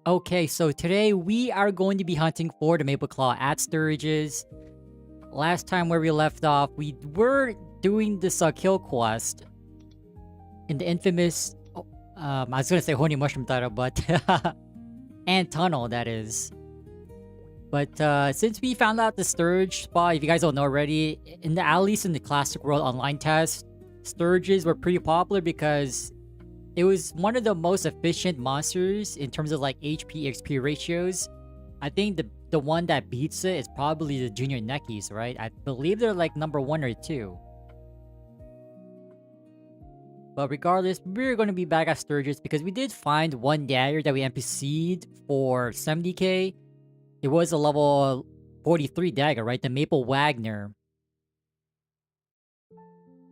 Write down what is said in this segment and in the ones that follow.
Okay, so today we are going to be hunting for the Maple Claw at Sturges. Last time where we left off, we were doing this kill quest in the infamous, I was gonna say Honey Mushroom title, but and tunnel that is. But since we found out the Sturge spot, if you guys don't know already, at least in the Classic World Online test, Sturges were pretty popular because it was one of the most efficient monsters in terms of like HP XP ratios. I think the one that beats it is probably the Junior Neckies, right? I believe they're like number 1 or 2. But regardless, we're going to be back at Sturges because we did find one dagger that we NPC'd for 70k. It was a level 43 dagger, right? The Maple Wagner.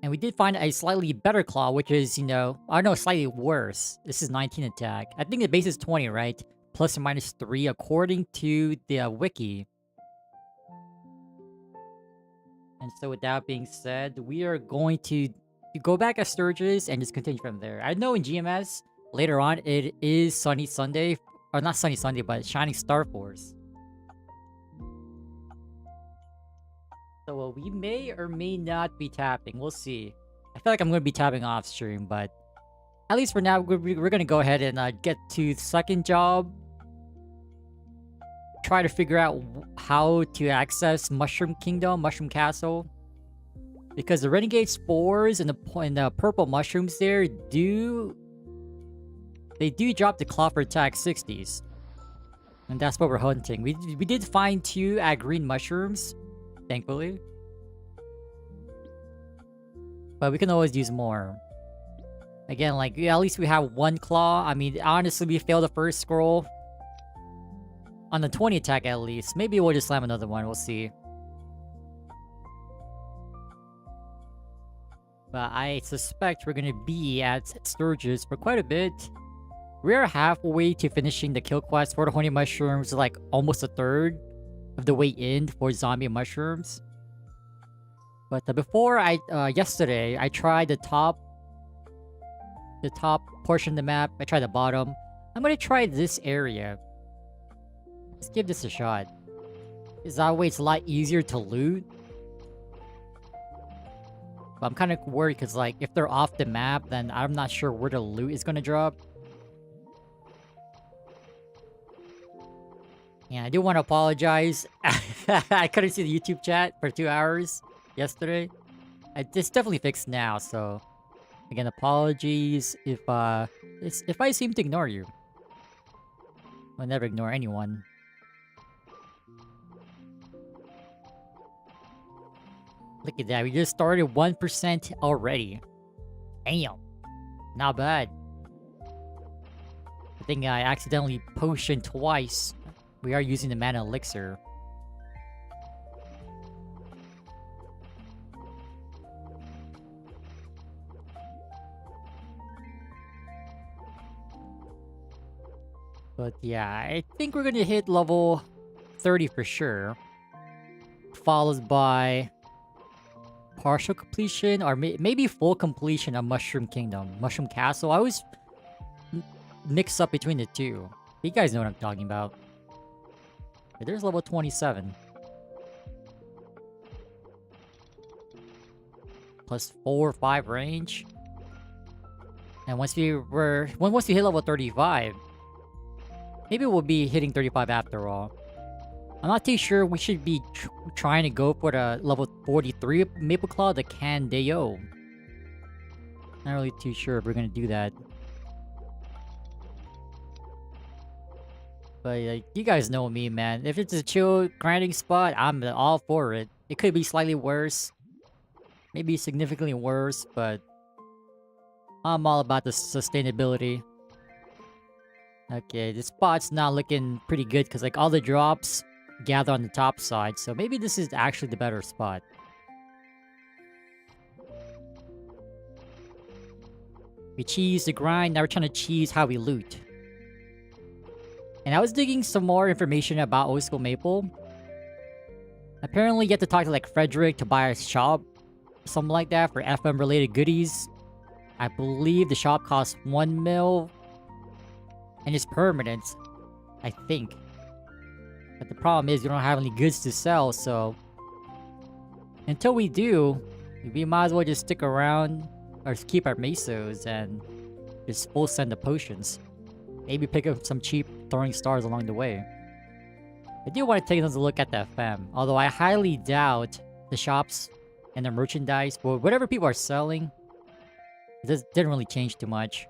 And we did find a slightly better claw, which is, I don't know, slightly worse. This is 19 attack. I think the base is 20, right? Plus or minus 3 according to the wiki. And so with that being said, we are going to go back at Sturges and just continue from there. I know in GMS, later on, it is Sunny Sunday. Or not Sunny Sunday, but Shining Star Force. So we may or may not be tapping. We'll see. I feel like I'm going to be tapping off stream, but at least for now, we're going to go ahead and get to the second job. Try to figure out how to access Mushroom Kingdom, Mushroom Castle. Because the Renegade Spores and the purple mushrooms there do drop the claw for attack 60s. And that's what we're hunting. We did find 2 green mushrooms. Thankfully. But we can always use more. Again, like, at least we have 1 claw. I mean, honestly, we failed the first scroll. On the 20 attack, at least. Maybe we'll just slam another one. We'll see. But I suspect we're gonna be at Sturges for quite a bit. We're halfway to finishing the kill quest for the Honey Mushrooms. Like, almost a third of the way in for zombie mushrooms. But before yesterday, I tried the top portion of the map. I tried the bottom. I'm gonna try this area. Let's give this a shot. Because that way it's a lot easier to loot. But I'm kind of worried because, like, if they're off the map, then I'm not sure where the loot is gonna drop. Yeah, I do want to apologize. I couldn't see the YouTube chat for 2 hours yesterday. It's definitely fixed now, so again, apologies if I seem to ignore you. I'll never ignore anyone. Look at that, we just started 1% already. Damn, not bad. I think I accidentally potioned twice. We are using the mana elixir. But yeah, I think we're gonna hit level 30 for sure. Followed by partial completion or maybe full completion of Mushroom Kingdom. Mushroom Castle. I always mix up between the two. You guys know what I'm talking about. There's level 27. Plus 4 or 5 range. And once we hit level 35, maybe we'll be hitting 35 after all. I'm not too sure we should be trying to go for the level 43 Maple Claw, the Candeo. Not really too sure if we're gonna do that. But you guys know me, man. If it's a chill grinding spot, I'm all for it. It could be slightly worse. Maybe significantly worse, but I'm all about the sustainability. Okay, this spot's not looking pretty good because like all the drops gather on the top side. So maybe this is actually the better spot. We cheese the grind, now we're trying to cheese how we loot. And I was digging some more information about Old School Maple. Apparently, you have to talk to like Frederick to buy a shop, something like that, for FM related goodies. I believe the shop costs 1 mil and it's permanent. I think. But the problem is we don't have any goods to sell, so... Until we do, we might as well just stick around or keep our Mesos and just full send the potions. Maybe pick up some cheap throwing stars along the way. I do want to take another look at the FM, although I highly doubt the shops and the merchandise, but whatever people are selling, this didn't really change too much.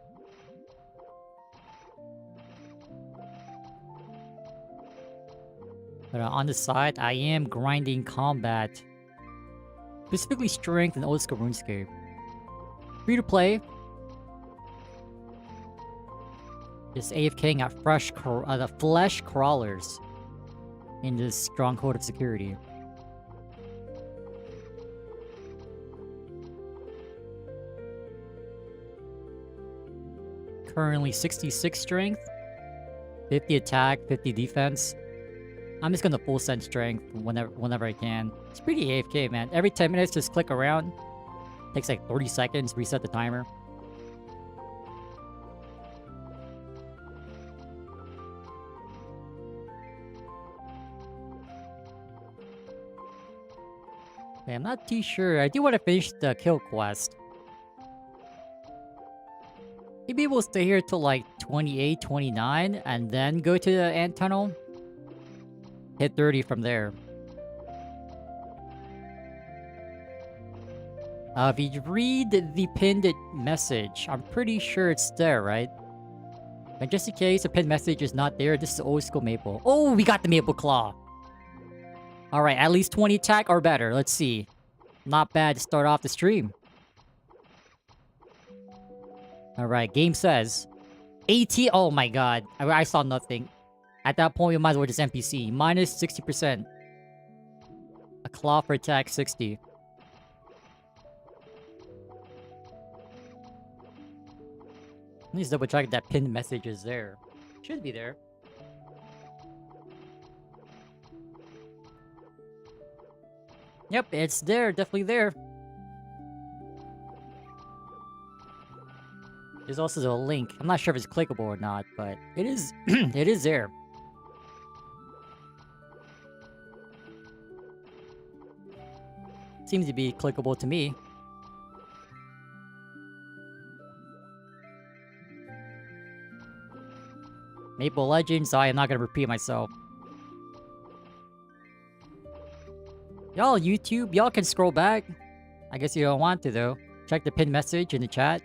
But on the side, I am grinding combat. Specifically strength and old school RuneScape. Free to play. Just AFKing at the flesh crawlers in this stronghold of security. Currently 66 strength, 50 attack, 50 defense. I'm just gonna full send strength whenever I can. It's pretty AFK, man. Every 10 minutes, just click around. Takes like 30 seconds, reset the timer. Okay, I'm not too sure. I do want to finish the kill quest. Maybe we'll stay here till like 28, 29, and then go to the ant tunnel. Hit 30 from there. If you read the pinned message, I'm pretty sure it's there, right? And just in case the pinned message is not there, this is old school Maple. Oh, we got the Maple Claw! Alright, at least 20 attack or better. Let's see. Not bad to start off the stream. Alright, game says 80. Oh my god. I saw nothing. At that point, we might as well just NPC. Minus 60%. A claw for attack 60. Let me just double check if that pinned message is there. Should be there. Yep, it's there. Definitely there. There's also a link. I'm not sure if it's clickable or not, but it is. It is there. Seems to be clickable to me. Maple Legends. I am not gonna repeat myself. Y'all, YouTube, y'all can scroll back. I guess you don't want to, though. Check the pinned message in the chat.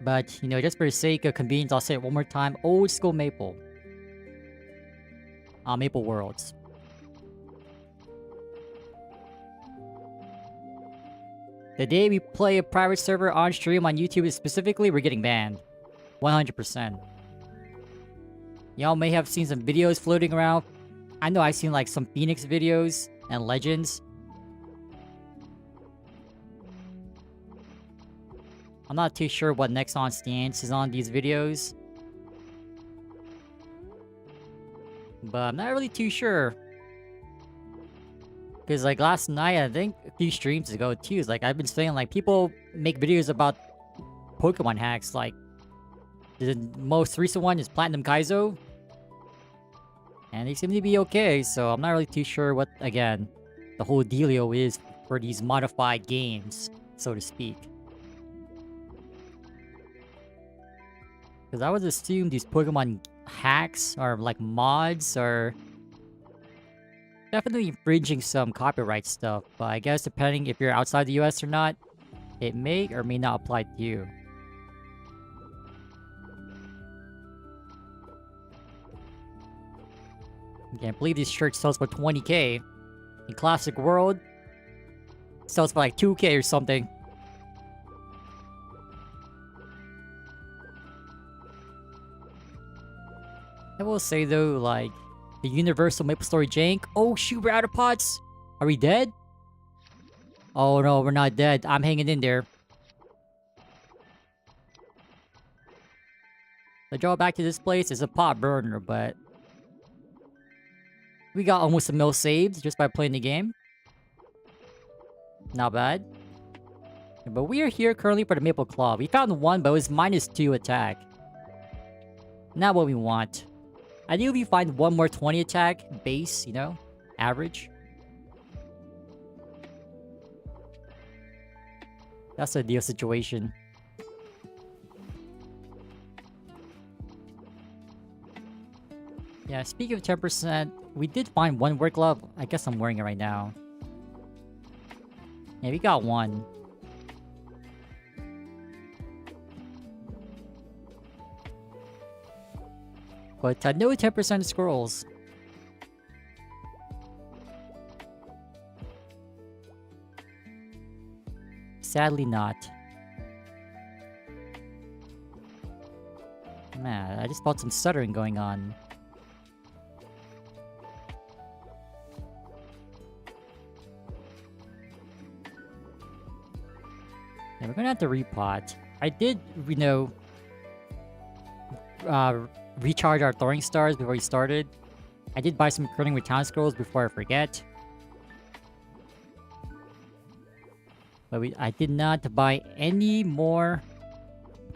But, you know, just for the sake of convenience, I'll say it one more time. Old school Maple. Maple Worlds. The day we play a private server on stream on YouTube specifically, we're getting banned. 100%. Y'all may have seen some videos floating around. I know I've seen like some Phoenix videos and Legends. I'm not too sure what Nexon's stance is on these videos. But I'm not really too sure. Because like last night, I think a few streams ago too, is like I've been saying like people make videos about Pokemon hacks. Like the most recent one is Platinum Kaizo. And they seem to be okay, so I'm not really too sure what, again, the whole dealio is for these modified games, so to speak. Because I would assume these Pokemon hacks or like mods are definitely infringing some copyright stuff, but I guess depending if you're outside the US or not, it may or may not apply to you. I can't believe this shirt sells for 20k. In Classic World, it sells for like 2k or something. I will say though, like, the Universal MapleStory jank. Oh shoot, we're out of pots! Are we dead? Oh no, we're not dead. I'm hanging in there. The drawback to this place is a pot burner, but we got almost a mil saved just by playing the game. Not bad. But we are here currently for the Maple Claw. We found one, but it was -2 attack. Not what we want. Ideally, we find one more 20 attack base, you know? Average. That's the ideal situation. Yeah, speaking of 10%, we did find one work glove. I guess I'm wearing it right now. Yeah, we got one. But no 10% scrolls. Sadly not. Man, I just felt some stuttering going on. Yeah, we're gonna have to repot. I did, you know, recharge our throwing stars before we started. I did buy some curling with town scrolls before I forget. But I did not buy any more,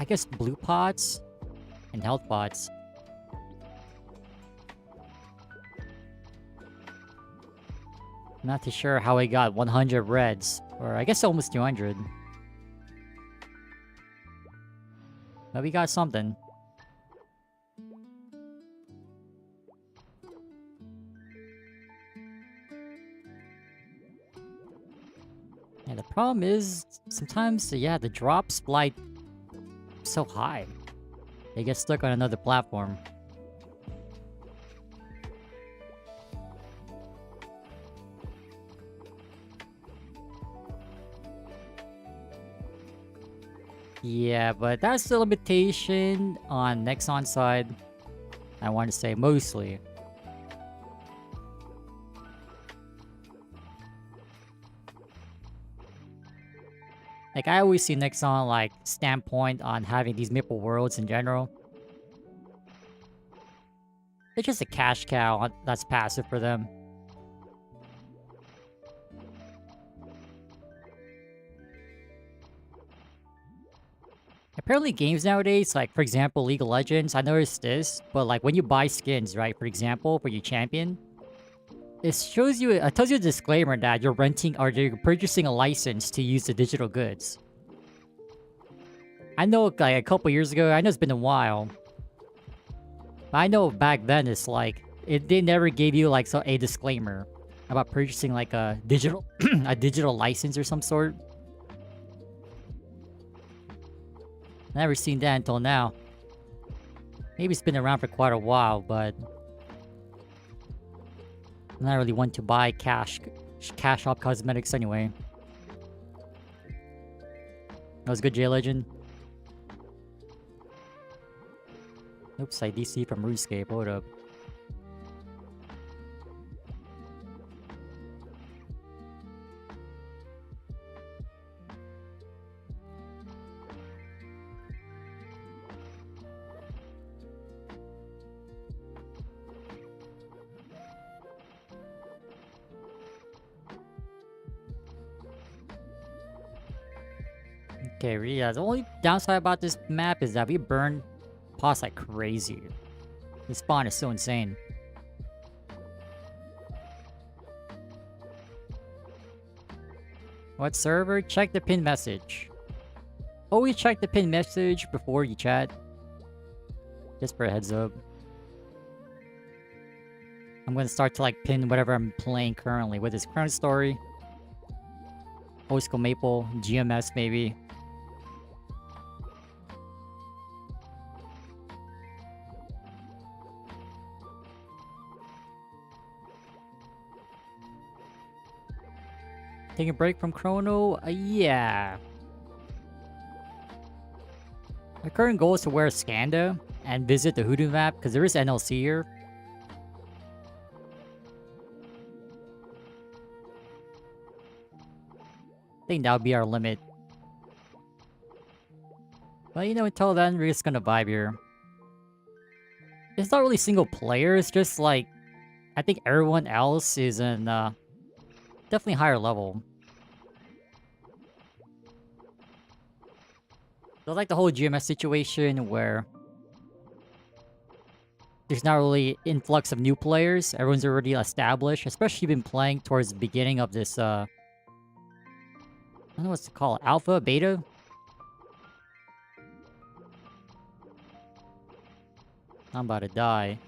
I guess, blue pots and health pots. Not too sure how I got 100 reds, or I guess almost 200. But we got something. Yeah, the problem is, sometimes, yeah, the drops fly so high. They get stuck on another platform. Yeah, but that's the limitation on Nexon side. I want to say mostly. Like, I always see Nexon, like, standpoint on having these Maple Worlds in general. It's just a cash cow that's passive for them. Apparently games nowadays, like, for example, League of Legends, I noticed this, but, like, when you buy skins, right, for example, for your champion, it shows you, it tells you a disclaimer that you're renting or you're purchasing a license to use the digital goods. I know, like, a couple years ago, I know it's been a while, but I know back then it's like, they never gave you, like, a disclaimer about purchasing, like, a digital, a digital license or some sort. Never seen that until now. Maybe it's been around for quite a while, but I'm not really one to buy cash shop cosmetics anyway. That was good, J-Legend. Oops, I DC from RuneScape. Hold up. Okay, yeah, the only downside about this map is that we burn pots like crazy. The spawn is so insane. What server? Check the pin message. Always check the pin message before you chat. Just for a heads up. I'm gonna start to like pin whatever I'm playing currently, whether it's ChronoStory, Old School Maple, GMS maybe. Taking a break from Chrono? Yeah. My current goal is to wear a Skanda and visit the Hoodoo map, because there is NLC here. I think that would be our limit. But you know, until then, we're just gonna vibe here. It's not really single player, it's just like, I think everyone else is in, definitely higher level. So like the whole GMS situation where there's not really influx of new players. Everyone's already established, especially been playing towards the beginning of this, I don't know what's it called, alpha, beta? I'm about to die.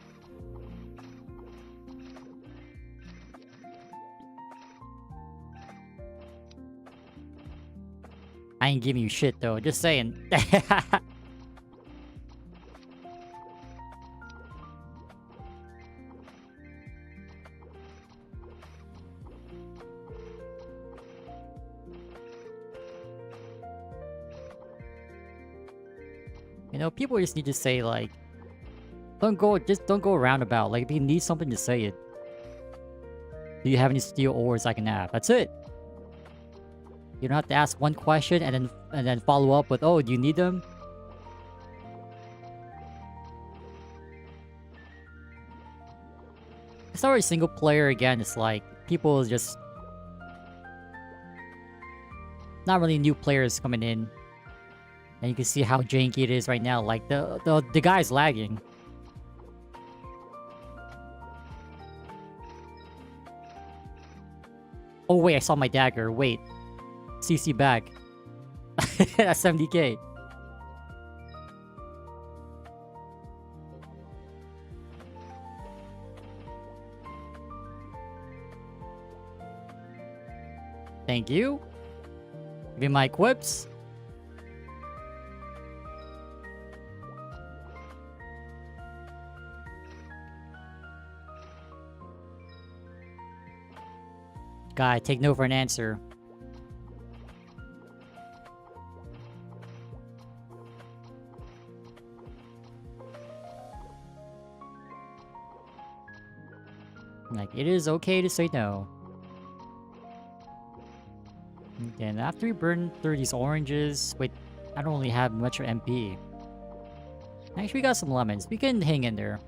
I ain't giving you shit though, just saying. You know, people just need to say like, don't go roundabout. Like, if you need something to say it. Do you have any steel ores I can have? That's it. You don't have to ask one question and then follow up with, oh, do you need them? It's not really single player again. It's like people just not really new players coming in, and you can see how janky it is right now. Like the guy's lagging. Oh wait, I saw my dagger. Wait. CC back. That's 70k. Thank you. Give me my equips. Guy, take no for an answer. Like, it is okay to say no. And after we burn through these oranges... Wait, I don't really have much MP. Actually, we got some lemons. We can hang in there.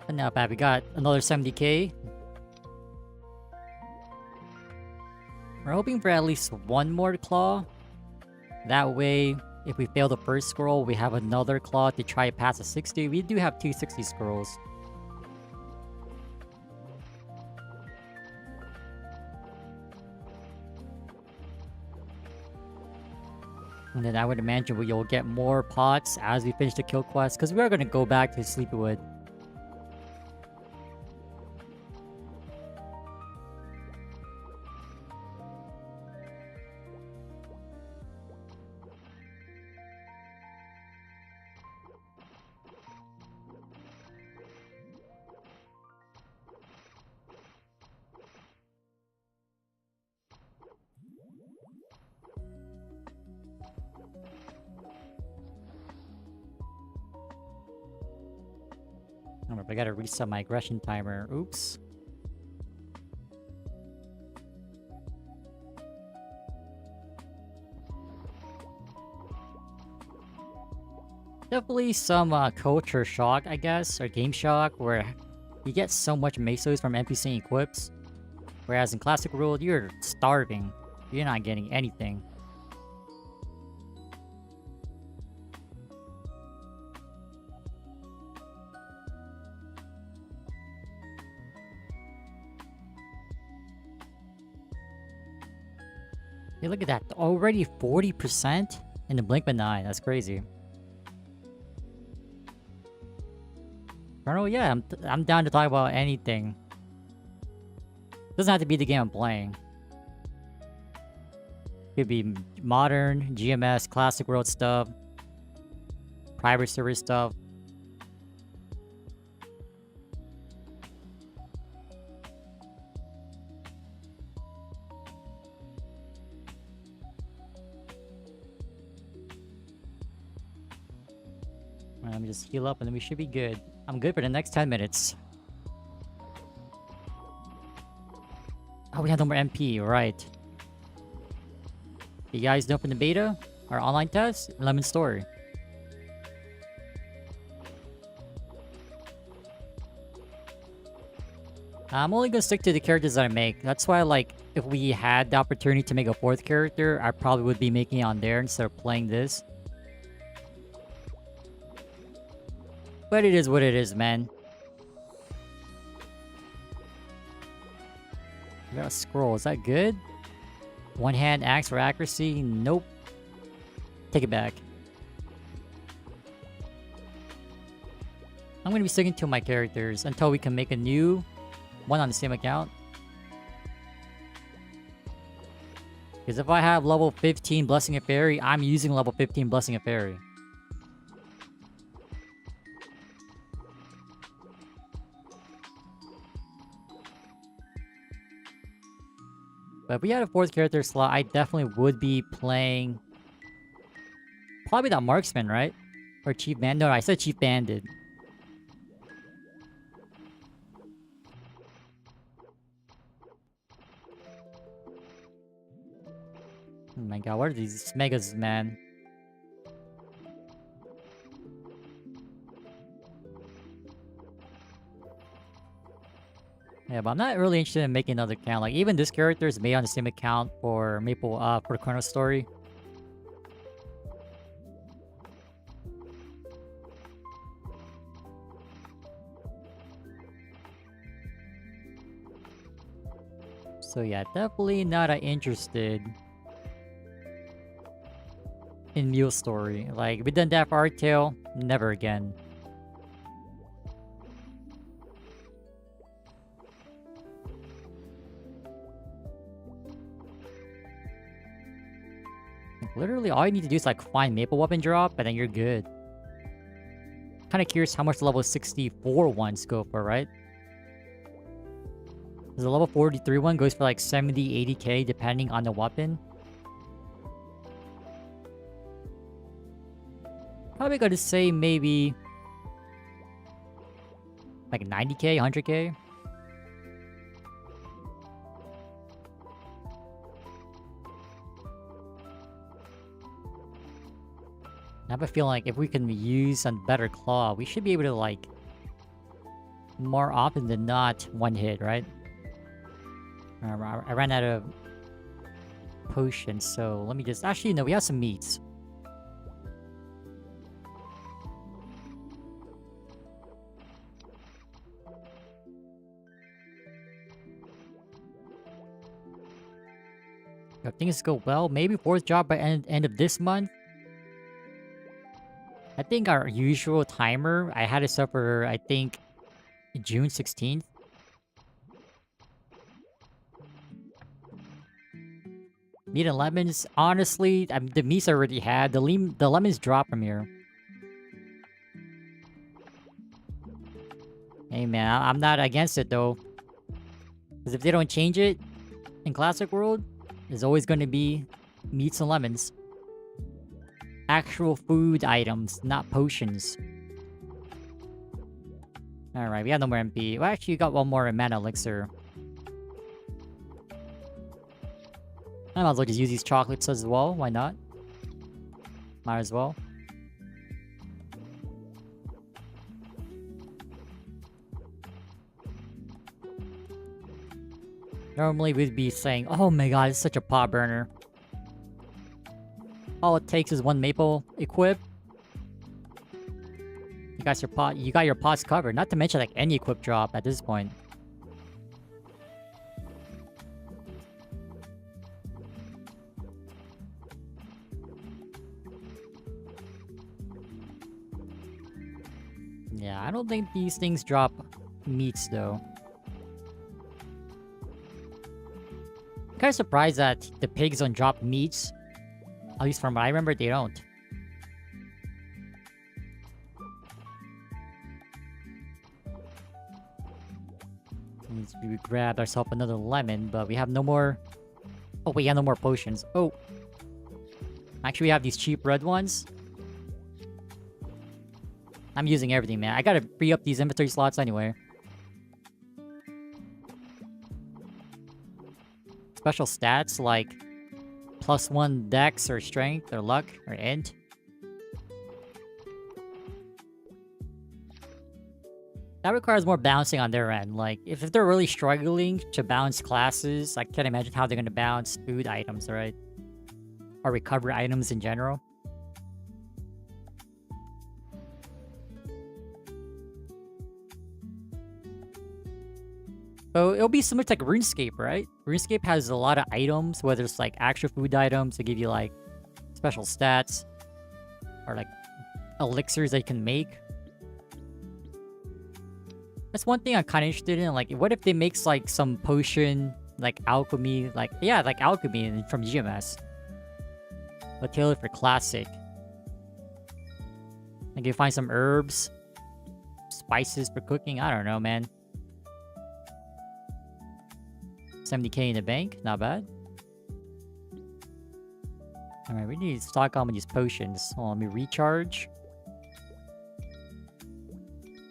And not bad, we got another 70k. We're hoping for at least one more claw. That way, if we fail the first scroll, we have another claw to try to pass a 60. We do have 260 scrolls. And then I would imagine we'll get more pots as we finish the kill quest, because we are going to go back to Sleepywood. I gotta reset my aggression timer. Oops. Definitely some culture shock, I guess, or game shock, where you get so much Mesos from NPC equips. Whereas in Classic World, you're starving. You're not getting anything. Hey, look at that. Already 40% in the blink of an eye. That's crazy. Colonel, yeah, I'm down to talk about anything. Doesn't have to be the game I'm playing. Could be modern, GMS, Classic World stuff, private server stuff. Let me just heal up and then we should be good. I'm good for the next 10 minutes. Oh, we have no more MP, right. You guys know from the beta? Our online test? MapleStory. I'm only gonna stick to the characters that I make. That's why, like, if we had the opportunity to make a 4th character, I probably would be making it on there instead of playing this. But it is what it is, man. We got a scroll. Is that good? One hand axe for accuracy? Nope. Take it back. I'm gonna be sticking to my characters until we can make a new one on the same account. Because if I have level 15 Blessing of Fairy, I'm using level 15 Blessing of Fairy. But if we had a 4th character slot, I definitely would be playing... probably that Marksman, right? Or Chief Bandit. No, I said Chief Bandit. Oh my god, what are these megas, man? Yeah, but I'm not really interested in making another account. Like, even this character is made on the same account for for ChronoStory. So yeah, definitely not interested in MapleStory. Like, we done that for Artale, never again. Like, literally, all you need to do is like find Maple Weapon drop, and then you're good. Kind of curious how much level 64 ones go for, right? Because the level 43 one goes for like 70, 80k depending on the weapon. Probably gonna say maybe like 90k, 100k. I have a feeling like if we can use a better claw, we should be able to, like, more often than not, one hit, right? I ran out of potions, so let me just... Actually, no, we have some meats. If things go well, maybe 4th job by end of this month. I think our usual timer, I had it set for, I think, June 16th. Meat and lemons, honestly, I mean, the meats I already had. The lemons drop from here. Hey man, I'm not against it though. Because if they don't change it in Classic World, there's always going to be meats and lemons. Actual food items, not potions. Alright, we have no more MP. Well, actually, we got one more mana elixir. I might as well just use these chocolates as well. Why not? Might as well. Normally, we'd be saying, oh my god, it's such a pot burner. All it takes is one maple equip. You got your pots covered. Not to mention like any equip drop at this point. Yeah, I don't think these things drop meats though. I'm kind of surprised that the pigs don't drop meats. At least from what I remember, they don't. We grabbed ourselves another lemon, but we have no more... Oh, we have no more potions. Oh. Actually, we have these cheap red ones. I'm using everything, man. I gotta free up these inventory slots anyway. Special stats like +1 dex or strength or luck or int. That requires more balancing on their end. Like, if they're really struggling to balance classes, I can't imagine how they're gonna balance food items, right? Or recovery items in general. So it'll be similar to like RuneScape, right? RuneScape has a lot of items, whether it's like actual food items to give you like special stats, or like elixirs that you can make. That's one thing I'm kind of interested in. Like, what if they makes like some potion, like alchemy, like yeah, like alchemy from GMS, but tailored for classic. Like you find some herbs, spices for cooking. I don't know, man. 70k in the bank, not bad. Alright, we need to stock on these potions. Oh, let me recharge.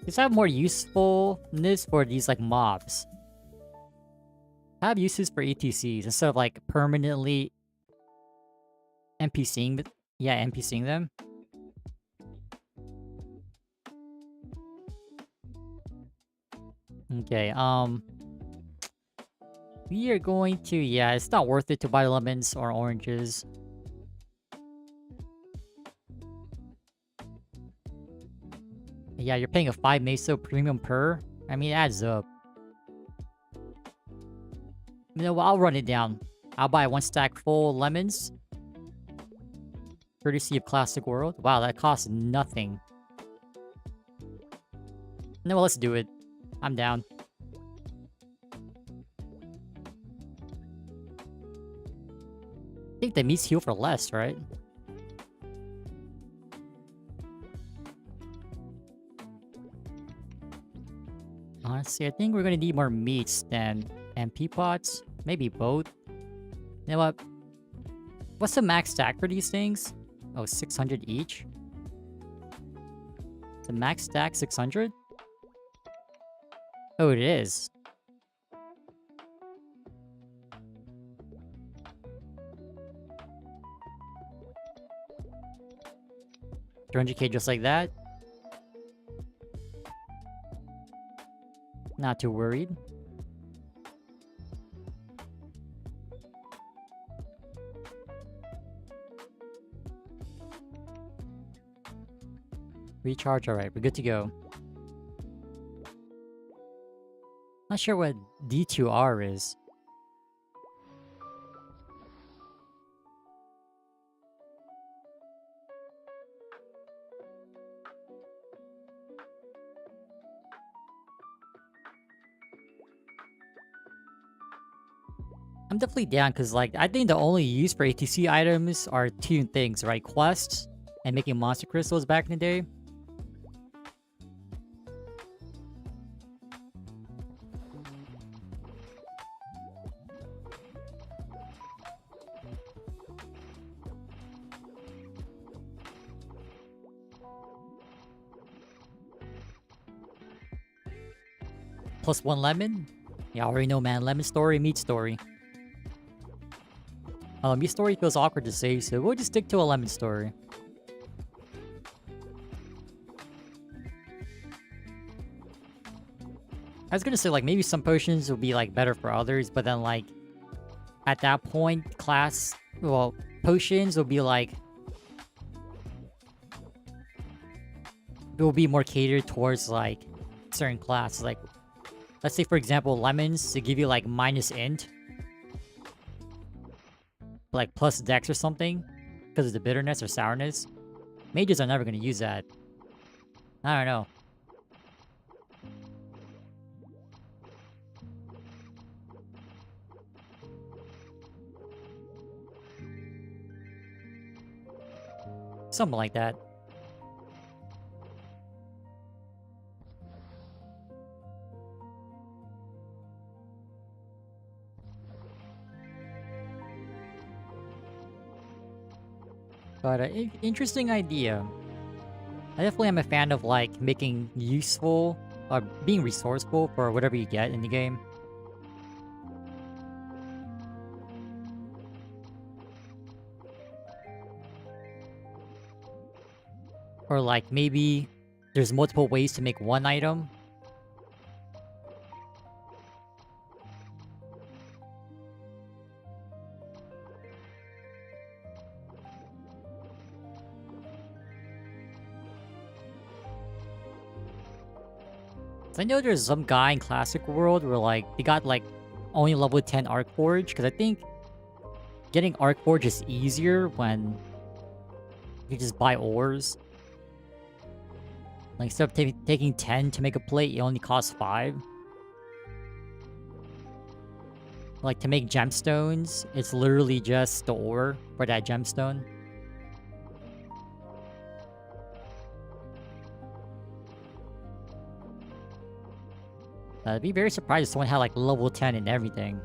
These have more usefulness for these like mobs. I have uses for ETCs instead of like permanently NPCing them. Okay, we are going to, yeah, it's not worth it to buy lemons or oranges. Yeah, you're paying a 5 Meso premium per. I mean, it adds up. You know what, I'll run it down. I'll buy 1 stack full lemons. Courtesy of Classic World. Wow, that costs nothing. No, let's do it. I'm down. I think the meats heal for less, right? Honestly, I think we're gonna need more meats than MP pots. Maybe both. You know what? What's the max stack for these things? Oh, 600 each? The max stack 600? Oh, it is. 200k just like that. Not too worried. Recharge, alright, we're good to go. Not sure what D2R is. I'm definitely down because, like, I think the only use for ATC items are 2 things, right? Quests and making monster crystals back in the day. Plus 1 lemon? Yeah, I already know, man. Lemon story, meat story. Meat story feels awkward to say, so we'll just stick to a lemon story. I was gonna say, like, maybe some potions will be, like, better for others, but then, like, at that point, potions will be, like... It will be more catered towards, like, certain classes. Like, let's say, for example, lemons to give you, like, minus int. Like, plus dex or something. Because of the bitterness or sourness. Mages are never gonna use that. I don't know. Something like that. But interesting idea. I definitely am a fan of, like, making useful or being resourceful for whatever you get in the game. Or, like, maybe there's multiple ways to make one item. I know there's some guy in Classic World where like they got like only level 10 Arc Forge, because I think getting Arc Forge is easier when you just buy ores. Like instead of taking 10 to make a plate, it only costs 5. Like to make gemstones, it's literally just the ore for that gemstone. I'd be very surprised if someone had like level 10 and everything.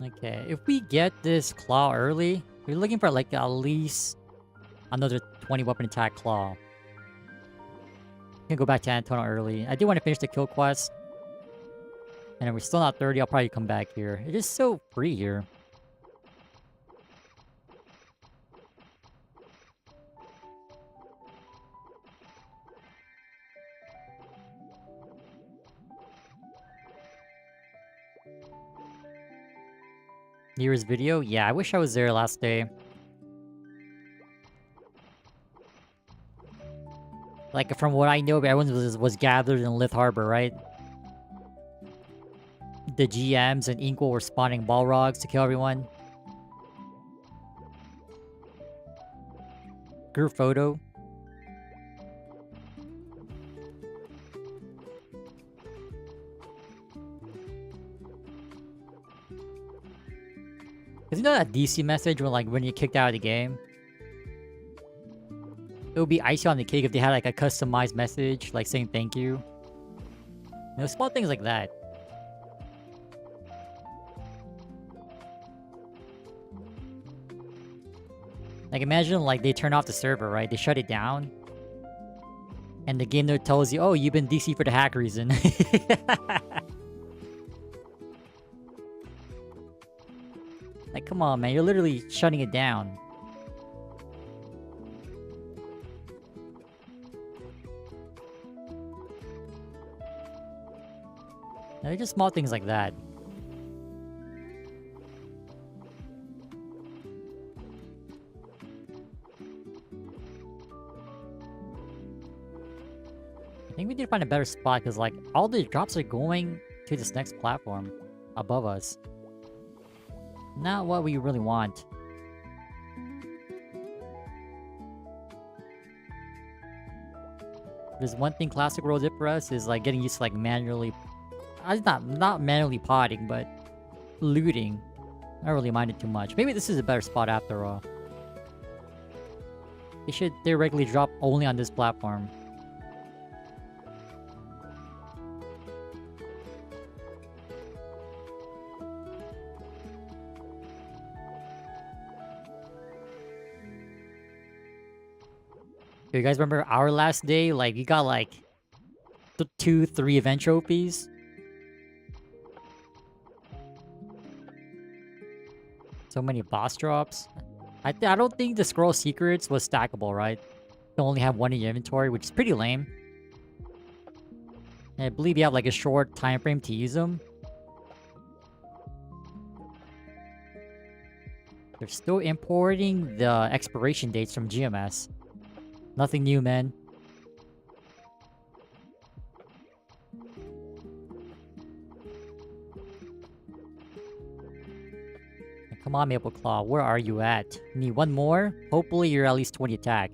Okay, if we get this claw early, we're looking for like at least another 20 weapon attack claw. Can go back to Antonio early. I do want to finish the kill quest. And if we're still not 30, I'll probably come back here. It is so free here. Year's video? Yeah, I wish I was there last day. Like, from what I know, everyone was gathered in Lith Harbor, right? The GMs and Inkwell were spawning Balrogs to kill everyone. Group photo. Cause you know that DC message when you kicked out of the game? It would be icing on the cake if they had like a customized message, like saying thank you. You know, small things like that. Like imagine like they turn off the server, right? They shut it down. And the game note tells you, oh, you've been DC for the hack reason. Like, come on, man. You're literally shutting it down. They're just small things like that. I think we need to find a better spot, because, like, all the drops are going to this next platform above us. Not what we really want. There's one thing Classic World did for us is like getting used to like manually, not manually potting, but looting. I don't really mind it too much. Maybe this is a better spot after all. They should theoretically drop only on this platform. You guys remember our last day? Like, we got like 2-3 event trophies. So many boss drops. I don't think the scroll secrets was stackable, right? You only have one in your inventory, which is pretty lame. And I believe you have like a short time frame to use them. They're still importing the expiration dates from GMS. Nothing new, man. Come on, Mapleclaw, where are you at? Need one more? Hopefully you're at least 20 attack.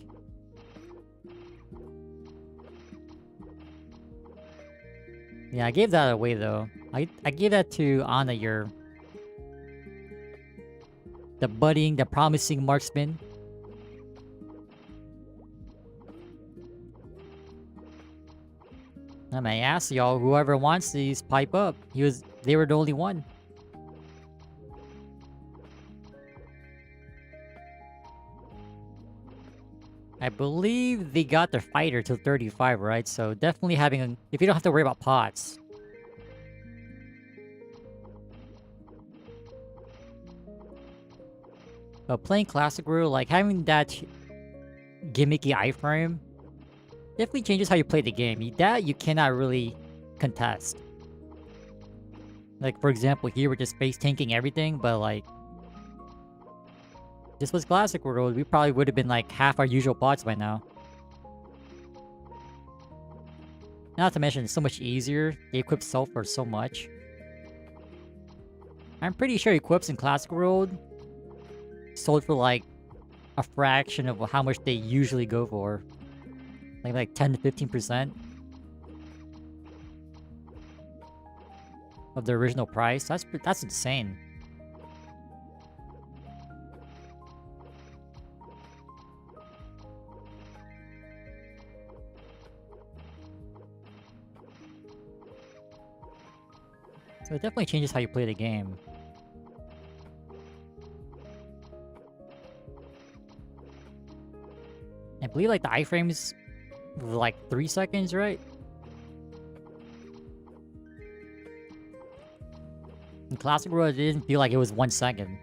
Yeah, I gave that away though. I gave that to Anna, the promising marksman. I mean, I asked y'all, whoever wants these, pipe up. They were the only one. I believe they got their fighter till 35, right? So definitely having if you don't have to worry about pots. But playing Classic World, like having that gimmicky iframe definitely changes how you play the game. That you cannot really contest. Like, for example, here we're just face tanking everything, but like, this was Classic World, we probably would have been like half our usual bots by now. Not to mention, it's so much easier. The equips sell for so much. I'm pretty sure equips in Classic World sold for like a fraction of how much they usually go for. Like 10 to 15% of the original price. That's insane. So it definitely changes how you play the game. I believe like the iframes were like 3 seconds, right? In Classic World, it didn't feel like it was 1 second.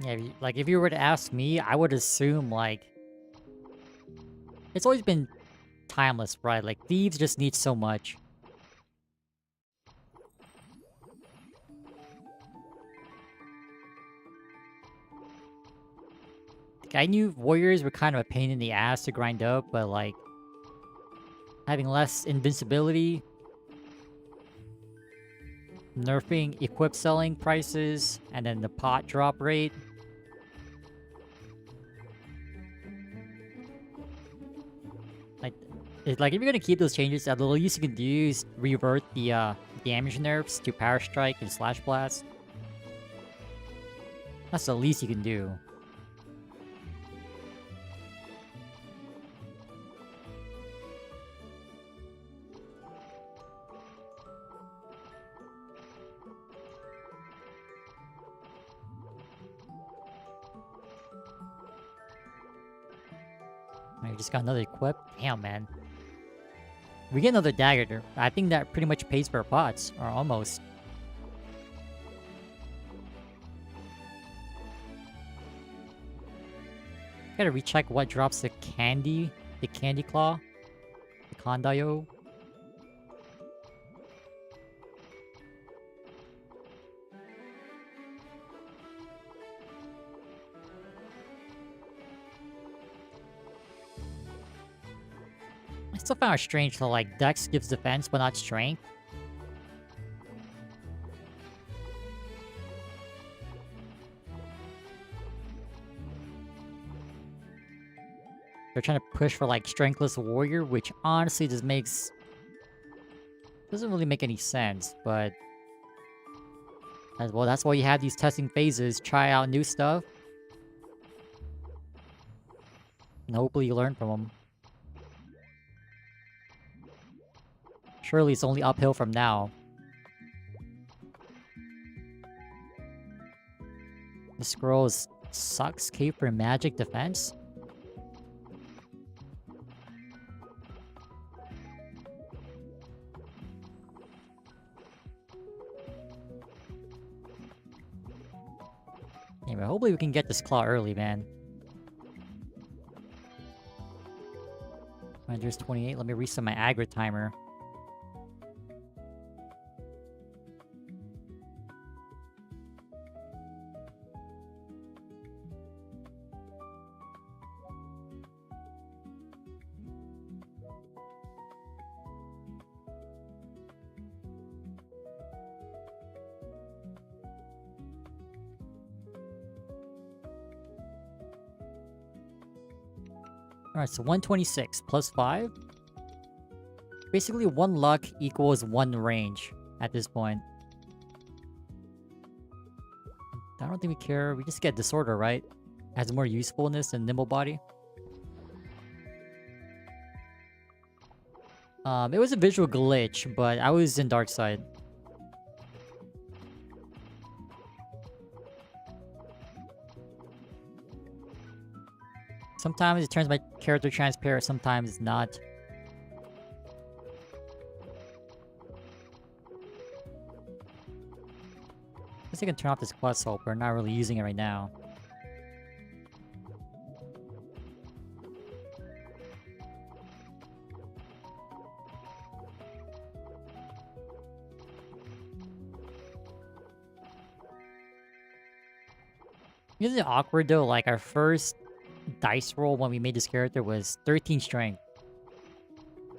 Yeah, like if you were to ask me, I would assume like it's always been timeless, right? Like Thieves just need so much. Like, I knew Warriors were kind of a pain in the ass to grind up, but like having less invincibility, nerfing equip selling prices, and then the pot drop rate. Like, if you're gonna keep those changes, the least you can do is revert the damage nerfs to Power Strike and Slash Blast. That's the least you can do. I just got another equip. Damn, man. We get another dagger. I think that pretty much pays for our pots, or almost. Gotta recheck what drops the candy claw, the Kondayo. I still found it strange that like Dex gives defense but not strength. They're trying to push for like Strengthless Warrior, which honestly just doesn't really make any sense, but as well, that's why you have these testing phases, try out new stuff. And hopefully you learn from them. Surely it's only uphill from now. The scrolls sucks cape for magic defense. Anyway, hopefully we can get this claw early, man. There's 28. Let me reset my aggro timer. Alright, so 126 plus 5. Basically, 1 luck equals 1 range at this point. I don't think we care. We just get Disorder, right? Has more usefulness than Nimble Body. It was a visual glitch, but I was in Dark Side. Sometimes it turns my character transparent, sometimes it's not. I guess I can turn off this quest hope. We're not really using it right now. Isn't it awkward though? Like our first dice roll when we made this character was 13 strength.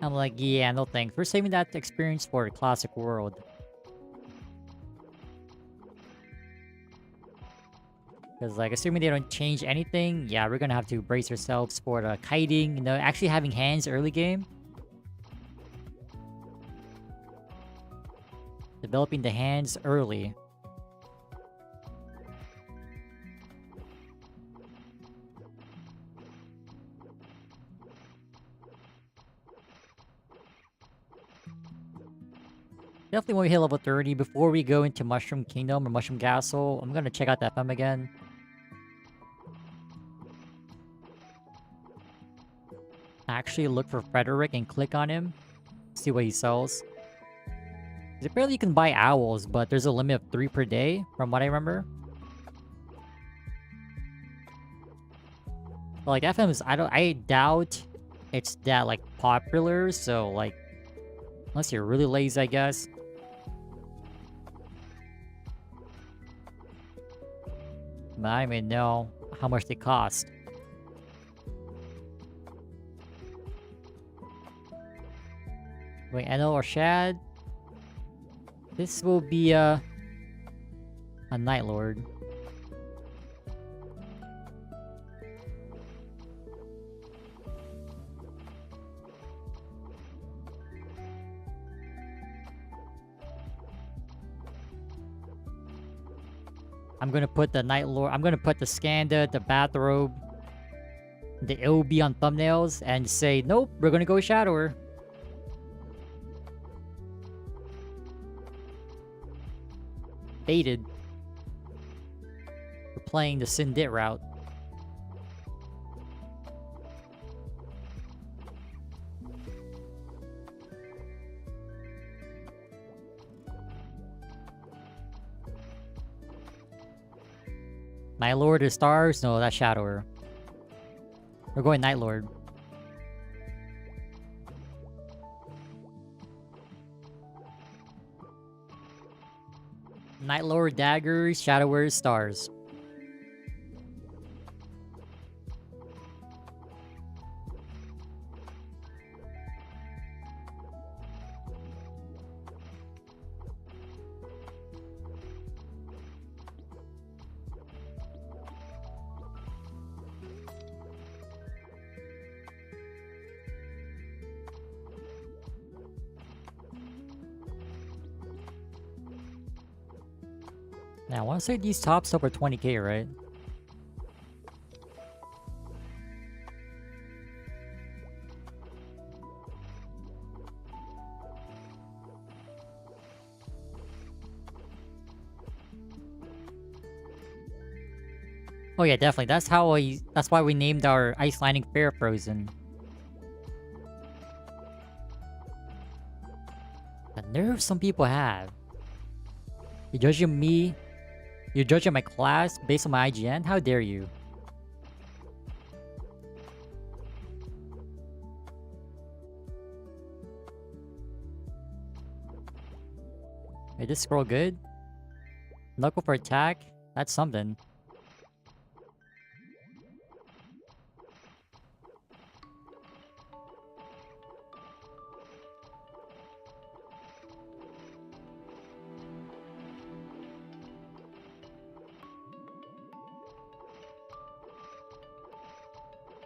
I'm like, yeah, no thanks. We're saving that experience for a classic world. Because, like, assuming they don't change anything, yeah, we're gonna have to brace ourselves for the kiting, you know, actually having hands early game. Developing the hands early. Definitely when we hit level 30, before we go into Mushroom Kingdom or Mushroom Castle, I'm gonna check out that FM again. Actually look for Frederick and click on him. See what he sells. Apparently you can buy owls, but there's a limit of 3 per day, from what I remember. But like FM is, I doubt it's that like popular, so like, unless you're really lazy, I guess. But I don't even know how much they cost. Wait, Enel or Shad? This will be a Night Lord. I'm gonna put the Night Lord. I'm gonna put the Skanda, the bathrobe, the LB on thumbnails, and say, nope, we're gonna go Shadower. Baited. We're playing the Sindit route. Night Lord is stars? No, that's Shadower. We're going Night Lord. Night Lord daggers, Shadower is stars. Now, I want to say these tops up are 20k, right? Oh yeah, definitely. That's why we named our Ice Landing Fair Frozen. The nerve some people have. You're judging me. You're judging my class based on my IGN? How dare you? Wait, this scroll good? Knuckle for attack? That's something.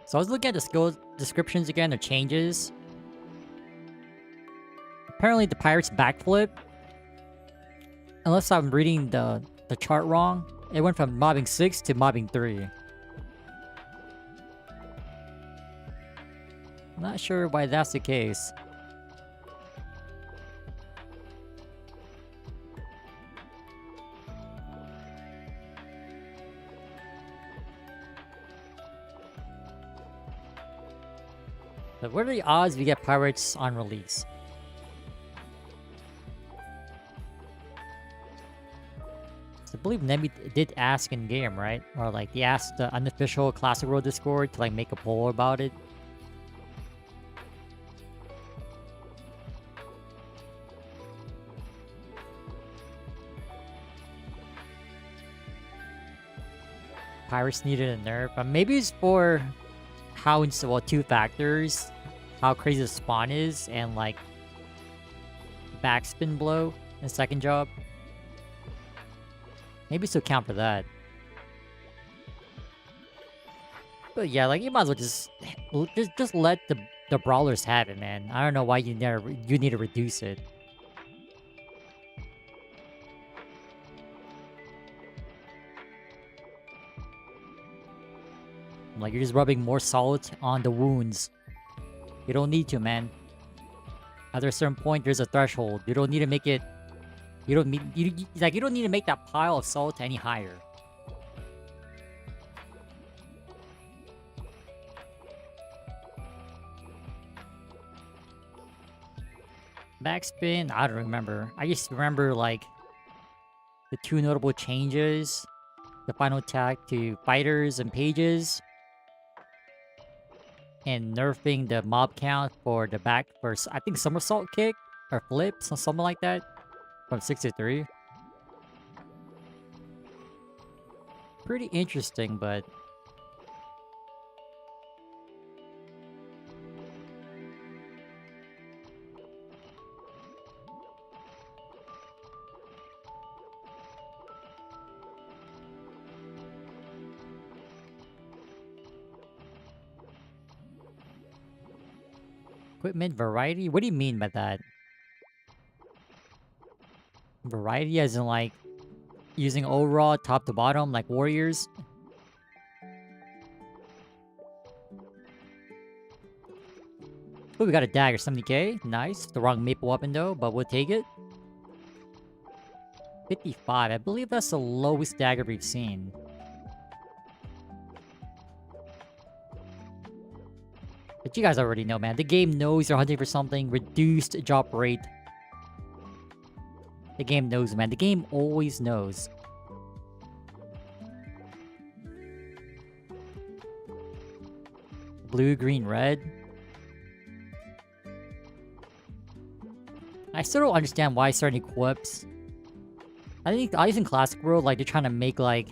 So I was looking at the skill descriptions again, the changes. Apparently the pirate's backflip, unless I'm reading the chart wrong, it went from mobbing 6 to mobbing 3. I'm not sure why that's the case. But what are the odds we get pirates on release? I believe Nemi did ask in game, right? Or like he asked the unofficial Classic World Discord to like make a poll about it. Pirates needed a nerf, but maybe it's for how well, two factors: how crazy the spawn is and like backspin blow in second job. Maybe still count for that. But yeah, like you might as well just let the brawlers have it, man. I don't know why you need to reduce it. Like you're just rubbing more salt on the wounds. You don't need to, man. At a certain point, there's a threshold. You don't need to make it. You don't need you don't need to make that pile of salt any higher. Backspin, I don't remember. I just remember like the two notable changes: the final attack to fighters and pages, and nerfing the mob count for the back first. I think somersault kick or flips or something like that from 63. Pretty interesting, but equipment variety? What do you mean by that? Variety as in like using overall top to bottom like warriors? Oh, we got a dagger, 70k. Nice. The wrong maple weapon though, but we'll take it. 55. I believe that's the lowest dagger we've seen. But you guys already know, man. The game knows you're hunting for something. Reduced drop rate. The game knows, man. The game always knows. Blue, green, red. I still don't understand why certain equips. I think, at least in Classic World, like, they're trying to make, like...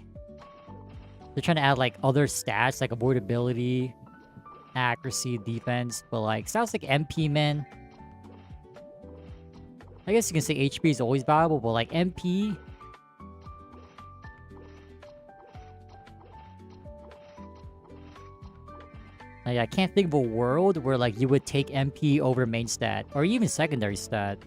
They're trying to add, like, other stats, like avoidability, accuracy, defense. But, like, sounds like MP, man. I guess you can say HP is always valuable, but, like, MP... Like, I can't think of a world where, like, you would take MP over main stat. Or even secondary stat.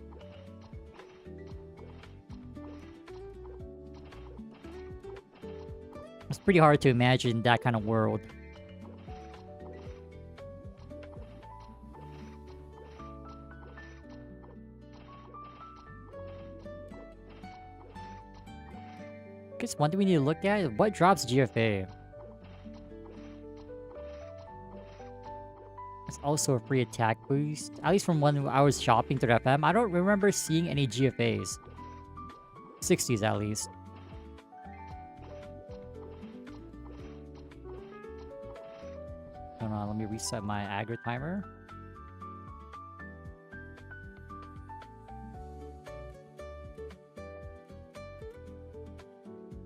It's pretty hard to imagine that kind of world. Guess one thing we need to look at: what drops GFA? It's also a free attack boost. At least from when I was shopping through FM, I don't remember seeing any GFAs. 60s at least. Hold on, let me reset my aggro timer.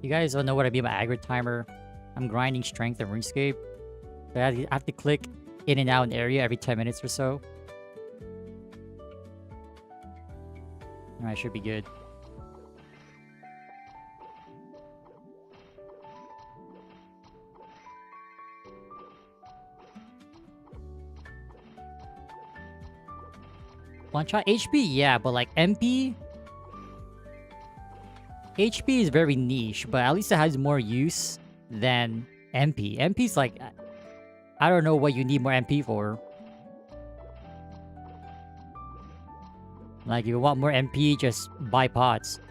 You guys don't know what I mean by aggro timer. I'm grinding strength in RuneScape. So I have to click in and out an area every 10 minutes or so. I should be good. One shot HP, yeah, but like MP, HP is very niche, but at least it has more use than MP. MP's like, I don't know what you need more MP for. Like, if you want more MP, just buy pots.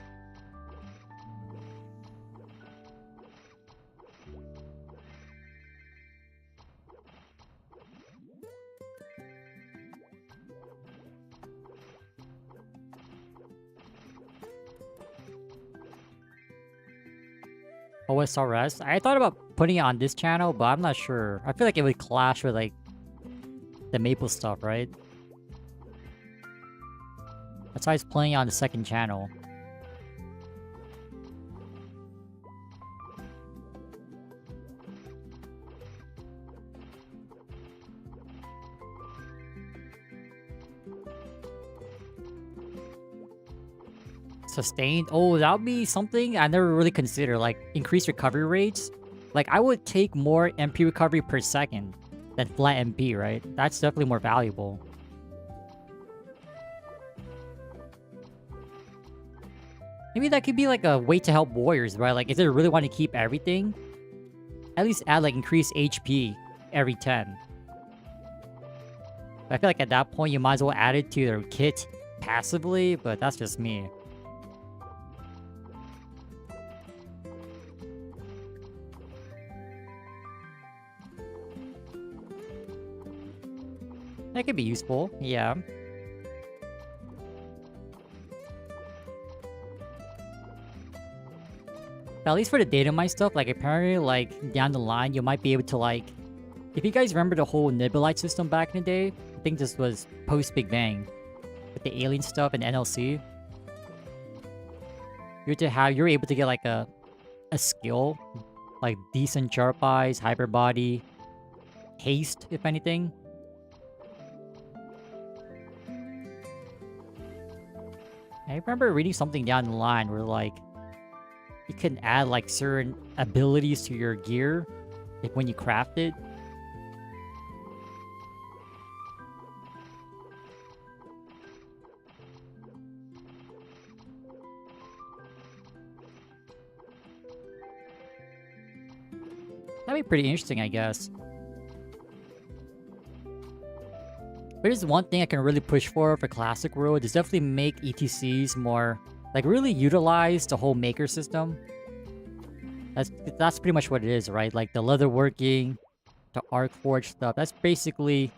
OSRS. I thought about putting it on this channel, but I'm not sure. I feel like it would clash with like the Maple stuff, right? That's why it's playing on the second channel. Sustained? Oh, that would be something I never really considered. Like, increased recovery rates. Like, I would take more MP recovery per second than flat MP, right? That's definitely more valuable. Maybe that could be like a way to help warriors, right? Like, if they really want to keep everything, at least add like increased HP every 10. I feel like at that point, you might as well add it to their kit passively, but that's just me. That could be useful, yeah. At least for the data mine stuff, like apparently like down the line, you might be able to like... If you guys remember the whole Nebulite system back in the day, I think this was post Big Bang. With the alien stuff and NLC. You're able to get like a skill. Like decent sharp eyes, hyper body, haste, if anything. I remember reading something down the line where like you can add like certain abilities to your gear like when you craft it. That'd be pretty interesting, I guess. There's one thing I can really push for Classic World is definitely make ETCs more, like really utilize the whole maker system. That's pretty much what it is, right? Like the leatherworking, the arc forge stuff. That's basically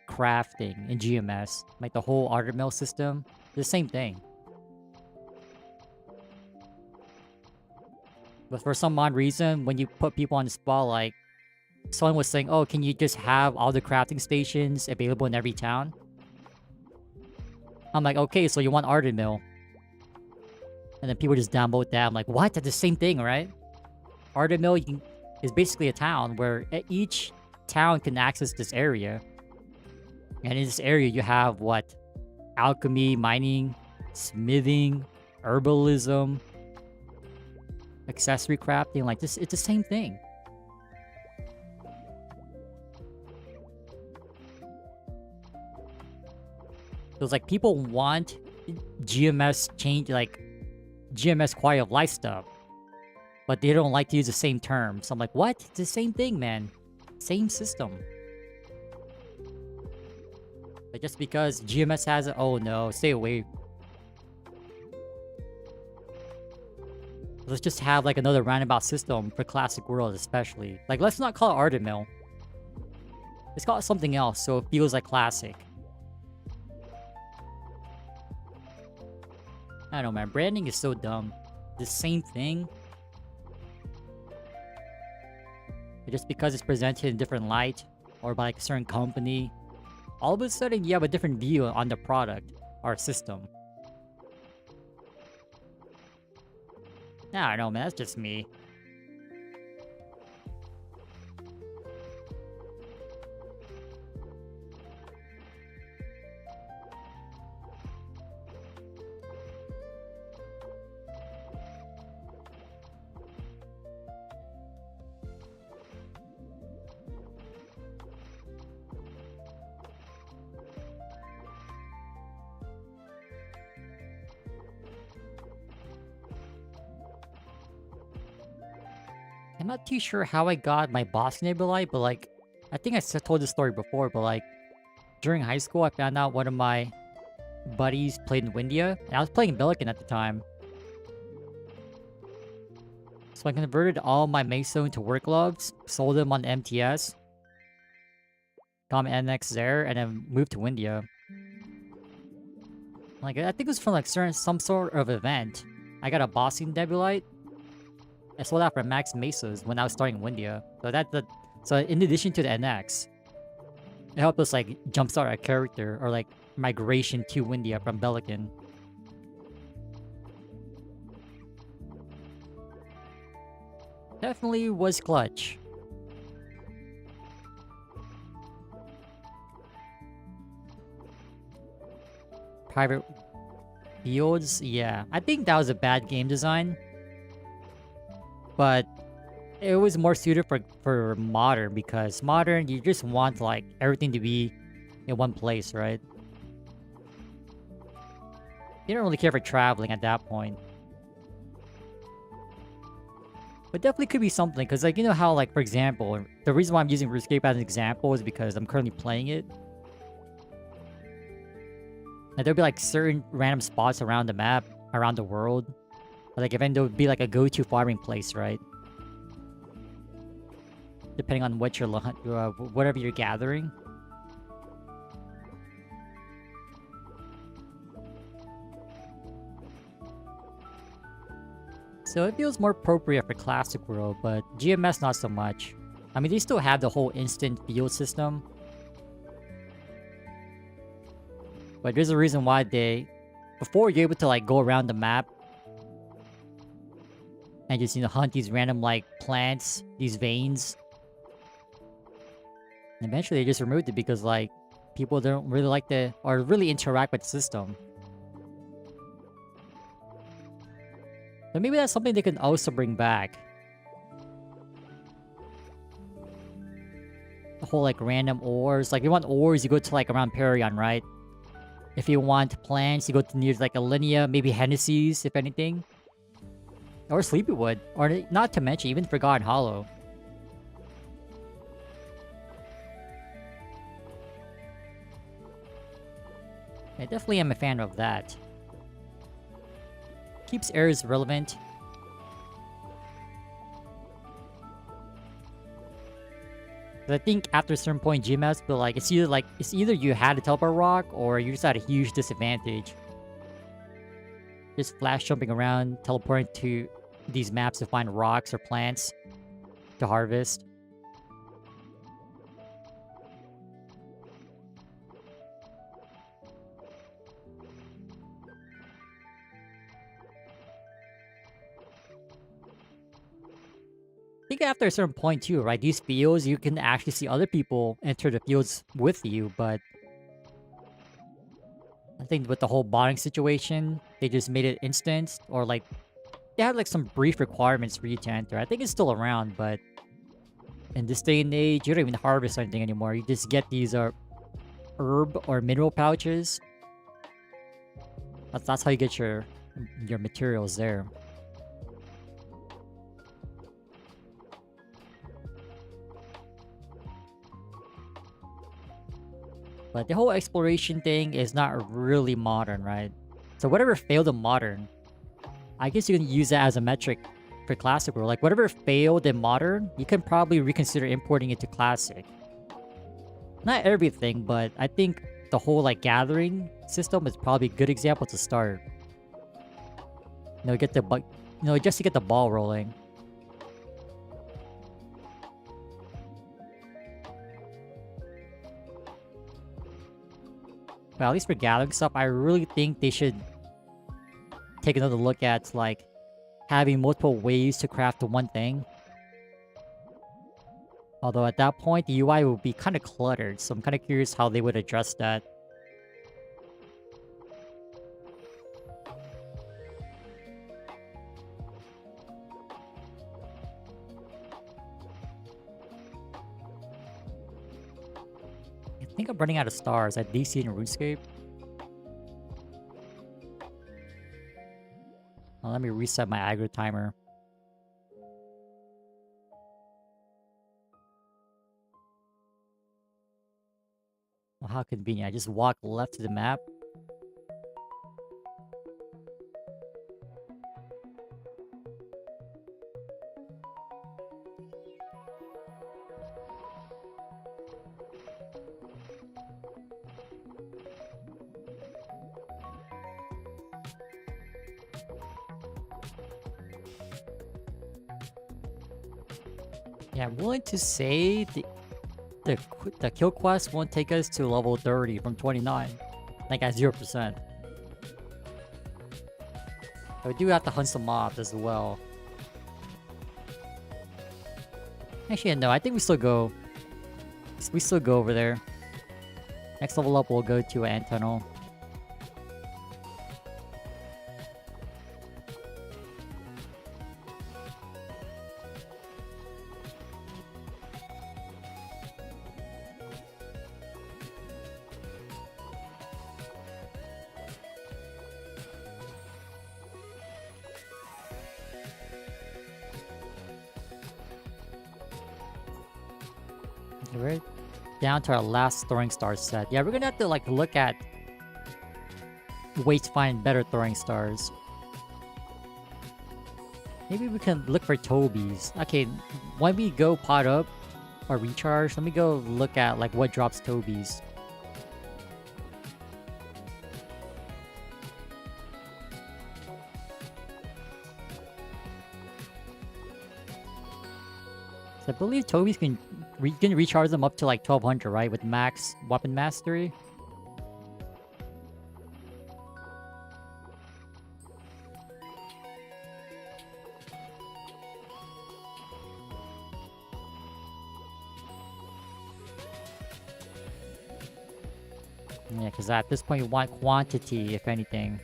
crafting in GMS. Like the whole Artale system, the same thing. But for some odd reason, when you put people on the spot, like someone was saying, oh, can you just have all the crafting stations available in every town? I'm like, okay, so you want Artale. And then people just downvote that. I'm like, what? That's the same thing, right? Artale is basically a town where each town can access this area. And in this area, you have what? Alchemy, mining, smithing, herbalism, accessory crafting. Like this, it's the same thing. So it's like people want GMS change, like GMS quality of life stuff, but they don't like to use the same term. So I'm like, what? It's the same thing, man. Same system. But just because GMS has it, oh no, stay away. Let's just have like another roundabout system for Classic World, especially. Like, let's not call it Artale. Let's call it something else so it feels like classic. I don't know, man. Branding is so dumb. The same thing. But just because it's presented in different light or by like a certain company, all of a sudden you have a different view on the product or system. I don't know, man. That's just me. I'm not too sure how I got my boss Nebulite, but like, I think I told this story before, but like, during high school, I found out one of my buddies played in Windia, and I was playing Billiken at the time. So I converted all my Meso into work logs, sold them on MTS, got my NX there, and then moved to Windia. Like, I think it was from like some sort of event. I got a bossing Nebulite. I sold out for max Mesos when I was starting Windia. So in addition to the NX, it helped us like jumpstart our character or like migration to Windia from Belican. Definitely was clutch. Private fields, yeah. I think that was a bad game design. But it was more suited for modern because modern you just want like everything to be in one place, right? You don't really care for traveling at that point. But definitely could be something, because like, you know how like, for example, the reason why I'm using RuneScape as an example is because I'm currently playing it. And there'll be like certain random spots around the map, around the world. But like even there would be like a go-to farming place, right? Depending on what you're whatever you're gathering. So it feels more appropriate for Classic World, but GMS not so much. I mean, they still have the whole instant field system. But there's a reason why before you're able to like go around the map and just, you know, hunt these random like plants, these veins. And eventually they just removed it because like people don't really like or really interact with the system. But maybe that's something they can also bring back. The whole like random ores. Like if you want ores, you go to like around Perion, right? If you want plants, you go to near like Alinea, maybe Hennessy's, if anything. Or Sleepywood. Or not to mention even Forgotten Hollow. I definitely am a fan of that. Keeps areas relevant. I think after a certain point, GMS, but like it's either you had a teleport rock or you just had a huge disadvantage. Just flash jumping around, teleporting to these maps to find rocks or plants to harvest. I think after a certain point too, right? These fields, you can actually see other people enter the fields with you, but I think with the whole botting situation, they just made it instant, or like they had like some brief requirements for you to enter. I think it's still around, but in this day and age, you don't even harvest anything anymore. You just get these herb or mineral pouches. That's how you get your materials there. But the whole exploration thing is not really modern, right? So whatever failed in modern, I guess you can use that as a metric for Classic World. Like whatever failed in modern, you can probably reconsider importing it to Classic. Not everything, but I think the whole like gathering system is probably a good example to start. You know, just to get the ball rolling. But at least for gathering stuff, I really think they should take another look at like having multiple ways to craft the one thing. Although at that point, the UI would be kind of cluttered, so I'm kind of curious how they would address that. I think I'm running out of stars at DC and RuneScape. Well, let me reset my aggro timer. Well, how convenient. I just walk left to the map. Yeah, I'm willing to say the kill quest won't take us to level 30 from 29. Like at 0%. But we do have to hunt some mobs as well. Actually, no, I think we still go. We still go over there. Next level up, we'll go to an ant tunnel. We're down to our last throwing star set. Yeah, we're gonna have to like look at ways to find better throwing stars. Maybe we can look for Tobies. Okay, when we go pot up or recharge, let me go look at like what drops Tobies. So I believe Tobies can recharge them up to like 1200, right? With max weapon mastery. Yeah, because at this point you want quantity, if anything.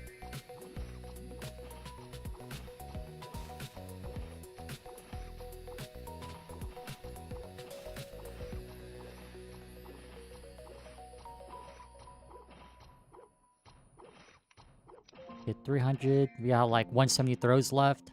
Okay, 300. We got like 170 throws left.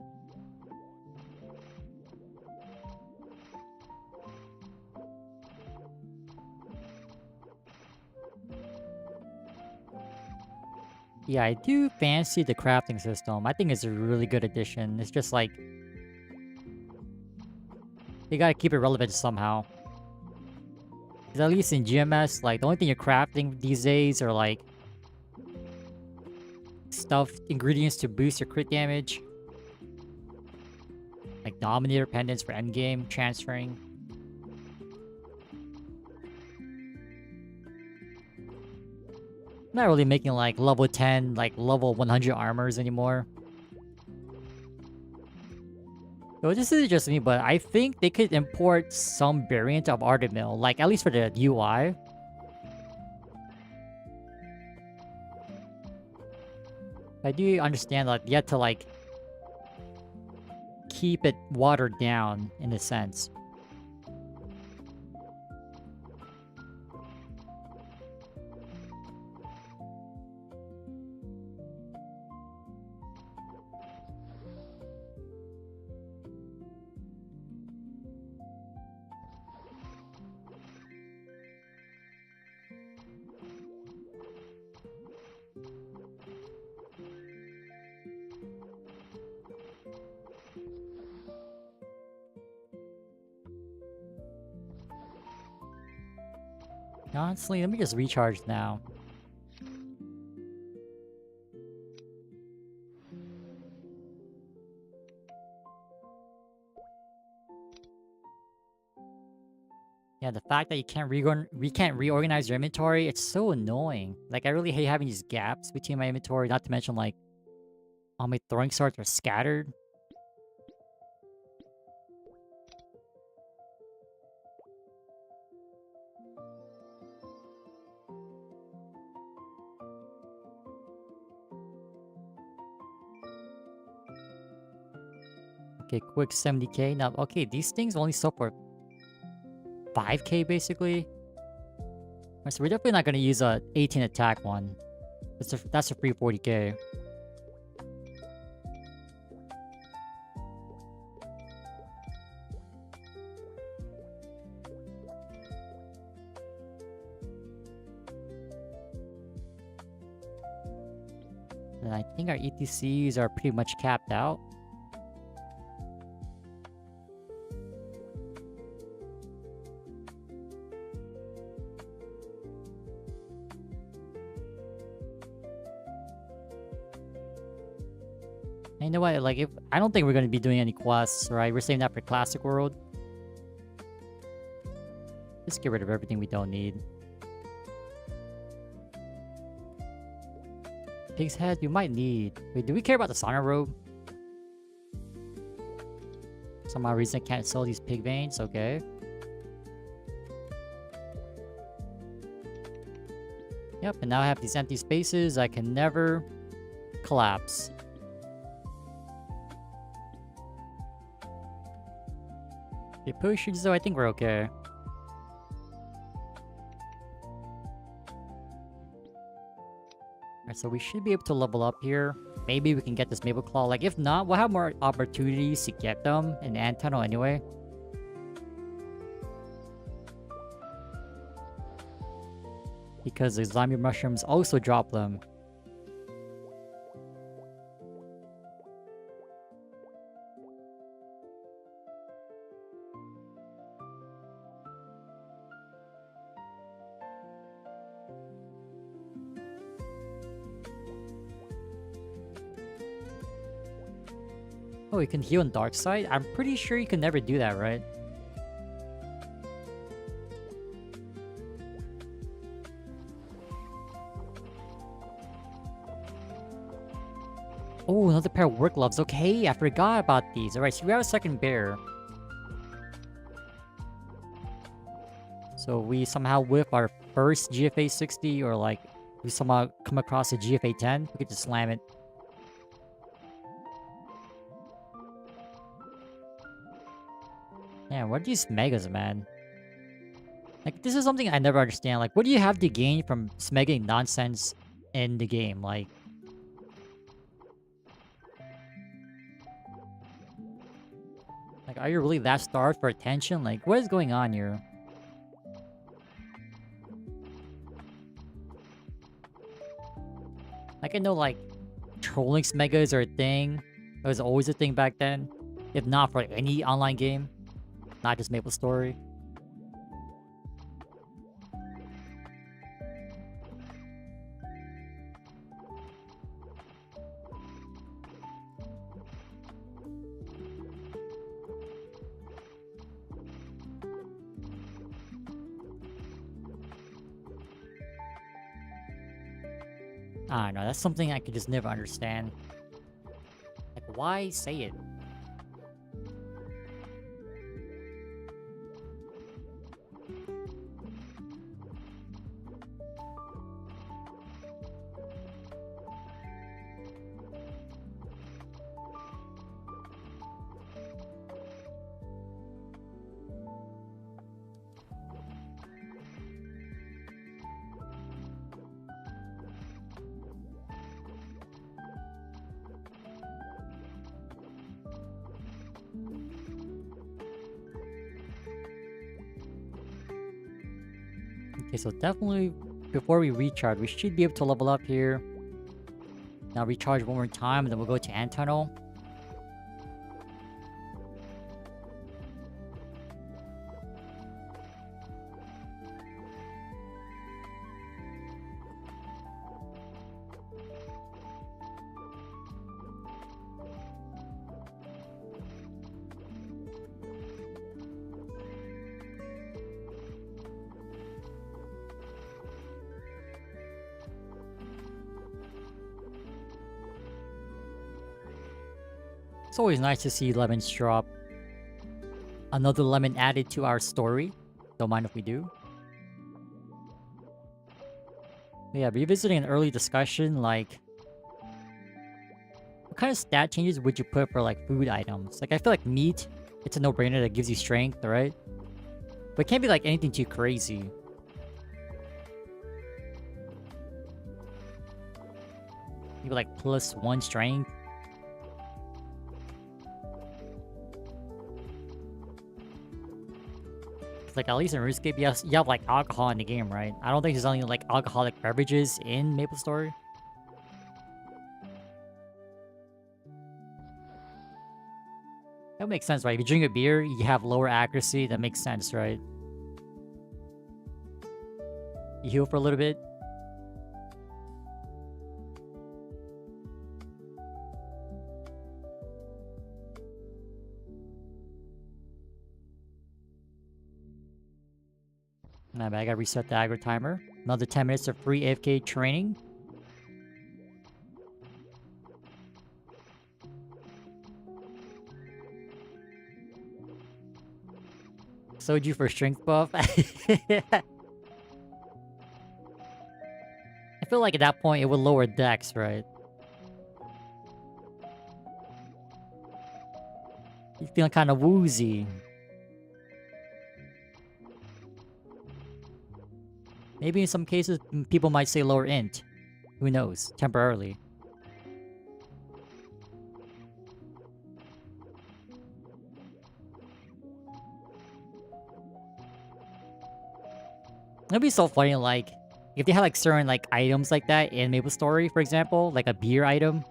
Yeah, I do fancy the crafting system. I think it's a really good addition. It's just like... they gotta keep it relevant somehow. Because at least in GMS, like, the only thing you're crafting these days are like... stuff, ingredients to boost your crit damage. Like Dominator pendants for endgame, transferring. Not really making like level 10, like level 100 armors anymore. So this is just me, but I think they could import some variant of Artale, like at least for the UI. I do understand that you have to like keep it watered down in a sense. Honestly, let me just recharge now. Yeah, the fact that you can't reorganize your inventory, it's so annoying. Like, I really hate having these gaps between my inventory, not to mention, like, all my throwing stars are scattered. Okay, quick 70k. Now, okay, these things only sell for 5k, basically. So we're definitely not going to use a 18 attack one. That's a free 40k. And I think our ETCs are pretty much capped out. And you know what? Like, I don't think we're going to be doing any quests, right? We're saving that for Classic World. Let's get rid of everything we don't need. Pig's head, we might need. Wait, do we care about the sauna robe? Some odd reason I can't sell these pig veins, okay. Yep, and now I have these empty spaces I can never collapse. Okay, potions though, I think we're okay. Alright, so we should be able to level up here. Maybe we can get this Maple Claw. Like, if not, we'll have more opportunities to get them in the ant tunnel anyway. Because the zombie mushrooms also drop them. Oh, you can heal on dark side? I'm pretty sure you can never do that, right? Oh, another pair of work gloves. Okay, I forgot about these. Alright, so we have a second bear. So we somehow whip our first GFA 60, or like we somehow come across a GFA 10, we could just slam it. Yeah, what are these megas, man? Like, this is something I never understand. Like, what do you have to gain from smegging nonsense in the game? Like, are you really that starved for attention? Like, what is going on here? Like, I know, like, trolling smegas are a thing. It was always a thing back then. If not for any online game. Not just MapleStory. I don't know, that's something I could just never understand. Like, why say it? Okay, so definitely before we recharge, we should be able to level up here. Now recharge one more time, and then we'll go to ant tunnel. It's always nice to see lemons drop. Another lemon added to our story. Don't mind if we do. But yeah, revisiting an early discussion, like, what kind of stat changes would you put for like food items? Like, I feel like meat, it's a no-brainer that gives you strength, right? But it can't be like anything too crazy. Maybe like +1 strength. Like, at least in RuneScape, you have like alcohol in the game, right? I don't think there's only like alcoholic beverages in MapleStory. That makes sense, right? If you drink a beer, you have lower accuracy. That makes sense, right? You heal for a little bit. I gotta reset the aggro timer. Another 10 minutes of free AFK training. Soju for strength buff. I feel like at that point it would lower dex, right? You feeling kind of woozy. Maybe in some cases, people might say lower int. Who knows? Temporarily. It'd be so funny, like, if they had, like, certain, like, items like that in MapleStory, for example, like a beer item,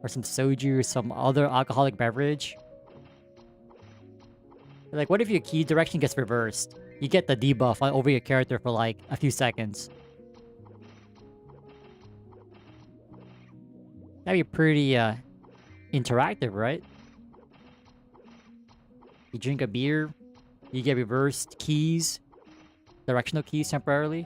or some soju, or some other alcoholic beverage. Like, what if your key direction gets reversed? You get the debuff over your character for, like, a few seconds. That'd be pretty, interactive, right? You drink a beer, you get reversed keys, directional keys temporarily.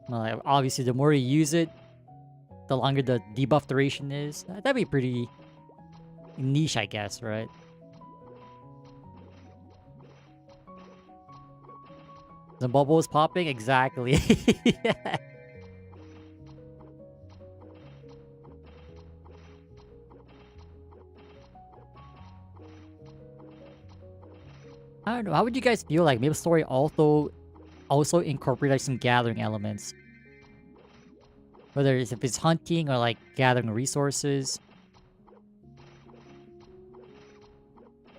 Well, obviously, the more you use it, the longer the debuff duration is. That'd be pretty niche, I guess, right? The bubble is popping? Exactly. Yeah. I don't know. How would you guys feel like MapleStory also incorporated some gathering elements? Whether if it's hunting or like gathering resources.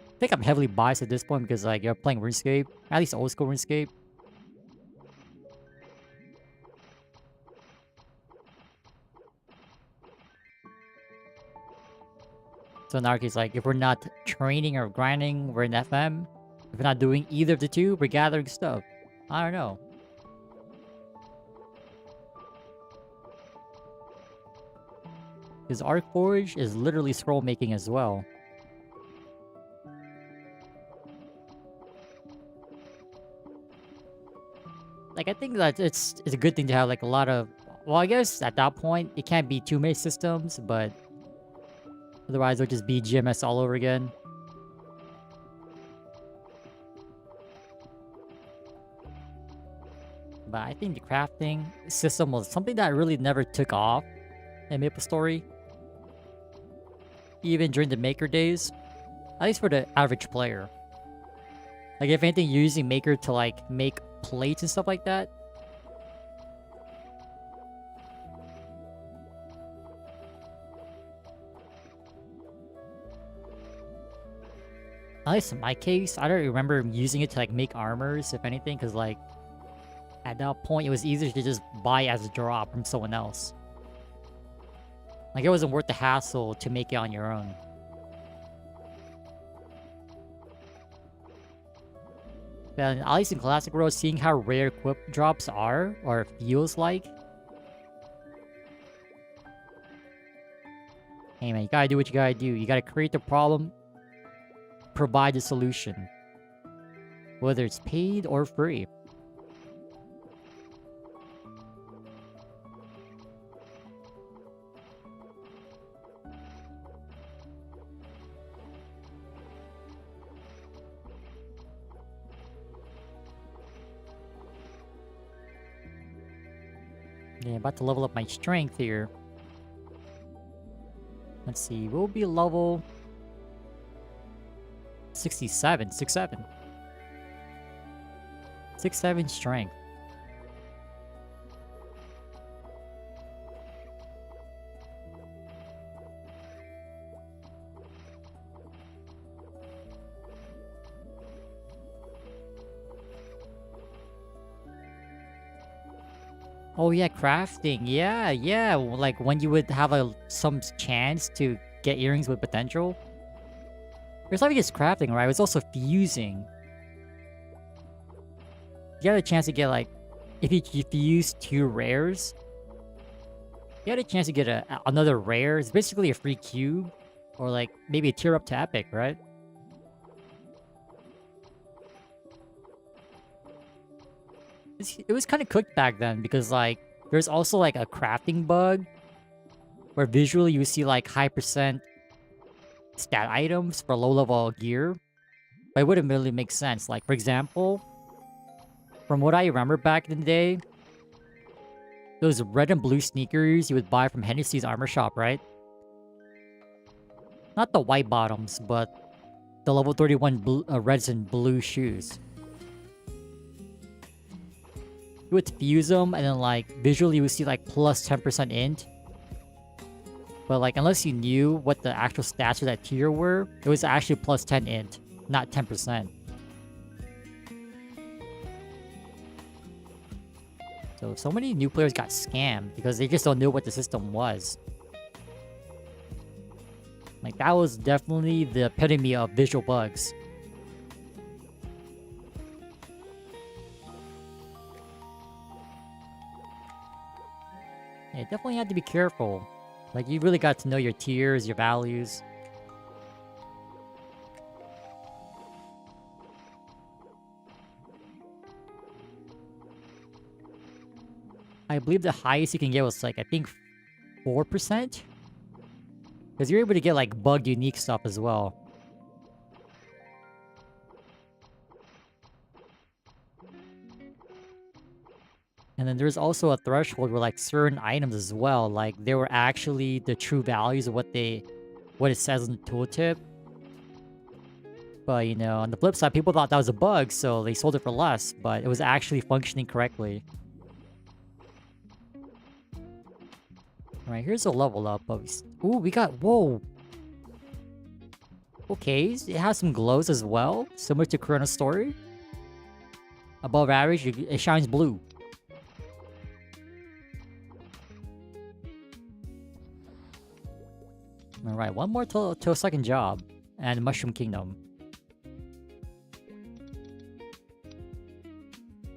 I think I'm heavily biased at this point because like you're playing RuneScape, at least old school RuneScape. So in our case, like if we're not training or grinding, we're in FM. If we're not doing either of the two, we're gathering stuff. I don't know. Because Arcforge is literally scroll making as well. Like, I think that it's a good thing to have, like, a lot of... Well, I guess at that point, it can't be too many systems, but... Otherwise, it'll just be GMS all over again. But I think the crafting system was something that really never took off in MapleStory. Even during the Maker days. At least for the average player. Like, if anything, you're using Maker to, like, make plates and stuff like that. At least in my case, I don't remember using it to, like, make armors, if anything, because, like, at that point, it was easier to just buy as a drop from someone else. Like, it wasn't worth the hassle to make it on your own. But at least in Classic World, seeing how rare equip drops are, or feels like. Hey man, you gotta do what you gotta do. You gotta create the problem, provide the solution. Whether it's paid or free. Yeah, about to level up my strength here. Let's see, we'll be level 67, 67. 67 strength. Oh yeah, crafting. Yeah. Like when you would have some chance to get earrings with potential. It's not just crafting, right? It's also fusing. You got a chance to get like, if you use 2 rares, you had a chance to get another rare. It's basically a free cube. Or like, maybe a tier up to epic, right? It was kind of cooked back then because like, there's also like a crafting bug. Where visually you see like high percent stat items for low level gear. But it wouldn't really make sense. Like, for example, from what I remember back in the day, those red and blue sneakers you would buy from Hennessy's armor shop, right? Not the white bottoms, but the level 31 reds and blue shoes. You would fuse them, and then like visually you would see like plus 10% int. But like, unless you knew what the actual stats of that tier were, it was actually plus 10 int, not 10%. So many new players got scammed because they just don't know what the system was. Like, that was definitely the epitome of visual bugs. Yeah, definitely had to be careful. Like, you really got to know your tiers, your values. I believe the highest you can get was like, I think 4%? Because you're able to get like bug unique stuff as well. And then there's also a threshold where like certain items as well, like they were actually the true values of what it says on the tooltip. But you know, on the flip side, people thought that was a bug, so they sold it for less, but it was actually functioning correctly. Alright, here's a level up. Ooh, we got... Whoa! Okay, it has some glows as well, similar to ChronoStory. Above average, it shines blue. Alright, one more to a second job. And Mushroom Kingdom.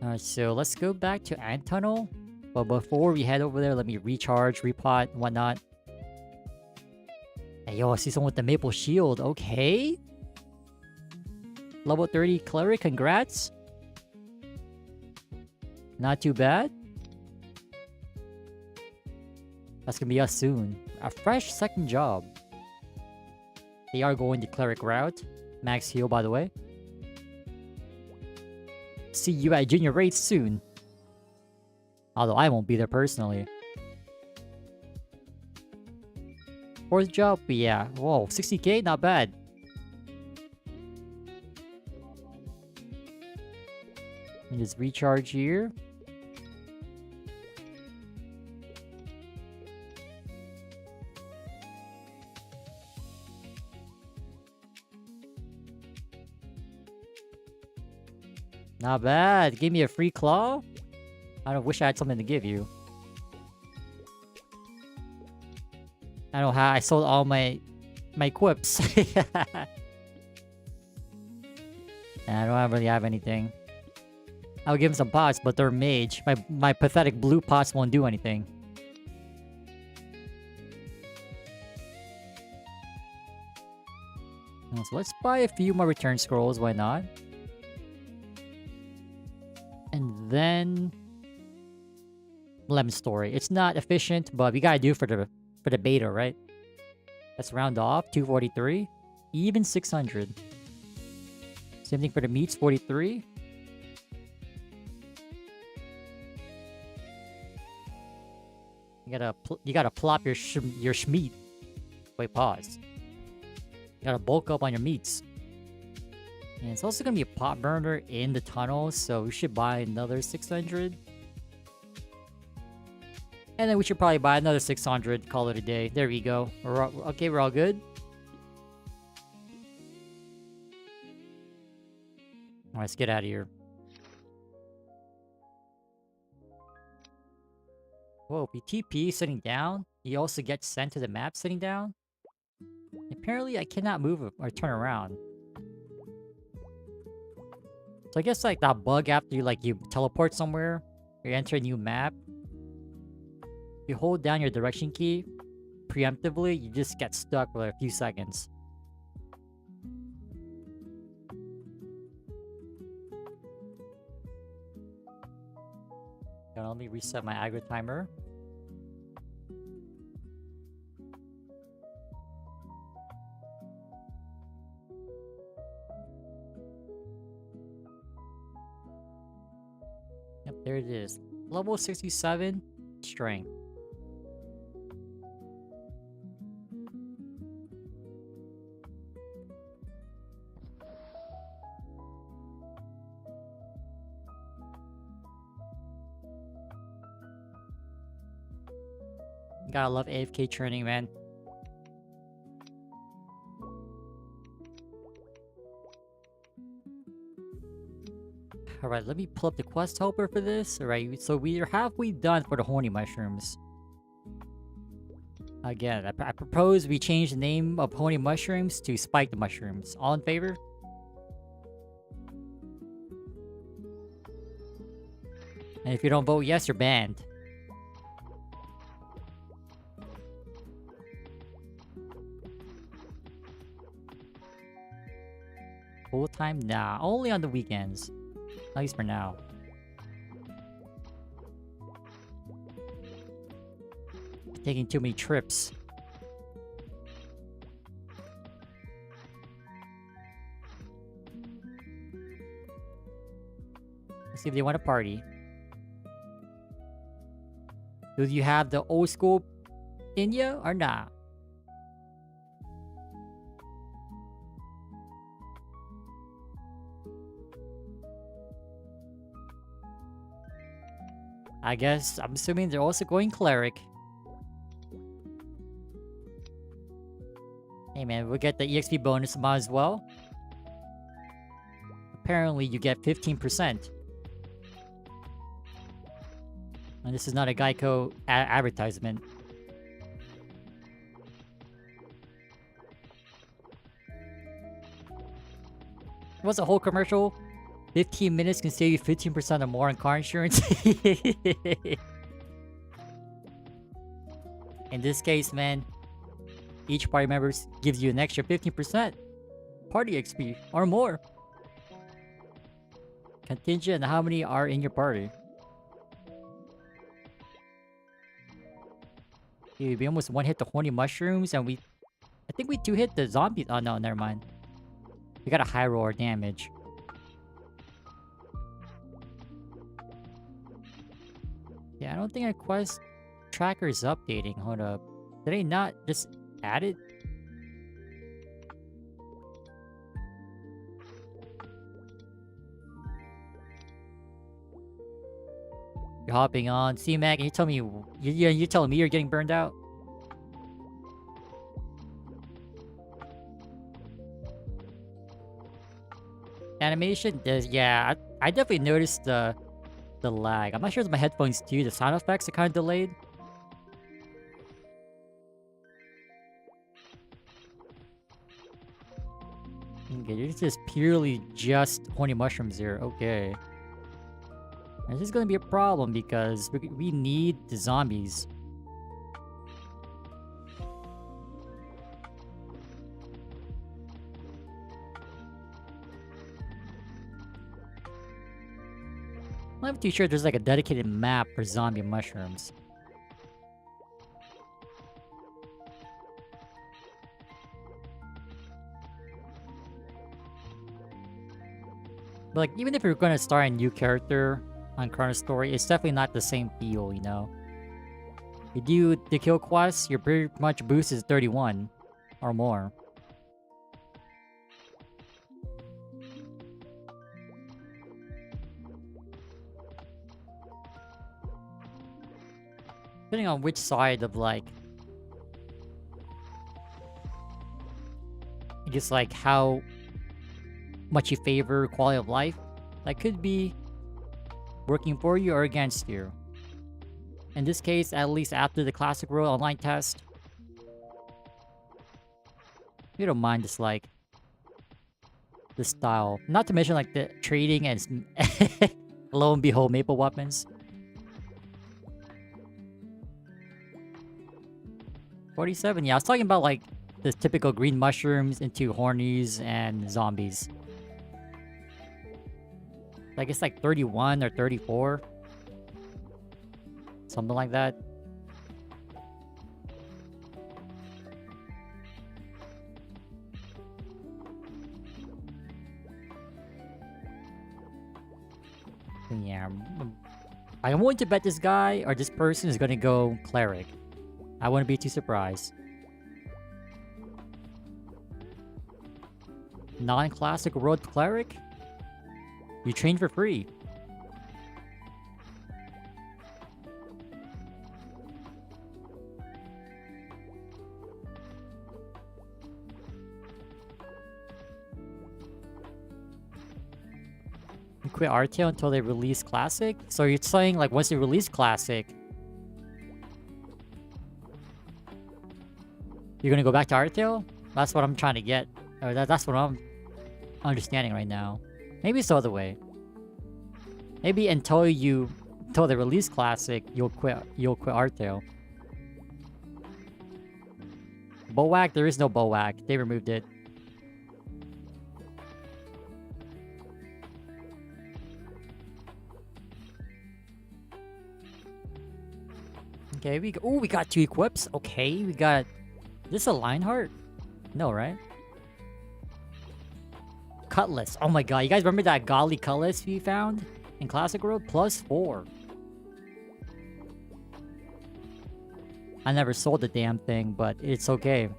Alright, so let's go back to Ant Tunnel. But before we head over there, let me recharge, repot, whatnot. Hey, yo, I see someone with the maple shield. Okay. Level 30 cleric, congrats. Not too bad. That's gonna be us soon. A fresh second job. They are going the cleric route. Max heal, by the way. See you at junior rates soon. Although I won't be there personally. Fourth job, but yeah. Whoa, 60k? Not bad. And just recharge here. Not bad. Give me a free claw? I don't wish I had something to give you. I don't know how I sold all my quips. I don't really have anything. I'll give him some pots, but they're mage. My pathetic blue pots won't do anything. So let's buy a few more return scrolls, why not? And then MapleStory. It's not efficient, but we gotta do it for the beta, right? Let's round off. 243. Even 600. Same thing for the meats, 43. You gotta plop your schmeat. Wait, pause. You gotta bulk up on your meats. And it's also gonna be a pot burner in the tunnel, so we should buy another 600. And then we should probably buy another 600, call it a day. There we go. Okay, we're all good. Alright, let's get out of here. Whoa, if you TP sitting down, you also get sent to the map sitting down. Apparently, I cannot move or turn around. So I guess like that bug after you teleport somewhere, you enter a new map. If you hold down your direction key preemptively, you just get stuck for a few seconds. Now, let me reset my aggro timer. Yep, there it is. Level 67, strength. Gotta love AFK training, man. Alright, let me pull up the quest helper for this. Alright, so we are halfway done for the horny mushrooms. Again, I propose we change the name of horny mushrooms to spiked mushrooms. All in favor? And if you don't vote yes, you're banned. Full time? Nah, only on the weekends. At least for now. Taking too many trips. Let's see if they want to party. Do you have the old school in you or not? I guess I'm assuming they're also going cleric. Hey man, we'll get the EXP bonus mod as well. Apparently you get 15%. And this is not a Geico advertisement. What's the whole commercial? 15 minutes can save you 15% or more on car insurance. In this case, man, each party member gives you an extra 15% party XP or more. Contingent on how many are in your party. Dude, we almost one hit the horny mushrooms and I think we two hit the zombies. Oh no, never mind. We got a high roll damage. Yeah, I don't think our quest tracker is updating. Hold up. Did they not just add it? You're hopping on. See, Mac, you tell me you're telling me you're getting burned out? Animation? Yeah, I definitely noticed the lag. I'm not sure it's my headphones too. The sound effects are kind of delayed. Okay, this is purely just horny mushrooms here. Okay. This is gonna be a problem because we need the zombies. I'm not too sure there's like a dedicated map for zombie mushrooms. But like, even if you're gonna start a new character on ChronoStory, it's definitely not the same feel, you know? You do the kill quest, your pretty much boost is 31 or more. Depending on which side of like, I guess like how much you favor quality of life, that could be working for you or against you. In this case, at least after the Classic World online test, you don't mind this like the style. Not to mention like the trading and lo and behold maple weapons. 47. Yeah, I was talking about like the typical green mushrooms into hornies and zombies. I guess like 31 or 34. Something like that. Yeah. I'm willing to bet this guy or this person is gonna go cleric. I wouldn't be too surprised. Non-classic road cleric? You train for free. You quit Artale until they release Classic? So you're saying like once they release Classic, you're gonna go back to Artale? That's what I'm trying to get. Or that's what I'm understanding right now. Maybe it's the other way. Maybe until they release Classic, you'll quit Artale. Bowac? There is no Bowac. They removed it. Okay, we got 2 equips. Okay, we got... Is this a Lionheart? No, right? Cutlass. Oh my god, you guys remember that Golly Cutlass we found in Classic Road? +4. I never sold the damn thing, but it's okay.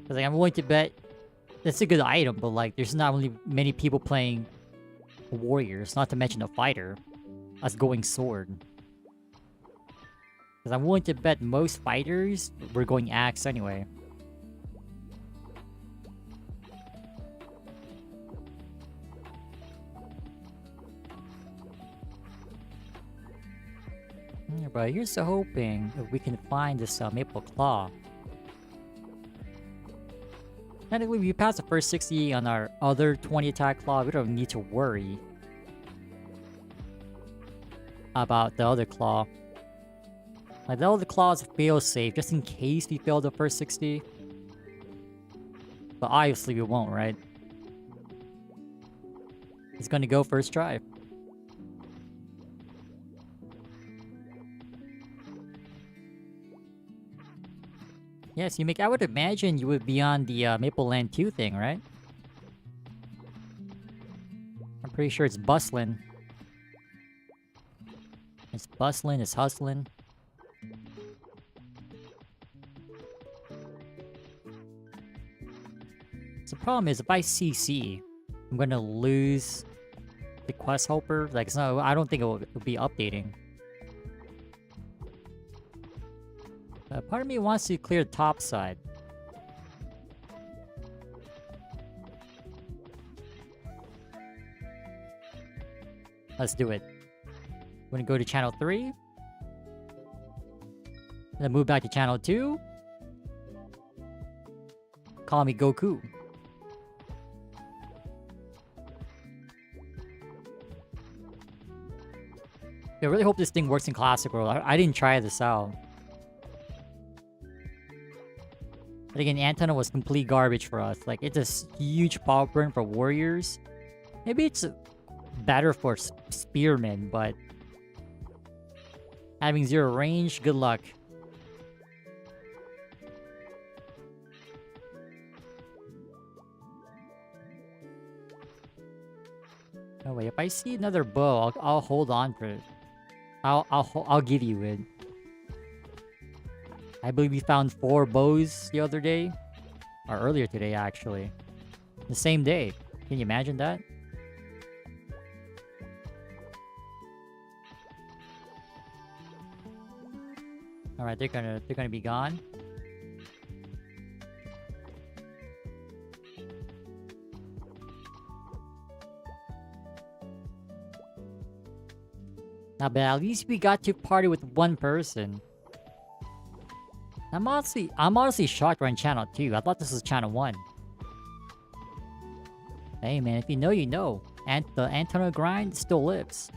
Cause like, I'm willing to bet it's a good item, but like there's not really many people playing warriors, not to mention a fighter, as going sword. Because I'm willing to bet most fighters were going axe anyway. Yeah, but here's the hoping if we can find this Maple Claw. Technically, we passed the first 60 on our other 20 attack claw. We don't need to worry about the other claw. Like, the other claw is fail-safe, just in case we fail the first 60. But obviously we won't, right? It's gonna go first try. Yes, you make. I would imagine you would be on the Maple Land 2 thing, right? I'm pretty sure it's bustling. It's bustling, it's hustling. So the problem is, if I CC, I'm gonna lose the quest helper. Like, no, I don't think it'll be updating. Part of me wants to clear the top side. Let's do it. We're gonna go to channel 3. Then move back to channel 2. Call me Goku. I really hope this thing works in Classic World. I didn't try this out. But again, Antenna was complete garbage for us. Like, it's a huge power burn for warriors. Maybe it's better for spearmen, but having 0 range, good luck. Oh wait, if I see another bow, I'll hold on for it. I'll give you it. I believe we found 4 bows the other day. Or earlier today, actually. The same day. Can you imagine that? Alright, they're gonna be gone. Not bad. At least we got to party with 1 person. I'm honestly shocked we're on channel 2. I thought this was channel 1. Hey man, if you know, you know. And the Antenna grind still lives.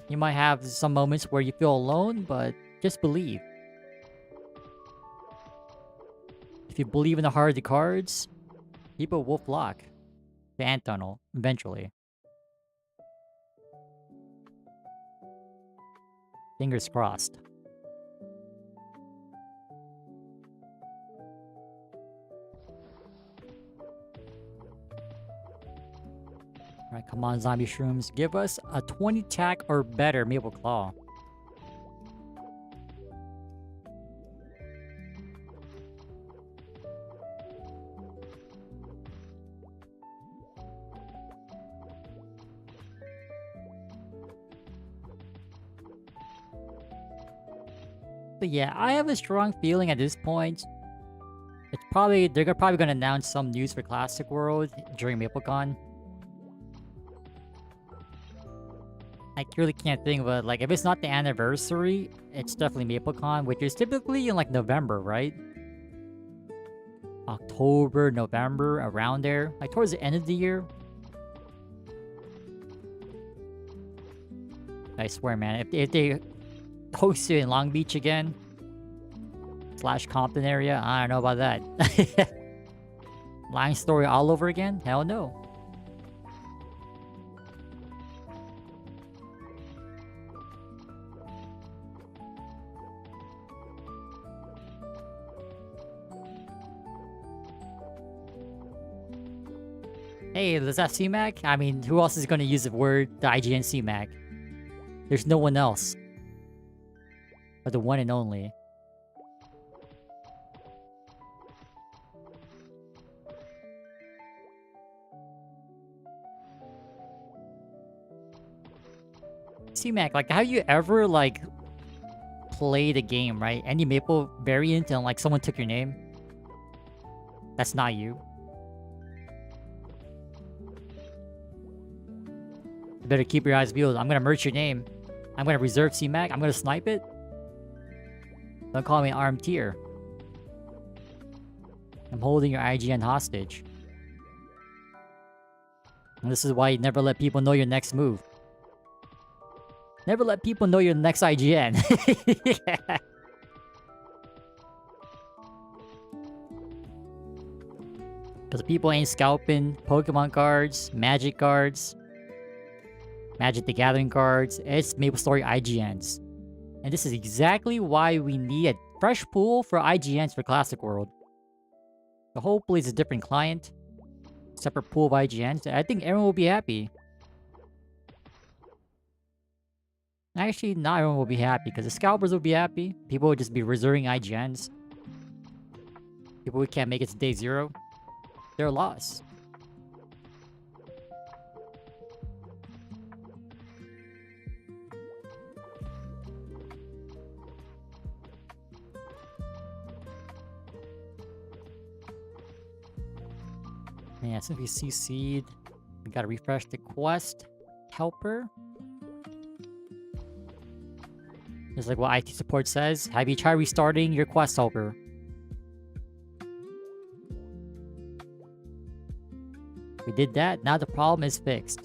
You might have some moments where you feel alone, but just believe. If you believe in the heart of the cards, people will flock to Ant Tunnel eventually. Fingers crossed. Alright, come on, zombie shrooms. Give us a 20 tack or better Maple Claw. But yeah, I have a strong feeling at this point. They're probably gonna announce some news for Classic World during MapleCon. I really can't think of it. Like, if it's not the anniversary, it's definitely MapleCon, which is typically in like November, right? October, November, around there. Like towards the end of the year. I swear, man, if they host it in Long Beach again, / Compton area, I don't know about that. Line story all over again? Hell no. Hey, is that CMAC? I mean, who else is going to use the IGN CMAC? There's no one else. But the one and only. CMAC, like, have you ever, like, played a game, right? Any Maple variant and, like, someone took your name? That's not you. You better keep your eyes peeled. I'm gonna merge your name. I'm gonna reserve CMAC. I'm gonna snipe it. Don't call me an armed tier. I'm holding your IGN hostage. And this is why you never let people know your next move. Never let people know your next IGN. Yeah. Because people ain't scalping Pokemon cards, Magic cards, Magic the Gathering cards. It's MapleStory IGNs. And this is exactly why we need a fresh pool for IGNs for Classic World. So hopefully it's a different client. Separate pool of IGNs. I think everyone will be happy. Actually, not everyone will be happy, because the scalpers will be happy. People will just be reserving IGNs. People who can't make it to day 0. They're lost. Yeah, since we CC'd, we gotta refresh the quest helper. Just like what IT support says, have you tried restarting your quest helper? We did that, now the problem is fixed.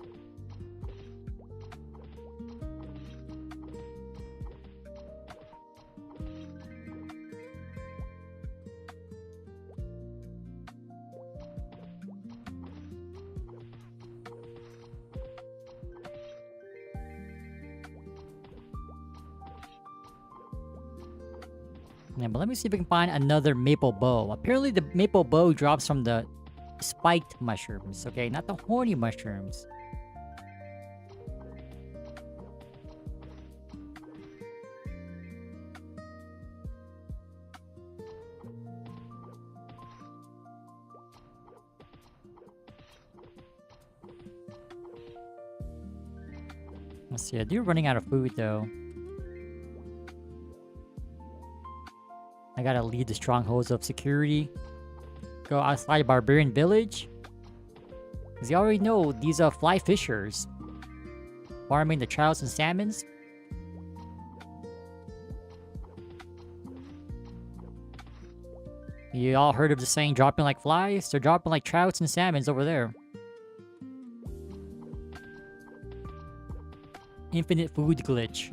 Yeah, but let me see if we can find another maple bow. Apparently the maple bow drops from the spiked mushrooms, okay? Not the horny mushrooms. Let's see, I do running out of food though. I gotta lead the strongholds of security. Go outside Barbarian Village. Because you already know these are fly fishers. Farming the trouts and salmons. You all heard of the saying dropping like flies? They're dropping like trouts and salmons over there. infinite food glitch.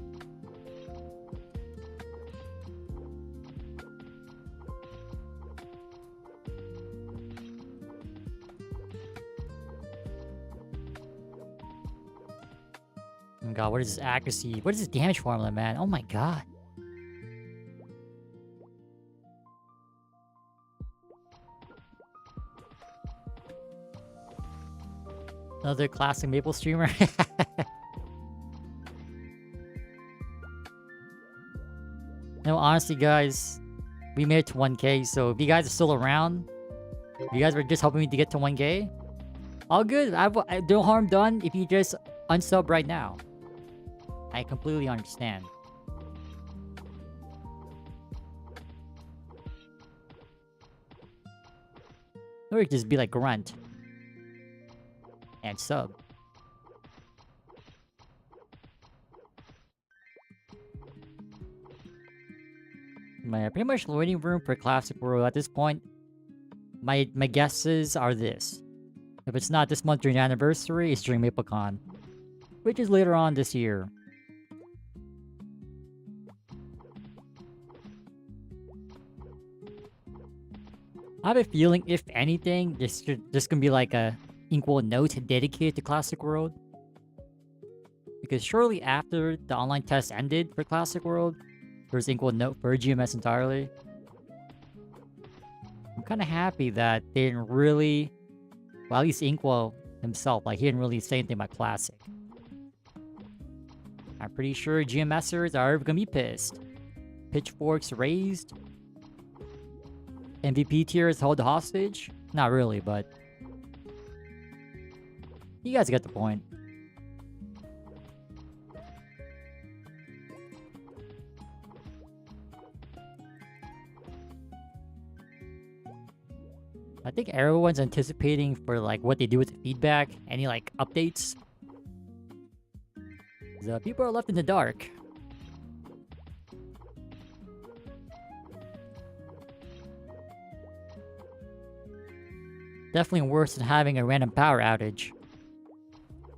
Oh my god, what is this accuracy? What is this damage formula, man? Oh my god. Another classic Maple streamer. No, honestly, guys, we made it to 1K, so if you guys are still around, if you guys were just helping me to get to 1K, all good. No harm done if you just unsub right now. I completely understand. Or just be like Grunt. And sub. Pretty much waiting room for Classic World at this point. My guesses are this. If it's not this month during the anniversary, it's during MapleCon. Which is later on this year. I have a feeling, if anything, this gonna be like a equal note dedicated to Classic World. Because shortly after the online test ended for Classic World, there was equal note for GMS entirely. I'm kind of happy that they didn't really, well, at least Inkwell himself, like, he didn't really say anything about Classic. I'm pretty sure GMSers are gonna be pissed. Pitchforks raised. MVP tiers held hostage? Not really, but you guys get the point. I think everyone's anticipating for like what they do with the feedback, any like updates. The people are left in the dark. Definitely worse than having a random power outage.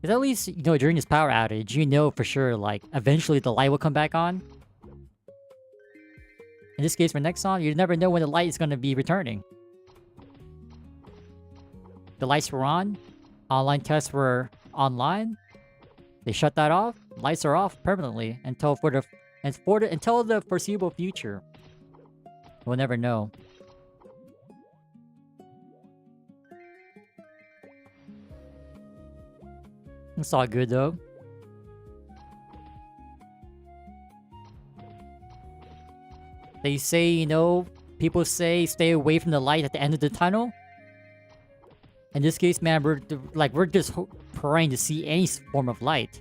Because at least, you know, during this power outage, you know for sure, like, eventually the light will come back on. In this case for Nexon, you never know when the light is going to be returning. The lights were on. Online tests were online. They shut that off. Lights are off permanently until until the foreseeable future. We'll never know. It's all good though. They say, you know, people say stay away from the light at the end of the tunnel. In this case, man, we're just praying to see any form of light.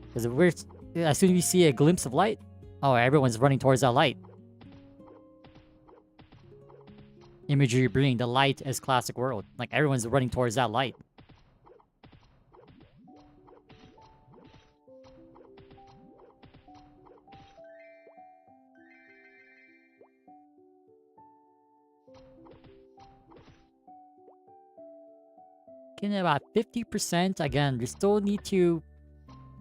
Because as soon as we see a glimpse of light, oh, everyone's running towards that light. Imagery bringing the light as Classic World. Like, everyone's running towards that light. Getting about 50%. Again, we still need to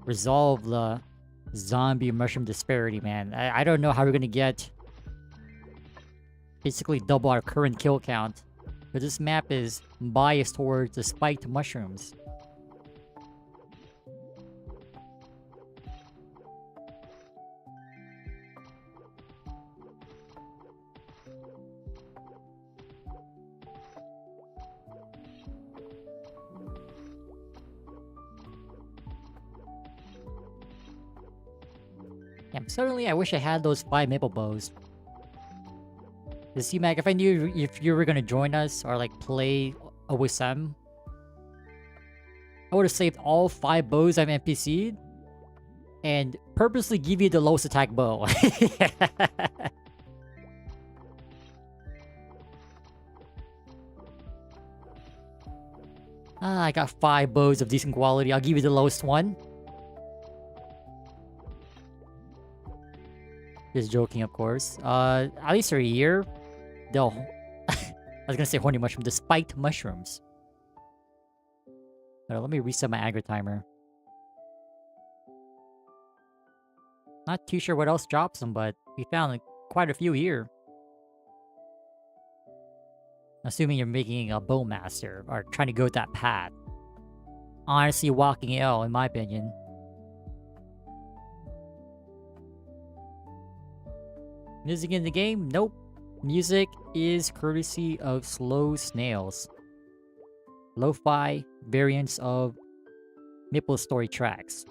resolve the zombie mushroom disparity, man. I don't know how we're gonna get basically double our current kill count. But this map is biased towards the spiked mushrooms. Yeah, certainly I wish I had those 5 maple bows. You see, Mac, if I knew if you were gonna join us or like play OSM, I would have saved all 5 bows I've NPC'd and purposely give you the lowest attack bow. I got 5 bows of decent quality. I'll give you the lowest one. Just joking, of course. At least for a year, they'll... I was gonna say horny mushroom, the spiked mushrooms. Let me reset my aggro timer. Not too sure what else drops them, but we found like, quite a few here. Assuming you're making a bowmaster or trying to go that path. Honestly, walking L, in my opinion. Music in the game? Nope. Music is courtesy of SlowSnails. Lo-fi variants of MapleStory tracks.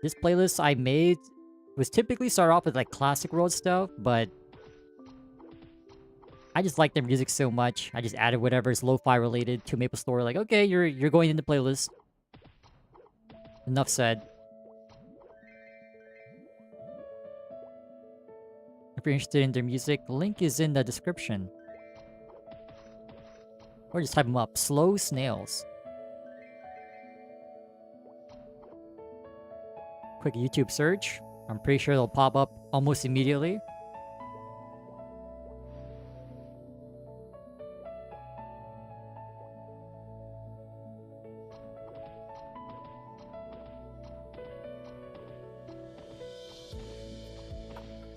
This playlist I made was typically start off with like classic world stuff, but I just like their music so much. I just added whatever is lo-fi related to MapleStory. Like, okay, you're going in the playlist. Enough said. If you're interested in their music, link is in the description. Or just type them up. SlowSnails. Quick YouTube search. I'm pretty sure they'll pop up almost immediately.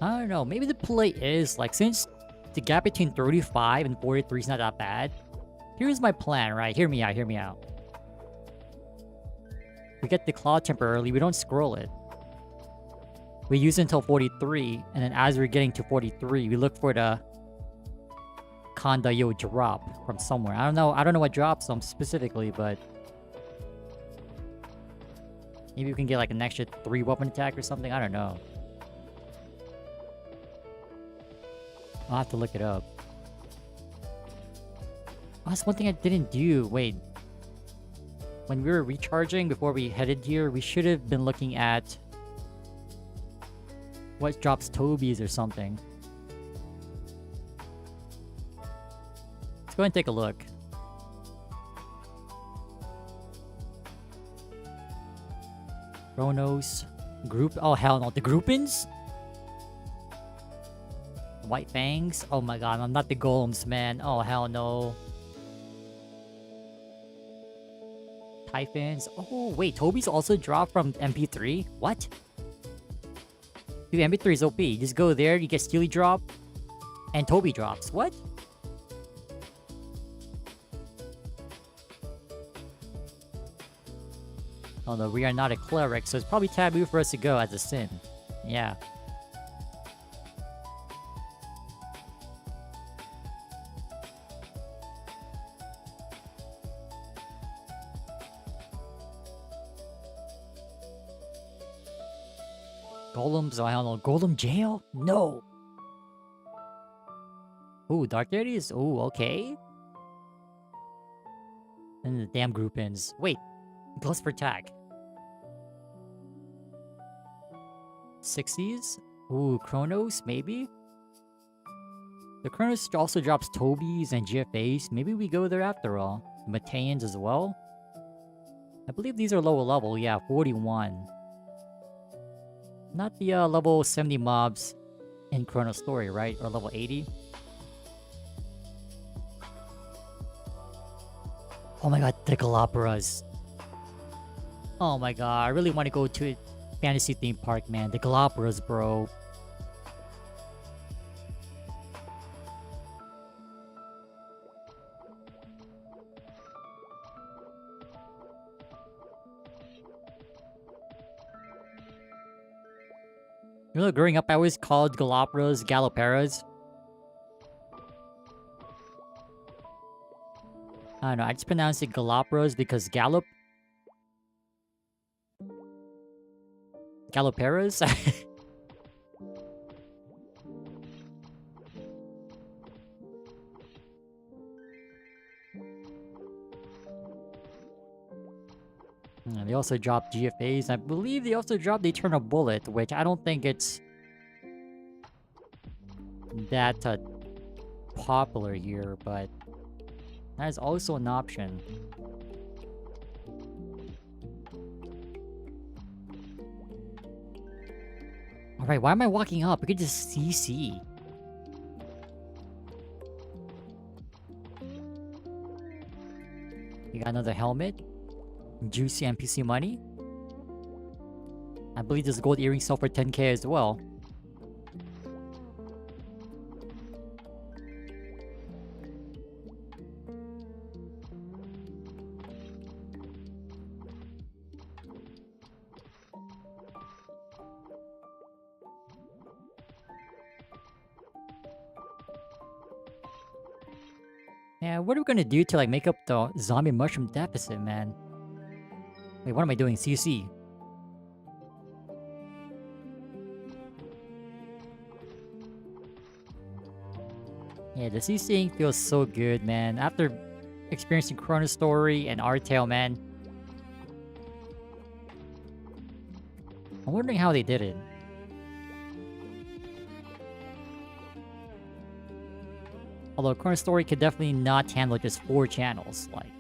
I don't know, maybe the play is, like, since the gap between 35 and 43 is not that bad, here's my plan, right? Hear me out, hear me out. We get the cloud temporarily, we don't scroll it. We use it until 43, and then as we're getting to 43, we look for the Kandayo drop from somewhere. I don't know what drops them specifically, but maybe we can get like an extra 3 weapon attack or something, I don't know. I'll have to look it up. Oh, that's one thing I didn't do. Wait. When we were recharging before we headed here, we should have been looking at what drops Toby's or something. Let's go ahead and take a look. Kronos. Group. Oh, hell no. The groupings? White fangs? Oh my god, I'm not the golems, man. Oh, hell no. Typhons? Oh, wait, Toby's also dropped from MP3? What? Dude, MP3 is OP. You just go there, you get Steely drop, and Toby drops. What? Although we are not a cleric, so it's probably taboo for us to go as a sin. Yeah. Golems, I don't know. Golem jail? No. Ooh, Dark Deities? Ooh, okay. And the damn groupings. Wait, plus for tag. 60s? Ooh, Kronos, maybe? The Kronos also drops Toby's and GFA's. Maybe we go there after all. Mateians as well. I believe these are lower level. Yeah, 41. Not the level 70 mobs in ChronoStory, right? Or level 80. Oh my god, the Galoperas. Oh my god, I really want to go to a fantasy theme park, man. The Galoperas, bro. You know, growing up, I always called Galoperas Galoperas. I don't know, I just pronounce it Galoperas because Gallop. Galoperas? And they also dropped GFAs. I believe they also dropped the Eternal Bullet, which I don't think it's that popular here, but that is also an option. Alright, why am I walking up? I could just CC. You got another helmet? Juicy NPC money? I believe this gold earring sell for 10k as well. Yeah, what are we gonna do to like make up the zombie mushroom deficit, man? Wait, what am I doing? CC. Yeah, the CCing feels so good, man. After experiencing ChronoStory and Artale, man. I'm wondering how they did it. Although ChronoStory could definitely not handle just 4 channels, like.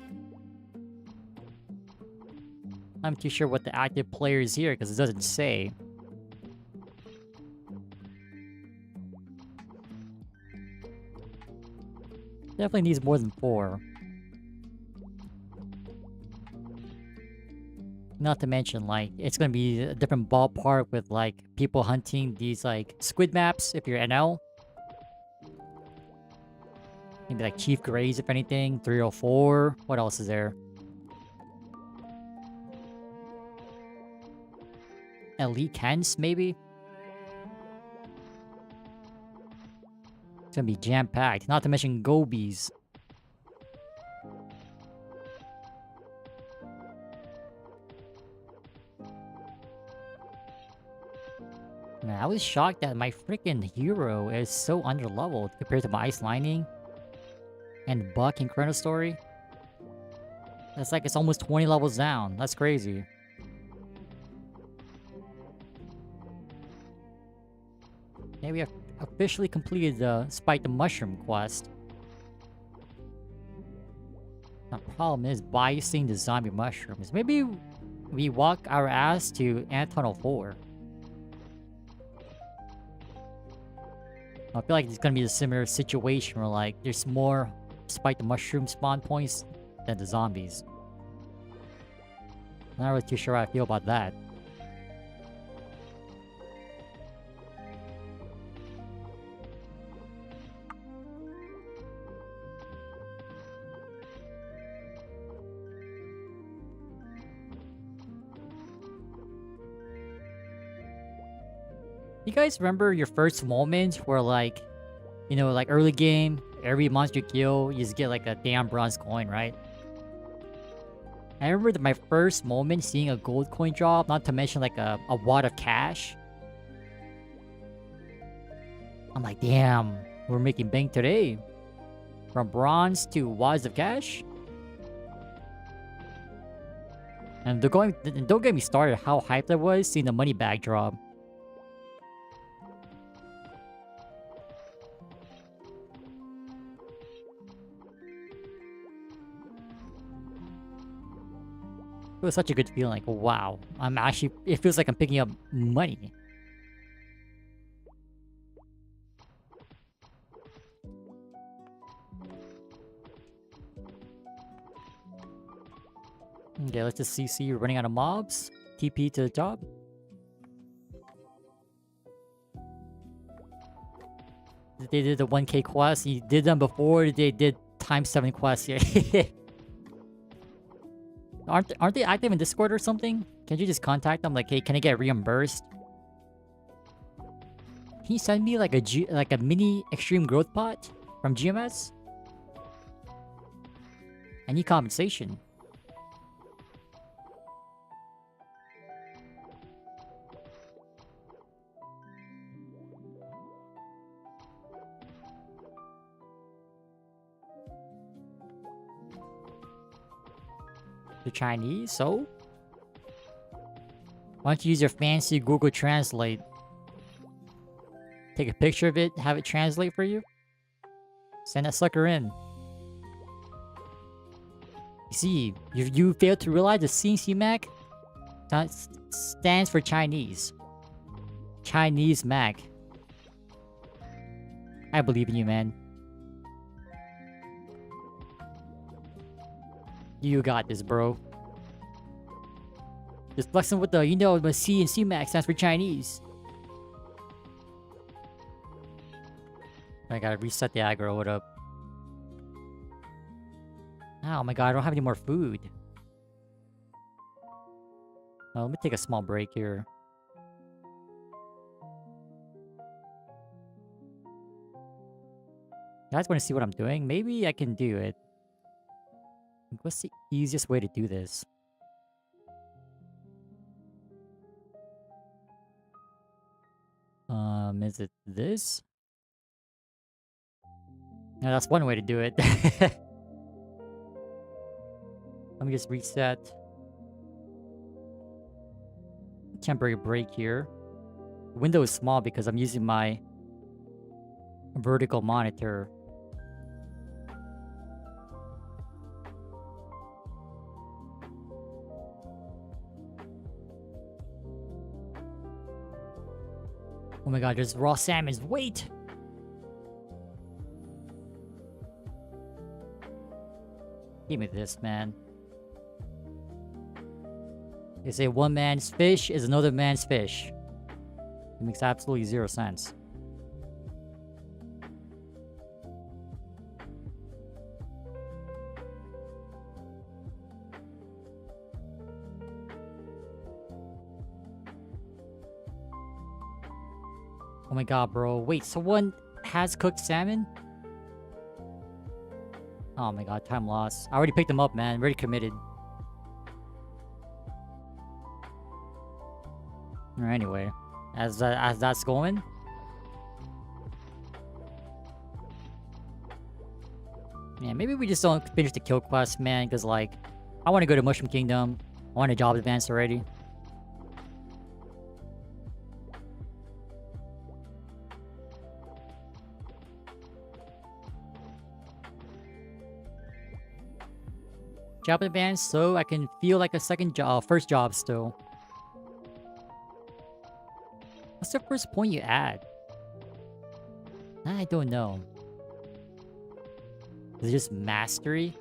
I'm too sure what the active player is here, because it doesn't say. Definitely needs more than 4. Not to mention, like, it's gonna be a different ballpark with, like, people hunting these, like, squid maps if you're NL. Maybe, like, Chief Grays, if anything. 304. What else is there? Elite Kens, maybe? It's gonna be jam-packed. Not to mention Gobies. Man, I was shocked that my freaking hero is so underleveled compared to my Ice Lining and Buck in ChronoStory. That's like it's almost 20 levels down. That's crazy. Yeah, we have officially completed the Spike the Mushroom quest. The problem is biasing the zombie mushrooms. Maybe we walk our ass to Anton 04. I feel like it's gonna be a similar situation where like there's more Spike the Mushroom spawn points than the zombies. I'm not really too sure how I feel about that. You guys remember your first moment where like, you know, like early game, every monster you kill, you just get like a damn bronze coin, right? I remember my first moment seeing a gold coin drop, not to mention like a wad of cash. I'm like, damn, we're making bank today. From bronze to wads of cash. And don't get me started how hyped I was seeing the money bag drop. It was such a good feeling, like, wow. It feels like I'm picking up money. Okay, let's just CC, we're running out of mobs. TP to the top. They did the 1k quest, you did them before they did times 7 quests here. Aren't they active in Discord or something? Can't you just contact them like, hey, can I get reimbursed? Can you send me like a mini extreme growth pot from GMS? I need compensation. The Chinese, so? Why don't you use your fancy Google Translate? Take a picture of it, have it translate for you? Send that sucker in. You see, you failed to realize the CNC Mac stands for Chinese. Chinese Mac. I believe in you, man. You got this, bro. Just flexing with the, you know, the C and C Max stands for Chinese. I gotta reset the aggro. What up? Oh my god, I don't have any more food. Let me take a small break here. You guys want to see what I'm doing? Maybe I can do it. What's the easiest way to do this? Is it this? No, that's one way to do it. Let me just reset. Temporary break here. The window is small because I'm using my vertical monitor. Oh my god, there's raw salmons. Wait! Give me this, man. They say one man's fish is another man's fish. It makes absolutely zero sense. Oh my god, bro. Wait, someone has cooked salmon? Oh my god, time loss. I already picked them up, man. Already committed. Alright, anyway. As that's going. Yeah, maybe we just don't finish the kill quest, man, because, like, I want to go to Mushroom Kingdom. I want a job advance already. Job advance so I can feel like a second job, first job still. What's the first point you add? I don't know. Is it just mastery?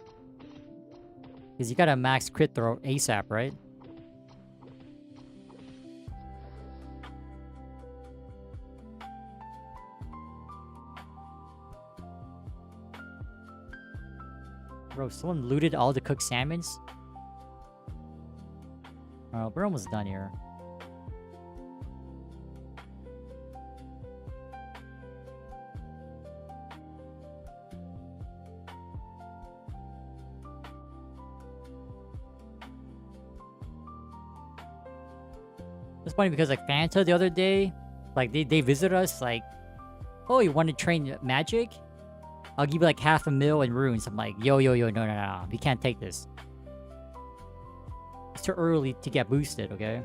Because you gotta max crit throw ASAP, right? Bro, someone looted all the cooked salmons? Oh, we're almost done here. It's funny because, like, Fanta the other day, like, they visited us, like, oh, you want to train magic? I'll give you like $500,000 in runes. I'm like, yo, no. We can't take this. It's too early to get boosted, okay?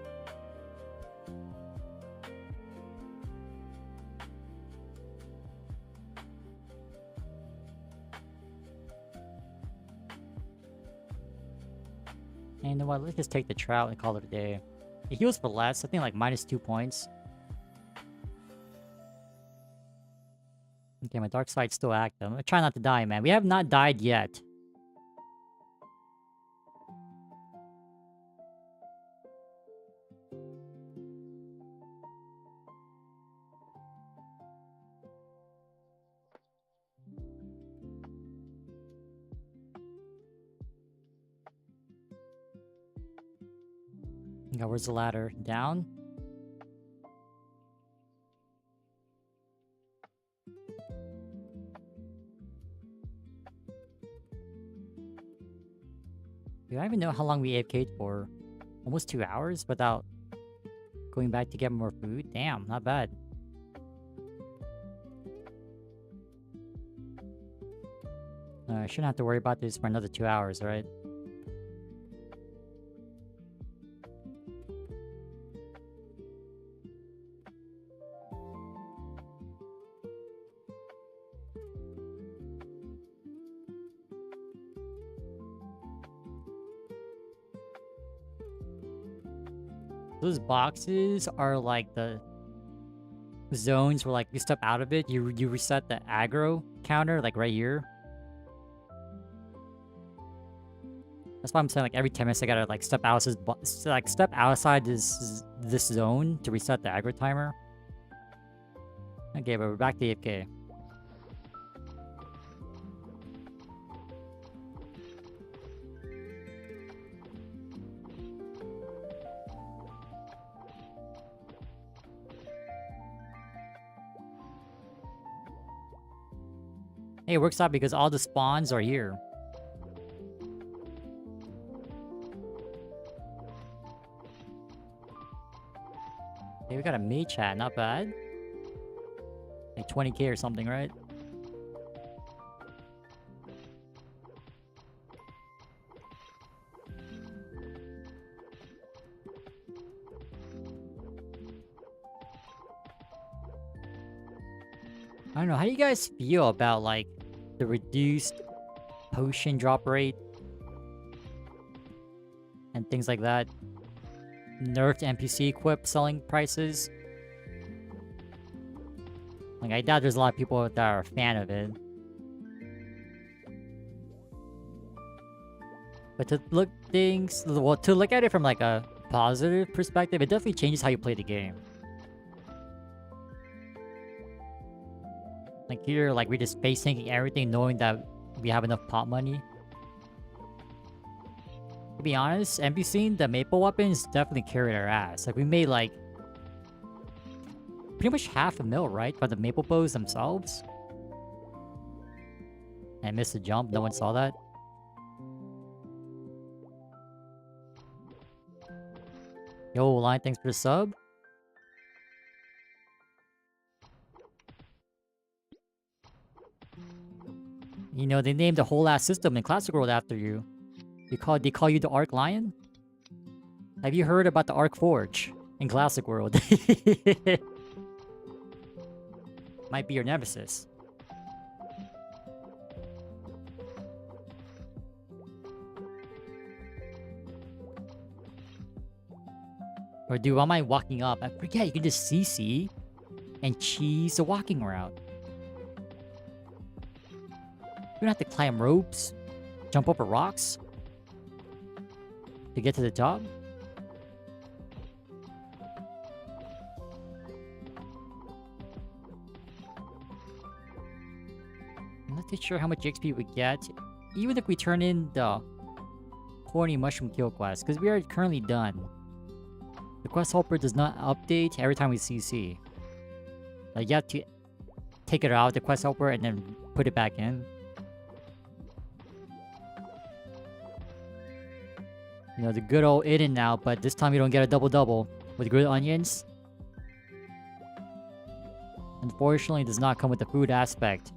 And you know what? Let's just take the trout and call it a day. It heals for less. I think like -2 points. Okay, my dark side's still active. I'm gonna try not to die, man. We have not died yet. Okay, where's the ladder? Down? I don't even know how long we AFK'd for. Almost 2 hours without going back to get more food? Damn, not bad. I shouldn't have to worry about this for another 2 hours, right? Those boxes are like the zones where, like, you step out of it, you reset the aggro counter, like right here. That's why I'm saying like every 10 minutes I gotta like step outside this zone to reset the aggro timer. Okay, but we're back to AFK. Hey, it works out because all the spawns are here. Hey, we got a mage chat, not bad. Like 20k or something, right? I don't know, how do you guys feel about like the reduced potion drop rate and things like that? Nerfed NPC equip selling prices? Like, I doubt there's a lot of people that are a fan of it. But to look at it from like a positive perspective, it definitely changes how you play the game. Like here, like we're just face tanking everything knowing that we have enough pot money. To be honest, NPCing the maple weapons definitely carried our ass. Like we made like pretty much half a mil, right? By the maple bows themselves. And I missed a jump, no one saw that. Yo, Lion, thanks for the sub. You know, they named the whole ass system in Classic World after you. They call you the Arc Lion? Have you heard about the Arc Forge in Classic World? Might be your nemesis. Or dude, why am I walking up? I forget you can just CC and cheese the walking route. You don't have to climb ropes, jump over rocks to get to the top. I'm not too sure how much XP we get, even if we turn in the horny mushroom kill quest, because we are currently done. The quest helper does not update every time we CC. Like you have to take it out, the quest helper, and then put it back in. You know, the good old in and out, but this time you don't get a double-double with grilled onions. Unfortunately, it does not come with the food aspect.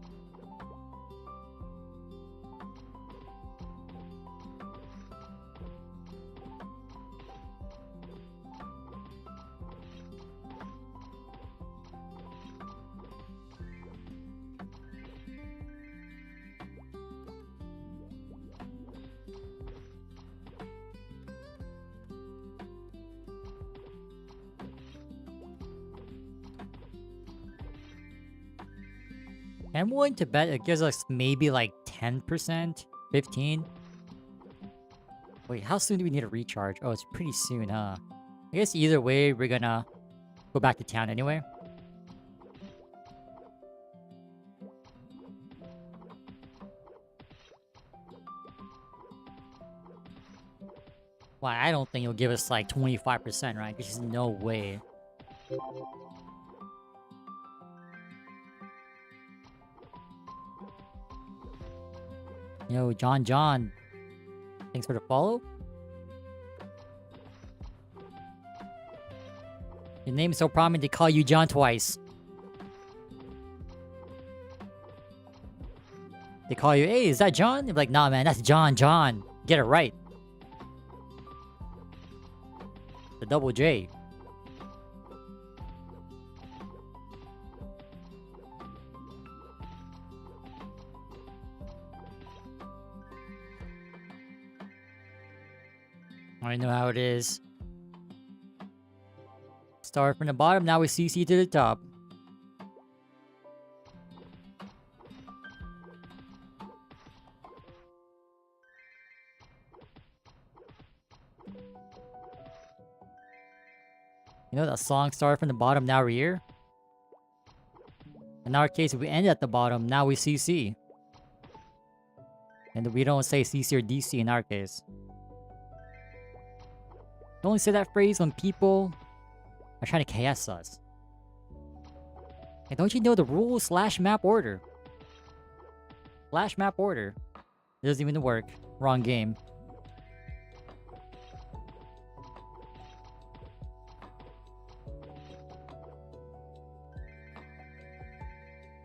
I'm willing to bet it gives us maybe like 10%, 15%. Wait, how soon do we need a recharge? Oh, it's pretty soon, huh? I guess either way, we're gonna go back to town anyway. Why, I don't think it'll give us like 25%, right? There's just no way. Yo, John. Thanks for the follow. Your name's so prominent they call you John twice. They call you, hey, is that John? You're like, nah, man, that's John. Get it right. The double J. I know how it is. Start from the bottom, now we CC to the top. You know that song started from the bottom, now we're here? In our case, if we end at the bottom, now we CC. And we don't say CC or DC in our case. We only say that phrase when people are trying to KS us. Hey, don't you know the rules? /map order. /map order. It doesn't even work. Wrong game.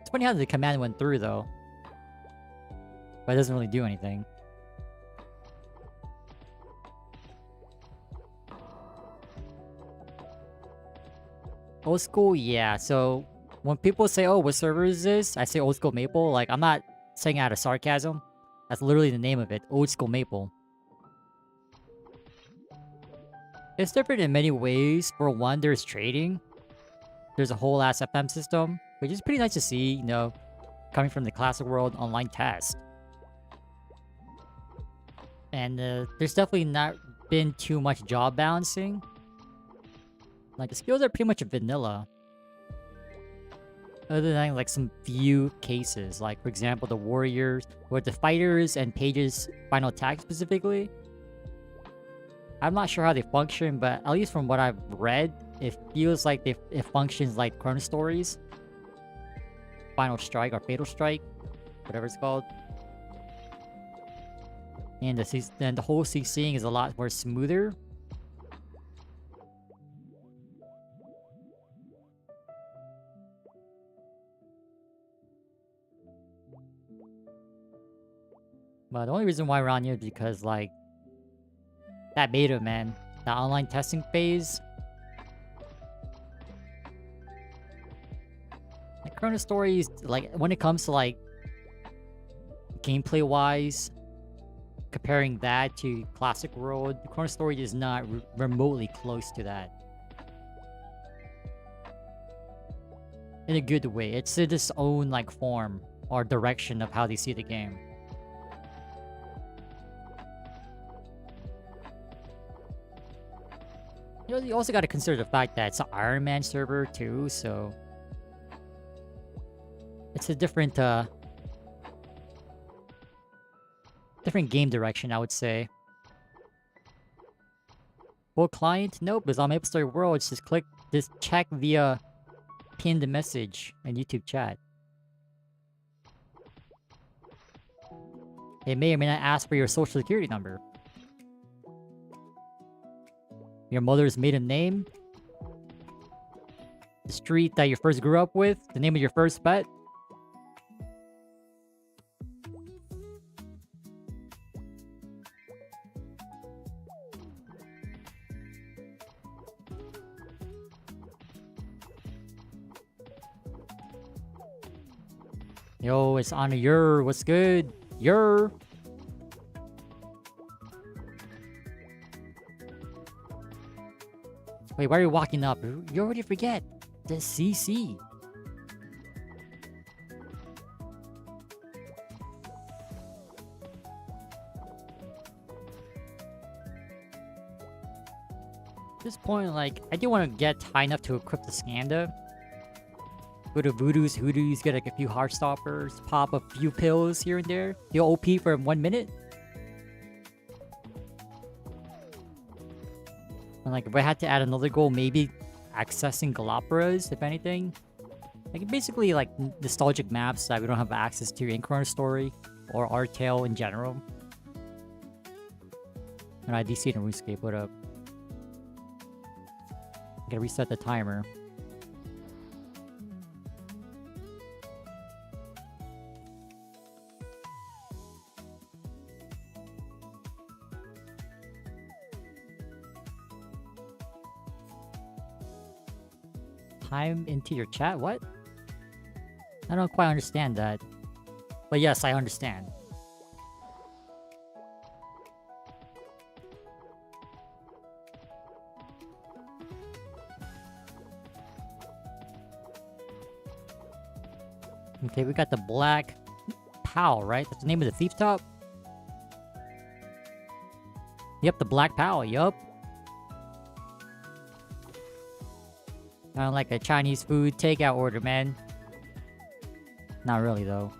It's funny how the command went through though. But it doesn't really do anything. Old school, yeah. So when people say, oh, what server is this? I say old school Maple. Like, I'm not saying it out of sarcasm. That's literally the name of it. Old school Maple. It's different in many ways. For one, there's trading. There's a whole ass FM system, which is pretty nice to see, you know, coming from the classic world online test. And there's definitely not been too much job balancing. Like, the skills are pretty much vanilla. Other than, like, some few cases. Like, for example, the warriors, or the fighters and pages final attack specifically. I'm not sure how they function, but at least from what I've read, it feels like it functions like ChronoStories. Final Strike or Fatal Strike, whatever it's called. And the whole CCing is a lot more smoother. But the only reason why we're on here is because, like, that beta, man. That online testing phase. Like, ChronoStory is, like, when it comes to, like, gameplay-wise, comparing that to Classic World, ChronoStory is not remotely close to that. In a good way. It's in its own, like, form or direction of how they see the game. You know, you also got to consider the fact that it's an Iron Man server too, so it's a different different game direction, I would say. Full client? Nope, it's on MapleStory Worlds. Just check via pinned message in YouTube chat. It may or may not ask for your social security number. Your mother's maiden name, the street that you first grew up with, the name of your first pet. Yo, it's on your, what's good? Your. Wait, why are you walking up? You already forget. The CC. At this point, like, I do want to get high enough to equip the Skanda. Go to Voodoo's, Hoodoo's, get like a few heart stoppers, pop a few pills here and there. Deal OP for 1 minute. And like, if I had to add another goal, maybe accessing Galapagos, if anything. Like, basically, like, nostalgic maps that we don't have access to in ChronoStory or Artale in general. And I DC in RuneScape, what up? I gotta reset the timer. Time into your chat? What? I don't quite understand that. But yes, I understand. Okay, we got the Black Pal, right? That's the name of the thief top? Yep, the Black Pal, yup. Kind of like a Chinese food takeout order, man. Not really, though.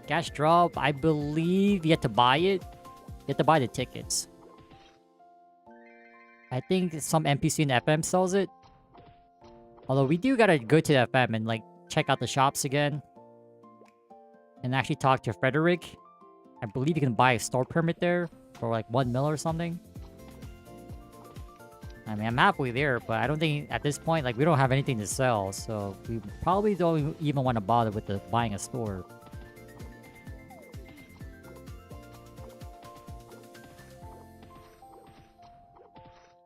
Cash drop, I believe you have to buy it. You have to buy the tickets. I think some NPC in the FM sells it. Although we do gotta go to the FM and like check out the shops again. And actually talk to Frederick. I believe you can buy a store permit there for like 1 mil or something. I mean, I'm halfway there, but I don't think at this point, like, we don't have anything to sell. So we probably don't even want to bother with the buying a store.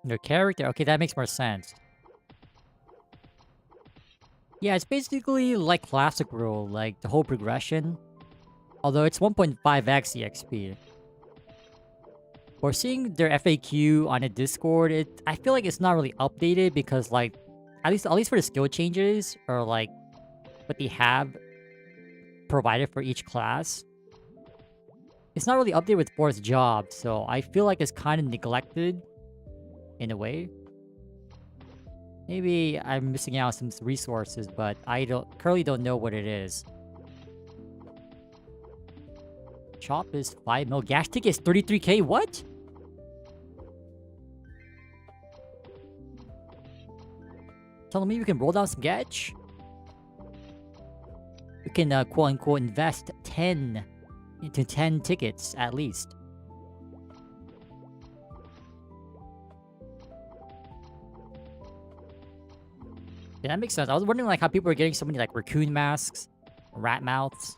Your character? Okay, that makes more sense. Yeah, it's basically like Classic Rule, like the whole progression. Although it's 1.5x the XP. Or seeing their FAQ on a Discord, I feel like it's not really updated because like at least for the skill changes or like what they have provided for each class. It's not really updated with Force Job, so I feel like it's kind of neglected in a way. Maybe I'm missing out on some resources, but I currently don't know what it is. Chop is 5 mil. Gas ticket is 33k. What? Telling me we can roll down some gatch? We can quote unquote invest 10 into 10 tickets at least. Yeah, that makes sense. I was wondering like how people are getting so many like raccoon masks, rat mouths.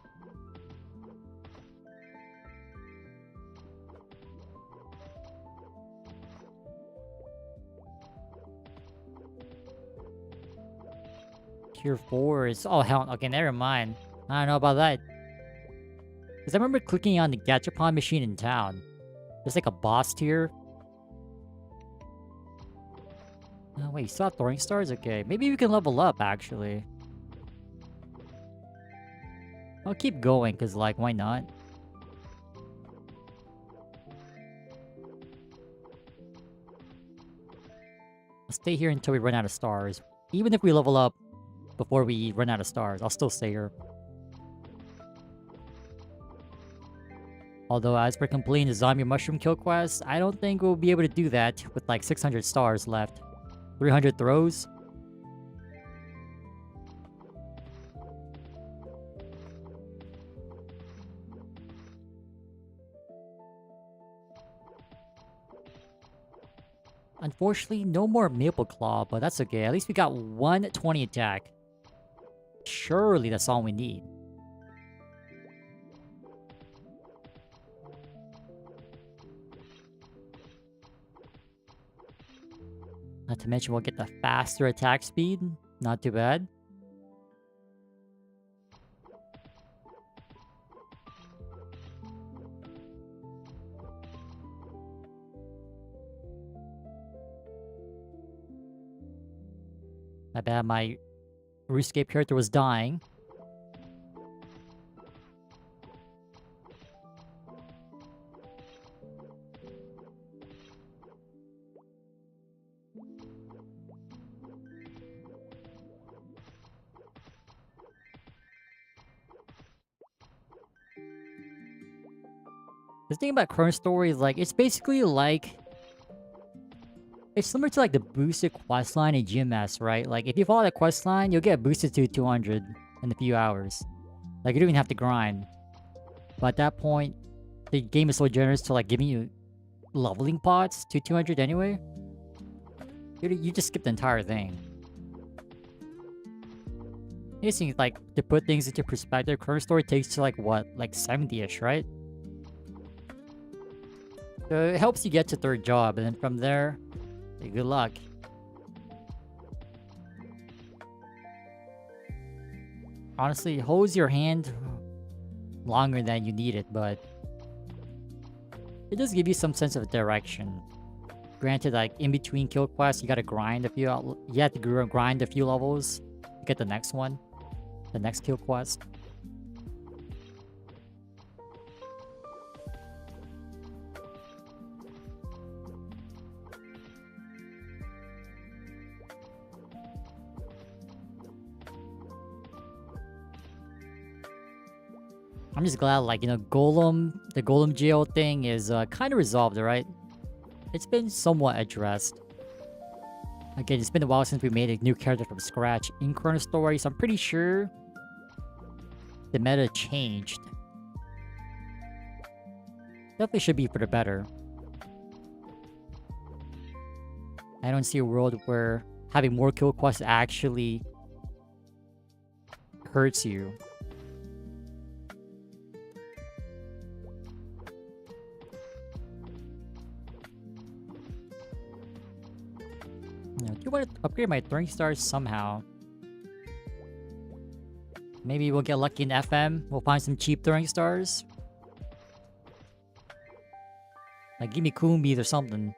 Tier 4 is... Oh, hell. Okay, never mind. I don't know about that. Because I remember clicking on the Gachapon machine in town. There's like a boss tier. Oh, wait, you saw throwing stars? Okay, maybe we can level up, actually. I'll keep going, because, like, why not? I'll stay here until we run out of stars. Even if we level up before we run out of stars, I'll still stay here. Although, as for completing the zombie mushroom kill quest, I don't think we'll be able to do that with, like, 600 stars left. 300 throws. Unfortunately, no more Maple Claw, but that's okay. At least we got 120 attack. Surely that's all we need. Not to mention we'll get the faster attack speed. Not too bad. I bet my RuneScape character was dying. The thing about ChronoStory is like, it's basically like... It's similar to like the boosted questline in GMS, right? Like if you follow that questline, you'll get boosted to 200 in a few hours. Like you don't even have to grind. But at that point, the game is so generous to like giving you leveling pots to 200 anyway. You just skip the entire thing. You think like to put things into perspective, ChronoStory takes to like what? Like 70-ish, right? So it helps you get to third job, and then from there, good luck. Honestly, holds your hand longer than you need it, but it does give you some sense of direction. Granted, like in between kill quests, you gotta grind a few. You have to grind a few levels to get the next one, the next kill quest. I'm just glad, like, you know, the Golem jail thing is kind of resolved, right? It's been somewhat addressed. Again, it's been a while since we made a new character from scratch in ChronoStory, so I'm pretty sure the meta changed. Definitely should be for the better. I don't see a world where having more kill quests actually hurts you. You know, do you want to upgrade my throwing stars somehow? Maybe we'll get lucky in FM. We'll find some cheap throwing stars. Like, give me Kumbies or something.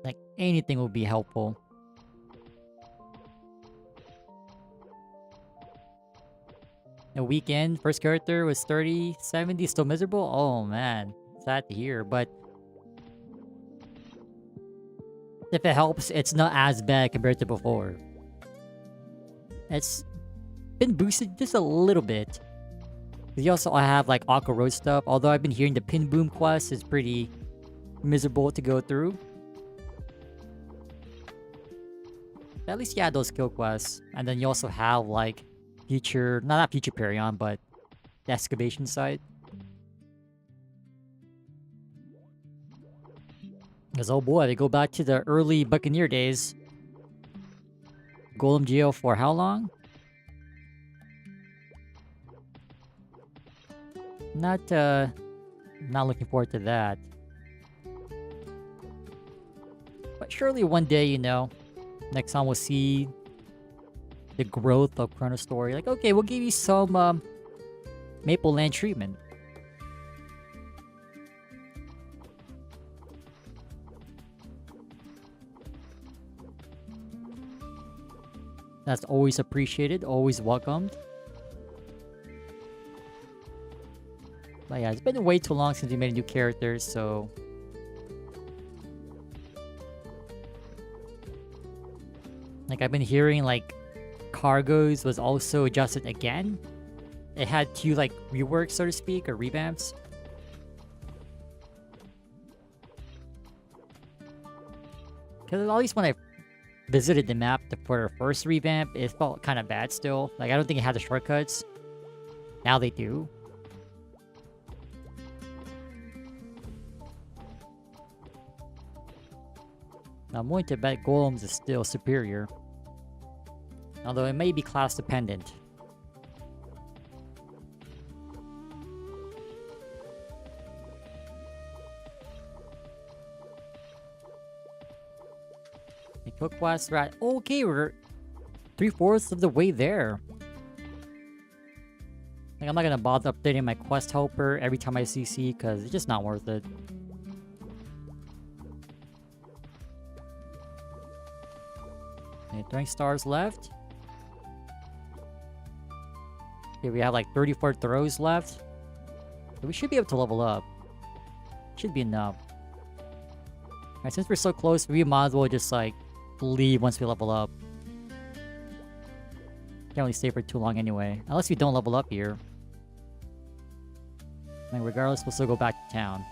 Like, anything will be helpful. A weekend, first character was 30, 70, still miserable? Oh man, sad to hear, but if it helps, it's not as bad compared to before. It's been boosted just a little bit. You also have like Aqua Road stuff, although I've been hearing the Pin Boom quest is pretty miserable to go through. At least you had those kill quests. And then you also have like future, not future Perion, but the excavation site. Because oh boy, they go back to the early Buccaneer days. Golem Geo for how long? Not looking forward to that. But surely one day, you know, Nexon will see the growth of ChronoStory. Like, okay, we'll give you some Maple Land treatment. That's always appreciated, always welcomed. But yeah, it's been way too long since we made new characters, so... Like, I've been hearing, like, Cargoes was also adjusted again. It had two, like, reworks, so to speak, or revamps. Because at least when I visited the map for the first revamp, it felt kind of bad still. Like, I don't think it had the shortcuts. Now they do. Now, I'm willing to bet Golems is still superior. Although it may be class dependent. The kill quests are at... Okay, we're 3/4 of the way there. Like, I'm not gonna bother updating my quest helper every time I CC because it's just not worth it. Okay, 3 stars left. Okay, we have like 34 throws left. So we should be able to level up. Should be enough. Alright, since we're so close, we might as well just like leave once we level up. Can't really stay for too long anyway. Unless we don't level up here. I mean, regardless, we'll still go back to town.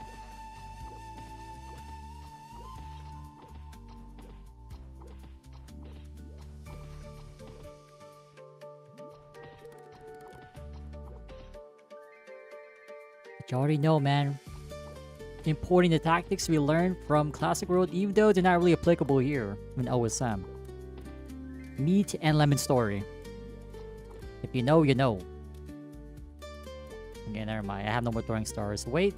But you already know, man. Importing the tactics we learned from Classic World, even though they're not really applicable here in OSM. Meat and Lemon Story. If you know, you know. Okay, never mind. I have no more throwing stars. Wait.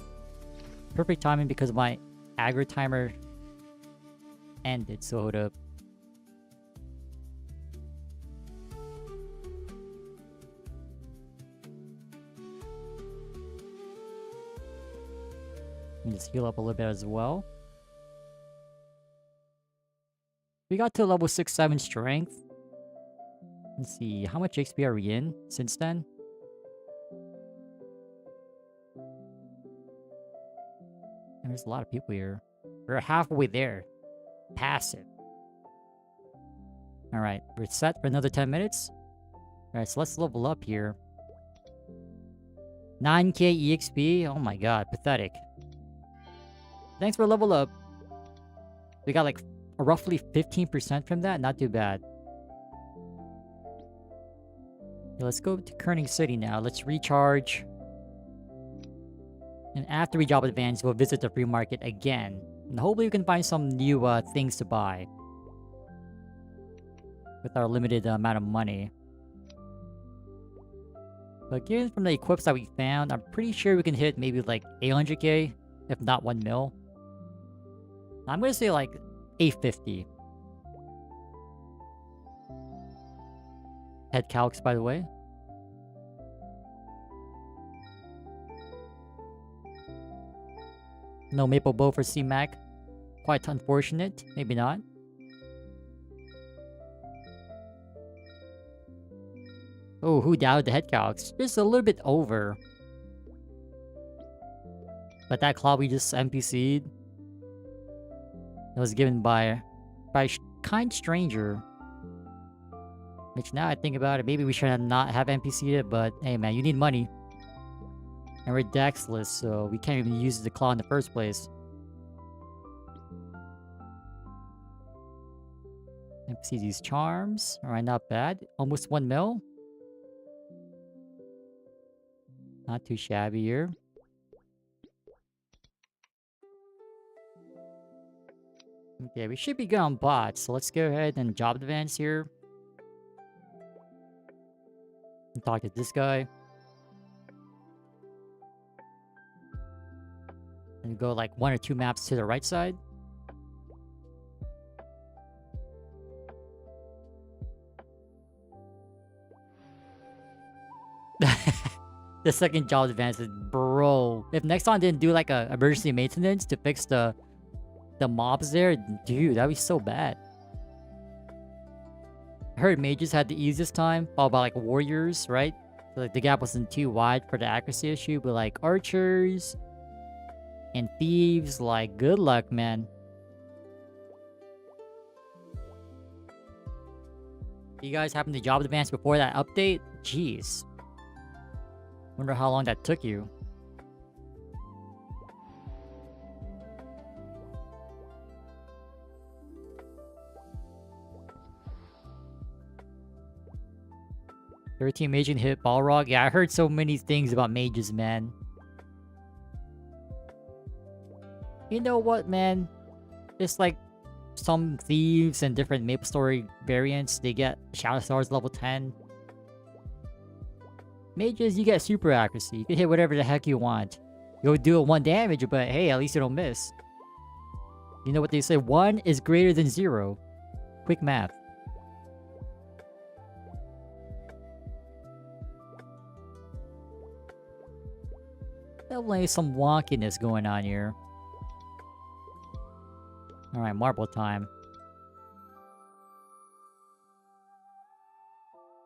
Perfect timing because my aggro timer ended, so hold up. Let me just heal up a little bit as well. We got to level 6-7 strength. Let's see, how much XP are we in since then? And there's a lot of people here. We're halfway there. Passive. Alright, we're set for another 10 minutes. Alright, so let's level up here. 9k EXP? Oh my god, pathetic. Thanks for level up. We got like roughly 15% from that, not too bad. Okay, let's go to Kerning City now. Let's recharge. And after we job advance, we'll visit the free market again. And hopefully we can find some new things to buy. With our limited amount of money. But given from the equips that we found, I'm pretty sure we can hit maybe like 800k, if not 1 mil. I'm gonna say like 850. Head calcs, by the way. No Maple Bow for C-Mac. Quite unfortunate. Maybe not. Oh, who doubted the head calcs? Just a little bit over. But that claw we just NPC'd. That was given by a kind stranger. Which now I think about it, maybe we should not have NPC'd it, but hey man, you need money. And we're Dexless, so we can't even use the claw in the first place. NPC these charms. Alright, not bad. Almost 1 mil. Not too shabby here. Okay, we should be good on bots, so let's go ahead and job advance here. And talk to this guy. And go like 1 or 2 maps to the right side. The second job advance is, bro. If Nexon didn't do like a emergency maintenance to fix the mobs there, dude, that'd be so bad. I heard mages had the easiest time, followed by like warriors, right? So, like the gap wasn't too wide for the accuracy issue, but like archers and thieves, like good luck, man. You guys happen to job advance before that update? Jeez. Wonder how long that took you. "13 mage and hit Balrog." Yeah, I heard so many things about mages, man. You know what, man? It's like some thieves and different MapleStory variants, they get Shadow Stars level 10. Mages, you get super accuracy. You can hit whatever the heck you want. You'll do it 1 damage, but hey, at least you don't miss. You know what they say? 1 is greater than 0. Quick math. Definitely some wonkiness going on here. Alright, marble time.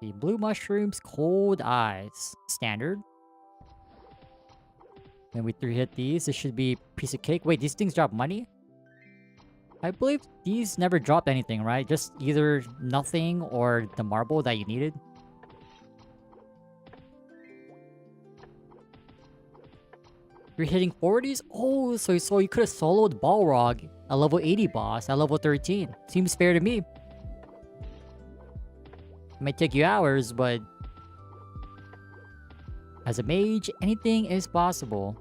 The blue mushrooms, cold eyes. Standard. When we 3-hit these, this should be a piece of cake. Wait, these things drop money? I believe these never dropped anything, right? Just either nothing or the marble that you needed. You're hitting 40s? Oh, so you could have soloed Balrog, a level 80 boss, at level 13. Seems fair to me. It might take you hours, but as a mage, anything is possible.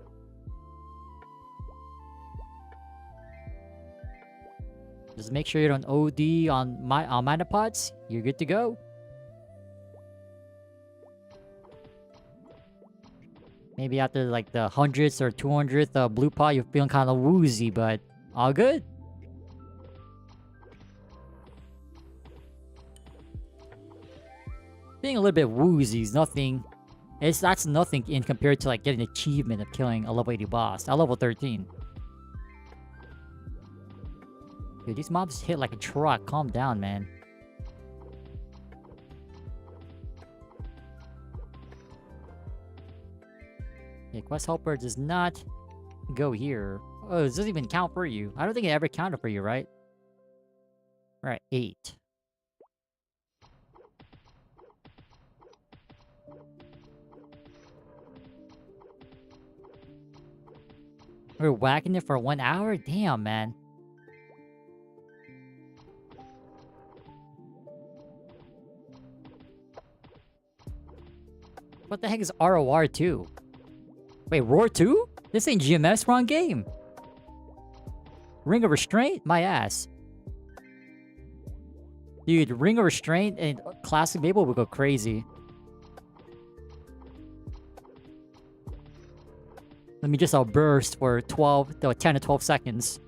Just make sure you don't OD on mana pots. You're good to go. Maybe after like the 100th or 200th blue pot, you're feeling kind of woozy, but all good. Being a little bit woozy is nothing. That's nothing in compared to like getting an achievement of killing a level 80 boss at level 13. Dude, these mobs hit like a truck. Calm down, man. Okay, quest helper does not go here. Oh, this doesn't even count for you. I don't think it ever counted for you, right? Alright, 8. We're whacking it for 1 hour? Damn, man. What the heck is ROR 2? Wait, Roar 2? This ain't GMS, wrong game. Ring of Restraint? My ass. Dude, Ring of Restraint and Classic Maple would go crazy. Let me just outburst for 10 to 12 seconds.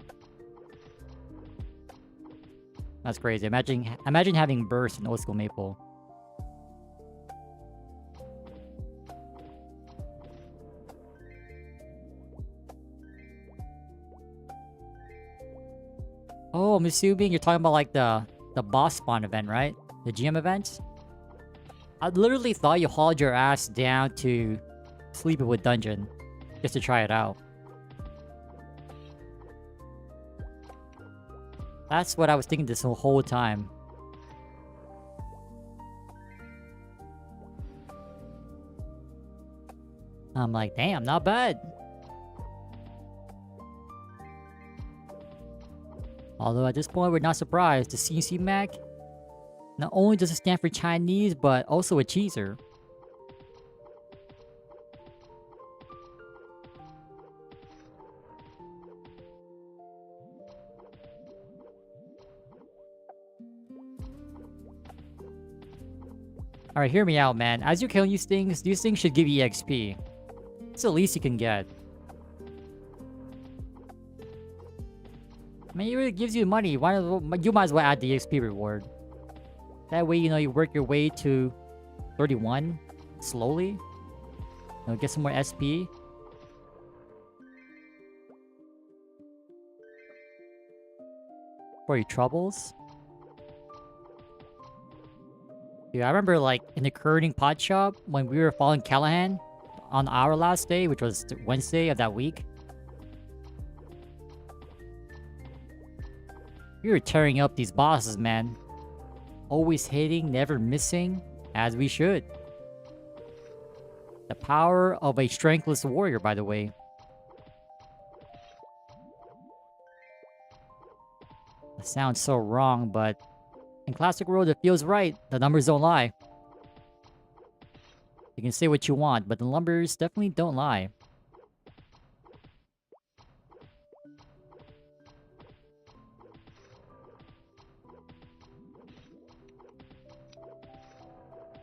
That's crazy. Imagine having burst in old school Maple. Oh, I'm assuming you're talking about like the boss spawn event, right? The GM event? I literally thought you hauled your ass down to Sleepywood Dungeon just to try it out. That's what I was thinking this whole time. I'm like, damn, not bad. Although at this point, we're not surprised. The CNC Mac, not only does it stand for Chinese, but also a cheeser. Alright, hear me out, man. As you kill these things should give you EXP. It's the least you can get. I mean, it really gives you money. You might as well add the EXP reward. That way, you know, you work your way to 31 slowly. You know, get some more SP. For your troubles. Dude, I remember, like, in the curling pod shop, when we were following Callahan on our last day, which was Wednesday of that week. We were tearing up these bosses, man. Always hitting, never missing, as we should. The power of a strengthless warrior, by the way. It sounds so wrong, but in Classic World, it feels right. The numbers don't lie. You can say what you want, but the numbers definitely don't lie.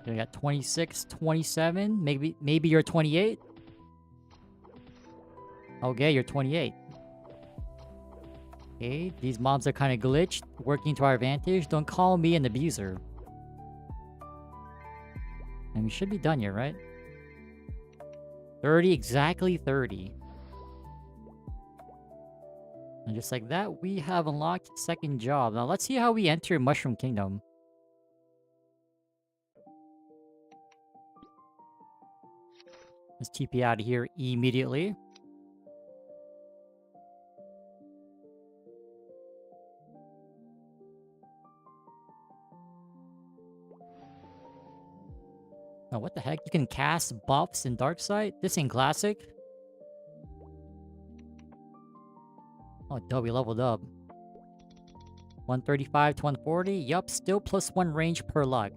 You got 26, 27, maybe you're 28? Okay, you're 28. Okay, these mobs are kind of glitched, working to our advantage. Don't call me an abuser. And we should be done here, right? 30, exactly 30. And just like that, we have unlocked second job. Now let's see how we enter Mushroom Kingdom. Let's TP out of here immediately. Oh, what the heck? You can cast buffs in Darkside? This ain't classic. Oh, dope, we leveled up. 135 to 140. Yup, still +1 range per luck.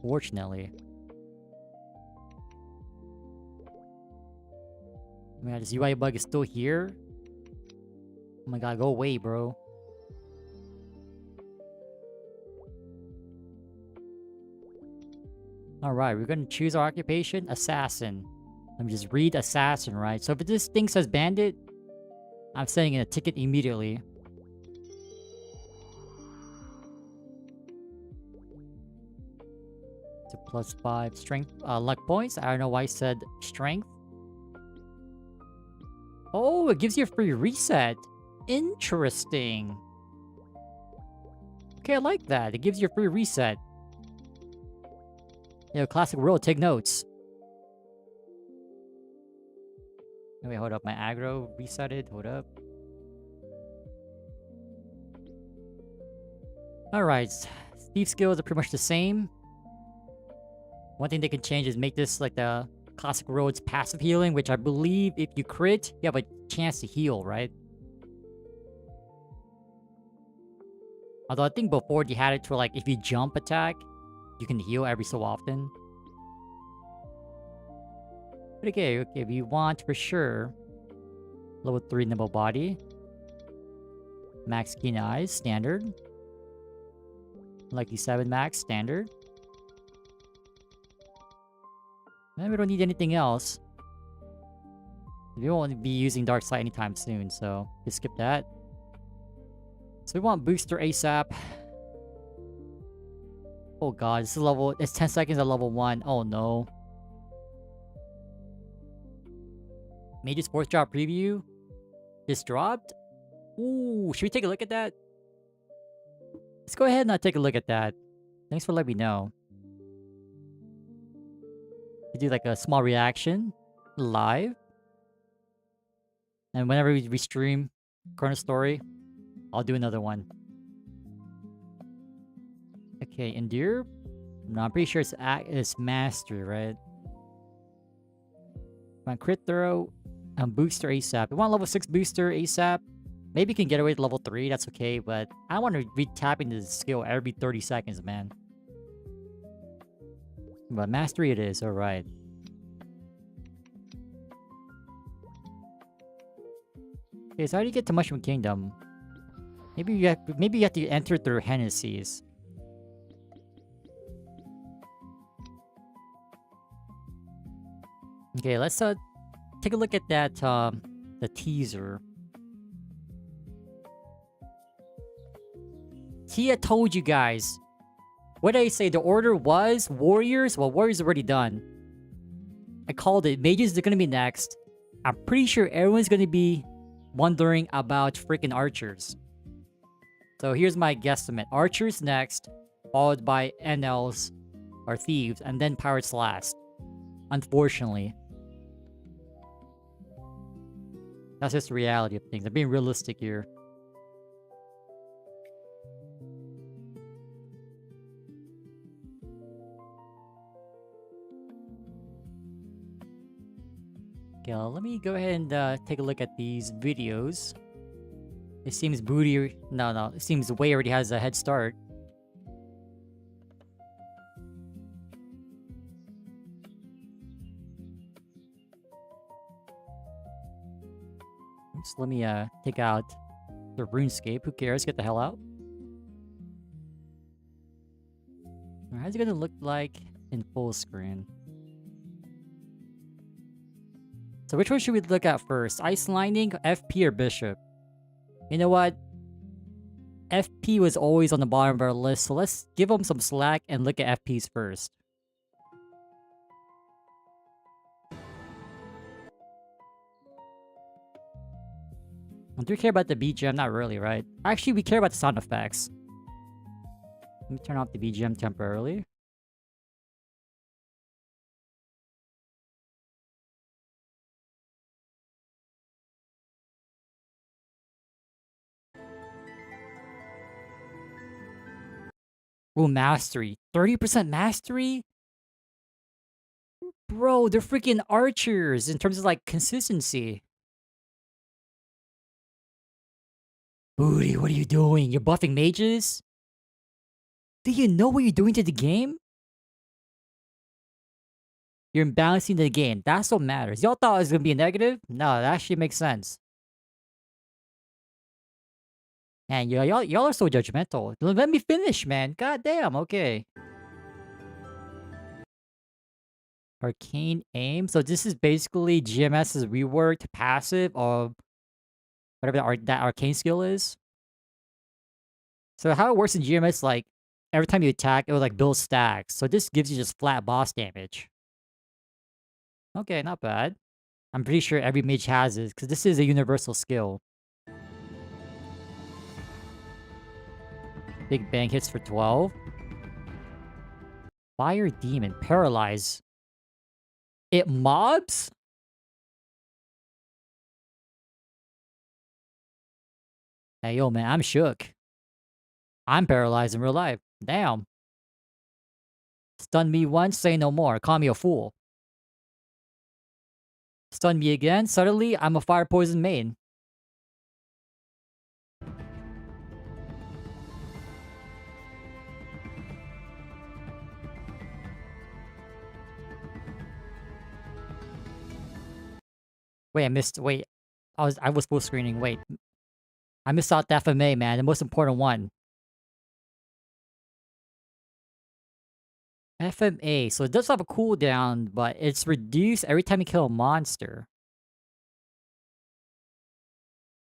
Fortunately. Oh my god, this UI bug is still here? Oh my god, go away, bro. Alright, we're gonna choose our occupation, Assassin. Let me just read Assassin, right? So if this thing says Bandit, I'm sending in a ticket immediately. It's a +5 strength, luck points. I don't know why I said strength. Oh, it gives you a free reset. Interesting. Okay, I like that. It gives you a free reset. Yo, Classic World, take notes. Wait, hold up. My aggro resetted. Hold up. Alright. Thief skills are pretty much the same. One thing they can change is make this like the Classic Road's passive healing, which I believe if you crit, you have a chance to heal, right? Although I think before they had it to like, if you jump attack, you can heal every so often. But okay, we want for sure level 3 nimble body. Max keen eyes, standard. Lucky 7 max, standard. And we don't need anything else. We won't be using Dark Sight anytime soon, so just skip that. So we want booster ASAP. Oh god, this is level... It's 10 seconds at level 1. Oh no. Mage's 4th drop preview just dropped. Ooh, should we take a look at that? Let's go ahead and take a look at that. Thanks for letting me know. We do like a small reaction live. And whenever we stream ChronoStory, I'll do another one. Okay, Endure. No, I'm pretty sure it's Mastery, right? Want Crit Throw and Booster ASAP. We want level 6 Booster ASAP. Maybe you can get away with level 3, that's okay, but I want to be tapping this skill every 30 seconds, man. But Mastery it is, alright. Okay, so how do you get to Mushroom Kingdom? Maybe you have to enter through Hennessy's. Okay, let's take a look at that the teaser. Tia told you guys. What did I say? The order was Warriors? Well, Warriors already done. I called it. Mages are gonna be next. I'm pretty sure everyone's gonna be wondering about freaking Archers. So here's my guesstimate. Archers next, followed by NLs or Thieves, and then Pirates last. Unfortunately. That's just the reality of things. I'm being realistic here. Okay, let me go ahead and take a look at these videos. It seems Boutei... No. It seems Way already has a head start. Oops, let me take out the RuneScape. Who cares? Get the hell out. How's it gonna look like in full screen? So which one should we look at first? Ice Lining, FP, or Bishop? You know what? FP was always on the bottom of our list, so let's give them some slack and look at FPs first. Do we care about the BGM? Not really, right? Actually, we care about the sound effects. Let me turn off the BGM temporarily. Ooh, Mastery. 30% Mastery? Bro, they're freaking Archers in terms of, like, consistency. Boutei, what are you doing? You're buffing mages? Do you know what you're doing to the game? You're imbalancing the game. That's what matters. Y'all thought it was gonna be a negative? No, that actually makes sense. Man, y'all are so judgmental. Let me finish, man. God damn, okay. Arcane Aim. So this is basically GMS's reworked passive of whatever that arcane skill is. So how it works in GMS, like, every time you attack, it will, like, build stacks. So this gives you just flat boss damage. Okay, not bad. I'm pretty sure every mage has it, because this is a universal skill. Big Bang hits for 12. Fire Demon. Paralyze. It mobs? Hey, yo, man, I'm shook. I'm paralyzed in real life. Damn. Stun me once, say no more. Call me a fool. Stun me again. Suddenly, I'm a fire poison main. Wait, I missed. Wait, I was full screening. Wait, I missed out the FMA, man. The most important one. FMA. So it does have a cooldown, but it's reduced every time you kill a monster.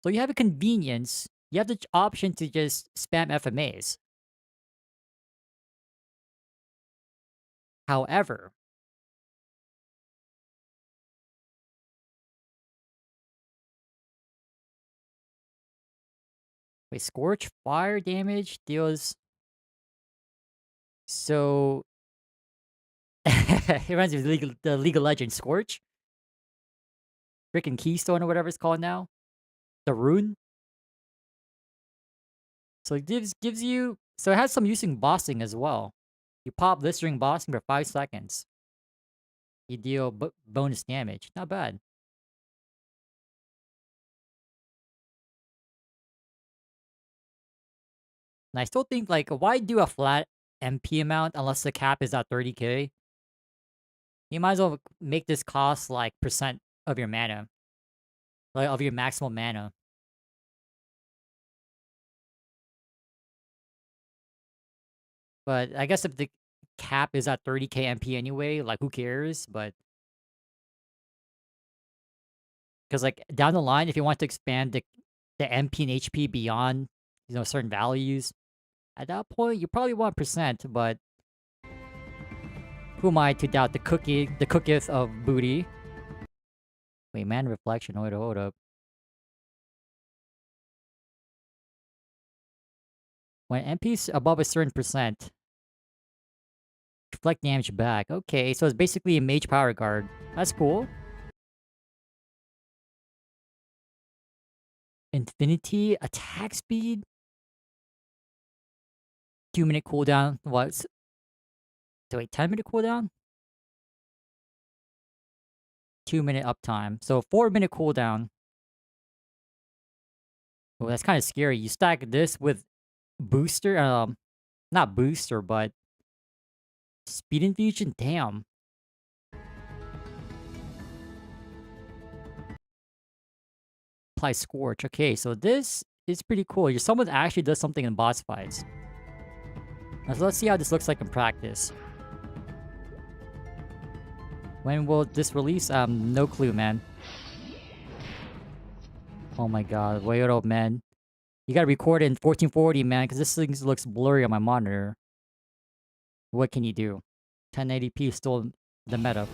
So you have a convenience. You have the option to just spam FMAs. However, wait, Scorch fire damage deals. So it reminds me of the League of Legends Scorch, freaking Keystone or whatever it's called now. The rune. So it gives you. So it has some using bossing as well. You pop this during bossing for 5 seconds. You deal bonus damage. Not bad. And I still think, like, why do a flat MP amount unless the cap is at 30k? You might as well make this cost, like, percent of your mana. Like, of your maximal mana. But I guess if the cap is at 30k MP anyway, like, who cares? But... Because, like, down the line, if you want to expand the MP and HP beyond, certain values, at that point, you probably want percent, but who am I to doubt the cooketh of Boutei? Wait, man, reflection. Hold up. When MP's above a certain percent, reflect damage back. Okay, so it's basically a mage power guard. That's cool. Infinity attack speed. 2-minute cooldown. What? So wait, 10-minute cooldown? 2-minute uptime. So 4-minute cooldown. Oh, that's kind of scary. You stack this with booster. Not booster, but speed infusion. Damn. Apply Scorch. Okay, so this is pretty cool. Your someone actually does something in boss fights. Now, so let's see how this looks like in practice. When will this release? No clue, man. Oh my god, wait up, man. You gotta record it in 1440, man, because this thing looks blurry on my monitor. What can you do? 1080p is still the meta.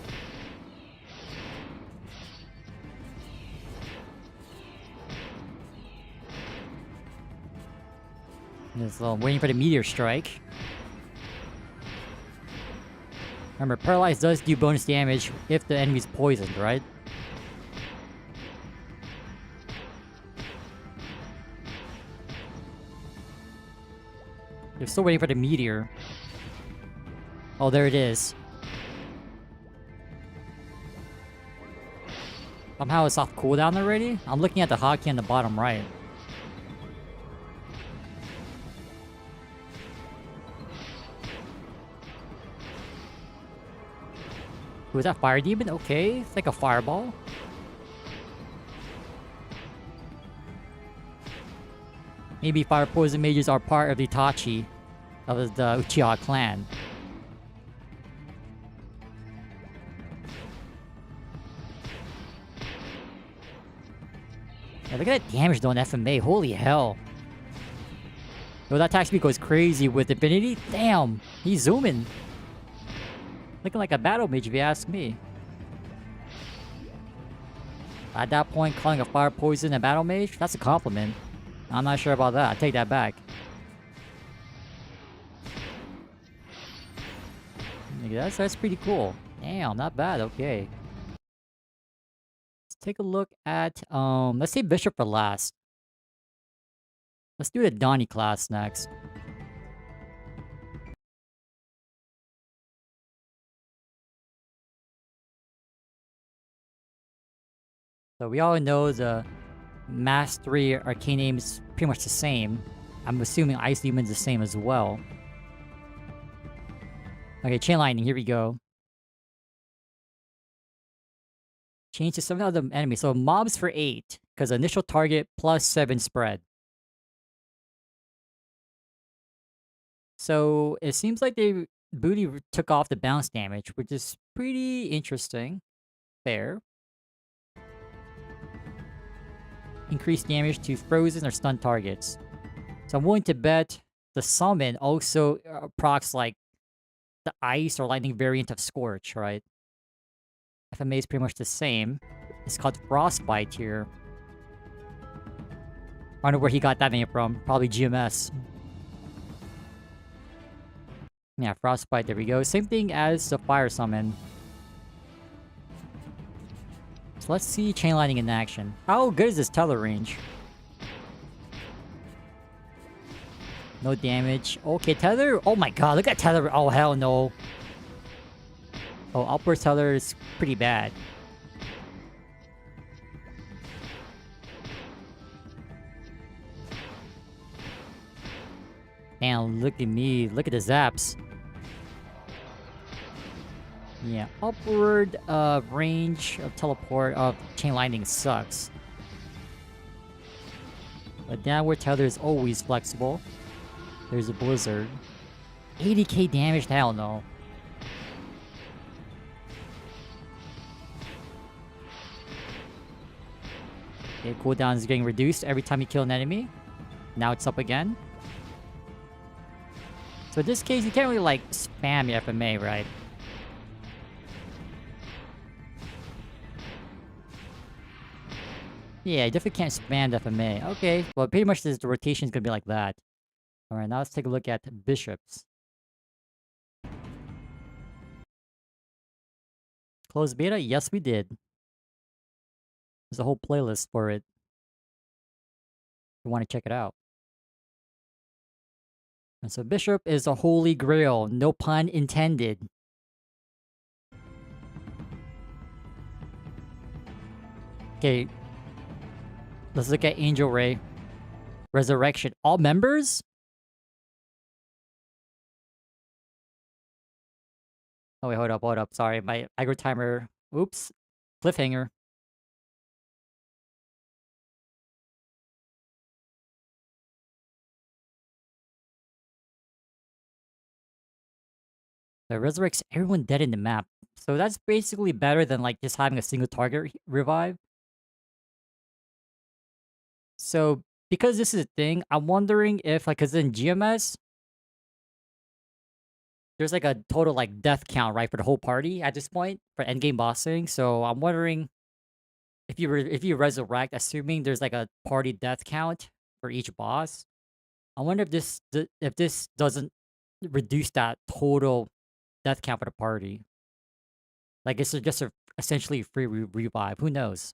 Just waiting for the meteor strike. Remember, Paralyze does do bonus damage if the enemy's poisoned, right? They're still waiting for the meteor. Oh, there it is. Somehow it's off cooldown already? I'm looking at the hotkey on the bottom right. Was that Fire Demon? Okay, it's like a fireball. Maybe Fire Poison Mages are part of the Itachi of the Uchiha clan. Yeah, look at that damage though on FMA. Holy hell. Yo, that attack speed goes crazy with Infinity. Damn, he's zooming. Looking like a battle mage if you ask me. At that point, calling a fire poison a battle mage, that's a compliment. I'm not sure about that. I take that back. That's pretty cool. Damn, not bad. Okay. Let's take a look at let's say Bishop for last. Let's do the Donnie class next. So we all know the Mastery arcane name is pretty much the same. I'm assuming Ice Demon's the same as well. Okay, Chain Lightning, here we go. Change to 7 other enemies. So mobs for 8, because initial target plus 7 spread. So it seems like Boutei took off the bounce damage, which is pretty interesting. Fair. Increased damage to frozen or stunned targets. So I'm willing to bet the summon also procs like the ice or lightning variant of Scorch, right? FMA is pretty much the same. It's called Frostbite here. I wonder where he got that name from. Probably GMS. Yeah, Frostbite, there we go. Same thing as the Fire Summon. So let's see Chain Lightning in action. How good is this Tether range? No damage. Okay, Tether. Oh my god, look at Tether. Oh, hell no. Oh, Upward Tether is pretty bad. Damn, look at me. Look at the zaps. Yeah, upward range of teleport of Chain Lightning sucks. But downward tether is always flexible. There's a blizzard. 80k damage? Hell no. Okay, cooldown is getting reduced every time you kill an enemy. Now it's up again. So in this case, you can't really like spam your FMA, right? Yeah, you definitely can't spam the FMA. Okay, well pretty much the rotation is gonna be like that. Alright, now let's take a look at bishops. Closed beta? Yes, we did. There's a whole playlist for it. If you want to check it out. And so bishop is a holy grail. No pun intended. Okay. Let's look at Angel Ray. Resurrection. All members? Oh wait, hold up. Sorry, my aggro timer. Oops. Cliffhanger. So it resurrects everyone dead in the map. So that's basically better than like just having a single target revive. So because this is a thing, I'm wondering if like, cause in GMS, there's like a total like death count, right, for the whole party at this point for endgame bossing. So I'm wondering if you resurrect, assuming there's like a party death count for each boss. I wonder if this doesn't reduce that total death count for the party. Like it's just essentially a free revive. Who knows?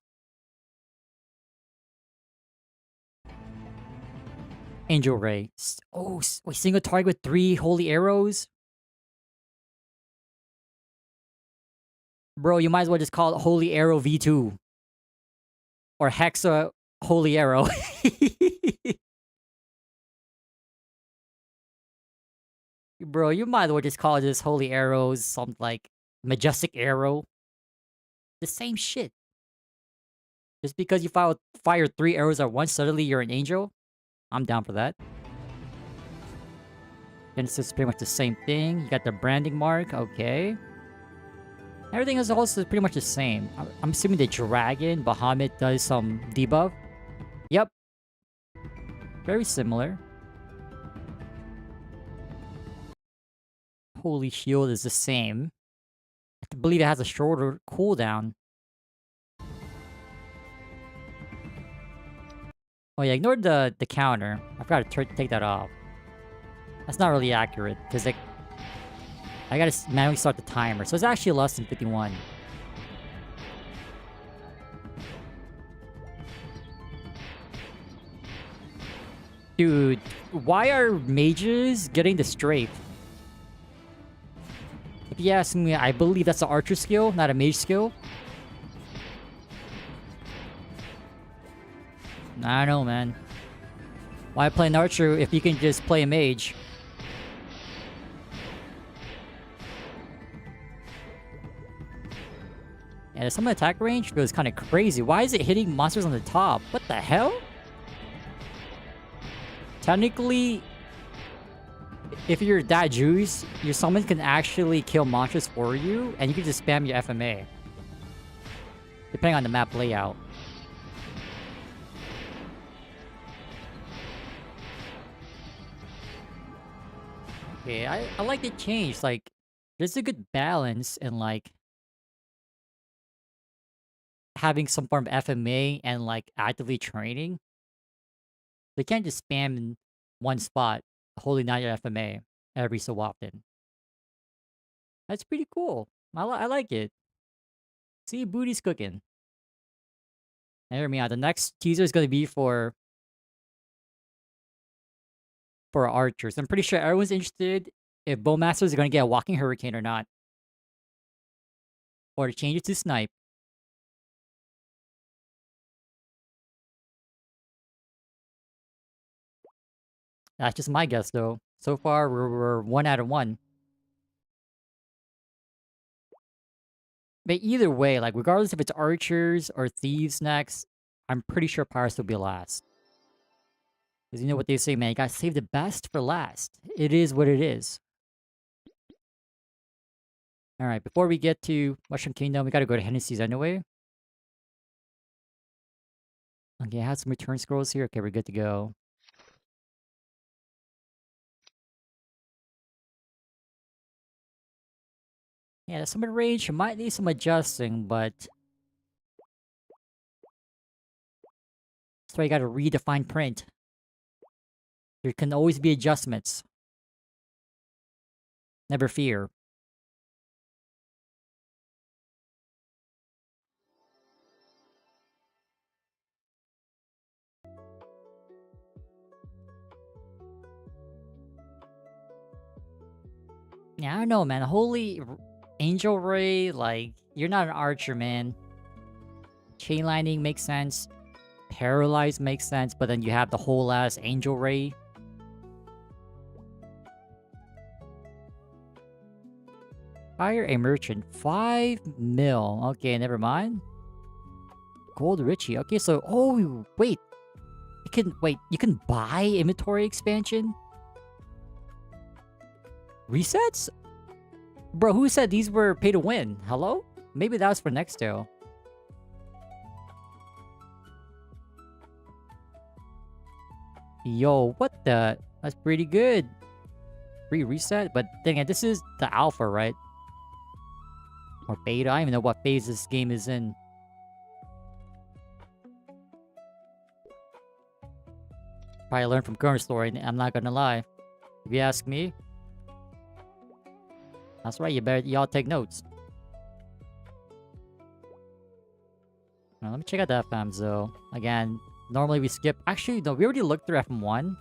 Angel Ray. Oh, wait, single target with 3 holy arrows? Bro, you might as well just call it Holy Arrow V2. Or Hexa Holy Arrow. Bro, you might as well just call this Holy Arrows something like Majestic Arrow. The same shit. Just because you fire 3 arrows at once, suddenly you're an angel? I'm down for that. Genesis is pretty much the same thing. You got the branding mark, okay. Everything is also pretty much the same. I'm assuming the dragon, Bahamut does some debuff. Yep. Very similar. Holy Shield is the same. I believe it has a shorter cooldown. Oh yeah, ignore the counter. I forgot to take that off. That's not really accurate, because like, I gotta manually start the timer, so it's actually less than 51. Dude, why are mages getting the strafe? If you ask me, I believe that's an archer skill, not a mage skill. I don't know, man. Why play an archer if you can just play a mage? Yeah, some attack range feels kind of crazy. Why is it hitting monsters on the top? What the hell? Technically, if you're that juice, your summon can actually kill monsters for you, and you can just spam your FMA. Depending on the map layout. Okay, I like the change. Like, there's a good balance in, like, having some form of FMA and, like, actively training. They can't just spam in one spot, holding down your FMA every so often. That's pretty cool. I like it. See, booty's cooking. And hear me out. The next teaser is going to be for archers. I'm pretty sure everyone's interested if Bowmasters are going to get a walking hurricane or not. Or to change it to snipe. That's just my guess, though. So far, we're 1 out of 1. But either way, like, regardless if it's archers or thieves next, I'm pretty sure pirates will be last. Because you know what they say, man, you gotta save the best for last. It is what it is. Alright, before we get to Mushroom Kingdom, we gotta go to Hennessy's anyway. Okay, I have some return scrolls here. Okay, we're good to go. Yeah, the summon range might need some adjusting, but that's why you gotta redefine print. There can always be adjustments. Never fear. Yeah, I don't know, man. Angel Ray, like, you're not an archer, man. Chain Lightning makes sense. Paralyze makes sense, but then you have the whole ass Angel Ray. Hire a merchant. 5 mil. Okay, never mind. Gold Richie. Okay, so... Oh, wait. You can buy inventory expansion? Resets? Bro, who said these were pay to win? Hello? Maybe that was for NexTale. Yo, what the? That's pretty good. Free reset? But dang it, this is the alpha, right? Or beta? I don't even know what phase this game is in. Probably learned from ChronoStory, I'm not gonna lie. If you ask me. That's right, y'all take notes. Now, let me check out the FMs though. Again, normally we skip... Actually, no, we already looked through FM1.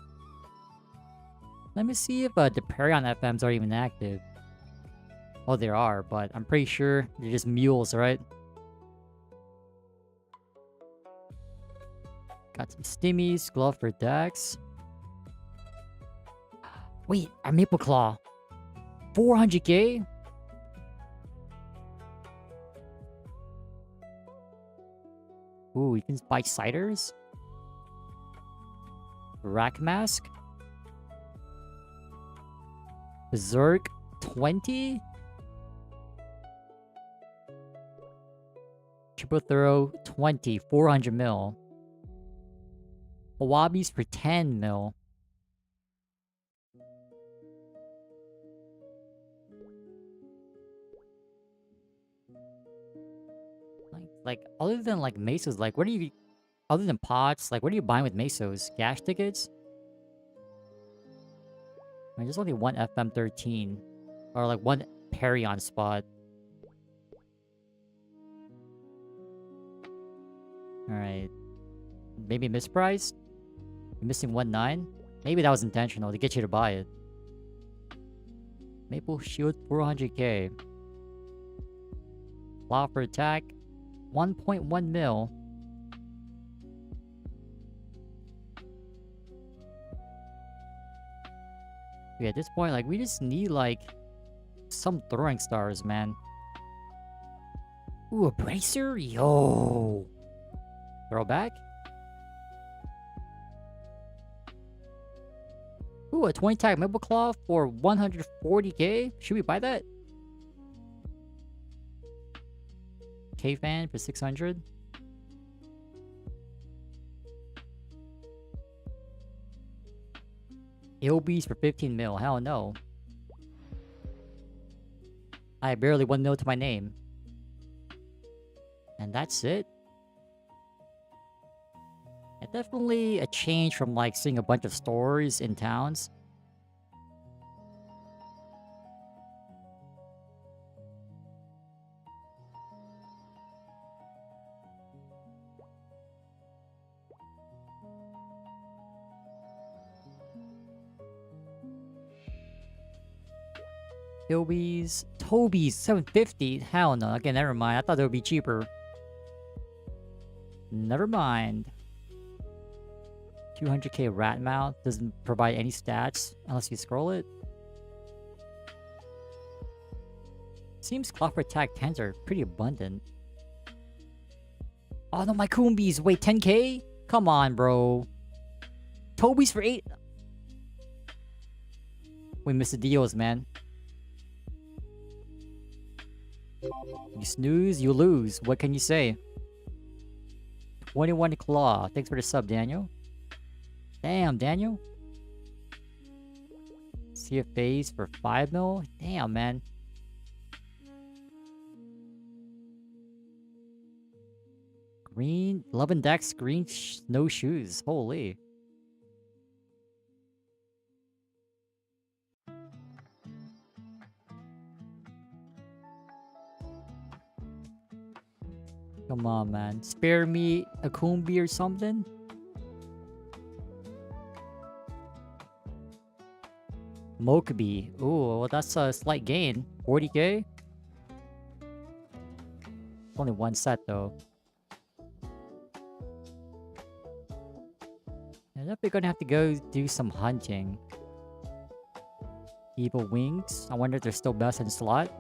Let me see if the Perion FMs are even active. Oh, there are, but I'm pretty sure they're just mules, right? Got some stimmies, glove for Dex. Wait, a Maple Claw. 400k? Ooh, you can buy ciders? Rack Mask? Berserk 20? Triple Throw 20, 400 mil. Wabies for 10 mil. Like, other than, like, Mesos, like, what do you... Other than pots, like, what are you buying with Mesos? Gas tickets? I mean, there's only one FM13. Or, like, one Perion spot. Alright. Maybe mispriced? You're missing 1.9? Maybe that was intentional to get you to buy it. Maple Shield 400k. Law for attack 1.1 mil. Yeah, at this point, like, we just need, like, some throwing stars, man. Ooh, a bracer? Yo! Throwback? Ooh, a 20 tag Maple Claw for 140k? Should we buy that? K-Fan for 600? Ilbies for 15 mil? Hell no. I have barely 1 mil to my name. And that's it. Yeah, definitely a change from like seeing a bunch of stores in towns. Ilbies, Toby's 750. Hell no. Okay, never mind. I thought it would be cheaper. Never mind. 200k rat mouth doesn't provide any stats unless you scroll it. Seems clock attack 10s are pretty abundant. Oh no, my Coombies. Wait, 10k? Come on, bro. Toby's for 8. We missed the deals, man. You snooze, you lose. What can you say? 21 claw. Thanks for the sub, Daniel. Damn, Daniel. CFAs for 5 mil? Damn, man. Green, 11 decks, green no shoes. Holy. Come on, man. Spare me a Coombi or something? Mokabi. Ooh, well, that's a slight gain. 40k? Only one set, though. I'm definitely gonna have to go do some hunting. Evil Wings. I wonder if they're still best in slot.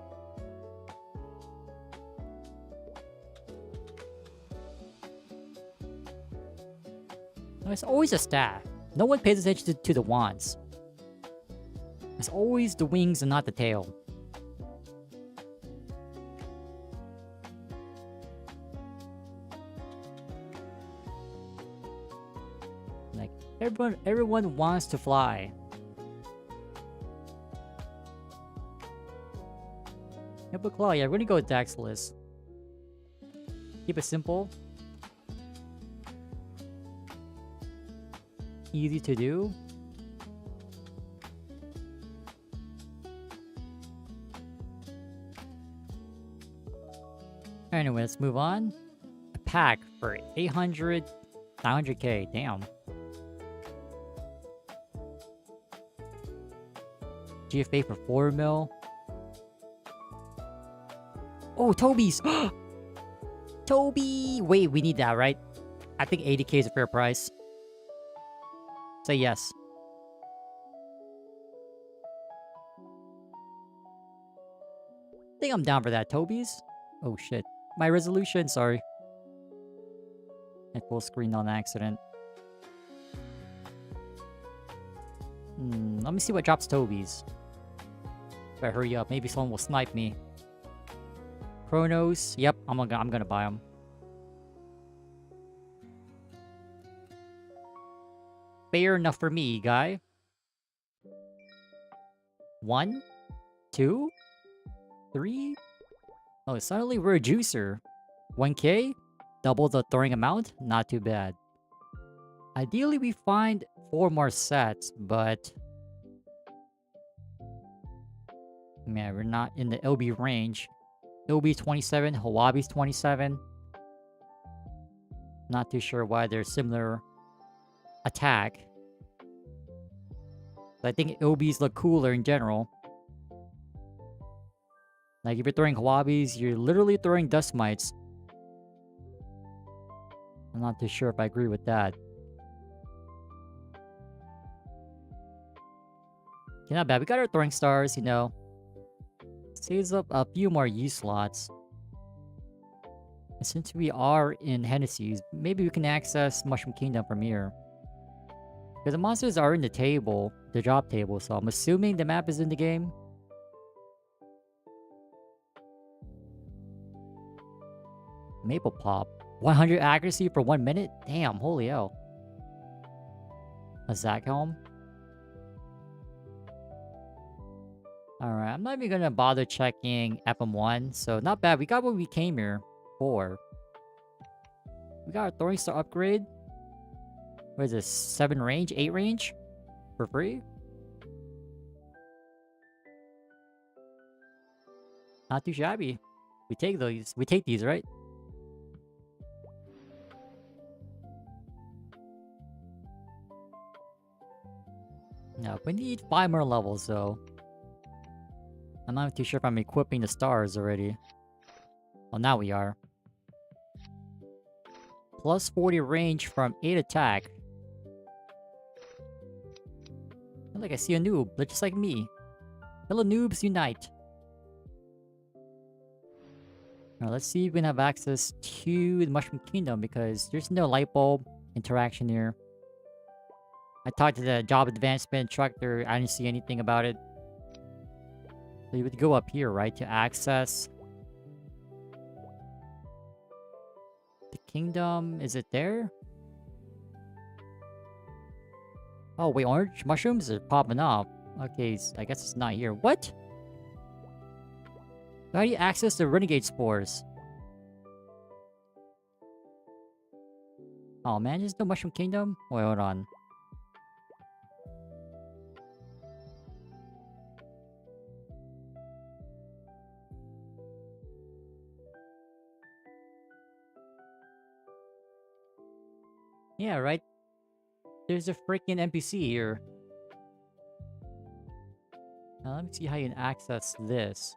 It's always a staff. No one pays attention to the wands. It's always the wings and not the tail. Like, everyone wants to fly. Maple Claw, yeah, we're gonna go with Daxless. Keep it simple. Easy to do. Anyway, let's move on. A pack for 800, 900k. Damn. GFA for 4 mil. Oh, Toby's! Toby! Wait, we need that, right? I think 80k is a fair price. Say yes. I think I'm down for that, Toby's. Oh shit. My resolution, sorry. I full screen on accident. Let me see what drops Toby's. If I hurry up, maybe someone will snipe me. Kronos. Yep, I'm gonna buy them. Fair enough for me, guy. 1, 2, 3. Oh, suddenly we're a juicer. 1k? Double the throwing amount? Not too bad. Ideally, we find 4 more sets, but... man, we're not in the LB range. LB's 27, Hawabi's 27. Not too sure why they're similar attack. But I think LBs look cooler in general. Like, if you're throwing Hawabis, you're literally throwing Dust Mites. I'm not too sure if I agree with that. Okay, not bad. We got our throwing stars, you know. Saves up a few more use slots. And since we are in Hennessy's, maybe we can access Mushroom Kingdom from here. Because the monsters are in the table, the drop table, so I'm assuming the map is in the game. Maple Pop. 100 accuracy for 1 minute? Damn, holy hell. A Zac Helm? Alright, I'm not even gonna bother checking FM1, so not bad. We got what we came here for. We got our Throwing Star upgrade. What is this? 7 range? 8 range? For free? Not too shabby. We take those. We take these, right? No, we need 5 more levels, though. I'm not too sure if I'm equipping the stars already. Well, now we are. Plus 40 range from 8 attack. I feel like I see a noob. They're just like me. Hello, noobs, unite. Now, let's see if we can have access to the Mushroom Kingdom because there's no light bulb interaction here. I talked to the job advancement instructor. I didn't see anything about it. So you would go up here, right, to access the kingdom. Is it there? Oh, wait, orange mushrooms are popping up. Okay, I guess it's not here. What? How do you access the renegade spores? Oh man, there's no Mushroom Kingdom? Wait, hold on. Yeah, right? There's a freaking NPC here. Now let me see how you can access this.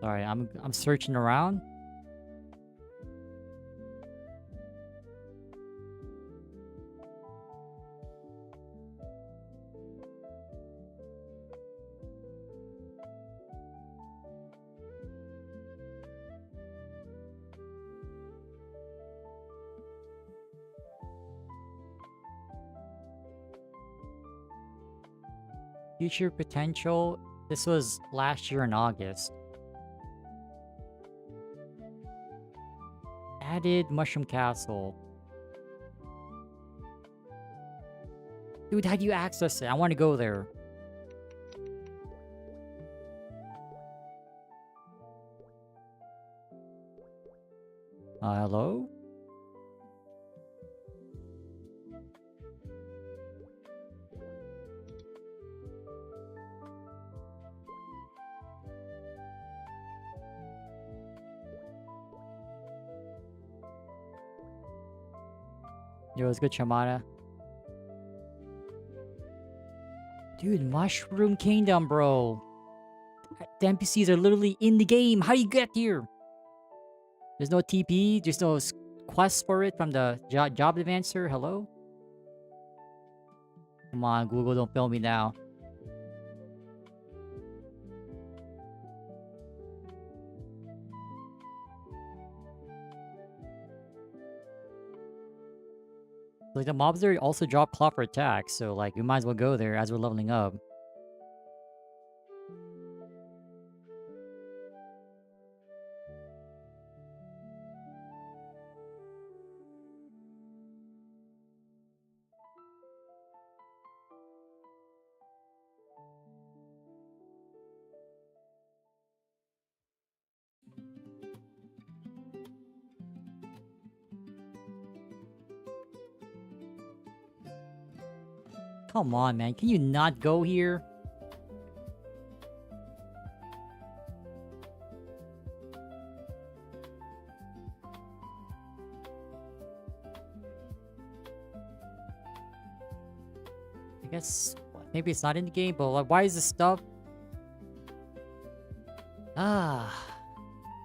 Sorry, I'm searching around. Future potential. This was last year in August. Added Mushroom Castle. Dude, how do you access it? I want to go there. Hello? Yo, it's good, Shamada. Dude, Mushroom Kingdom, bro. The NPCs are literally in the game. How do you get here? There's no TP. There's no quest for it from the job advancer. Hello? Come on, Google, don't fail me now. Like, the mobs there also drop clock for attacks, so like we might as well go there as we're leveling up. Come on, man. Can you not go here? guess maybe it's not in the game, but like, why is this stuff? Ah,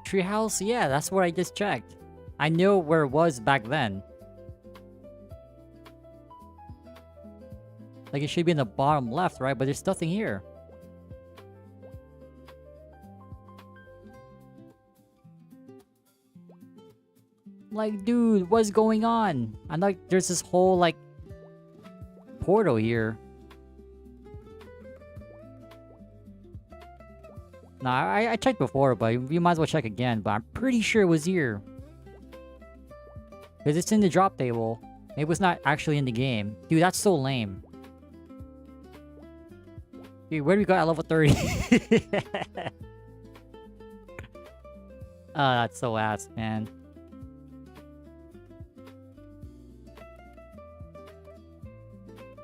treehouse. Yeah, that's what I just checked. I know where it was back then. Like, it should be in the bottom left, right? But there's nothing here. Like, dude, what's going on? I know there's this whole, like, portal here. Nah, I checked before, but you might as well check again. But I'm pretty sure it was here. Because it's in the drop table. Maybe it's not actually in the game. Dude, that's so lame. Dude, where do we go at level 30? Oh, that's so ass, man.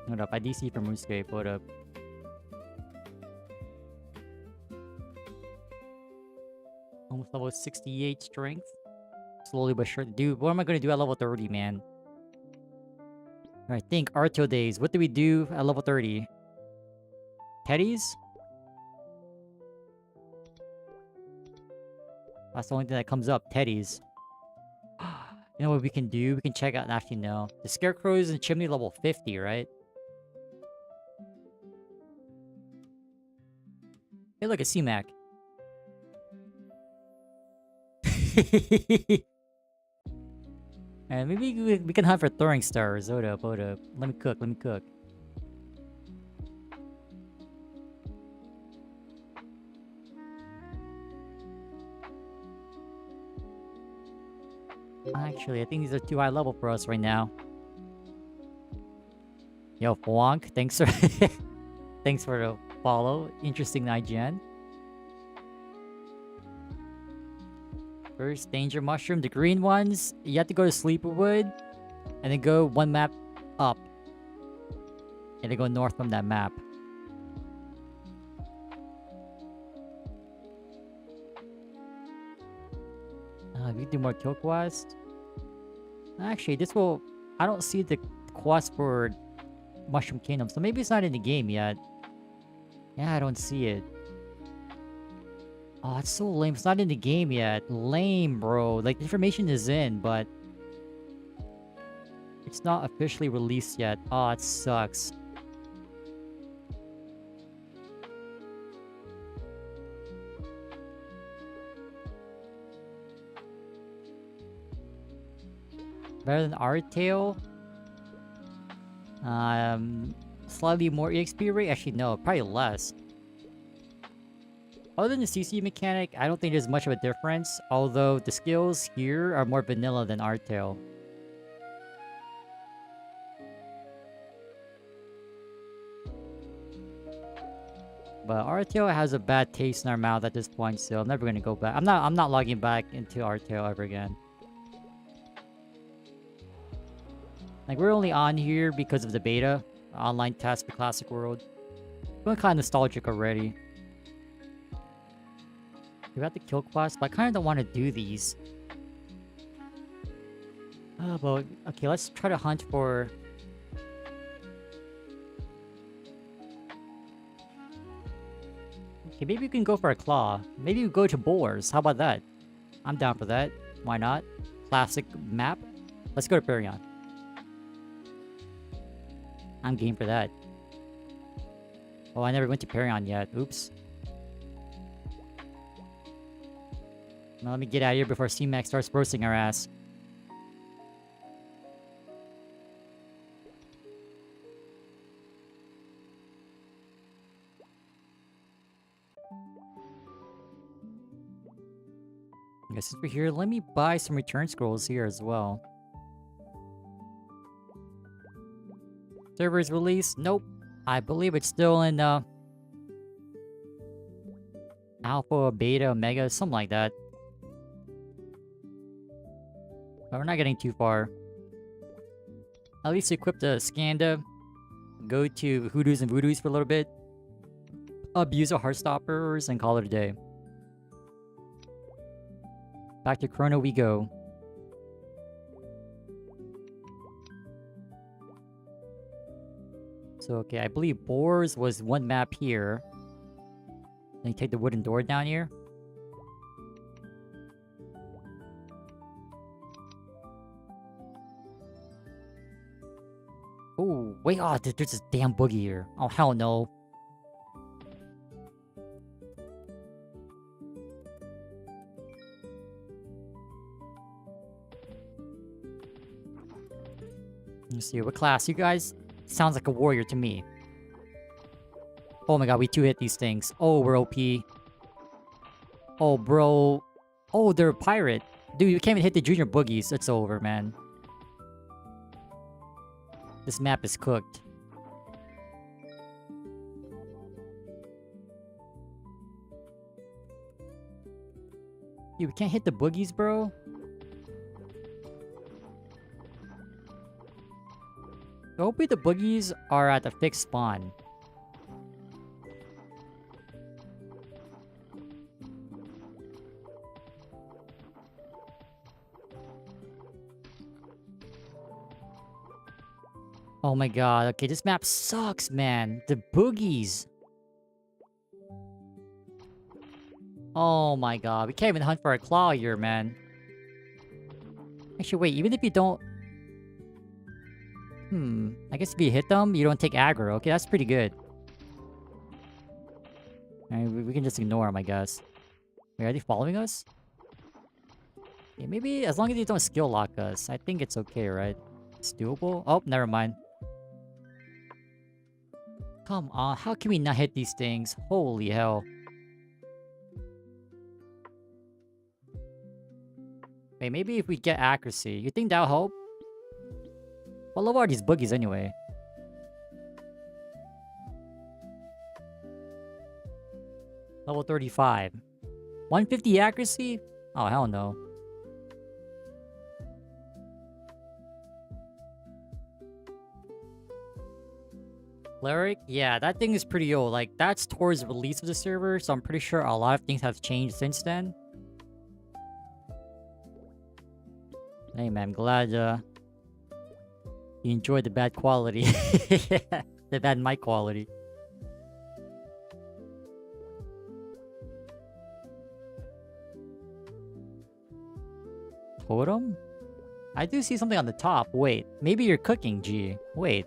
Hold up, I DC from RuneScape, hold up. Almost level 68 strength. Slowly but surely. Dude, what am I gonna do at level 30, man? I think Artale days. What do we do at level 30? Teddies? That's the only thing that comes up. Teddies. You know what we can do? We can check out... Actually, no. The Scarecrows and Chimney level 50, right? Hey, look, it's C-Mac. And maybe we can hunt for throwing stars. Hold up, hold up. Let me cook, let me cook. Actually, I think these are too high level for us right now. Yo, Fwonk, thanks for thanks for the follow. Interesting IGN. First, Danger Mushroom. The green ones, you have to go to Sleepwood, and then go one map up. And then go north from that map. We can do more kill quests. Actually, this will... I don't see the quest for Mushroom Kingdom, so maybe it's not in the game yet. Yeah, I don't see it. Oh, it's so lame. It's not in the game yet. Lame, bro. Like, the information is in, but... it's not officially released yet. Oh, it sucks. Better than Artale? Slightly more EXP rate? Actually, no. Probably less. Other than the CC mechanic, I don't think there's much of a difference. Although, the skills here are more vanilla than Artale. But Artale has a bad taste in our mouth at this point, so I'm never gonna go back. I'm not logging back into Artale ever again. Like, we're only on here because of the beta. Online test for Classic World. I'm kind of nostalgic already. We got the kill quest, but I kind of don't want to do these. Oh, but... okay, let's try to hunt for... okay, maybe we can go for a claw. Maybe we go to boars. How about that? I'm down for that. Why not? Classic map. Let's go to Perion. I'm game for that. Oh, I never went to Perion yet. Oops. Now let me get out of here before C-Mac starts roasting our ass. I guess since we're here, let me buy some return scrolls here as well. Servers release? Nope. I believe it's still in alpha, beta, omega, something like that. But we're not getting too far. At least equip the Skanda. Go to Hoodoos and Voodoos for a little bit. Abuse the Heartstoppers and call it a day. Back to Chrono we go. So, okay, I believe Boars was one map here. Then you take the wooden door down here. Oh, wait, oh, there's this damn boogie here. Oh, hell no. Let's see, what class? You guys sounds like a warrior to me. Oh my god, we two hit these things. Oh, we're OP. Oh, bro. Oh, they're a pirate. Dude, you can't even hit the junior boogies. It's over, man. This map is cooked. Dude, we can't hit the boogies, bro? Hopefully the boogies are at the fixed spawn. Oh my god, okay, this map sucks, man. The boogies. Oh my god, we can't even hunt for a claw here, man. Actually, wait, even if you don't... I guess if you hit them, you don't take aggro. Okay, that's pretty good. Alright, we can just ignore them, I guess. Wait, are they following us? Yeah, maybe as long as they don't skill lock us, I think it's okay, right? It's doable? Oh, never mind. Come on, how can we not hit these things? Holy hell. Wait, maybe if we get accuracy, you think that'll help? What level are these boogies anyway? Level 35. 150 accuracy? Oh, hell no. Cleric? Yeah, that thing is pretty old. Like, that's towards the release of the server, so I'm pretty sure a lot of things have changed since then. Hey man, I'm glad you enjoyed the bad quality. The bad mic quality. Totem? I do see something on the top. Wait, maybe you're cooking, G. Wait.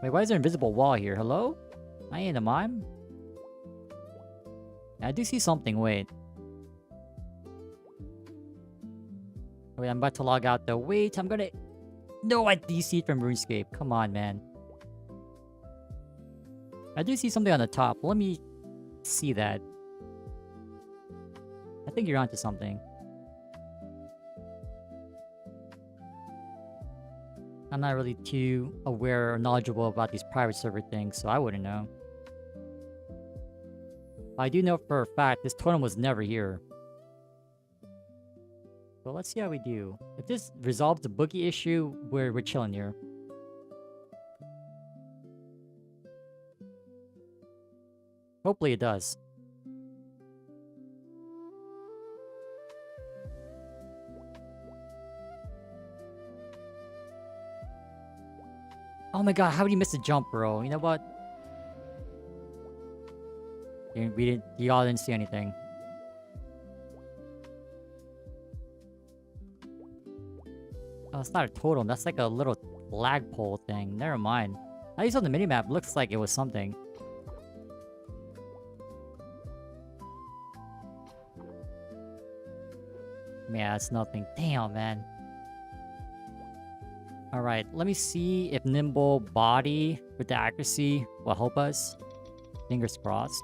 Wait, why is there an invisible wall here? Hello? I ain't a mime? I do see something, wait. Wait, I'm about to log out though. Wait, I'm gonna... No, I DC'd from RuneScape. Come on, man. I do see something on the top. Let me see that. I think you're onto something. I'm not really too aware or knowledgeable about these private server things, so I wouldn't know. I do know for a fact this totem was never here. So let's see how we do. If this resolves the boogie issue, we're chilling here. Hopefully it does. Oh my god, how did you miss the jump, bro? You know what? Y'all didn't see anything. Oh, it's not a totem. That's like a little flagpole thing. Never mind. At least on the minimap, looks like it was something. Yeah, it's nothing. Damn, man. Alright, let me see if Nimble Body with the accuracy will help us. Fingers crossed.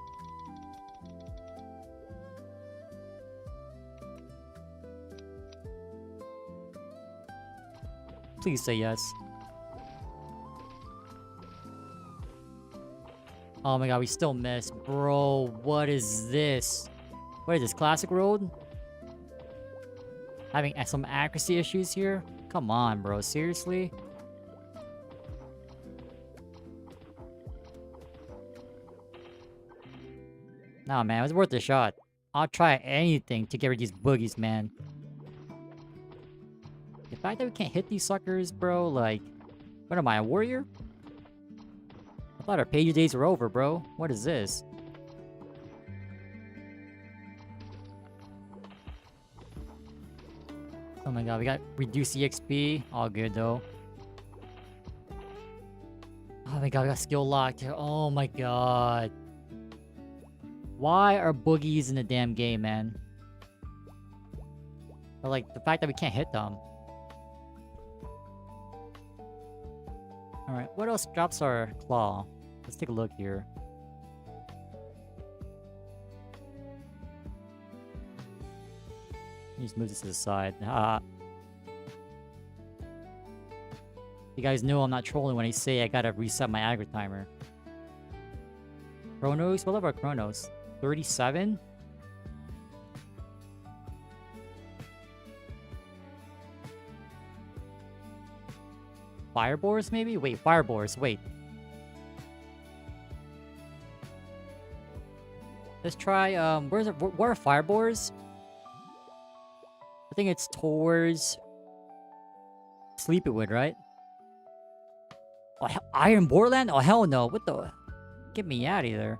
Please say yes. Oh my god, we still missed. Bro, what is this? What is this, Classic Road? Having some accuracy issues here? Come on, bro. Seriously? Nah, man. It was worth a shot. I'll try anything to get rid of these boogies, man. fact that we can't hit these suckers, bro, like... What am I, a warrior? I thought our page days were over, bro. What is this? Oh my god, we got reduced EXP. All good, though. Oh my god, we got skill locked here. Oh my god. Why are boogies in the damn game, man? Or like, the fact that we can't hit them. Alright, what else drops our claw? Let's take a look here. Just move this to the side. You guys know I'm not trolling when I say I gotta reset my aggro timer. Kronos? What about Kronos? 37? Firebores, maybe? Wait, Firebores, wait. Let's try, where are Firebores? I think it's towards... Sleepywood, right? Oh, Iron Borland? Oh, hell no. What the... Get me out of here.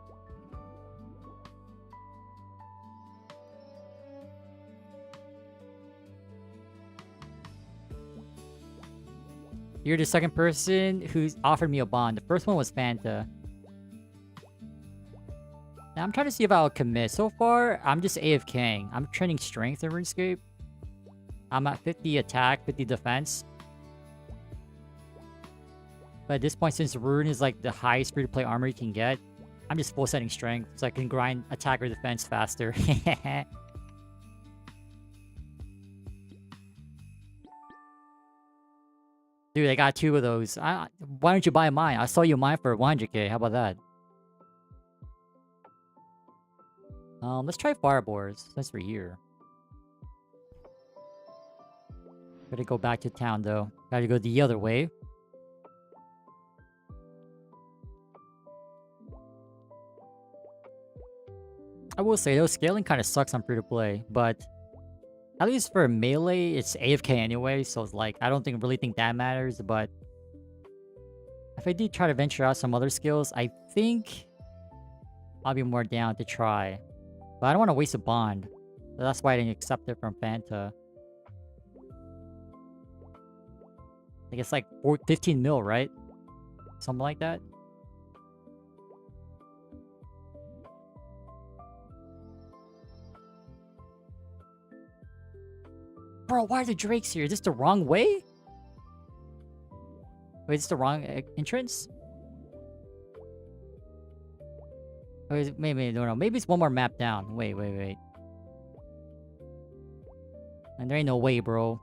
You're the second person who's offered me a bond. The first one was Fanta. Now I'm trying to see if I'll commit. So far, I'm just AFKing. I'm training strength in RuneScape. I'm at 50 attack, 50 defense. But at this point, since Rune is like the highest free-to-play armor you can get, I'm just full setting strength so I can grind attack or defense faster. Dude, I got 2 of those. Why don't you buy mine? I saw you mine for 100k. How about that? Let's try Firebores. Since we're here. Gotta go back to town, though. Gotta go the other way. I will say, though, scaling kind of sucks on free-to-play, but... At least for melee, it's AFK anyway, so it's like, I don't really think that matters, but... If I do try to venture out some other skills, I think... I'll be more down to try. But I don't want to waste a bond. So that's why I didn't accept it from Fanta. I think it's like 15 mil, right? Something like that. Bro, why are the drakes here? Is this the wrong way? Wait, is this the wrong entrance? Or is it, maybe, no, maybe it's one more map down. Wait. And there ain't no way, bro.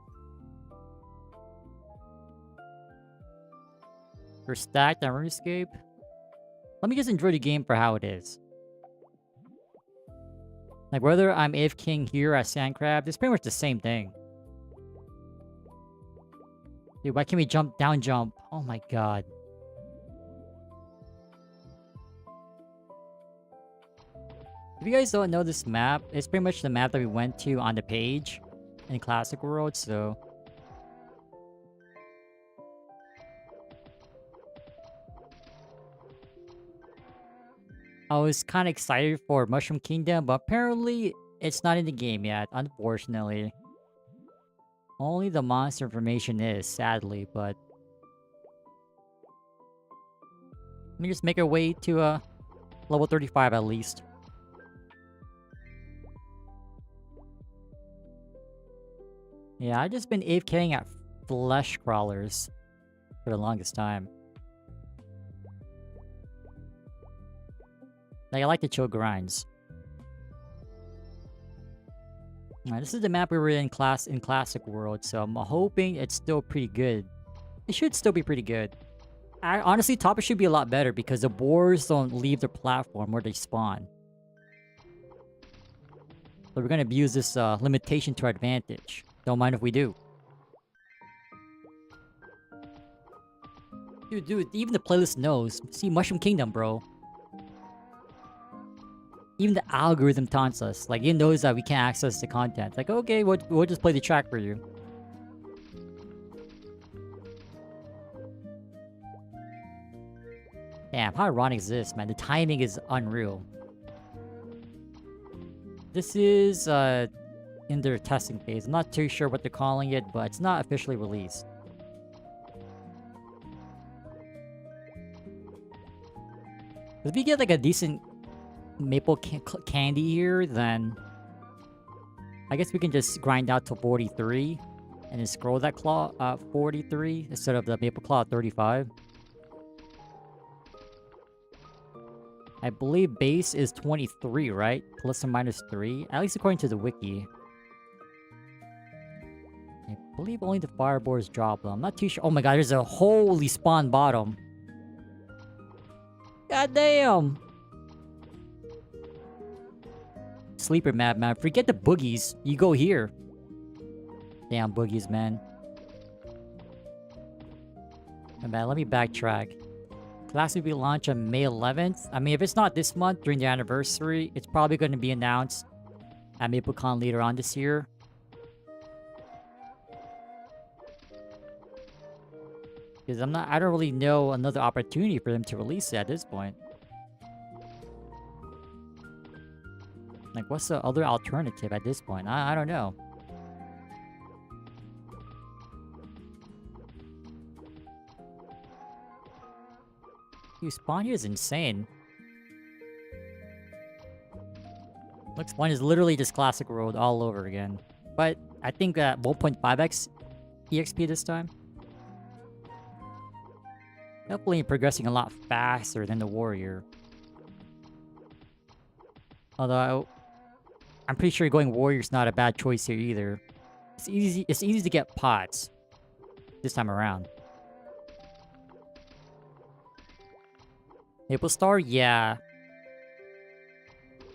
We're stacked on RuneScape. Let me just enjoy the game for how it is. Like, whether I'm AFKing here at Sandcrab, it's pretty much the same thing. Dude, why can't we jump, down jump? Oh my god. If you guys don't know this map, it's pretty much the map that we went to on the page in Classic World, so... I was kind of excited for Mushroom Kingdom, but apparently it's not in the game yet, unfortunately. Only the monster information is, sadly, but... Let me just make our way to level 35 at least. Yeah, I've just been AFKing at flesh crawlers for the longest time. Like, I like to chill grinds. Alright, this is the map we were in Classic World, so I'm hoping it's still pretty good. It should still be pretty good. Honestly, top should be a lot better because the boars don't leave their platform where they spawn. So we're gonna abuse this limitation to our advantage. Don't mind if we do. Dude, even the playlist knows. See, Mushroom Kingdom, bro. Even the algorithm taunts us. Like, it knows that we can't access the content. Like, okay, we'll just play the track for you. Damn, how ironic is this, man? The timing is unreal. This is in their testing phase. I'm not too sure what they're calling it, but it's not officially released. If we get like a decent maple candy here, then I guess we can just grind out to 43 and then scroll that claw 43 instead of the maple claw 35. I believe base is 23, right? Plus or minus 3, at least according to the wiki. I believe only the fireboards drop though. I'm not too sure. Oh my god, there's a holy spawn bottom. God damn! Sleeper map, man. Forget the boogies. You go here. Damn boogies, man. Oh, man, let me backtrack. Class will be launched on May 11th. I mean, if it's not this month during the anniversary, it's probably going to be announced at MapleCon later on this year. Because I don't really know another opportunity for them to release it at this point. Like, what's the other alternative at this point? I don't know. Dude, spawn here is insane. Look, spawn is literally just classic world all over again. But I think 1.5x EXP this time. Definitely progressing a lot faster than the warrior. Although I'm pretty sure going warrior's not a bad choice here either. It's easy to get pots this time around. MapleStory, yeah.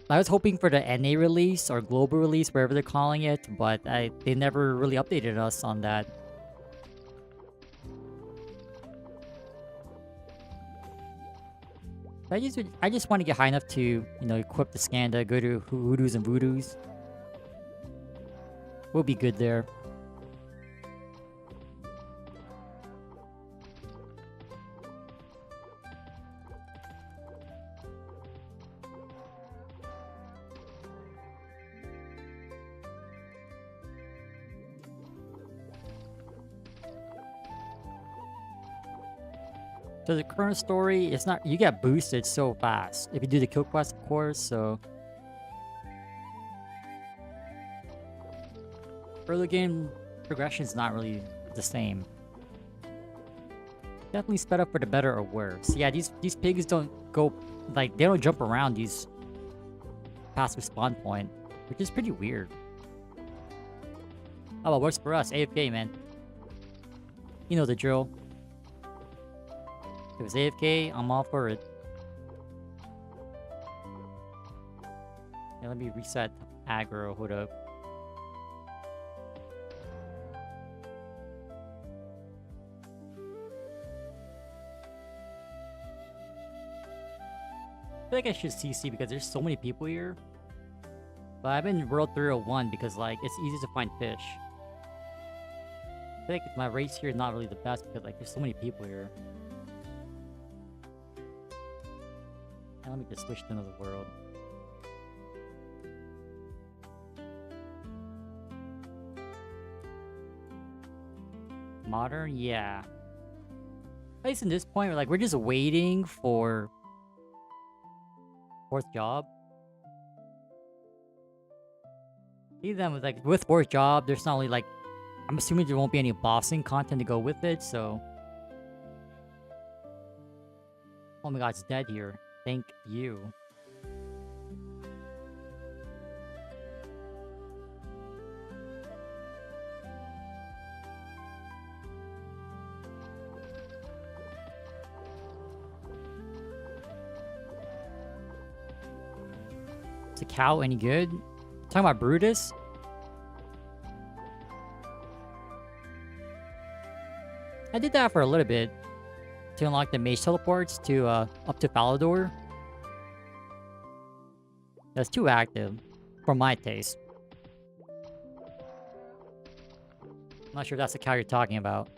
I was hoping for the NA release or global release, wherever they're calling it, but they never really updated us on that. I just want to get high enough to, you know, equip the Skanda, go to Hoodoos and Voodoos. We'll be good there. So the ChronoStory, it's not, you get boosted so fast if you do the kill quest, of course, so early game progression is not really the same. Definitely sped up for the better or worse. Yeah, these pigs don't go, like, they don't jump around these past spawn point, which is pretty weird. Oh, well, works for us. AFK, man. You know the drill. If it's AFK, I'm all for it. Yeah, let me reset aggro. Hold up. I feel like I should CC because there's so many people here. But I've been in World 301 because, like, it's easy to find fish. I feel like my race here is not really the best because, like, there's so many people here. And let me just switch to another world. Modern, yeah. At least in this point, like, we're just waiting for fourth job. Even with, like, with fourth job, there's not only, like, I'm assuming there won't be any bossing content to go with it, so. Oh my god, it's dead here. Thank you. Is the cow any good? Talking about Brutus? I did that for a little bit to unlock the mage teleports to up to Falador. That's too active for my taste. I'm not sure if that's the cow you're talking about.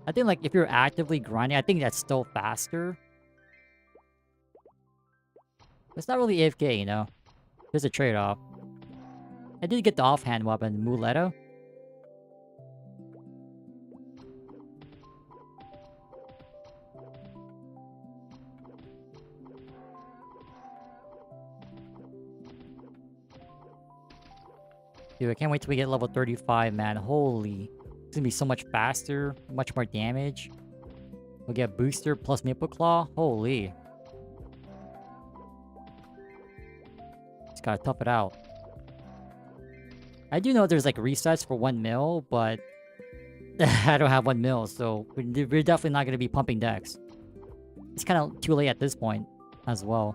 I think like if you're actively grinding, I think that's still faster. It's not really AFK, you know? There's a trade-off. I did get the offhand weapon, Muletto. Dude, I can't wait till we get level 35, man. Holy. It's gonna be so much faster, much more damage. We'll get booster plus Maple Claw. Holy. Just gotta tough it out. I do know there's like resets for 1 mil, but I don't have 1 mil, so we're definitely not gonna be pumping decks. It's kind of too late at this point as well.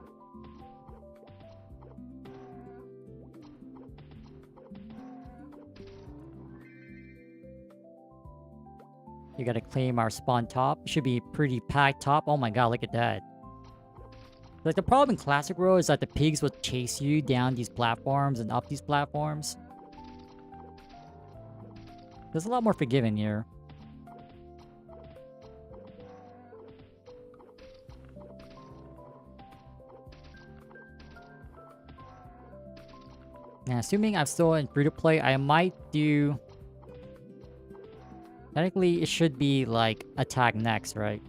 You gotta claim our spawn top. Should be pretty packed top. Oh my god, look at that. Like, the problem in Classic Row is that the pigs will chase you down these platforms and up these platforms. There's a lot more forgiving here. And assuming I'm still in free-to-play, I might do... Technically, it should be, like, attack next, right?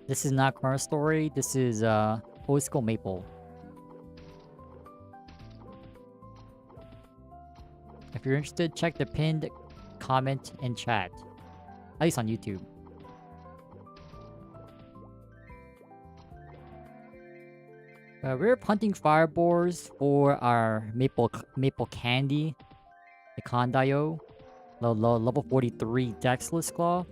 This is not ChronoStory. This is, Old School Maple. If you're interested, check the pinned comment in chat. At least on YouTube. We're hunting firebores for our maple candy. The Kondayo. Level 43 Dexless Claw.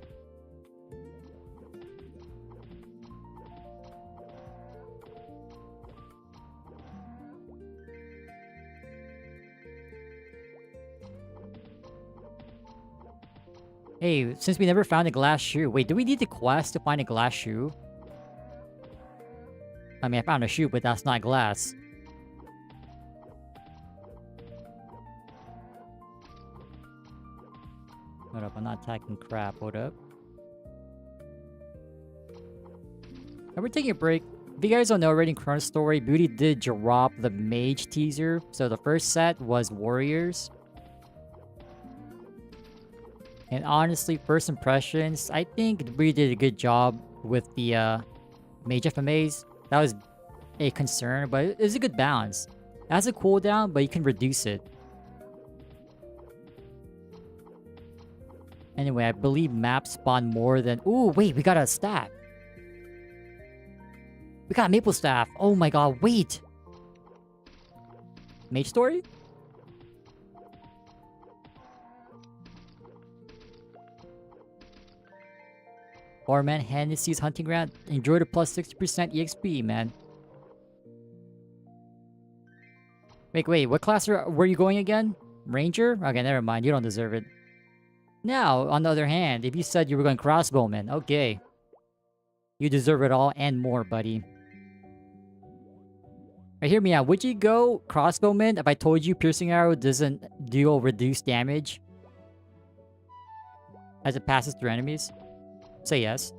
Hey, since we never found a glass shoe. Wait, do we need the quest to find a glass shoe? I mean, I found a shoe, but that's not glass. Hold up, I'm not attacking crap. Hold up. And we're taking a break. If you guys don't know already, in ChronoStory, Boutei did drop the Mage teaser. So the first set was Warriors. And honestly, first impressions, I think we did a good job with the Mage FMAs. That was a concern, but it was a good balance. It has a cooldown, but you can reduce it. Anyway, I believe maps spawn more than... Ooh, wait, we got a staff. We got a maple staff. Oh my god, wait. Mage story? Or man, Hennessy's hunting ground. Enjoy the plus 60% EXP, man. Wait, what class were you going again? Ranger? Okay, never mind. You don't deserve it. Now, on the other hand, if you said you were going crossbowman, okay. You deserve it all and more, buddy. Right, hear me out. Would you go crossbowman if I told you piercing arrow doesn't deal reduced damage as it passes through enemies? Say yes.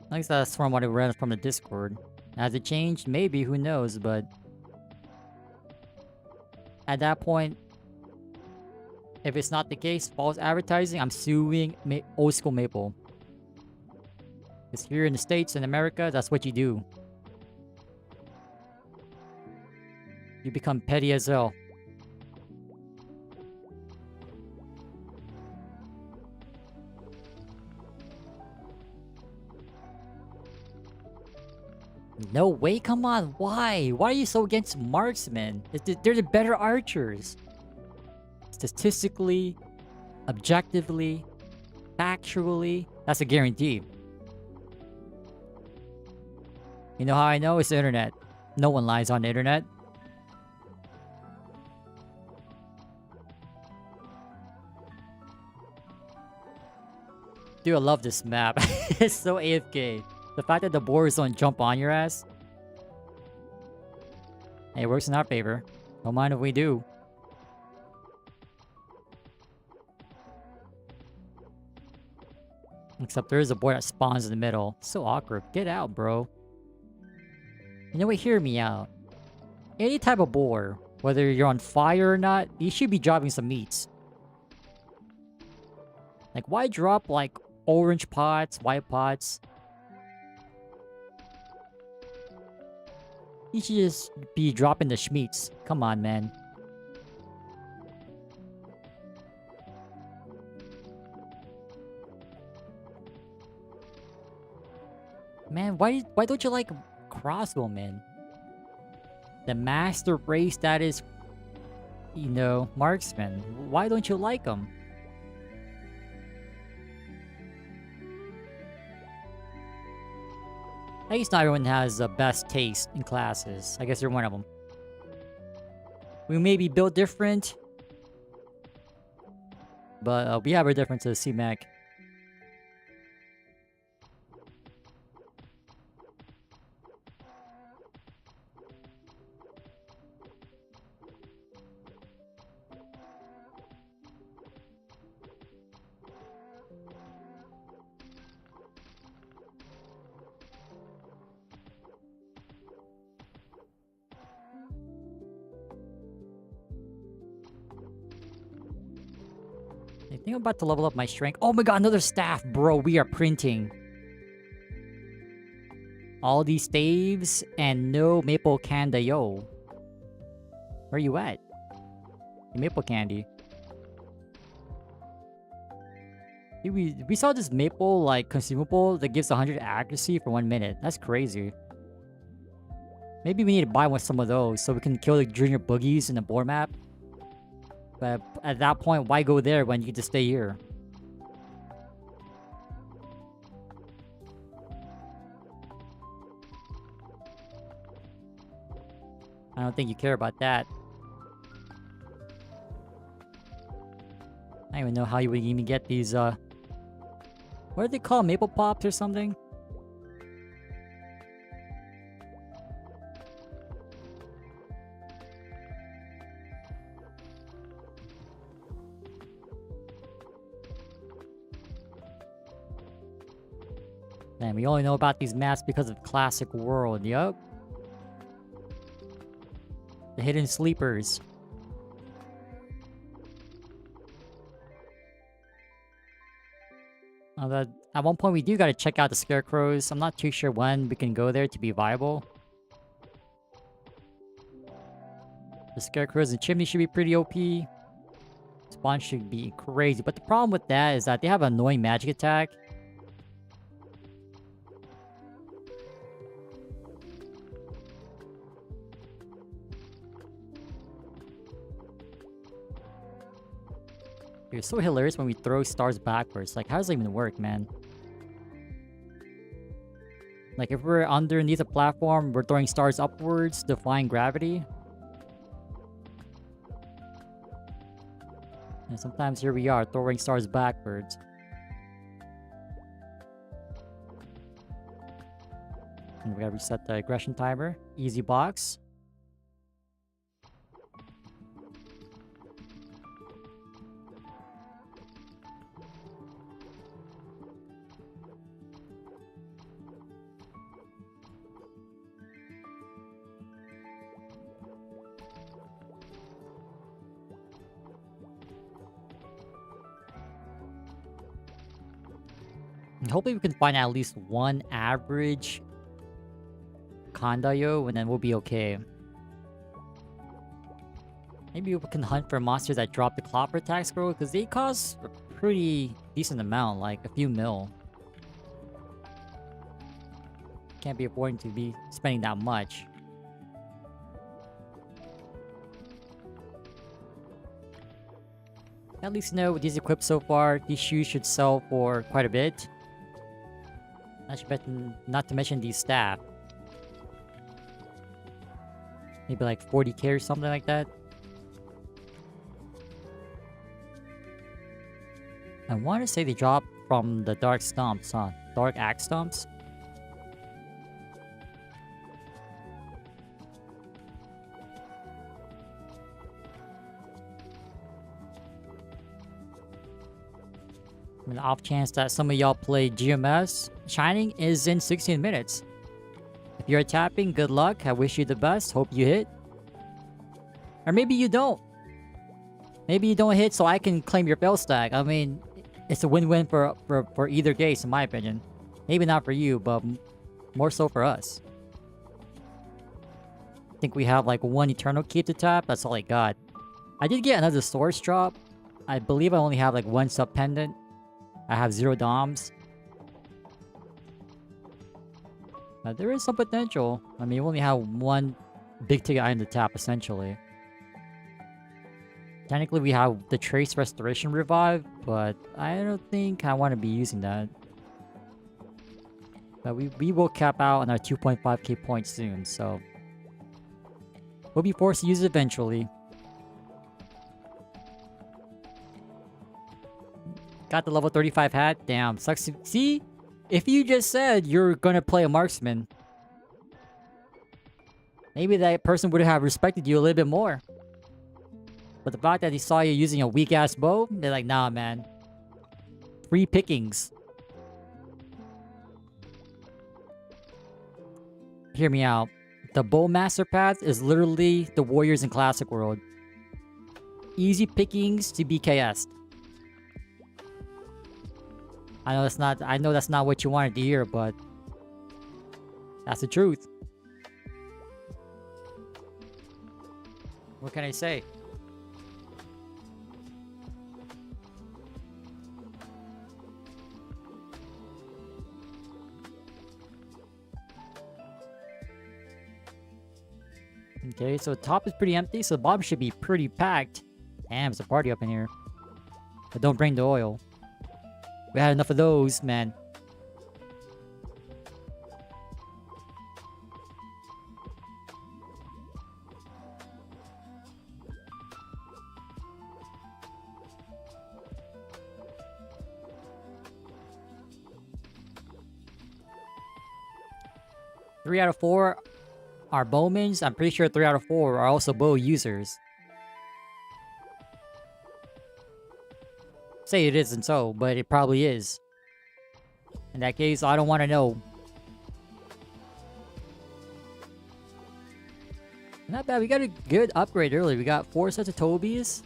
At least that's from what I read from the Discord. Has it changed? Maybe, who knows, but... At that point, if it's not the case, false advertising, I'm suing Old School Maple. Because here in the States, in America, that's what you do. You become petty as hell. No way, come on, why? Why are you so against marksmen? They're the better archers. Statistically, objectively, factually, that's a guarantee. You know how I know? It's the internet. No one lies on the internet. Dude, I love this map. It's so AFK. The fact that the boars don't jump on your ass. Hey, it works in our favor. Don't mind if we do. Except there is a boy that spawns in the middle. So awkward. Get out, bro. You know what? Hear me out. Any type of boar, whether you're on fire or not, you should be dropping some meats. Like, why drop, like, orange pots, white pots? You should just be dropping the schmeats. Come on, man. Man, why don't you like crossbowmen? The master race that is, you know, marksman. Why don't you like them? At least not everyone has the best taste in classes. I guess you're one of them. We may be built different, but we have our differences, C-Mac. I think I'm about to level up my strength. Oh my god, another staff, bro. We are printing. All these staves and no maple candy, yo. Where you at? Maple candy. We saw this maple, like, consumable that gives 100 accuracy for 1 minute. That's crazy. Maybe we need to buy some of those so we can kill the junior boogies in the board map. But at that point, why go there when you can just stay here? I don't think you care about that. I don't even know how you would even get these, what are they called? Maple Pops or something? Man, we only know about these maps because of Classic World, yup. The hidden sleepers. At one point we do gotta check out the scarecrows. I'm not too sure when we can go there to be viable. The scarecrows and chimney should be pretty OP. Spawn should be crazy. But the problem with that is that they have an annoying magic attack. It's so hilarious when we throw stars backwards. Like, how does that even work, man? Like, if we're underneath a platform, we're throwing stars upwards, defying gravity. And sometimes here we are, throwing stars backwards. And we gotta reset the aggression timer. Easy box. And hopefully we can find at least one average Kondayo, and then we'll be okay. Maybe we can hunt for monsters that drop the Clopper attack scroll, because they cost a pretty decent amount, like a few mil. Can't be affording to be spending that much. At least know with these equipped so far, these shoes should sell for quite a bit. Not to mention these staff. Maybe like 40k or something like that. I want to say they drop from the Dark Stumps, huh? Dark Axe Stumps? I mean, the off chance that some of y'all play GMS, Shining is in 16 minutes. If you're tapping, good luck. I wish you the best. Hope you hit. Or maybe you don't. Maybe you don't hit so I can claim your fail stack. I mean, it's a win-win for either case, in my opinion. Maybe not for you, but more so for us. I think we have like one Eternal Key to tap. That's all I got. I did get another Source drop. I believe I only have like one Sub-Pendant. I have 0 DOMs. But there is some potential. I mean, you only have one big ticket item to tap, essentially. Technically, we have the Trace Restoration Revive, but I don't think I want to be using that. But we will cap out on our 2.5k points soon, so... we'll be forced to use it eventually. Got the level 35 hat. Damn, sucks to... See? If you just said you're gonna play a marksman, maybe that person would have respected you a little bit more. But the fact that he saw you using a weak-ass bow, they're like, nah, man. Free pickings. Hear me out. The Bowmaster path is literally the warriors in Classic World. Easy pickings to BKS. I know that's not what you wanted to hear, but that's the truth. What can I say? Okay, so the top is pretty empty, so the bottom should be pretty packed. Damn, it's a party up in here. But don't bring the oil. We had enough of those, man. Three out of 4 are bowmans. I'm pretty sure 3 out of 4 are also bow users. Say it isn't so, but it probably is. In that case, I don't want to know. Not bad. We got a good upgrade earlier. We got 4 sets of Tobies,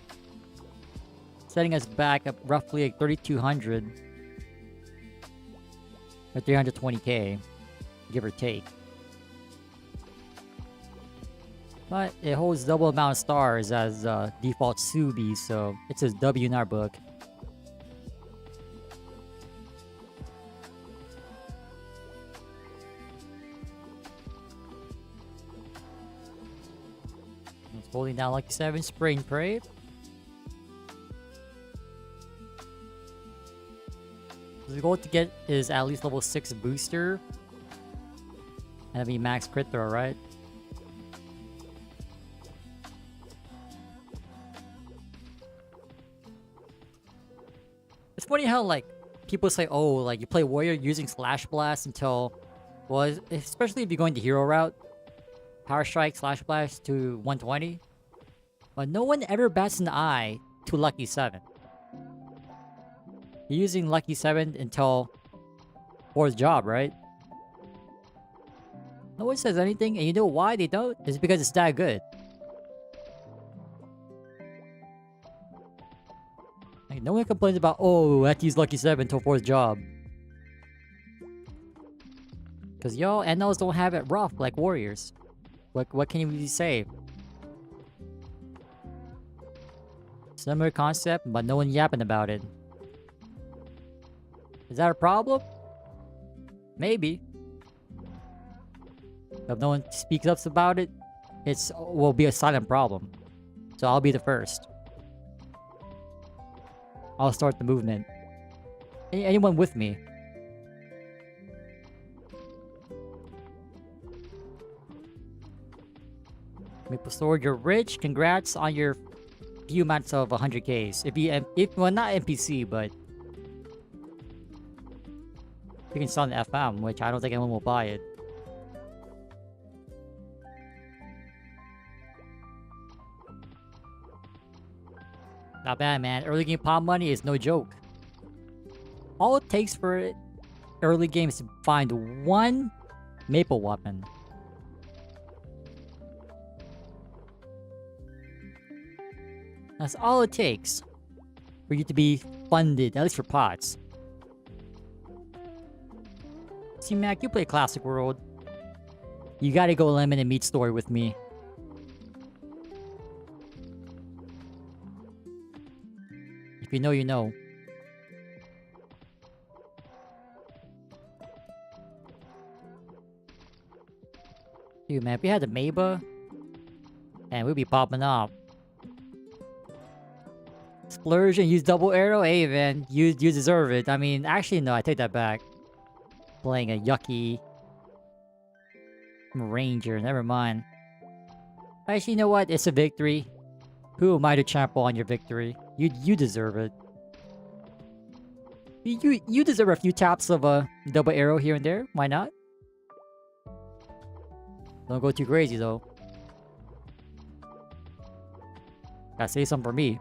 setting us back up roughly like 3,200 or 320k, give or take. But it holds double amount of stars as default Subi, so it's a W in our book. It's holding down Lucky 7, Spray and Pray. The goal to get is at least level 6 booster. And that'd be max crit throw, right? It's funny how, like, people say, oh, like, you play warrior using Slash Blast until... well, especially if you're going the hero route. Power Strike, Slash Blast to 120. But no one ever bats an eye to Lucky 7. You're using Lucky 7 until 4th job, right? No one says anything, and you know why they don't? It's because it's that good. Like, no one complains about, oh, I have to use Lucky 7 until 4th job. Because y'all NLs don't have it rough like warriors. What can you really say? Similar concept, but no one yapping about it. Is that a problem? Maybe. If no one speaks up about it, will be a silent problem. So I'll be the first. I'll start the movement. Anyone with me? MapleStory, you're rich. Congrats on your few months of 100Ks. Well, not NPC, but you can sell an FM, which I don't think anyone will buy it. Not bad, man. Early game pop money is no joke. All it takes for early games to find one maple weapon. That's all it takes for you to be funded, at least for pots. See, Mac, you play Classic World. You gotta go lemon and meat story with me. If you know, you know. Dude, man, if we had the Maba, and we'd be popping off. Splurge and use double arrow? Hey, man, you deserve it. I mean, actually, no, I take that back. Playing a yucky ranger, never mind. Actually, you know what? It's a victory. Who am I to trample on your victory? You deserve it. You deserve a few taps of a double arrow here and there. Why not? Don't go too crazy though. Gotta say something for me.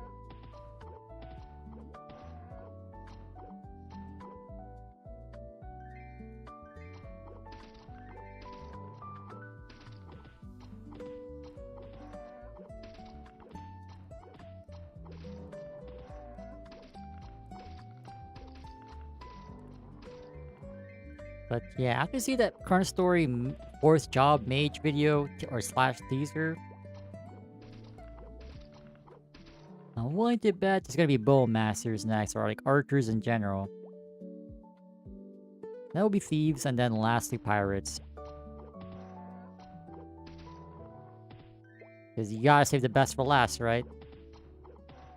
But yeah, after see that ChronoStory 4th job mage video or slash teaser, I'm willing to bet it's gonna be bow masters next, or like archers in general. That will be thieves, and then lastly pirates. Because you gotta save the best for last, right?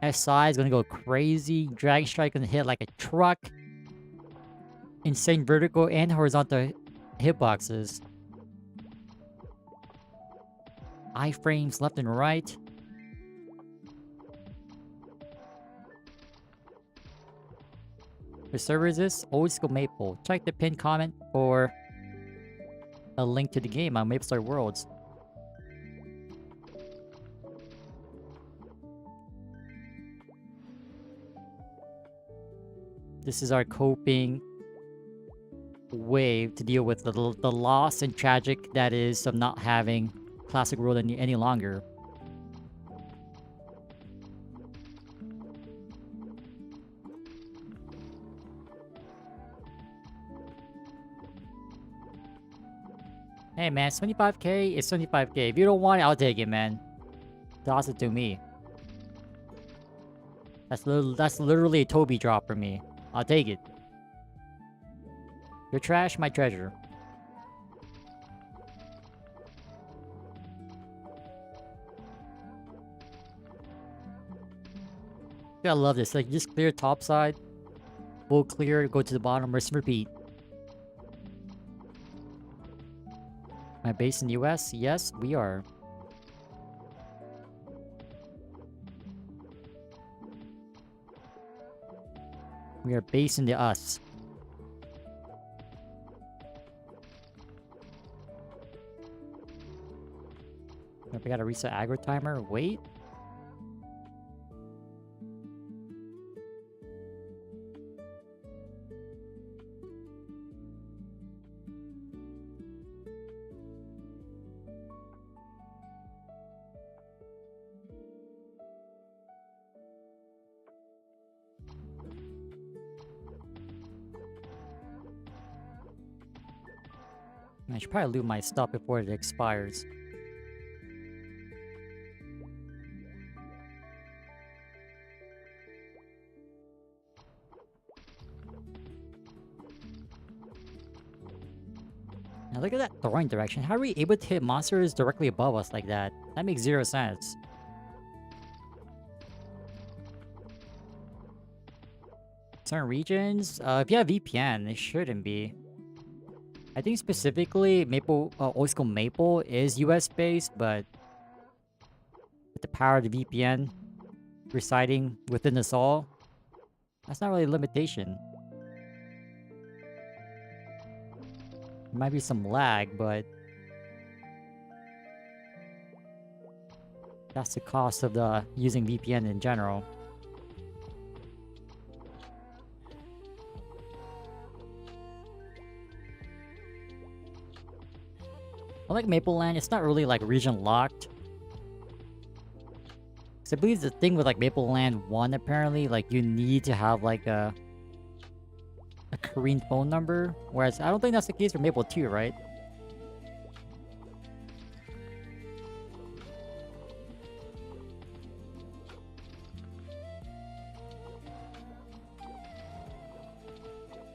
SI is gonna go crazy. Dragon Strike gonna hit like a truck. Insane vertical and horizontal hitboxes. Iframes left and right. The server is this Old School Maple. Check the pinned comment for a link to the game on MapleStory Worlds. This is our coping way to deal with the loss and tragic that is of not having Classic World any longer. Hey man, 75k is 75k. If you don't want it, I'll take it, man. Toss it to me. That's literally a Toby drop for me. I'll take it. Your trash, my treasure. I love this. Like, just clear top side. We'll clear, go to the bottom, rinse and repeat. Am I based in the US? Yes, we are. We are based in the US. We gotta reset aggro timer. Wait. I should probably loot my stuff before it expires. Now look at that throwing direction. How are we able to hit monsters directly above us like that? That makes zero sense. Certain regions? If you have VPN, it shouldn't be. I think specifically Old School Maple is US based, but with the power of the VPN residing within us all, that's not really a limitation. There might be some lag, but that's the cost of using VPN in general. Unlike Maple Land, it's not really like region locked. Cause I believe the thing with like Maple Land 1 apparently, like you need to have like a Korean phone number. Whereas I don't think that's the case for Maple 2, right?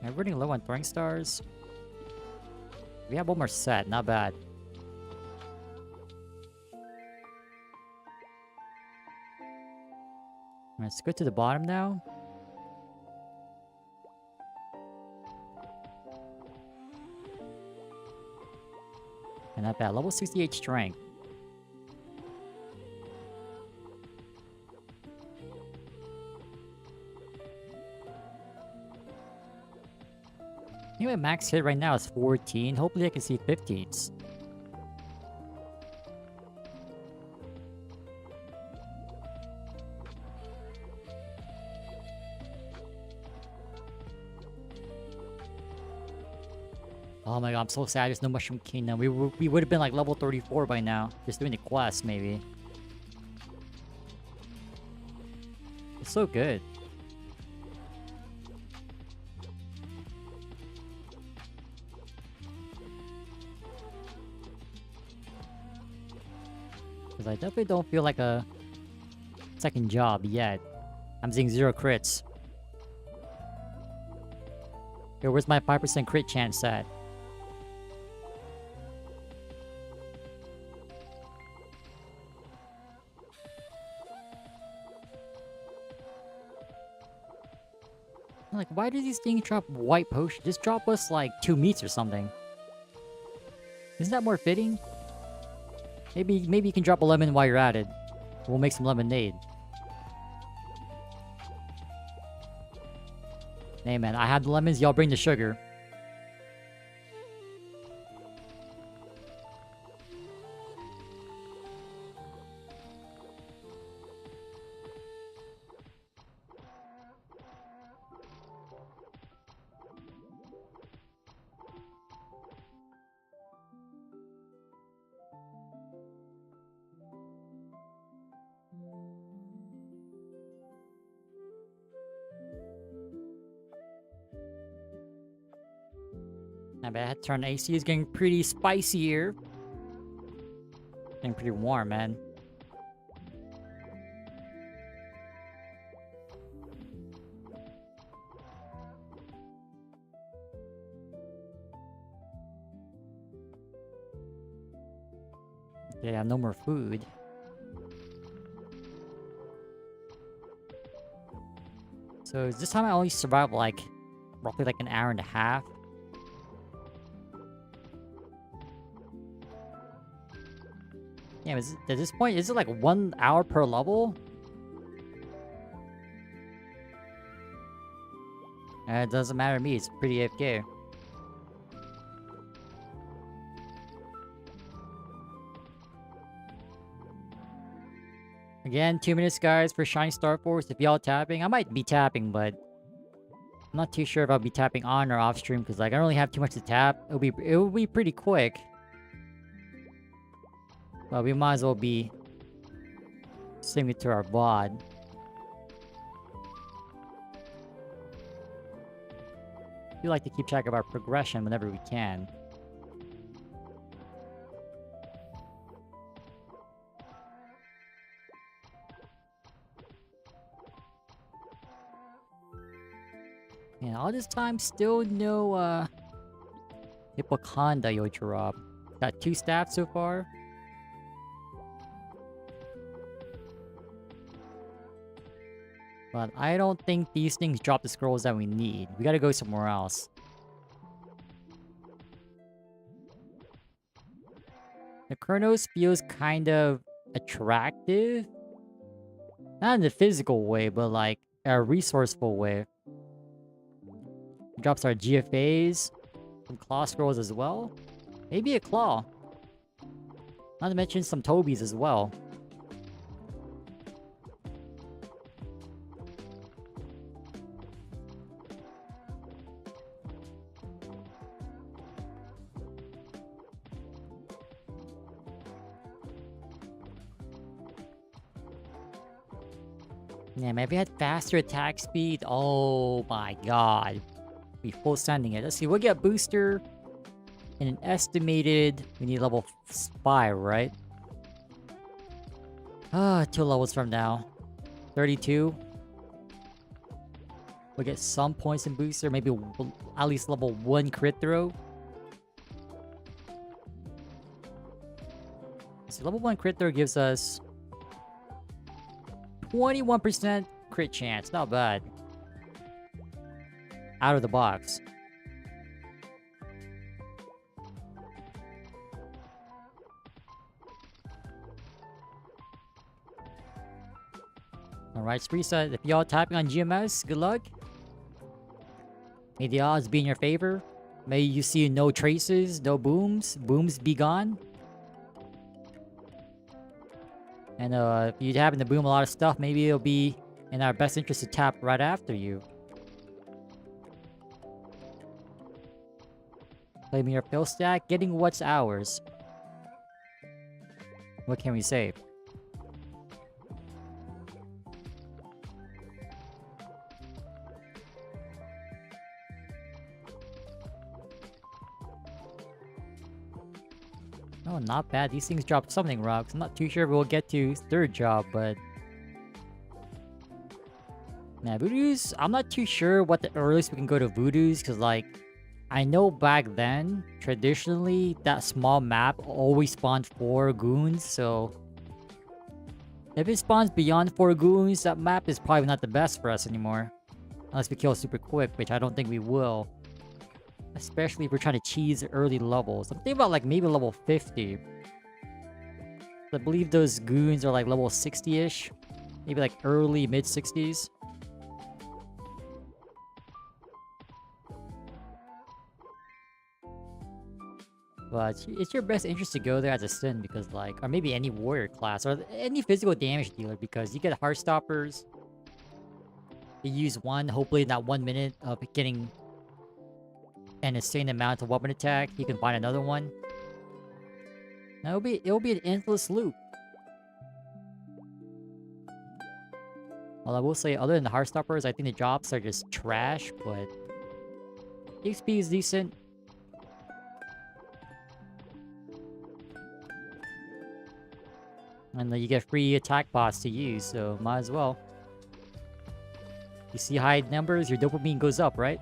I'm running low on throwing stars. We have one more set, not bad. Let's go to the bottom now. And not bad. Level 68 strength. Anyway, max hit right now is 14. Hopefully I can see 15s. Oh my god, I'm so sad there's no Mushroom Kingdom. We would have been like level 34 by now. Just doing the quest, maybe. It's so good. Because I definitely don't feel like a second job yet. I'm seeing 0 crits. Yo, where's my 5% crit chance at? Like, why do these things drop white potion? Just drop us like 2 meats or something. Isn't that more fitting? Maybe you can drop a lemon while you're at it. We'll make some lemonade. Hey man, I have the lemons, y'all bring the sugar. I bet I had to turn AC. Is getting pretty spicy here. Getting pretty warm, man. Yeah, no more food. So this time I only survived like roughly like an hour and a half. Yeah, at this point, is it like 1 hour per level? It doesn't matter to me, it's pretty AFK. Again, 2 minutes guys for Shiny Star Force. If y'all tapping, I might be tapping, but I'm not too sure if I'll be tapping on or off stream because like I don't really have too much to tap. It'll be pretty quick. But we might as well be saving it to our VOD. We like to keep track of our progression whenever we can. And all this time, still no Hippoconda Yochirop. Got 2 staffs so far. But I don't think these things drop the scrolls that we need. We gotta go somewhere else. The Kronos feels kind of attractive. Not in a physical way, but like a resourceful way. It drops our GFAs. Some claw scrolls as well. Maybe a claw. Not to mention some Tobies as well. Yeah, maybe I had faster attack speed. Oh my god. Be full sending it. Let's see, we'll get booster and an estimated. We need level 5, right? Ah, 2 levels from now. 32. We'll get some points in booster. Maybe at least level 1 crit throw. So level 1 crit throw gives us 21% crit chance. Not bad. Out of the box. Alright, Spreesa, if y'all tapping on GMS, good luck. May the odds be in your favor. May you see no traces, no booms. Booms be gone. And if you happen to boom a lot of stuff, maybe it'll be in our best interest to tap right after you. Claiming your fill stack, getting what's ours. What can we say? Oh, not bad. These things drop summoning rocks. I'm not too sure if we'll get to 3rd job, but... Man, Voodoos, I'm not too sure what the earliest we can go to Voodoos, because, like, I know back then, traditionally, that small map always spawned 4 goons, so... If it spawns beyond 4 goons, that map is probably not the best for us anymore. Unless we kill super quick, which I don't think we will. Especially if we're trying to cheese early levels. I'm thinking about like maybe level 50. I believe those goons are like level 60-ish. Maybe like early mid-60s. But it's your best interest to go there as a Sin because like... Or maybe any warrior class or any physical damage dealer because you get heart stoppers. You use one, hopefully in that 1 minute of getting... an insane amount of weapon attack, you can find another one. Now it'll be an endless loop. Well, I will say, other than the Heartstoppers, I think the drops are just trash, but XP is decent. And then you get free attack bots to use, so might as well. You see high numbers, your dopamine goes up, right?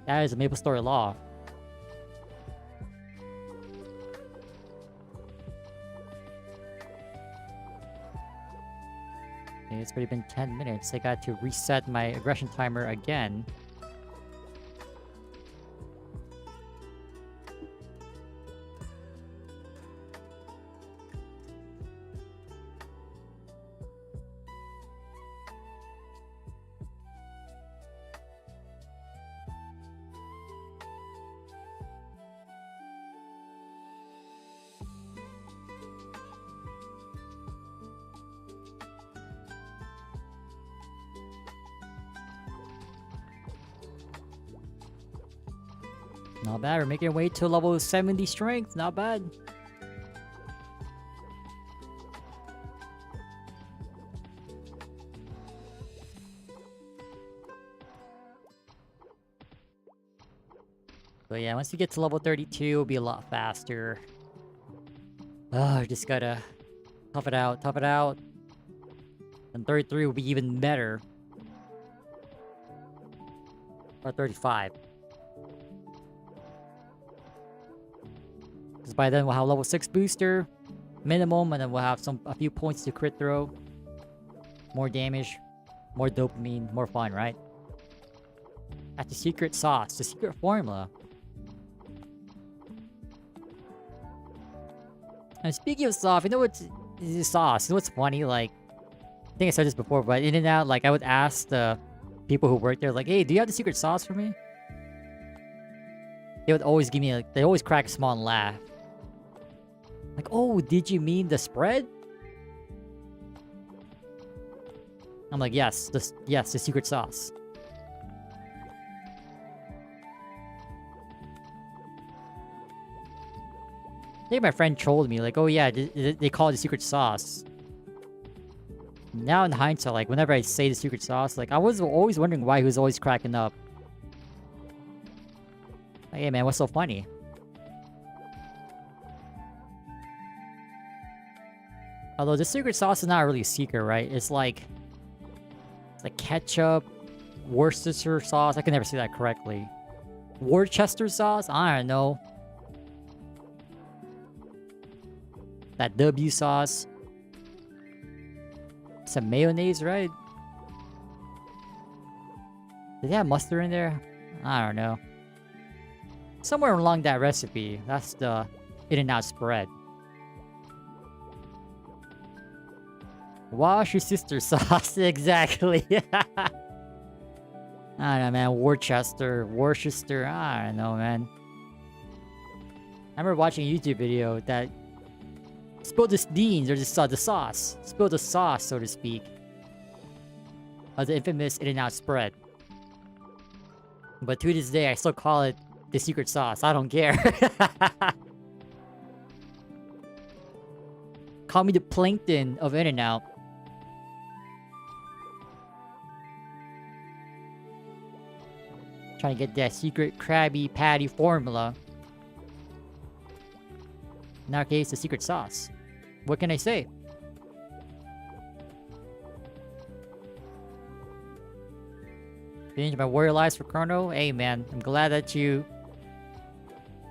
That is a MapleStory law. Okay, it's already been 10 minutes. I got to reset my aggression timer again. Not bad, we're making our way to level 70 strength, not bad. But yeah, once you get to level 32, it'll be a lot faster. Oh, just gotta tough it out, tough it out. And 33 will be even better. Or 35. Because by then we'll have level 6 booster minimum, and then we'll have a few points to crit throw. More damage, more dopamine, more fun, right? That's the secret sauce, the secret formula. And speaking of sauce, you know what's sauce? You know what's funny? Like, I think I said this before, but in and out, like I would ask the people who work there, like, "Hey, do you have the secret sauce for me?" They would always give me they always crack a small laugh. Like, "Oh, did you mean the spread?" I'm like, "Yes, the secret sauce." I think my friend trolled me, like, "Oh yeah, they call it the secret sauce." Now in hindsight, like, whenever I say the secret sauce, like, I was always wondering why he was always cracking up. Like, hey, man, what's so funny? Although the secret sauce is not really a secret, right? It's like ketchup, Worcestershire sauce. I can never say that correctly. Worcester sauce? I don't know. That W sauce. Some mayonnaise, right? Did they have mustard in there? I don't know. Somewhere along that recipe. That's the In-N-Out spread. Wash your sister's sauce. Exactly. I don't know, man. Worcester. I don't know, man. I remember watching a YouTube video that spilled the beans, or just the sauce. Spilled the sauce, so to speak. Of the infamous In-N-Out spread. But to this day, I still call it the secret sauce. I don't care. Call me the plankton of In-N-Out. Trying to get that secret Krabby Patty formula. In our case, the secret sauce. What can I say? Finish my warrior lives for Chrono? Hey man, I'm glad that you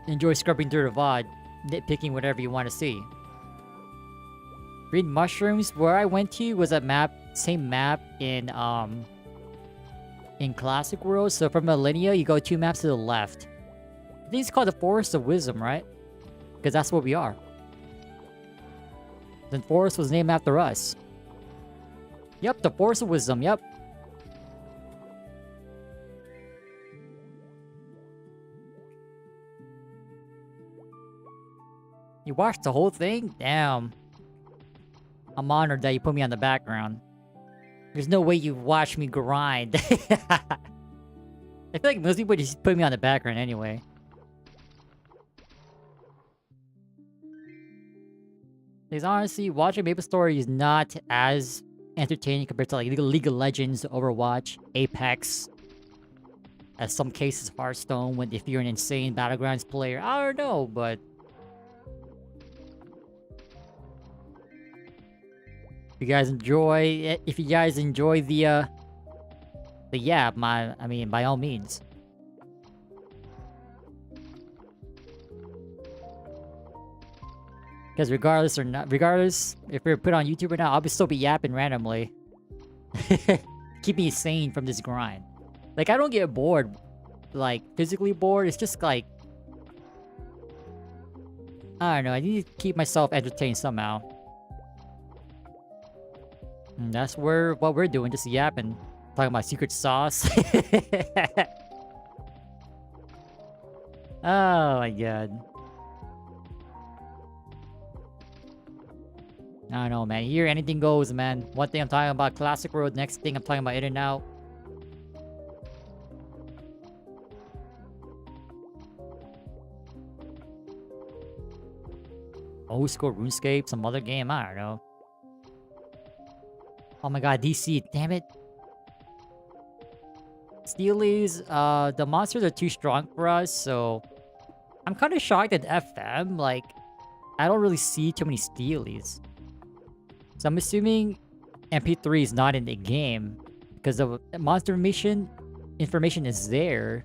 enjoy scrubbing through the VOD, nitpicking whatever you want to see. Green mushrooms, where I went to was a same map in Classic World. So from Millennia, you go 2 maps to the left. I think it's called the Forest of Wisdom, right? Because that's what we are. The forest was named after us. Yep, the Forest of Wisdom, yep. You watched the whole thing? Damn. I'm honored that you put me on the background. There's no way you watch me grind. I feel like most people just put me on the background anyway. Because honestly, watching MapleStory is not as entertaining compared to like League of Legends, Overwatch, Apex. As some cases, Hearthstone, if you're an insane Battlegrounds player. I don't know, but... If you guys enjoy the yap, I mean, by all means. Because regardless, if we're put on YouTube or not, I'll still be yapping randomly. Keep me sane from this grind. Like, I don't get bored, like, physically bored. It's just like... I don't know, I need to keep myself entertained somehow. And that's what we're doing, just yapping. Talking about secret sauce. Oh my god. I don't know, man. Here, anything goes, man. One thing I'm talking about Classic World, next thing I'm talking about In-N-Out. Old school RuneScape, some other game, I don't know. Oh my god, DC, damn it. Steelies, the monsters are too strong for us, so... I'm kind of shocked at FM, like... I don't really see too many Steelies. So I'm assuming MP3 is not in the game, because the monster information is there.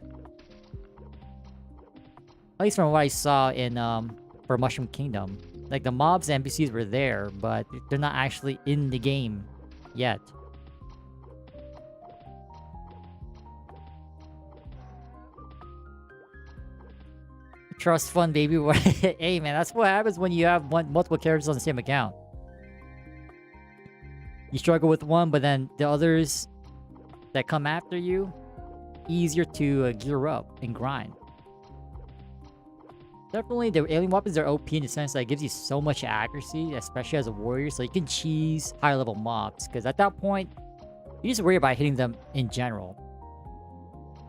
At least from what I saw in, for Mushroom Kingdom. Like, the mobs and NPCs were there, but they're not actually in the game yet. Trust fund, baby. Hey, man, that's what happens when you have multiple characters on the same account. You struggle with one, but then the others that come after you, easier to gear up and grind. Definitely, the alien weapons are OP in the sense that it gives you so much accuracy, especially as a warrior, so you can cheese higher level mobs. Because at that point, you just worry about hitting them in general.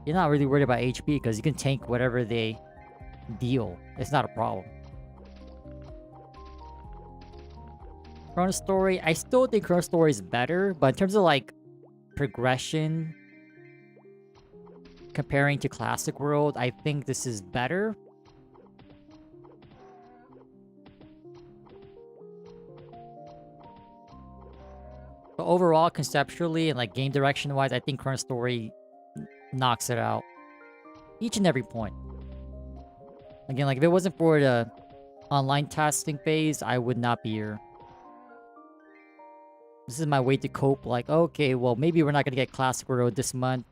You're not really worried about HP because you can tank whatever they deal. It's not a problem. ChronoStory, I still think ChronoStory is better, but in terms of like progression comparing to Classic World, I think this is better. But overall, conceptually and like game direction wise, I think ChronoStory knocks it out. Each and every point. Again, like if it wasn't for the online testing phase, I would not be here. This is my way to cope, like, okay, well, maybe we're not gonna get Classic World this month.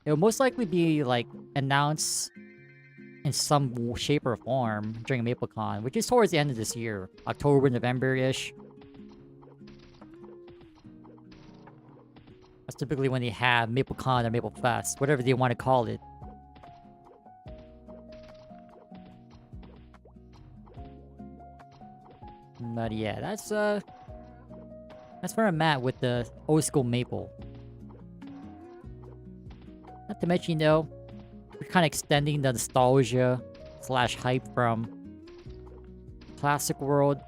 It'll most likely be, like, announced in some shape or form during MapleCon, which is towards the end of this year. October, November-ish. That's typically when they have MapleCon or MapleFest, whatever they want to call it. But yeah, that's where I'm at with the old school Maple. Not to mention, you know, we're kind of extending the nostalgia / hype from Classic World.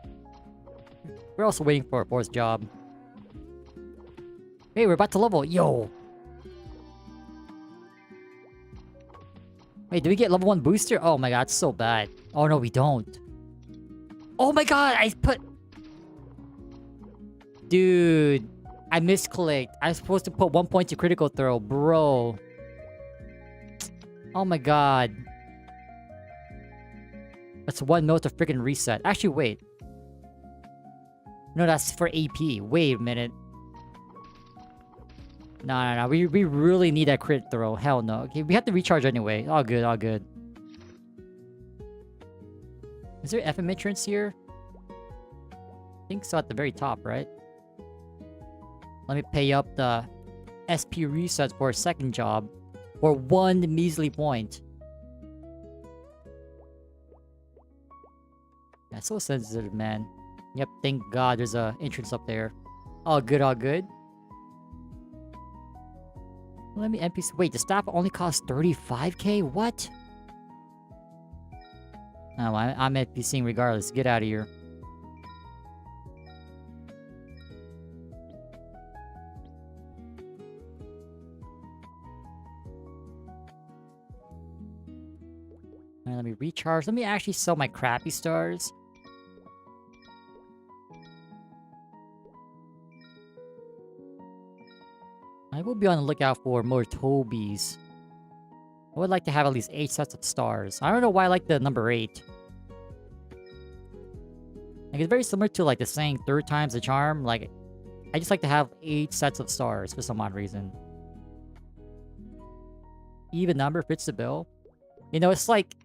We're also waiting for a fourth job. Hey, we're about to level. Yo! Wait, do we get level 1 booster? Oh my god, it's so bad. Oh no, we don't. Oh my god, I put... Dude, I misclicked. I was supposed to put 1 point to critical throw, bro. Oh my god. That's 1 mil to freaking reset. Actually, wait. No, that's for AP. Wait a minute. No. We really need that crit throw. Hell no. Okay, we have to recharge anyway. All good, all good. Is there FM entrance here? I think so at the very top, right? Let me pay up the SP resets for a second job. For 1 measly point. Yeah, so sensitive, man. Yep, thank god there's a entrance up there. All good, all good. Let me NPC. Wait, the staff only costs 35k? What? Oh, I'm NPCing regardless. Get out of here. Alright, let me recharge. Let me actually sell my crappy stars. I will be on the lookout for more Tobies. I would like to have at least 8 sets of stars. I don't know why I like the number 8. Like, it's very similar to, like, the saying 3rd time's the charm. Like, I just like to have 8 sets of stars for some odd reason. Even number fits the bill. You know, it's like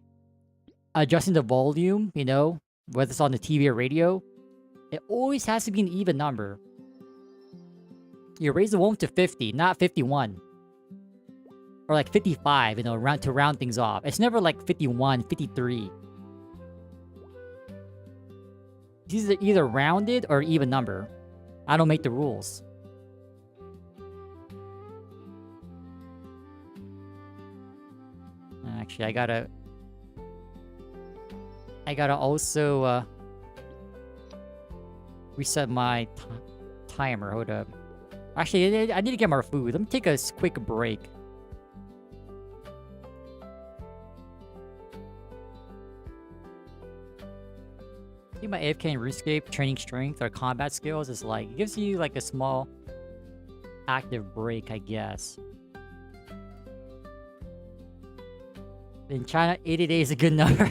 adjusting the volume, you know, whether it's on the TV or radio. It always has to be an even number. You raise the volume to 50, not 51. Or like 55, you know, to round things off. It's never like 51, 53. It's either rounded or even number. I don't make the rules. Actually, I gotta also reset my timer. Hold up. Actually, I need to get more food. Let me take a quick break. I think my AFK and RuneScape training strength or combat skills is like, it gives you like a small active break, I guess. In China, 80 days is a good number.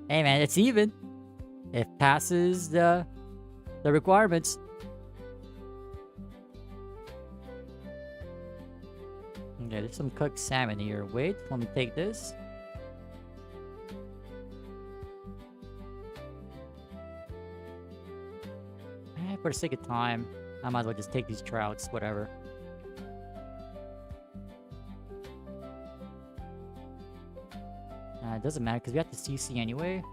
Hey man, it's even. It passes the requirements. Okay, there's some cooked salmon here. Wait, let me take this. For the sake of time, I might as well just take these trouts, whatever. It doesn't matter because we have to CC anyway.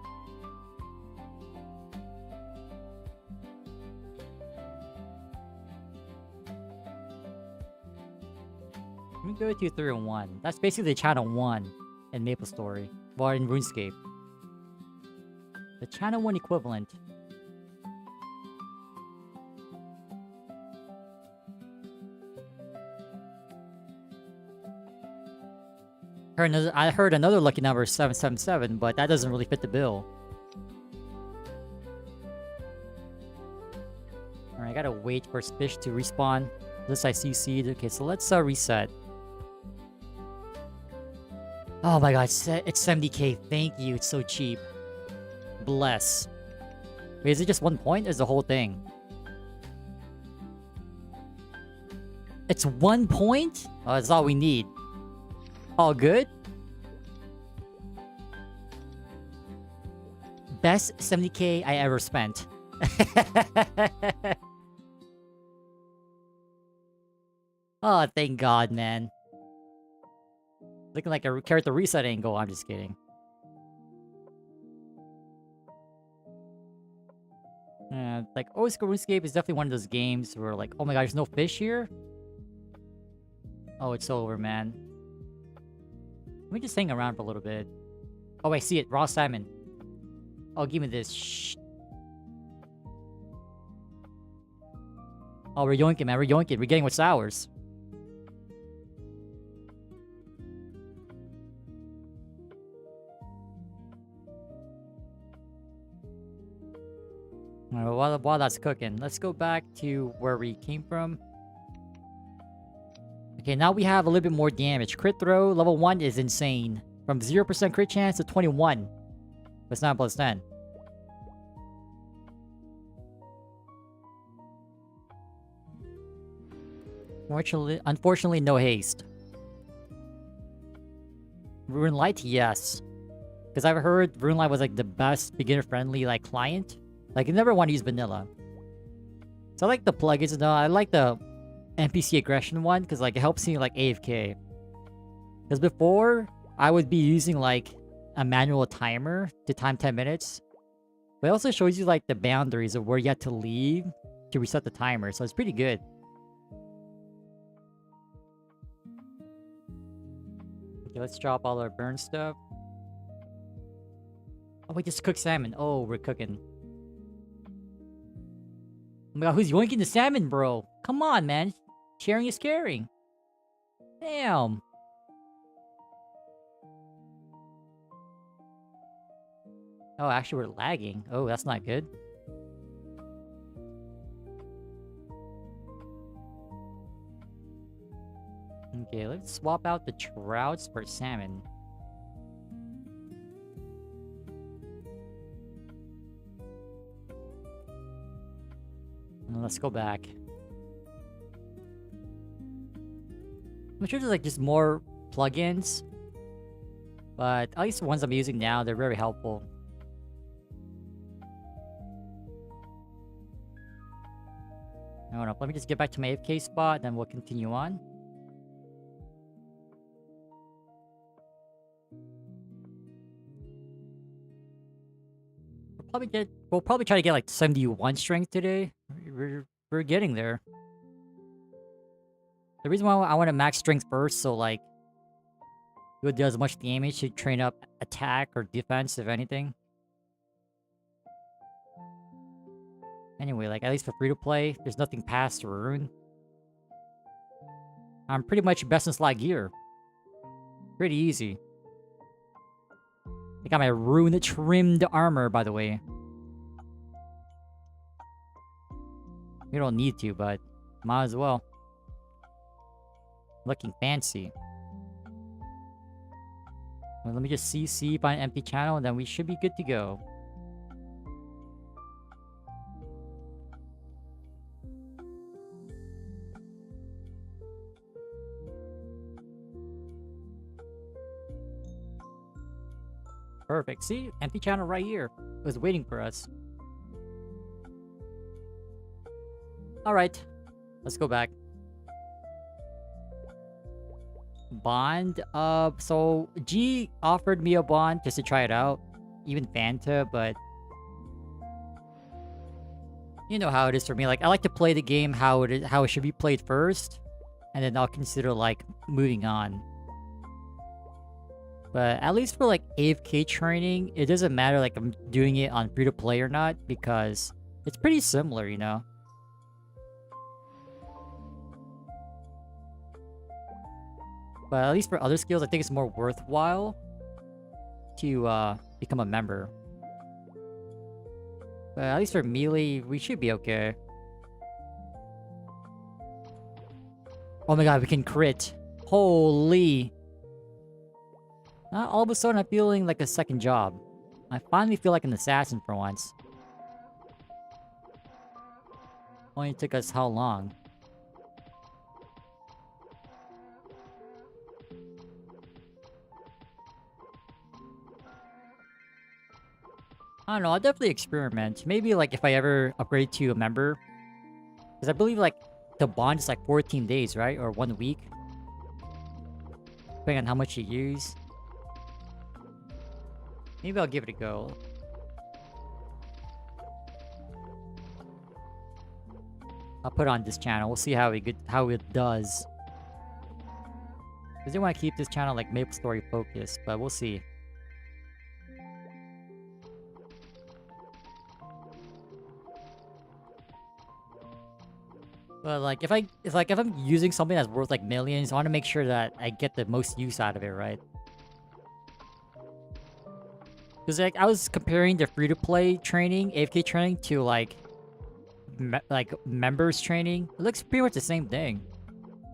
Let me go to 3 and 1. That's basically channel 1 in MapleStory, or in RuneScape. The channel 1 equivalent. I heard another lucky number, 777, but that doesn't really fit the bill. Alright, I gotta wait for fish to respawn. This I CC'd. Okay, so let's reset. Oh my god, it's 70k. Thank you, it's so cheap. Bless. Wait, is it just 1 point? Or is the whole thing? It's 1 point? Oh, that's all we need. All good? Best 70k I ever spent. Oh, thank God, man. Looking like a character reset angle. I'm just kidding. Like, School RuneScape is definitely one of those games where, like, oh my god, there's no fish here? Oh, it's over, man. Let me just hang around for a little bit. Oh, I see it. Raw salmon. Oh, give me this. Shh. Oh, we're yoinking, man. We're yoinking. We're getting what's ours. Alright, while that's cooking, let's go back to where we came from. Okay, now we have a little bit more damage. Crit throw, level 1 is insane. From 0% crit chance to 21. That's 9 plus 10. Unfortunately, no haste. Rune Light, yes. Because I've heard Rune Light was like the best beginner-friendly like client. Like, you never want to use vanilla. So I like the plugins though. I like the NPC aggression one because like it helps me like AFK. Because before I would be using like a manual timer to time 10 minutes. But it also shows you like the boundaries of where you have to leave to reset the timer. So it's pretty good. Okay, let's drop all our burn stuff. Oh, we just cooked salmon. Oh, we're cooking. Oh my god, who's yoinking the salmon, bro? Come on, man. Sharing is caring. Damn. Oh, actually, we're lagging. Oh, that's not good. Okay, let's swap out the trouts for salmon. Let's go back. I'm sure there's like just more plugins, but at least the ones I'm using now, they're very helpful. Hold up, let me just get back to my AFK spot, then we'll continue on. We'll probably try to get like 71 strength today. We're getting there. The reason why I want to max strength first, so like it does much damage to train up attack or defense, if anything. Anyway, like at least for free to play, there's nothing past rune. I'm pretty much best in slot gear. Pretty easy. I got my rune trimmed armor, by the way. You don't need to, but might as well. Looking fancy. Well, let me just CC, find an empty channel, and then we should be good to go. Perfect. See? Empty channel right here. It was waiting for us. Alright. Let's go back. Bond. So G offered me a bond just to try it out. Even Fanta, but you know how it is for me. Like, I like to play the game how it should be played first, and then I'll consider like moving on. But at least for like AFK training, it doesn't matter like I'm doing it on free to play or not, because it's pretty similar, you know. But at least for other skills, I think it's more worthwhile to become a member. But at least for melee, we should be okay. Oh my god, we can crit. Holy. Now all of a sudden I'm feeling like a second job. I finally feel like an assassin for once. Only took us how long? I don't know, I'll definitely experiment. Maybe like if I ever upgrade to a member. Because I believe like the bond is like 14 days, right? Or 1 week. Depending on how much you use. Maybe I'll give it a go. I'll put it on this channel. We'll see how it does. Because they want to keep this channel like MapleStory focused, but we'll see. But like if I'm using something that's worth like millions, I want to make sure that I get the most use out of it, right? Because like I was comparing the free-to-play training, AFK training, to like members training. It looks pretty much the same thing.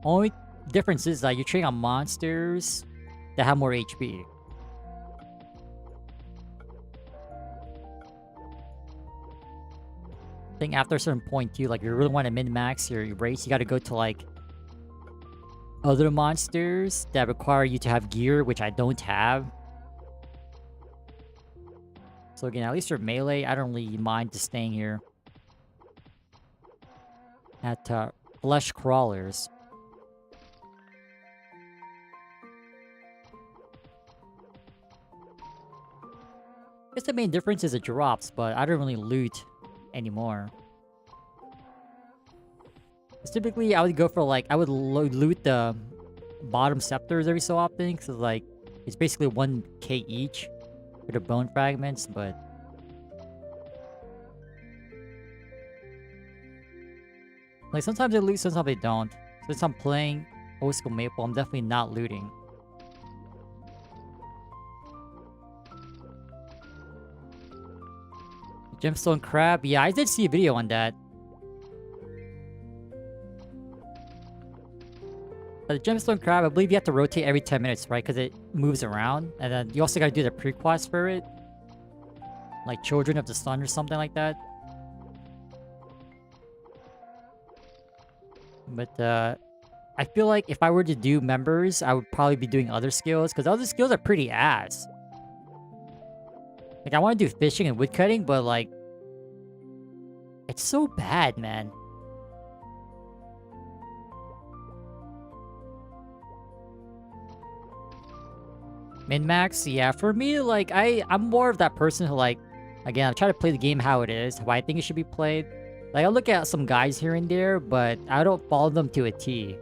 Only difference is that you train on monsters that have more HP. I think after a certain point too, like if you really want to min-max your race, you gotta go to like other monsters that require you to have gear, which I don't have. So again, at least for melee, I don't really mind just staying here. At Flesh Crawlers. I guess the main difference is it drops, but I don't really loot anymore. Typically, I would go for like, I would loot the bottom scepters every so often, because like, it's basically 1k each for the bone fragments, but... like, sometimes I loot, sometimes I don't. Since I'm playing Old School Maple, I'm definitely not looting. Gemstone Crab? Yeah, I did see a video on that. But the Gemstone Crab, I believe you have to rotate every 10 minutes, right? Because it moves around. And then you also gotta do the pre-quest for it. Like Children of the Sun or something like that. But, I feel like if I were to do members, I would probably be doing other skills. Because other skills are pretty ass. Like, I want to do fishing and woodcutting, but, like... it's so bad, man. Min-max? Yeah, for me, like, I'm more of that person who, like... again, I try to play the game how it is, how I think it should be played. Like, I look at some guys here and there, but I don't follow them to a T.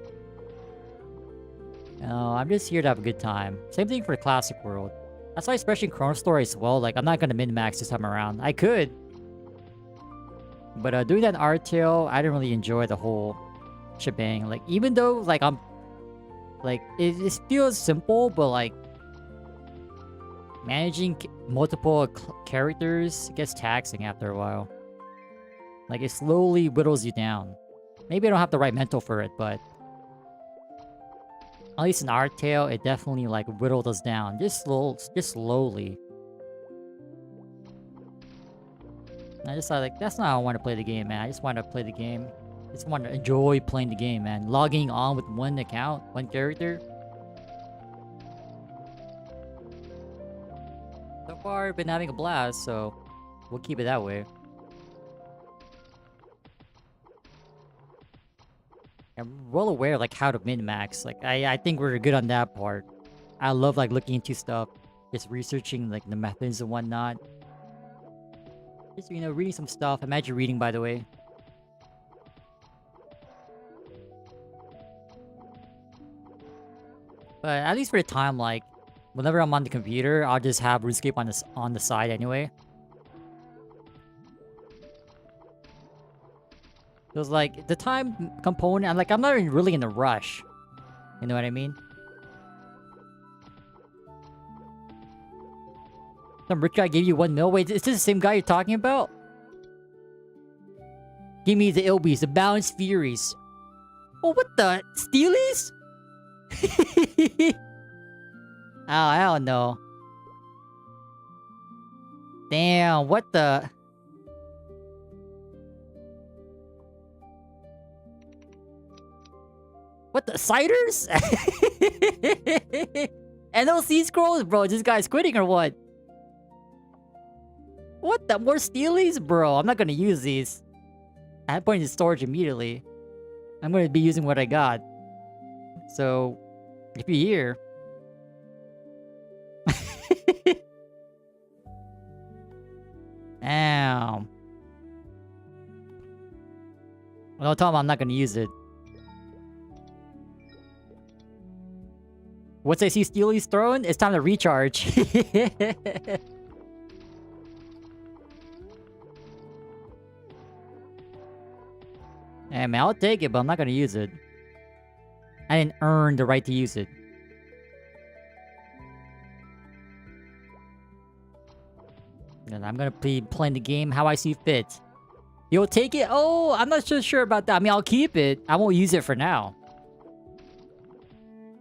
No, I'm just here to have a good time. Same thing for Classic World. That's why, especially in ChronoStory as well, like, I'm not gonna min-max this time around. I could. But doing that in Artale, I didn't really enjoy the whole shebang. Like, even though, like, I'm... like, it feels simple, but, like... managing multiple characters gets taxing after a while. Like, it slowly whittles you down. Maybe I don't have the right mental for it, but... at least in Artale, it definitely, like, whittled us down. Just slowly. And I just thought, like, that's not how I want to play the game, man. I just want to play the game. I just want to enjoy playing the game, man. Logging on with one account, one character. So far, I've been having a blast, so... we'll keep it that way. I'm well aware, like, how to min-max. Like, I think we're good on that part. I love, like, looking into stuff. Just researching, like, the methods and whatnot. Just, you know, reading some stuff. Imagine reading, by the way. But at least for the time, like, whenever I'm on the computer, I'll just have RuneScape on the side anyway. It was like, the time component, I'm not even really in a rush. You know what I mean? Some rich guy gave you 1 mil? Wait, is this the same guy you're talking about? Give me the Ilbies, the Balanced Furies. Oh, what the? Steelies? Oh, I don't know. Damn, what the? What the? Ciders? NLC scrolls? Bro, this guy's quitting or what? What the? More Steelies? Bro, I'm not gonna use these. I have to put it in storage immediately. I'm gonna be using what I got. So, if you're here... Damn. Well, don't tell him I'm not gonna use it. Once I see Steely's throne, it's time to recharge. Hey man, I'll take it, but I'm not gonna use it. I didn't earn the right to use it. And I'm gonna be playing the game how I see fit. You'll take it? Oh, I'm not so sure about that. I mean, I'll keep it. I won't use it for now.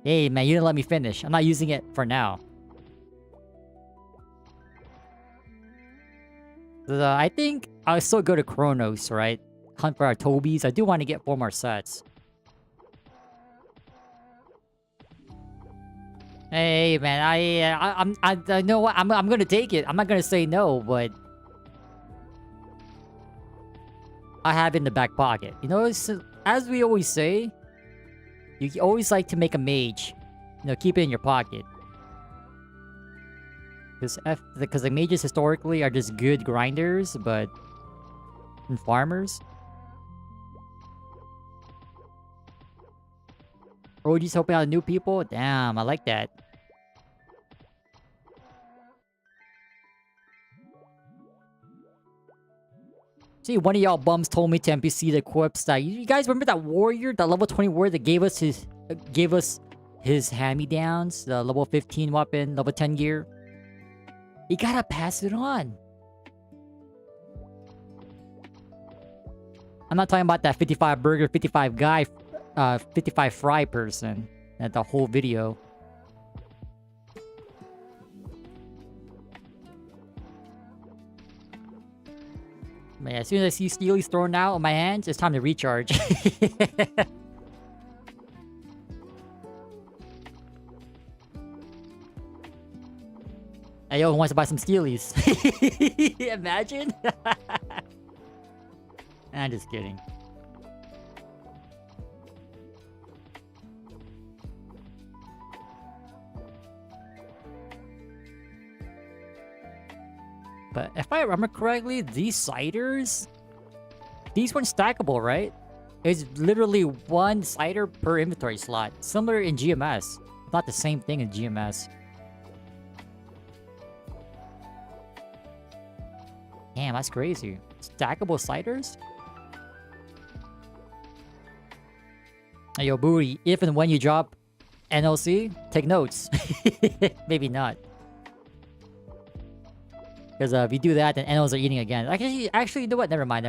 Hey man, you didn't let me finish. I'm not using it for now. I think I'll still go to Kronos, right? Hunt for our Tobies. I do want to get 4 more sets. Hey man, I know what I'm gonna take it. I'm not gonna say no, but I have it in the back pocket. You know, as we always say, you always like to make a mage. You know, keep it in your pocket. Because the mages historically are just good grinders, but and farmers. OG's helping out new people? Damn, I like that. See, one of y'all bums told me to NPC the equips that... You guys remember that warrior, that level 20 warrior that gave us his hand-me-downs? The level 15 weapon, level 10 gear? You gotta pass it on. I'm not talking about that 55 burger, 55 guy, 55 fry person. At the whole video. Man, as soon as I see Steely's thrown out of my hands, it's time to recharge. Hey, yo, who wants to buy some Steelies? Imagine? I'm just kidding. But if I remember correctly, these ciders... These weren't stackable, right? It's literally 1 cider per inventory slot. Similar in GMS. Not the same thing in GMS. Damn, that's crazy. Stackable ciders? Hey, yo, Booty, if and when you drop NLC, take notes. Maybe not. Because if you do that, then NLs are eating again. Actually, you know what? Never mind.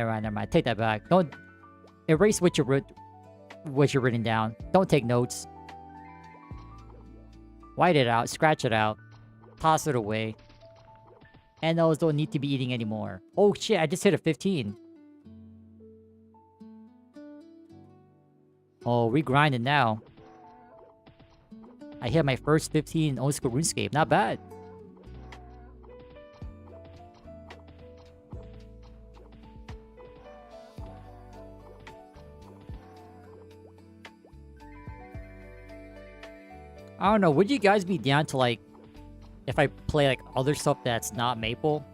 Take that back. Don't erase what you're written down. Don't take notes. White it out. Scratch it out. Toss it away. NLs don't need to be eating anymore. Oh shit! I just hit a 15. Oh, we grinding now. I hit my first 15 in old school RuneScape. Not bad. I don't know, would you guys be down to, like, if I play, like, other stuff that's not Maple?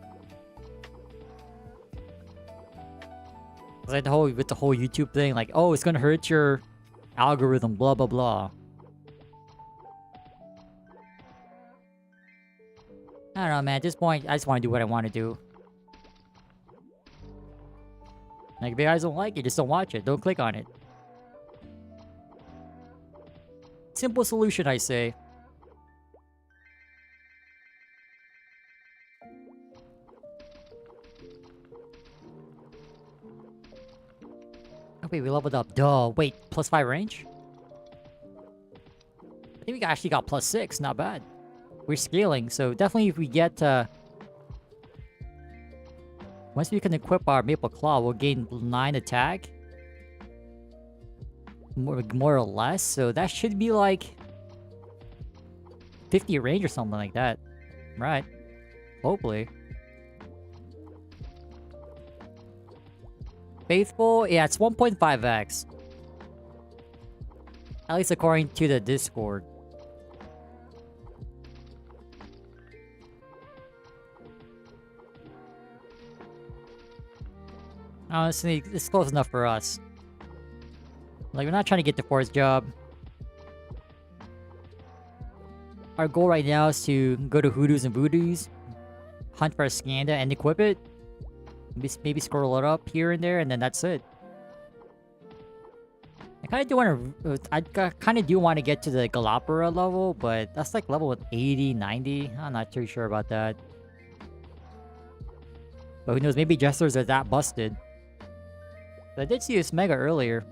Like, with the whole YouTube thing, like, oh, it's gonna hurt your algorithm, blah, blah, blah. I don't know, man, at this point, I just want to do what I want to do. Like, if you guys don't like it, just don't watch it. Don't click on it. Simple solution, I say. Wait, we leveled up. Duh. Wait, +5 range? I think we actually got +6. Not bad. We're scaling, so definitely if we get... once we can equip our Maple Claw, we'll gain 9 attack. More or less, so that should be like... 50 range or something like that. Right. Hopefully. Faithful? Yeah, it's 1.5x. At least according to the Discord. Honestly, it's close enough for us. Like, we're not trying to get the force job. Our goal right now is to go to Hoodoos and Voodoos, hunt for a Skanda and equip it. Maybe scroll it up here and there, and then that's it. I kind of do want to get to the Galapara level, but that's like level 80, 90. I'm not too sure about that. But who knows, maybe Jesters are that busted. But I did see this Mega earlier.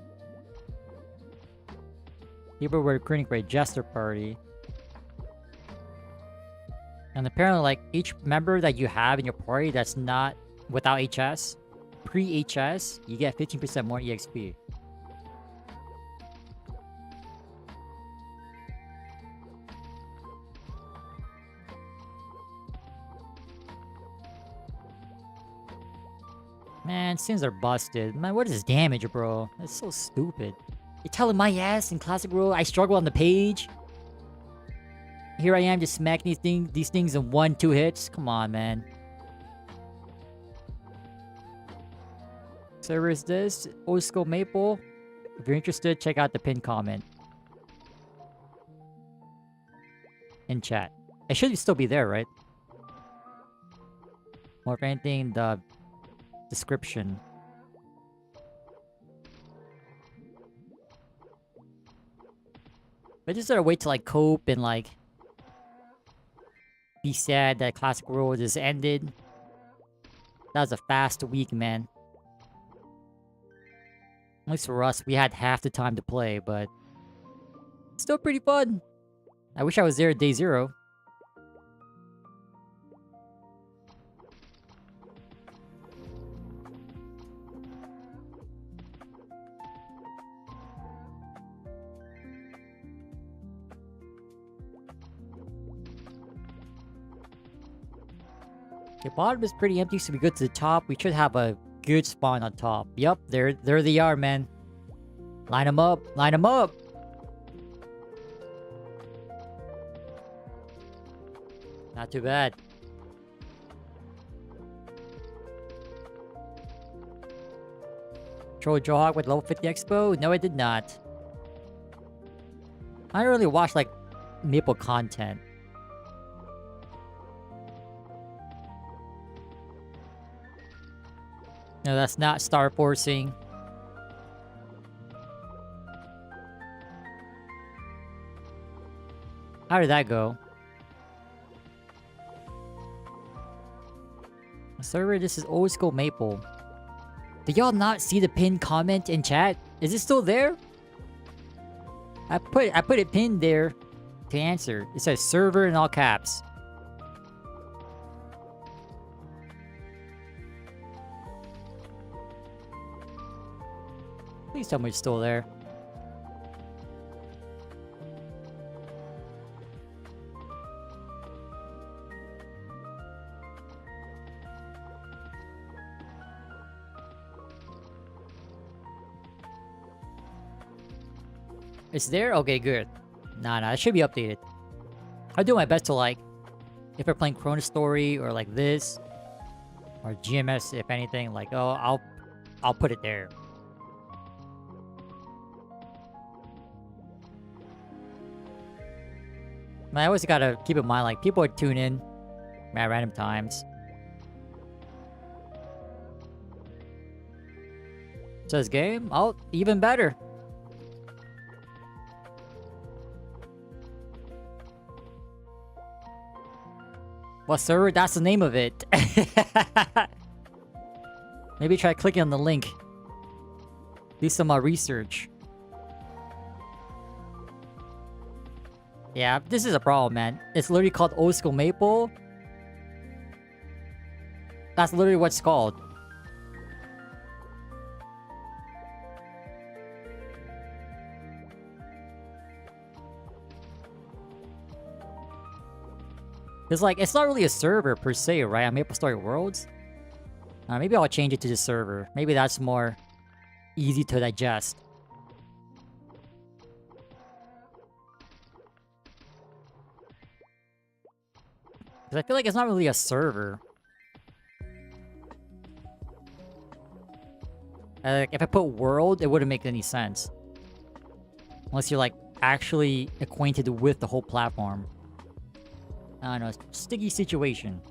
People were recruiting for a Jester party. And apparently, like, each member that you have in your party that's not without HS, pre-HS, you get 15% more EXP. Man, skins are busted. Man, what is this damage, bro? That's so stupid. You're telling my ass in Classic Role I struggle on the page? Here I am just smacking these things in 1-2 hits? Come on, man. Server is this? Old School Maple? If you're interested, check out the pinned comment. In chat. It should still be there, right? Or if anything, the description. But just gotta wait to like cope and like be sad that Classic World just ended. That was a fast week, man. At least for us, we had half the time to play, but still pretty fun. I wish I was there at day 0. Okay, bottom is pretty empty, so we go to the top. We should have a good spawn on top. Yep, there they are, man. Line them up, line them up. Not too bad. Troll Jawhawk with level 50 expo? No, I did not. I don't really watch like Maple content. No, that's not star forcing. How did that go? Server, this is Old School Maple. Did y'all not see the pinned comment in chat? Is it still there? I put it pinned there to answer. It says server in all caps. Please tell me it's still there. It's there? Okay, good. Nah, it should be updated. I'll do my best to like, if we're playing ChronoStory or like this, or GMS, if anything, like, oh, I'll put it there. I always gotta keep in mind, like, people would tune in at random times. Says game? Oh, even better. What server? That's the name of it. Maybe try clicking on the link. Do some research. Yeah, this is a problem, man. It's literally called Old School Maple. That's literally what it's called. It's like, it's not really a server per se, right? On MapleStory Worlds. Maybe I'll change it to the server. Maybe that's more easy to digest. Because I feel like it's not really a server. Like, if I put world, it wouldn't make any sense. Unless you're like actually acquainted with the whole platform. I don't know, sticky situation.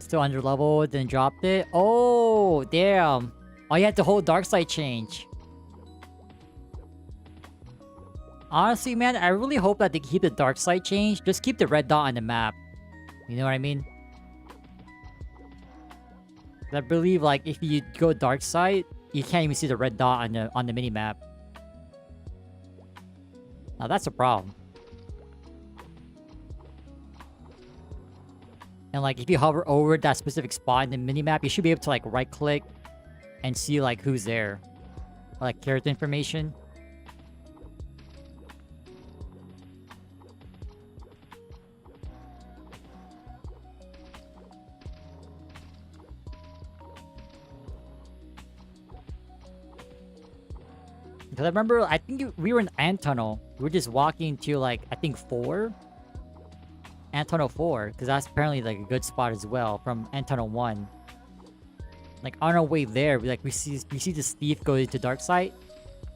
Still under level, then dropped it. Oh, damn. Oh, you had the whole dark side change. Honestly, man, I really hope that they keep the dark side change. Just keep the red dot on the map. You know what I mean? I believe, like, if you go dark side, you can't even see the red dot on the mini map. Now that's a problem. And like, if you hover over that specific spot in the mini map, you should be able to like right click and see like who's there, or, like character information. Because I remember, I think we were in Ant Tunnel. We were just walking to like, I think 4? Ant Tunnel 4, because that's apparently like a good spot as well from Ant Tunnel 1. Like on our way there, we see this thief go into dark side,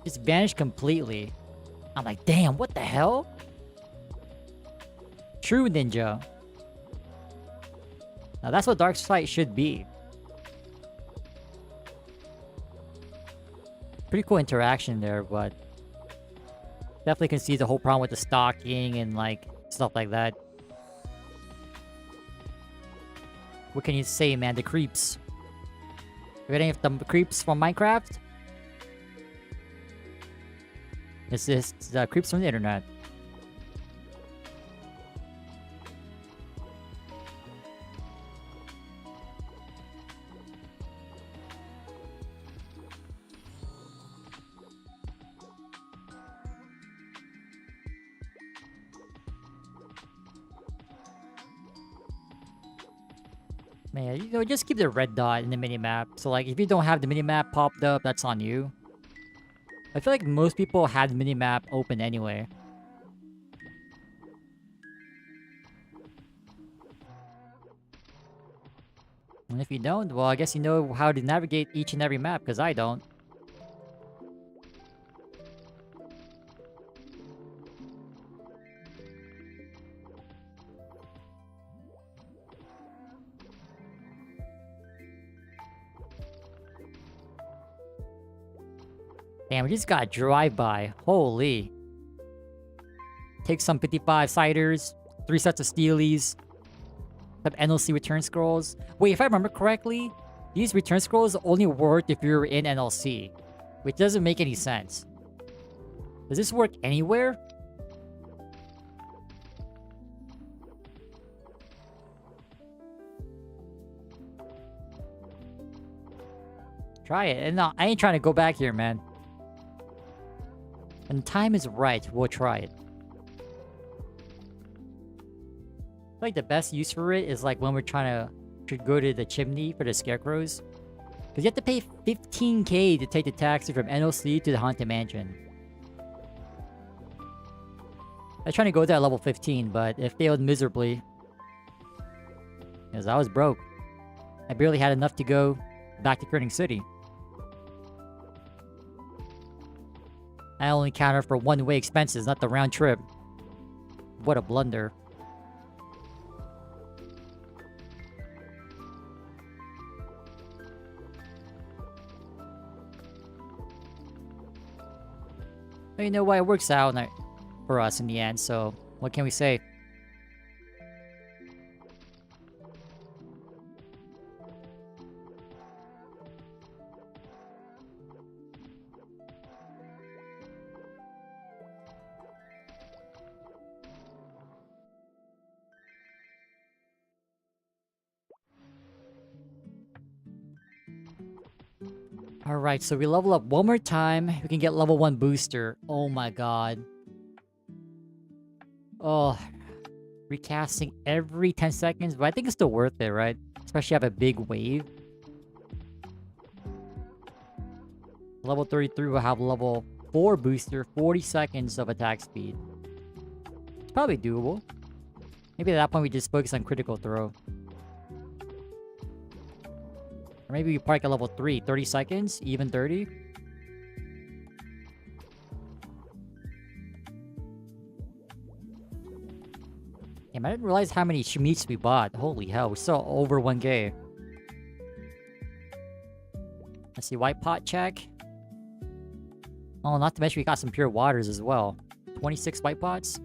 just vanished completely. I'm like, damn, what the hell? True ninja. Now that's what dark side should be. Pretty cool interaction there, but definitely can see the whole problem with the stalking and like stuff like that. What can you say, man? The creeps. You're getting the creeps from Minecraft? It's just the creeps from the internet. Man, you know, just keep the red dot in the minimap. So like, if you don't have the minimap popped up, that's on you. I feel like most people had the minimap open anyway. And if you don't, well, I guess you know how to navigate each and every map, because I don't. Damn, we just got drive-by. Holy. Take some 55 ciders, 3 sets of steelies, some NLC return scrolls. Wait, if I remember correctly, these return scrolls only work if you're in NLC, which doesn't make any sense. Does this work anywhere? Try it. And no, I ain't trying to go back here, man. When the time is right, we'll try it. I feel like the best use for it is like when we're trying to go to the chimney for the scarecrows. Because you have to pay 15k to take the taxi from NOC to the Haunted Mansion. I was trying to go there at level 15, but it failed miserably. Because I was broke. I barely had enough to go back to Kerning City. I only counted for one-way expenses, not the round trip. What a blunder. But you know what? It works out. And for us in the end, so what can we say? Alright, so we level up one more time. We can get level 1 booster. Oh my god. Oh, recasting every 10 seconds, but I think it's still worth it, right? Especially have a big wave. Level 33 will have level 4 booster, 40 seconds of attack speed. It's probably doable. Maybe at that point we just focus on critical throw. Or maybe we park at level 3, 30 seconds, even 30. Damn, I didn't realize how many meats we bought. Holy hell, we're still over 1k. Let's see, white pot check. Oh, not to mention we got some pure waters as well. 26 white pots.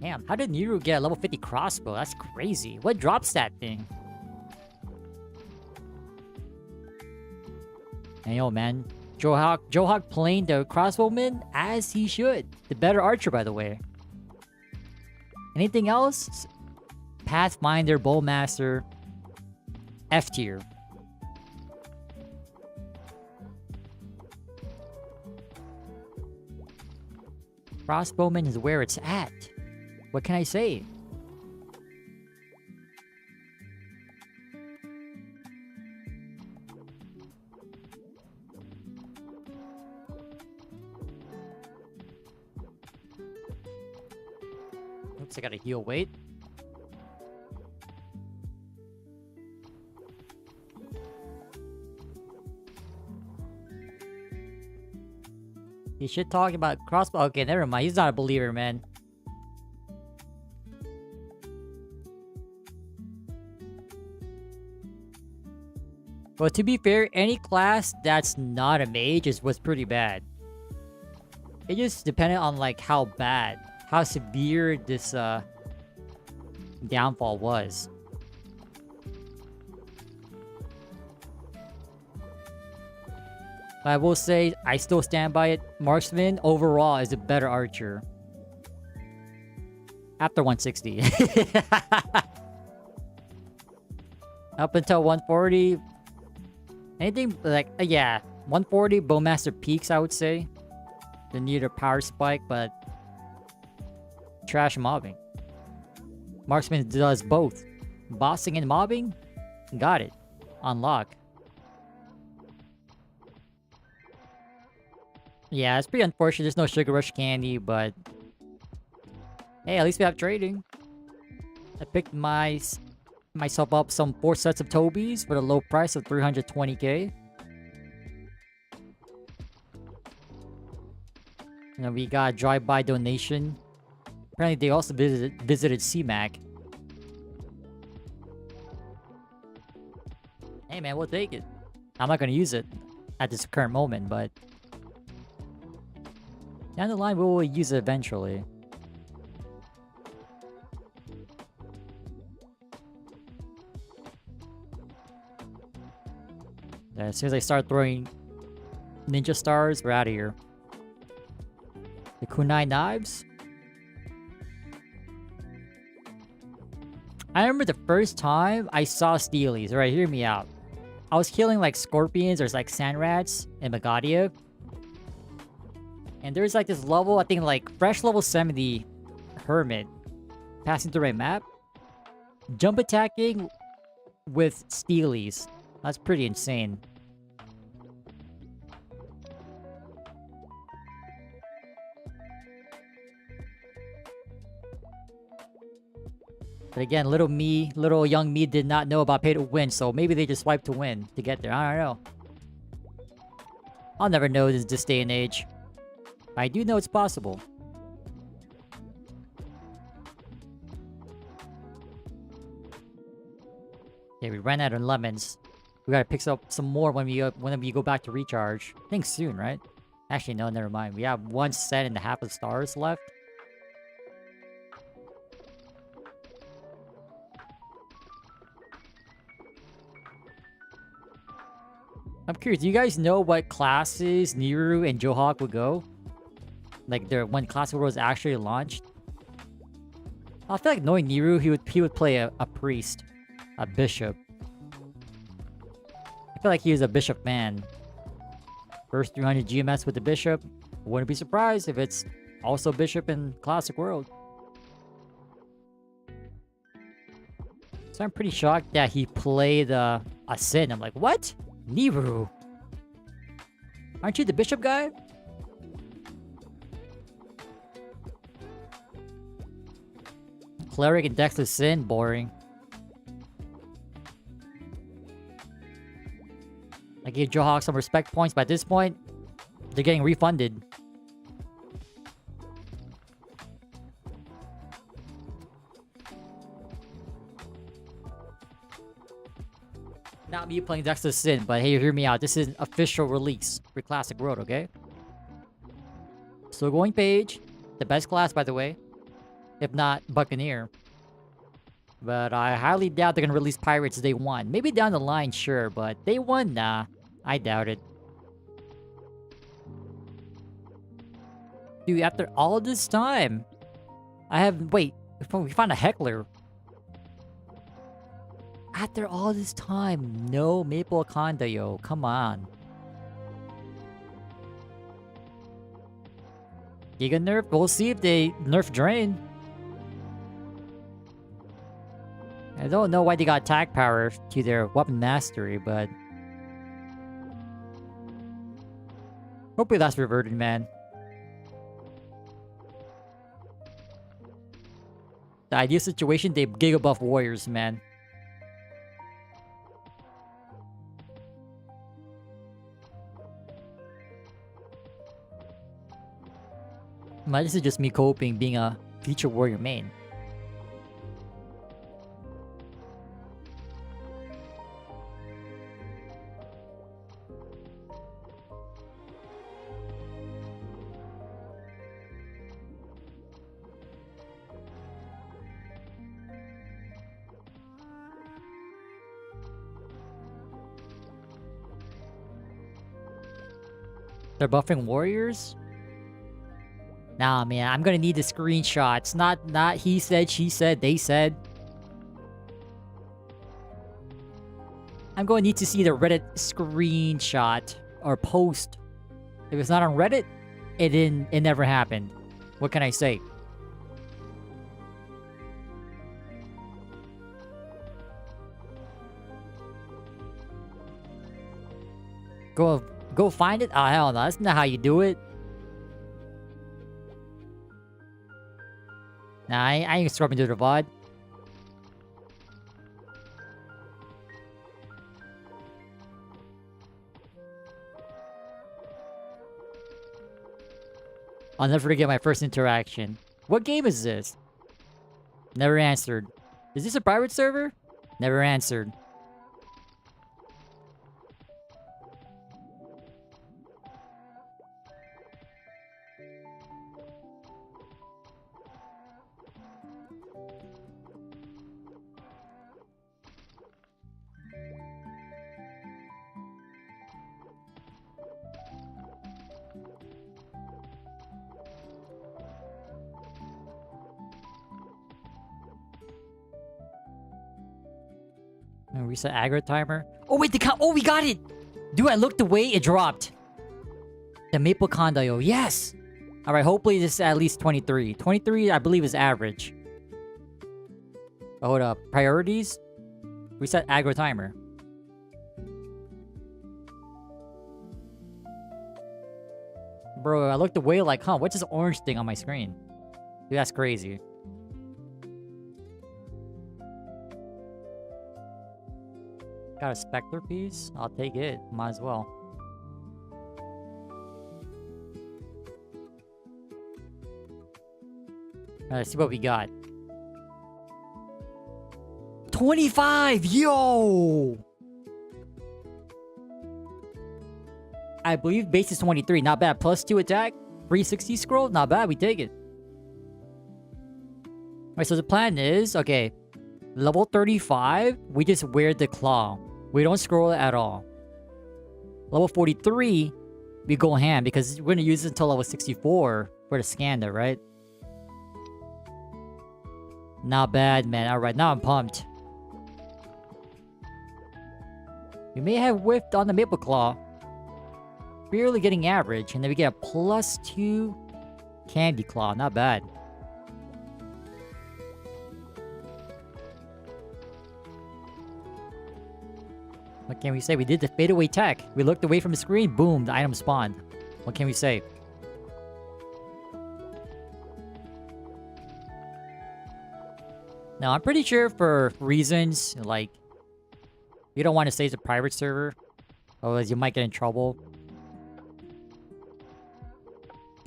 Damn, how did Niru get a level 50 crossbow? That's crazy. What drops that thing? Hey, yo, man. Johawk playing the crossbowman as he should. The better archer, by the way. Anything else? Pathfinder, Bowmaster, F tier. Crossbowman is where it's at. What can I say? Oops, I gotta heal weight. He should talk about crossbow. Okay, never mind. He's not a believer, man. But to be fair, any class that's not a mage was pretty bad. It just depended on like how bad, how severe this downfall was. But I will say, I still stand by it. Marksman overall is a better archer. After 160. Up until 140. Anything like, yeah, 140 Bowmaster peaks, I would say. They need a power spike, but trash mobbing. Marksman does both. Bossing and mobbing, got it. Unlock. Yeah, it's pretty unfortunate there's no Sugar Rush candy, but hey, at least we have trading. I picked myself up some 4 sets of Tobies for the low price of 320k. And we got drive-by donation. Apparently they also visited CMAC. Hey man, we'll take it. I'm not gonna use it at this current moment, but down the line we will use it eventually. Yeah, as soon as I start throwing ninja stars, we're out of here. The kunai knives. I remember the first time I saw steelies. Alright, hear me out. I was killing like scorpions or like sand rats in Magadia. And there's like this level, I think like fresh level 70 hermit passing through my map. Jump attacking with steelies. That's pretty insane. But again, little young me did not know about pay to win, so maybe they just swiped to win to get there. I don't know. I'll never know this day and age. I do know it's possible. Okay, we ran out of lemons. We gotta pick up some more when we go back to recharge. I think soon, right? Actually, no, never mind. We have 1 set and a half of stars left. I'm curious, do you guys know what classes Niru and Johawk would go? Like, when Classic World was actually launched? I feel like knowing Niru, he would play a priest. A bishop. I feel like he was a bishop man. First 300 GMS with the bishop. Wouldn't be surprised if it's also bishop in Classic World. So I'm pretty shocked that he played a Sin. I'm like, what? Niru? Aren't you the bishop guy? Cleric and Dexter Sin, boring. I gave Johawk some respect points, but at this point, they're getting refunded. Not me playing Dexter Sin, but hey, hear me out. This is an official release for Classic World, okay? Still going Page. The best class, by the way. If not, Buccaneer. But I highly doubt they're gonna release Pirates day 1. Maybe down the line, sure, but day 1, nah. I doubt it. Dude, after all this time, I have... Wait, we found a heckler. After all this time, no Maple Conda, yo. Come on. Giga nerf? We'll see if they nerf Drain. I don't know why they got attack power to their weapon mastery, but... hopefully that's reverted, man. The ideal situation, they Giga buff warriors, man. This is just me coping being a feature warrior main. They're buffing warriors? Nah, man, I'm gonna need the screenshots. Not he said, she said, they said. I'm going to need to see the Reddit screenshot or post. If it's not on Reddit, it never happened. What can I say? Go find it? Oh, hell no. That's not how you do it. Nah, I ain't scrubbing through the VOD. I'll never forget my first interaction. What game is this? Never answered. Is this a private server? Never answered. Reset aggro timer. Oh wait, oh, we got it! Dude, I looked away, it dropped. The Maple Condayo, yes! Alright, hopefully this is at least 23. 23, I believe, is average. Oh, hold up. Priorities? Reset aggro timer. Bro, I looked away like, huh, what's this orange thing on my screen? Dude, that's crazy. Got a Spectre piece? I'll take it. Might as well. Let's see what we got. 25! Yo! I believe base is 23. Not bad. Plus 2 attack. 360 scroll. Not bad. We take it. Alright, so the plan is... Okay. Level 35. We just wear the claw. We don't scroll it at all. Level 43. We go ham because we're going to use it until level 64 for the scanner, right? Not bad, man. Alright, now I'm pumped. We may have whiffed on the Maple Claw. Barely getting average. And then we get a plus 2 Candy Claw. Not bad. What can we say? We did the fadeaway tech. We looked away from the screen. Boom, the item spawned. What can we say? Now, I'm pretty sure for reasons, like, you don't want to say it's a private server. Otherwise, you might get in trouble.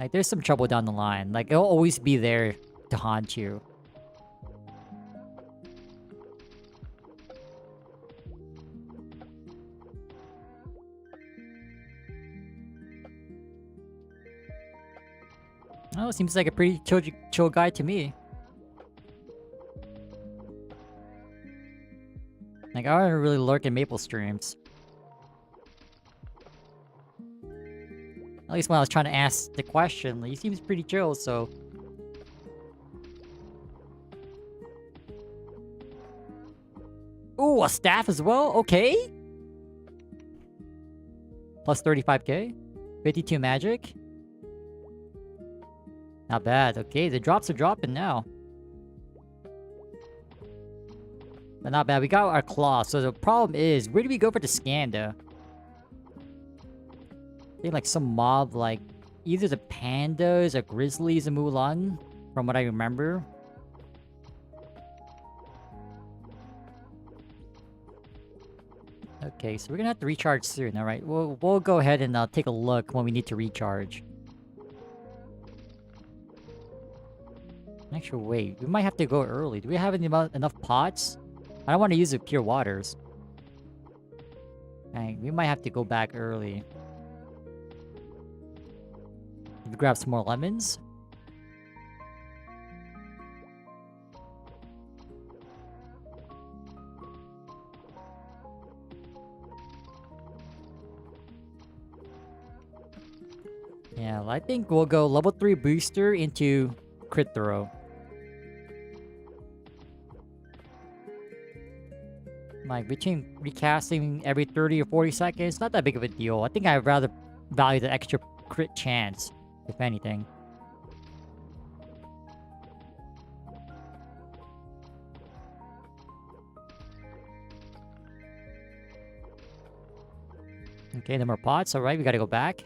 Like, there's some trouble down the line. Like, it'll always be there to haunt you. Oh, seems like a pretty chill guy to me. Like, I don't really lurk in Maple streams. At least when I was trying to ask the question, like, he seems pretty chill, so... Ooh, a staff as well? Okay! Plus 35k? 52 magic? Not bad. Okay, the drops are dropping now. But not bad. We got our claw. So the problem is, where do we go for the Skanda? I think like some mob, like either the pandas or grizzlies in Mulan, from what I remember. Okay, so we're gonna have to recharge soon. All right, we'll go ahead and take a look when we need to recharge. Actually, wait. We might have to go early. Do we have enough pots? I don't want to use the pure waters. Dang, we might have to go back early. We grab some more lemons. Yeah, I think we'll go level 3 booster into crit throw. Like, between recasting every 30 or 40 seconds, not that big of a deal. I think I'd rather value the extra crit chance, if anything. Okay, no more pots. Alright, we gotta go back.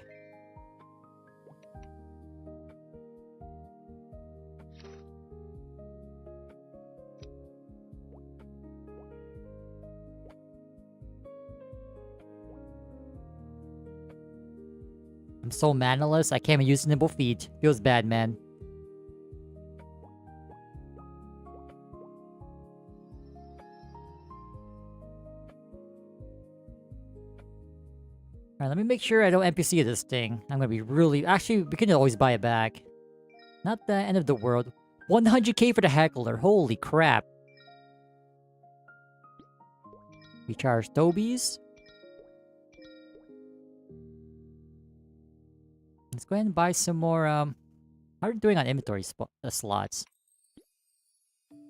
I'm so manaless, I can't even use nimble feet. Feels bad, man. Alright, let me make sure I don't NPC this thing. I'm gonna be really... Actually, we can always buy it back. Not the end of the world. 100k for the heckler. Holy crap. Recharge Tobies. Let's go ahead and buy some more, how are we doing on inventory slots?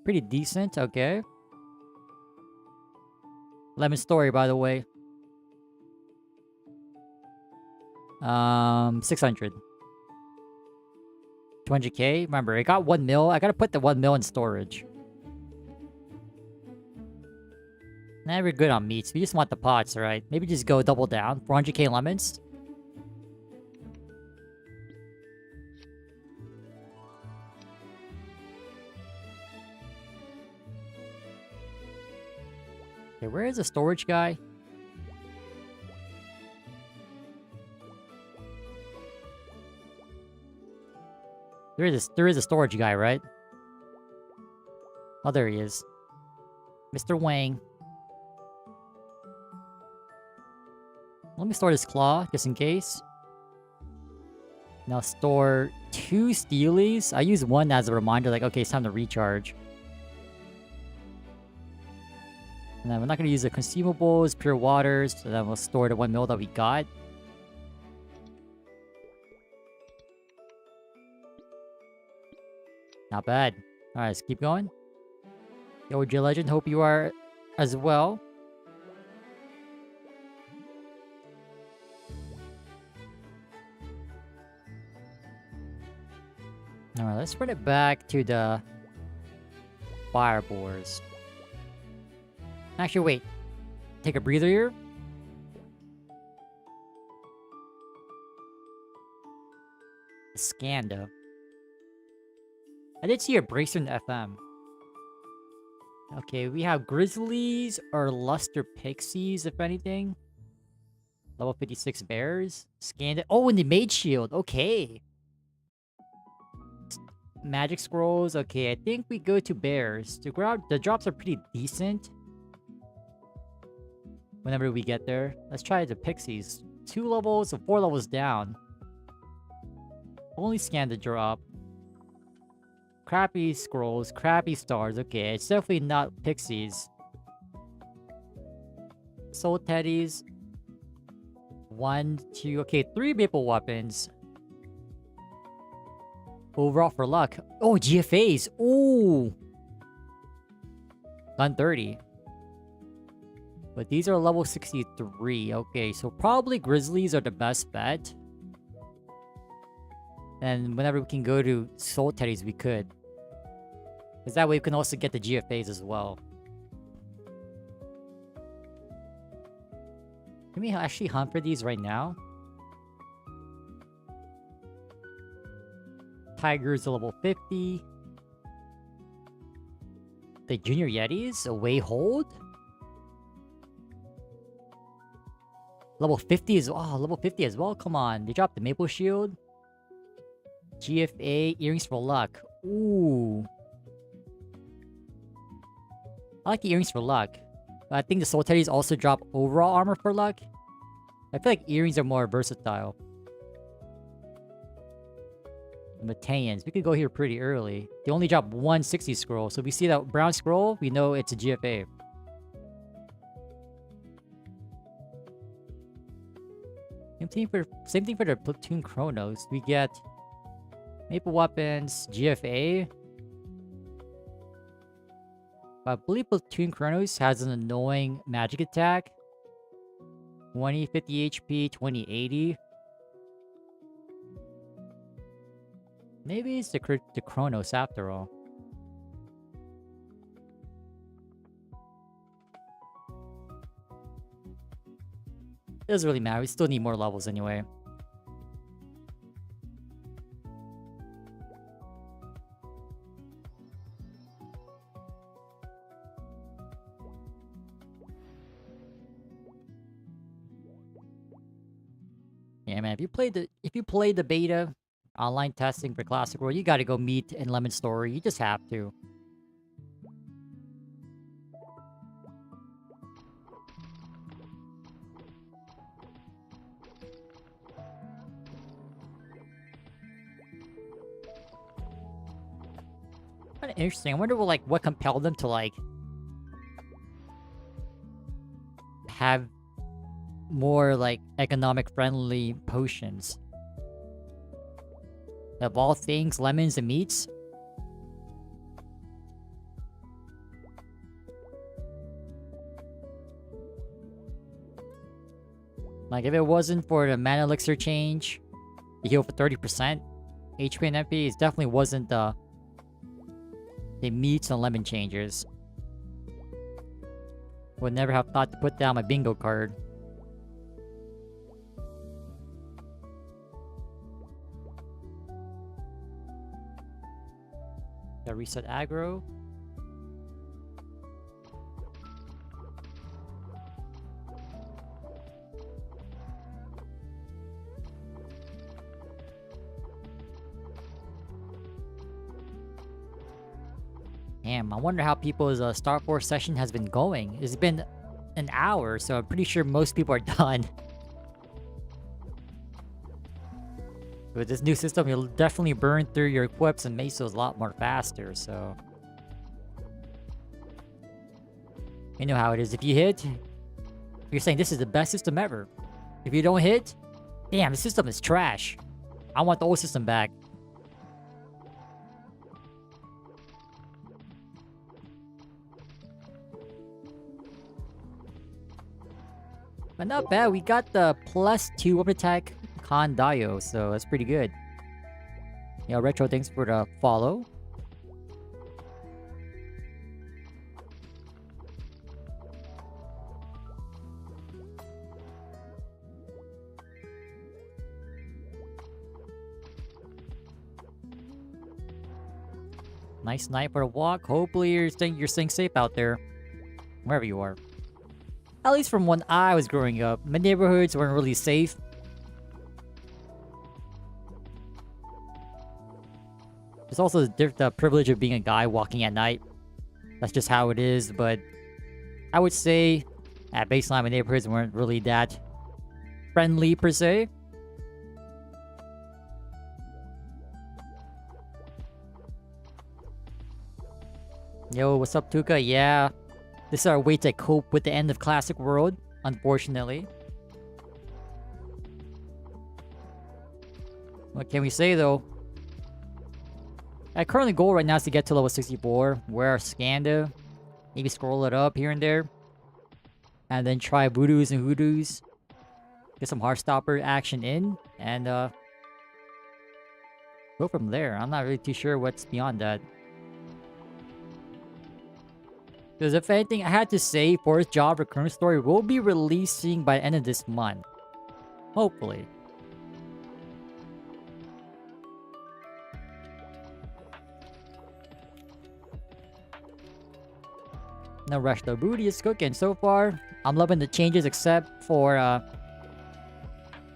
Pretty decent, okay. MapleStory, by the way. 600. 200k? Remember, I got 1 mil. I gotta put the 1 mil in storage. Nah, we're good on meats. We just want the pots, right? Maybe just go double down. 400k lemons. Okay, where is the storage guy? There is a storage guy, right? Oh, there he is. Mr. Wang. Let me store this claw, just in case. Now store 2 Steelies. I use one as a reminder, like, okay, it's time to recharge. And then we're not going to use the consumables, pure waters, so then we'll store the 1 mil that we got. Not bad. Alright, let's keep going. Yo, J Legend, hope you are as well. Alright, let's bring it back to the Firebores. Actually, wait. Take a breather here. Scanda. I did see a bracer in the FM. Okay, we have Grizzlies or Luster Pixies, if anything. Level 56 Bears. Scanda. Oh, and the Mage Shield. Okay. Magic Scrolls. Okay, I think we go to Bears. The drops are pretty decent. Whenever we get there. Let's try the Pixies. 2 levels, 4 levels down. Only scan the drop. Crappy Scrolls, crappy Stars. Okay, it's definitely not Pixies. Soul Teddies. 1, 2, okay, 3 Maple Weapons. Overall for luck. Oh, GFAs. Ooh. Gun 30. But these are level 63. Okay, so probably Grizzlies are the best bet. And whenever we can go to Soul Teddies, we could. Because that way we can also get the GFAs as well. Can we actually hunt for these right now? Tigers are level 50. The Junior Yetis? Away hold? Level 50 as well. Oh, level 50 as well. Come on. They dropped the Maple Shield. GFA, Earrings for Luck. Ooh. I like the Earrings for Luck. But I think the Soul Teddies also drop overall armor for luck. I feel like Earrings are more versatile. The Mateians. We could go here pretty early. They only drop 160 scroll. So if we see that brown scroll, we know it's a GFA. Same thing for the Platoon Kronos. We get Maple Weapons, GFA. But I believe Platoon Kronos has an annoying magic attack. 2050 HP, 2080. Maybe it's the Kronos after all. It doesn't really matter. We still need more levels anyway. Yeah, man. If you played the beta online testing for Classic World, you gotta go meet in MapleStory. You just have to. Kind of interesting. I wonder what compelled them to have more economic friendly potions. Of all things, lemons and meats. Like if it wasn't for the mana elixir change, the heal for 30%, HP and MP, it definitely wasn't the meats and lemon changers. Would never have thought to put down my bingo card. Gotta reset aggro. Damn, I wonder how people's Star Force session has been going. It's been an hour, so I'm pretty sure most people are done. With this new system, you'll definitely burn through your equips and Mesos a lot more faster, so... You know how it is. If you hit, you're saying this is the best system ever. If you don't hit, damn, the system is trash. I want the old system back. But not bad, we got the +2 weapon attack Con Dio, so that's pretty good. Yeah, Retro, thanks for the follow. Nice night for a walk. Hopefully you're staying safe out there. Wherever you are. At least from when I was growing up, my neighborhoods weren't really safe. There's also the privilege of being a guy walking at night. That's just how it is, but I would say at baseline my neighborhoods weren't really that friendly per se. Yo, what's up, Tuka? Yeah, this is our way to cope with the end of Classic World, unfortunately. What can we say, though? Our current goal right now is to get to level 64, wear our Skanda, maybe scroll it up here and there, and then try Voodoos and Hoodoos, get some Heartstopper action in, and go from there. I'm not really too sure what's beyond that. Because if anything, I had to say, fourth job for ChronoStory will be releasing by the end of this month. Hopefully. No rush though. Booty is cooking so far. I'm loving the changes except for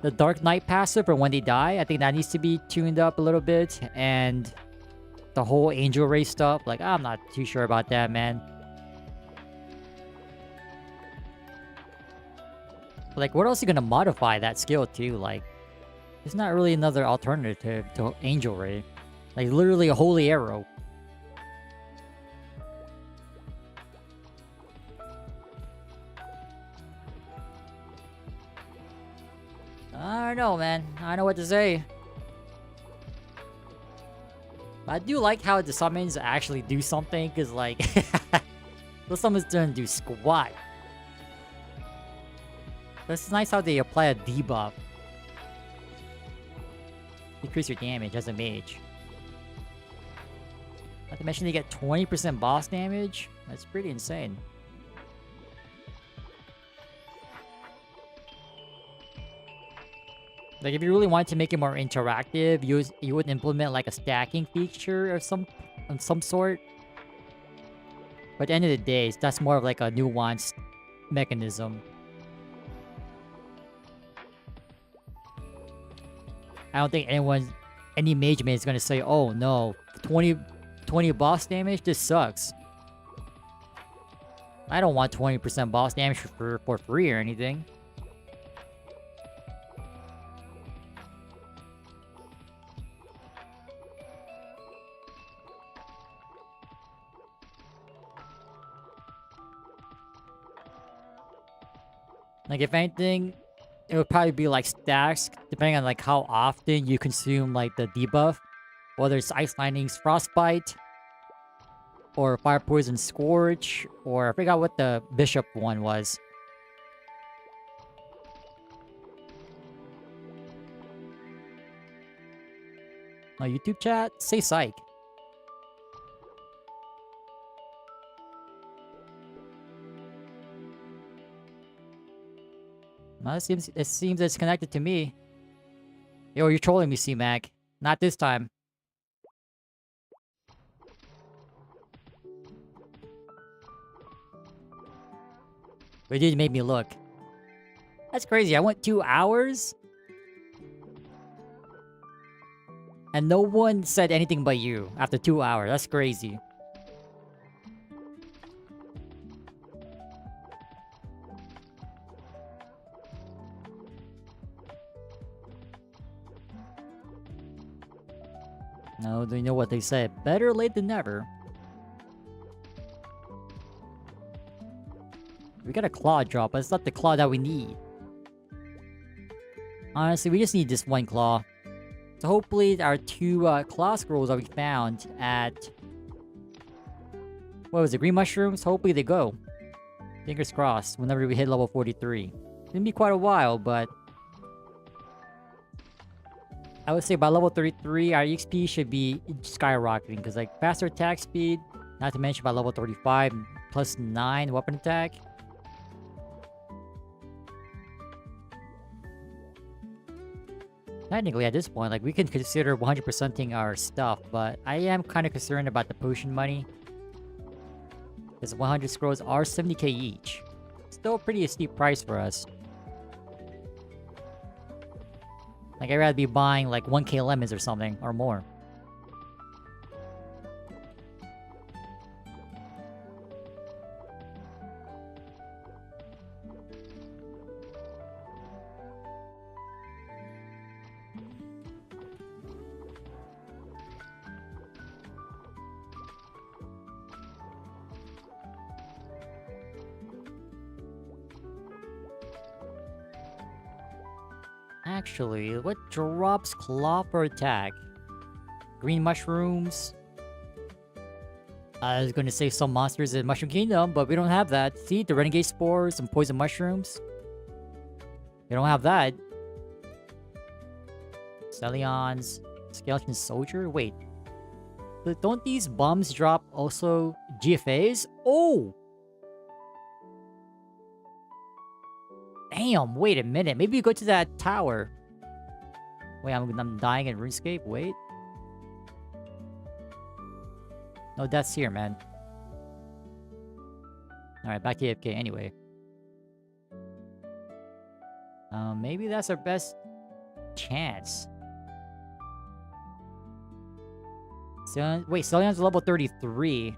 the Dark Knight passive for when they die. I think that needs to be tuned up a little bit. And the whole Angel Ray stuff. Like, I'm not too sure about that, man. Like, what else are you gonna modify that skill to? Like, there's not really another alternative to Angel Ray. Like, literally a holy arrow. I don't know, man. I don't know what to say. But I do like how the summons actually do something, because, like, those summons don't do squat. It's nice how they apply a debuff. Decrease your damage as a mage. Not to mention they get 20% boss damage. That's pretty insane. Like, if you really wanted to make it more interactive, you would implement like a stacking feature or some sort. But at the end of the day, that's more of like a nuanced mechanism. I don't think any mage man is gonna say, "Oh no, 20 boss damage. This sucks." I don't want 20% boss damage for free or anything. Like, if anything, it would probably be like stacks, depending on like how often you consume like the debuff. Whether it's Ice Lightning's Frostbite, or Fire Poison Scorch, or I forgot what the Bishop one was. My YouTube chat? Say psych. Well, it seems it's connected to me. Yo, you're trolling me, C-Mac. Not this time. But it did make me look. That's crazy. I went 2 hours. And no one said anything but you after 2 hours. That's crazy. No, do you know what they say? Better late than never. We got a claw drop, but it's not the claw that we need. Honestly, we just need this one claw. So hopefully our two claw scrolls that we found at... What was it? Green mushrooms? Hopefully they go. Fingers crossed, whenever we hit level 43. It's gonna be quite a while, but... I would say by level 33, our XP should be skyrocketing. Because like, faster attack speed, not to mention by level 35, plus 9 weapon attack. Technically, at this point, like, we can consider 100%ing our stuff, but I am kind of concerned about the potion money. Because 100 scrolls are 70k each. Still pretty a steep price for us. Like, I'd rather be buying, like, 1k lemons or something, or more. Actually, what drops claw for attack? Green mushrooms. I was gonna say some monsters in Mushroom Kingdom, but we don't have that. See, the renegade spores and poison mushrooms. We don't have that. Celions, skeleton soldier. Wait, but don't these bombs drop also GFAs? Oh. Damn, wait a minute. Maybe you go to that tower. Wait, I'm dying in RuneScape? Wait. No, that's here, man. Alright, back to AFK anyway. Maybe that's our best chance. Wait, Celion's level 33.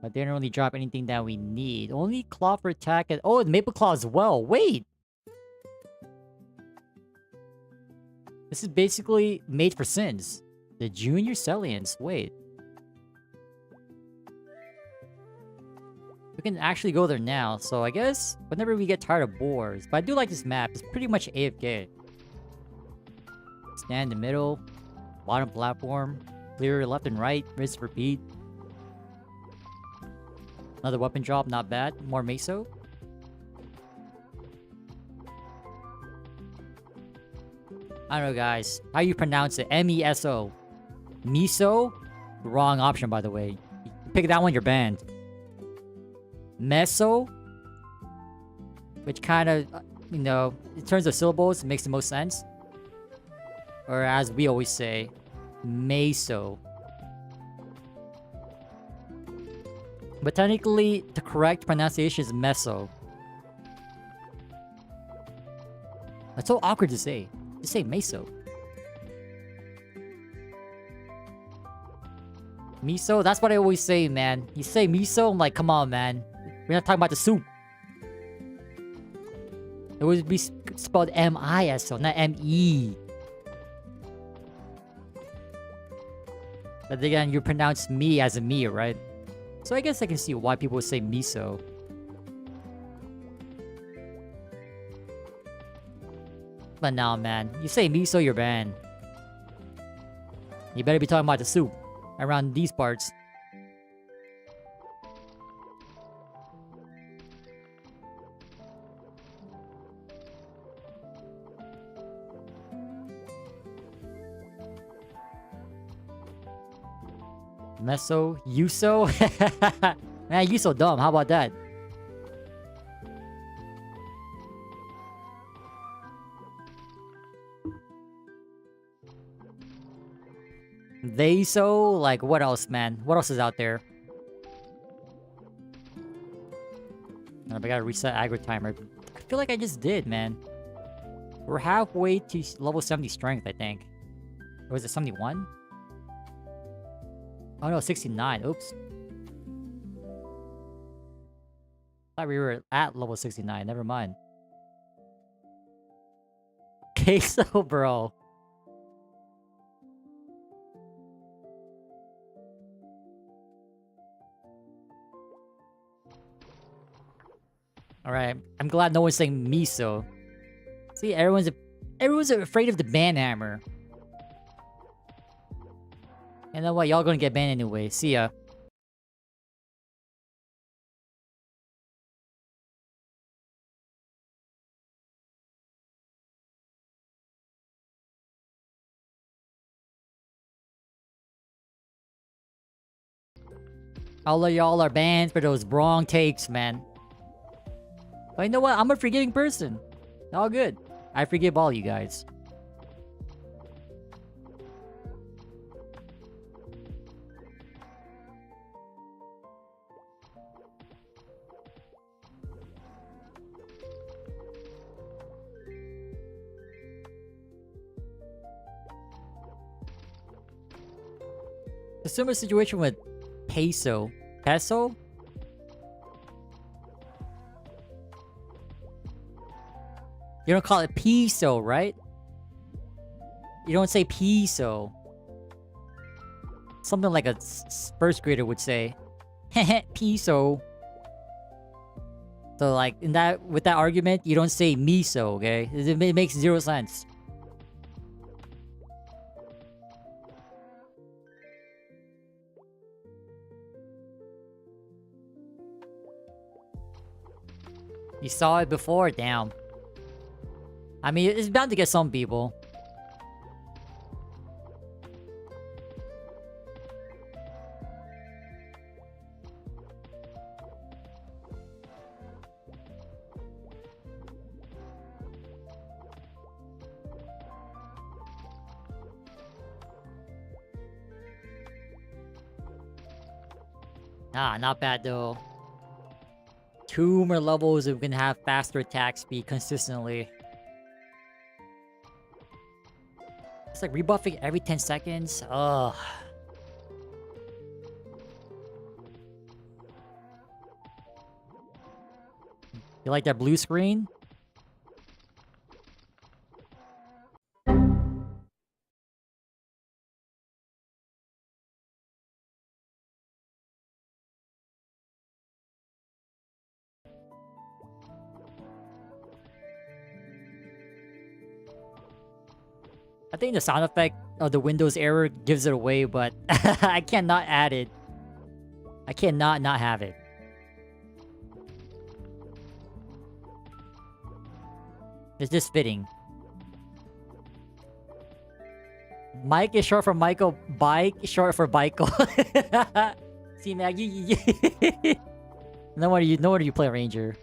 But they don't really drop anything that we need. Only claw for attack and... Oh, Maple Claw as well. Wait! This is basically made for sins. The Junior Celians. Wait. We can actually go there now. So I guess whenever we get tired of boars. But I do like this map. It's pretty much AFK. Stand in the middle. Bottom platform. Clear left and right. Rinse, repeat. Another weapon drop, not bad. More Meso. I don't know, guys. How you pronounce it? M-E-S-O. Meso? Wrong option, by the way. You pick that one, you're banned. Meso? Which kind of, you know, in terms of syllables, it makes the most sense. Or as we always say, Meso. But technically, the correct pronunciation is Meso. That's so awkward to say. Just say Meso. Miso? That's what I always say, man. You say miso, I'm like, come on, man. We're not talking about the soup. It would be spelled M-I-S-O, not M-E. But again, you pronounce me as a me, right? So I guess I can see why people would say miso. But nah, man. You say miso, you're banned. You better be talking about the soup. Around these parts. Meso? Yuso? Man, you so dumb. How about that? They so? Like, what else, man? What else is out there? I gotta reset aggro timer. I feel like I just did, man. We're halfway to level 70 strength, I think. Or was it 71? Oh no, 69. Oops. Thought we were at level 69. Never mind. Queso, bro. Alright, I'm glad no one's saying Meso. See, everyone's afraid of the ban hammer. You know what? Y'all gonna get banned anyway. See ya. All of y'all are banned for those wrong takes, man. But you know what? I'm a forgiving person. All good. I forgive all you guys. A similar situation with Peso. Peso? You don't call it Peso, right? You don't say Peso. Something like a first grader would say. Heh Peso. So like with that argument, you don't say Meso, okay? It makes zero sense. You saw it before? Damn. I mean, it's bound to get some people. Ah, not bad though. 2 more levels and we can have faster attack speed consistently. It's like rebuffing every 10 seconds. Ugh. You like that blue screen? I think the sound effect of the Windows error gives it away, but I cannot add it. I cannot not have it. It's just fitting. Mike is short for Michael. Bike is short for Michael. See, Mag, no wonder you play Ranger.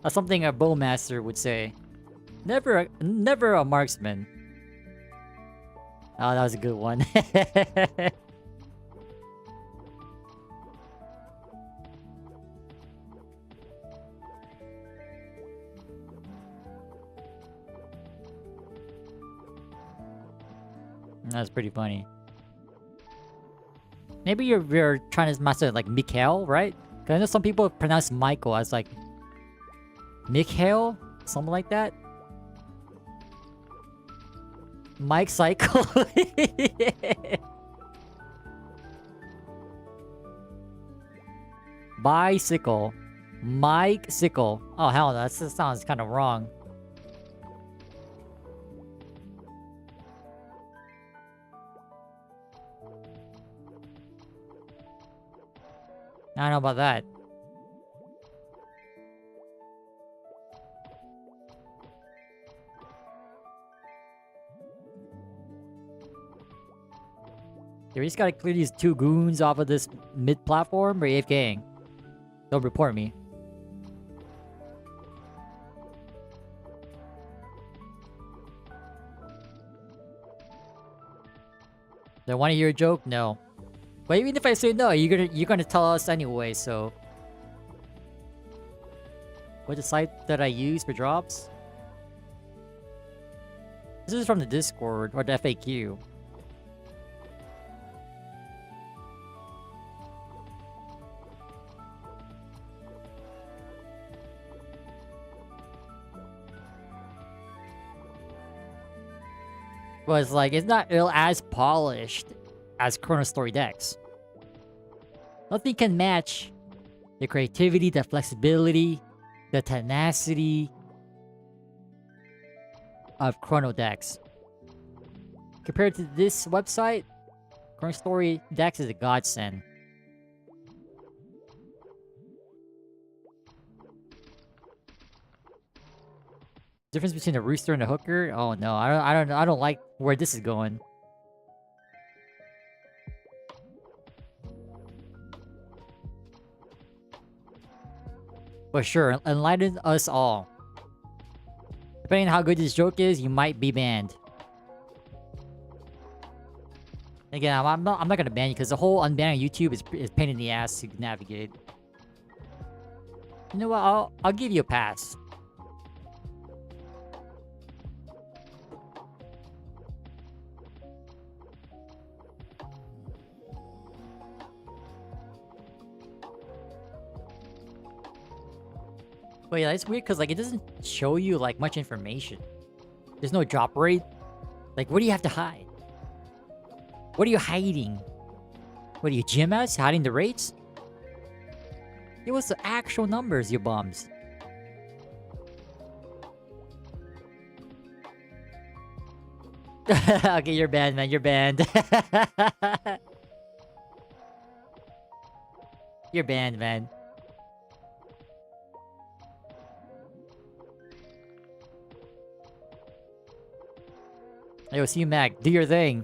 That's something a bowmaster would say. Never a marksman. Oh, that was a good one. That's pretty funny. Maybe you're trying to master like Mikhail, right? Cause I know some people pronounce Michael as like Mikhail, something like that. Mike Cycle. Bicycle. Mike Sickle. Oh hell, that sounds kind of wrong. I don't know about that. We just gotta clear these 2 goons off of this mid-platform or AFKing. Don't report me. Do I want to hear a joke? No. But even if I say no, you're gonna tell us anyway, so... What's the site that I use for drops? This is from the Discord, or the FAQ. But it's like, it's not as polished as ChronoStory decks. Nothing can match The creativity, the flexibility, the tenacity of Chrono decks. Compared to this website, ChronoStory decks is a godsend. Difference between the rooster and the hooker? Oh no, I don't like where this is going. But sure, enlighten us all. Depending on how good this joke is, you might be banned. Again, I'm not gonna ban you because the whole unbanning YouTube is pain in the ass to navigate. You know what? I'll give you a pass. But yeah, it's weird because like it doesn't show you like much information. There's no drop rate. Like, what do you have to hide? What are you hiding? What are you, GMS? Hiding the rates? Give us the actual numbers, you bums. Okay, you're banned, man. You're banned. You're banned, man. Yo, see you, Mac. Do your thing.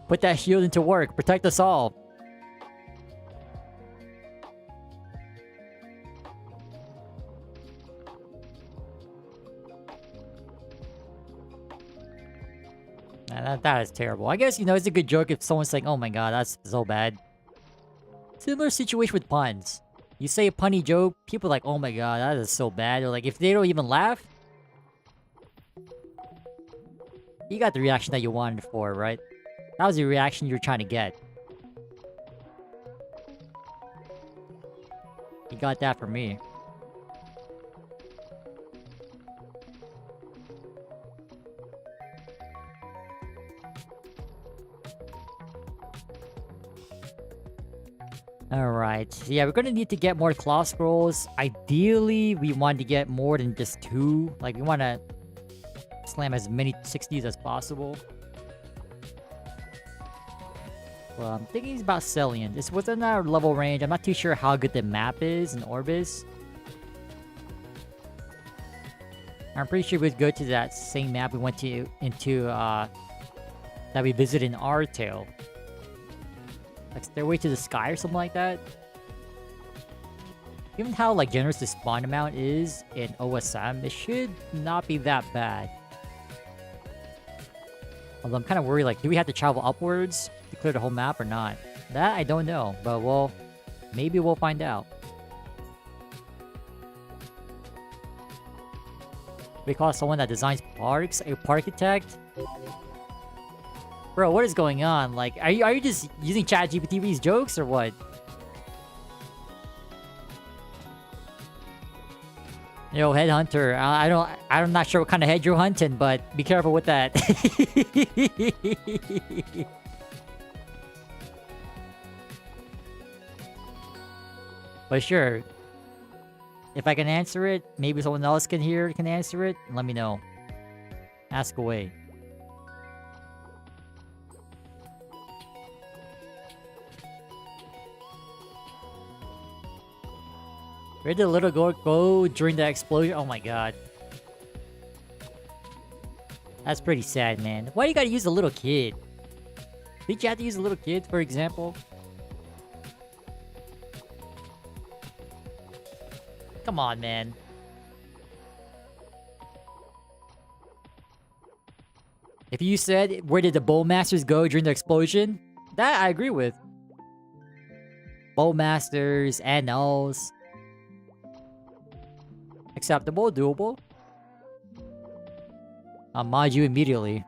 Put that shield into work. Protect us all. That is terrible. I guess, you know, it's a good joke if someone's like, oh my god, that's so bad. Similar situation with puns. You say a punny joke, people are like, oh my god, that is so bad. Or like, if they don't even laugh, you got the reaction that you wanted for, right? That was the reaction you were trying to get. You got that from me. Alright, yeah, we're gonna need to get more claw scrolls. Ideally, we want to get more than just 2. Like, we want to slam as many 60s as possible. Well, I'm thinking about Celian. It's within our level range. I'm not too sure how good the map is in Orbis. I'm pretty sure we'd go to that same map we went to that we visited in Artale. Like Stairway to the Sky or something like that. Given how like generous the spawn amount is in OSM, it should not be that bad. Although I'm kind of worried, like, do we have to travel upwards to clear the whole map or not? That I don't know, but well, maybe we'll find out. We call someone that designs parks a parkitect? Bro, what is going on? Like, are you just using ChatGPT for these jokes or what? Yo, headhunter. I'm not sure what kind of head you're hunting, but be careful with that. But sure. If I can answer it, maybe someone else can answer it, let me know. Ask away. Where did the little girl go during the explosion? Oh my god. That's pretty sad, man. Why do you gotta use a little kid? Did you have to use a little kid, for example? Come on, man. If you said, where did the Bowmasters go during the explosion? That I agree with. Bowmasters, NLs. Acceptable, doable. I'll mod you immediately.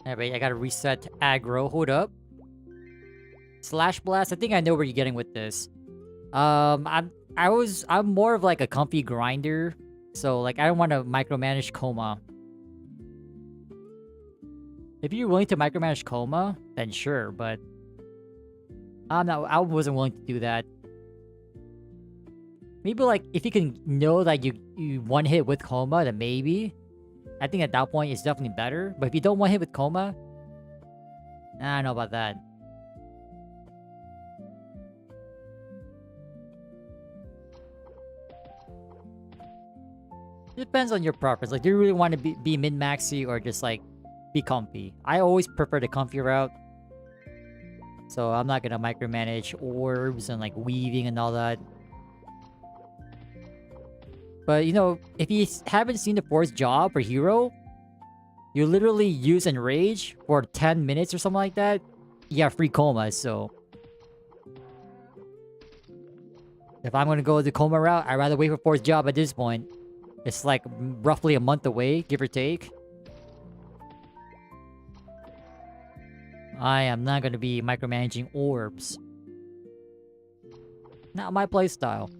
Alright, I gotta reset to aggro. Hold up. Slash blast. I think I know where you're getting with this. I'm more of like a comfy grinder. So like I don't want to micromanage Coma. If you're willing to micromanage Coma, then sure, but I wasn't willing to do that. Maybe like if you can know that you one hit with Coma, then maybe. I think at that point it's definitely better. But if you don't one hit with Coma, I don't know about that. It depends on your preference. Like, do you really want to be min-maxy or just like be comfy? I always prefer the comfy route. So I'm not gonna micromanage orbs and like weaving and all that. But you know, if you haven't seen the fourth job or hero, you literally use Enrage for 10 minutes or something like that. You have free Coma, so if I'm gonna go the Coma route, I'd rather wait for fourth job at this point. It's like roughly a month away, give or take. I am not gonna be micromanaging orbs. Not my playstyle.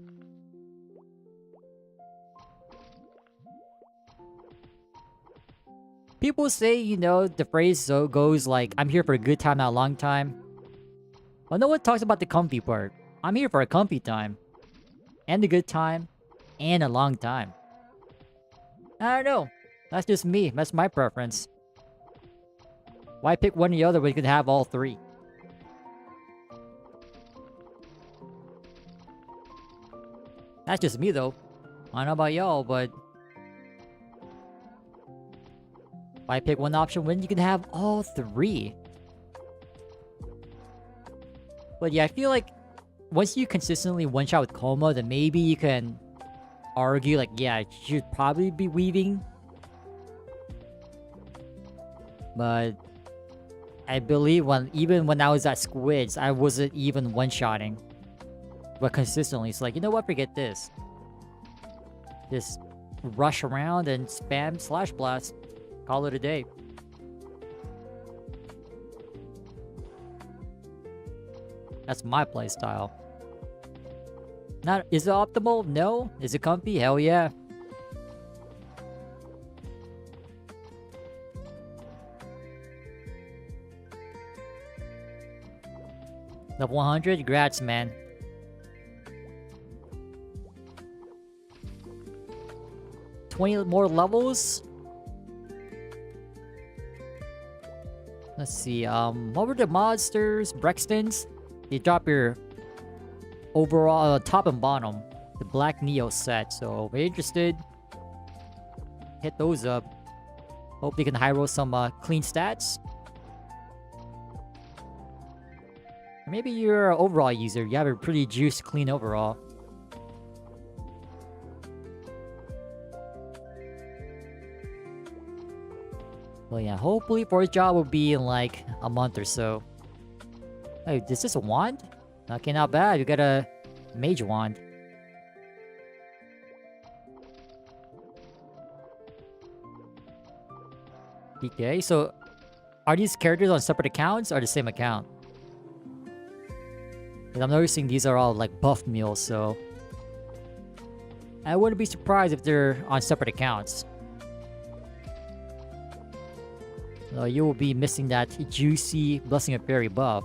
People say, you know, the phrase goes like, I'm here for a good time, not a long time. But no one talks about the comfy part. I'm here for a comfy time. And a good time. And a long time. I don't know. That's just me. That's my preference. Why pick one or the other when you can have all three? That's just me though. I don't know about y'all, but why pick one option when you can have all three? But yeah, I feel like once you consistently one-shot with Coma, then maybe you can argue like, yeah, I should probably be weaving. But I believe even when I was at Squids, I wasn't even one-shotting. But consistently, it's like, you know what, forget this. Just rush around and spam Slash Blast. Call it a day. That's my playstyle. Not, is it optimal? No. Is it comfy? Hell yeah. Level 100? Congrats, man. $20 more levels? Let's see, what were the monsters? Brextons? You drop your overall top and bottom. The Black Neo set, so if you're interested, hit those up. Hope you can high roll some clean stats. Or maybe you're an overall user. You have a pretty juiced clean overall. Well, yeah, hopefully fourth job will be in like a month or so. Hey, is this a wand? Okay, not bad. You got a mage wand. Okay, so are these characters on separate accounts or the same account? Because I'm noticing these are all like buff meals, so I wouldn't be surprised if they're on separate accounts. You will be missing that juicy Blessing of Fairy buff.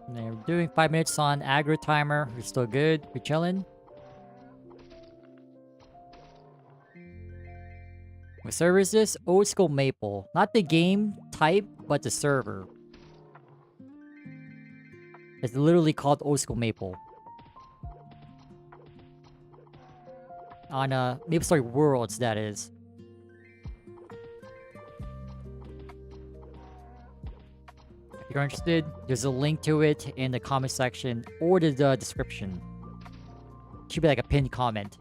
We're doing 5 minutes on aggro timer. We're still good. We're chilling. What server is this? Old School Maple. Not the game type, but the server. It's literally called Old School Maple. On MapleStory Worlds, that is. If you're interested, there's a link to it in the comment section or the description. Should be like a pinned comment.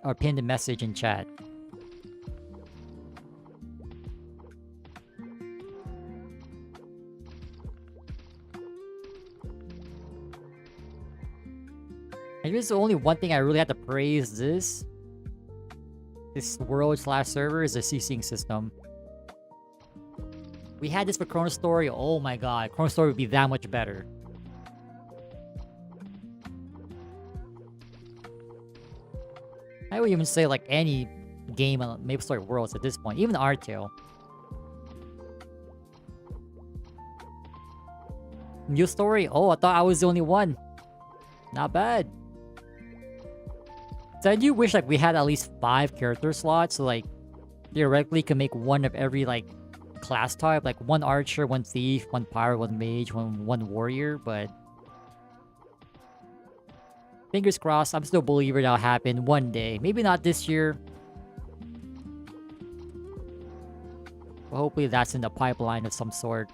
Or pinned message in chat. I And there's only one thing I really have to praise this world/server is the CCing system. We had this for ChronoStory. Oh my god, ChronoStory would be that much better. I would even say like any game on MapleStory Worlds at this point, even Artale. New story? Oh, I thought I was the only one. Not bad. So I do wish like we had at least 5 character slots, so like theoretically could make one of every like class type, like 1 archer, 1 thief, 1 pirate, 1 mage, 1 warrior, but fingers crossed, I'm still a believer that'll happen one day. Maybe not this year. But hopefully that's in the pipeline of some sort.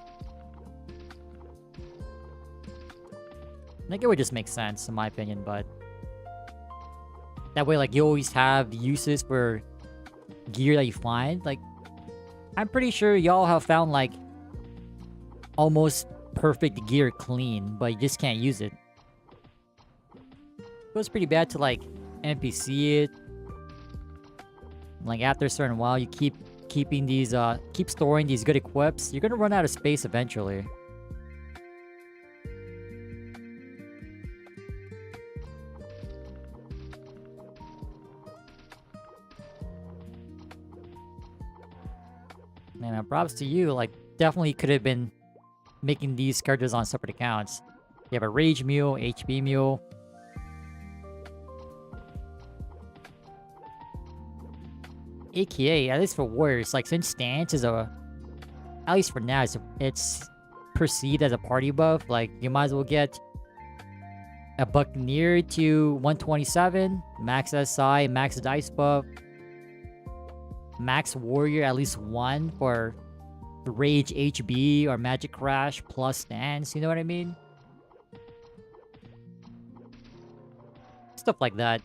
I think it would just make sense in my opinion, but that way like you always have uses for gear that you find. Like I'm pretty sure y'all have found like almost perfect gear clean, but you just can't use it. It was pretty bad to like NPC it. Like after a certain while, you keep storing these good equips. You're gonna run out of space eventually. Man, props to you. Like definitely could have been making these characters on separate accounts. You have a Rage Mule, HP Mule. AKA, at least for warriors, like since stance is at least for now, it's perceived as a party buff. Like you might as well get a Buccaneer to 127, max SI, max dice buff, max warrior at least 1 for Rage HB or Magic Crash plus stance, you know what I mean? Stuff like that.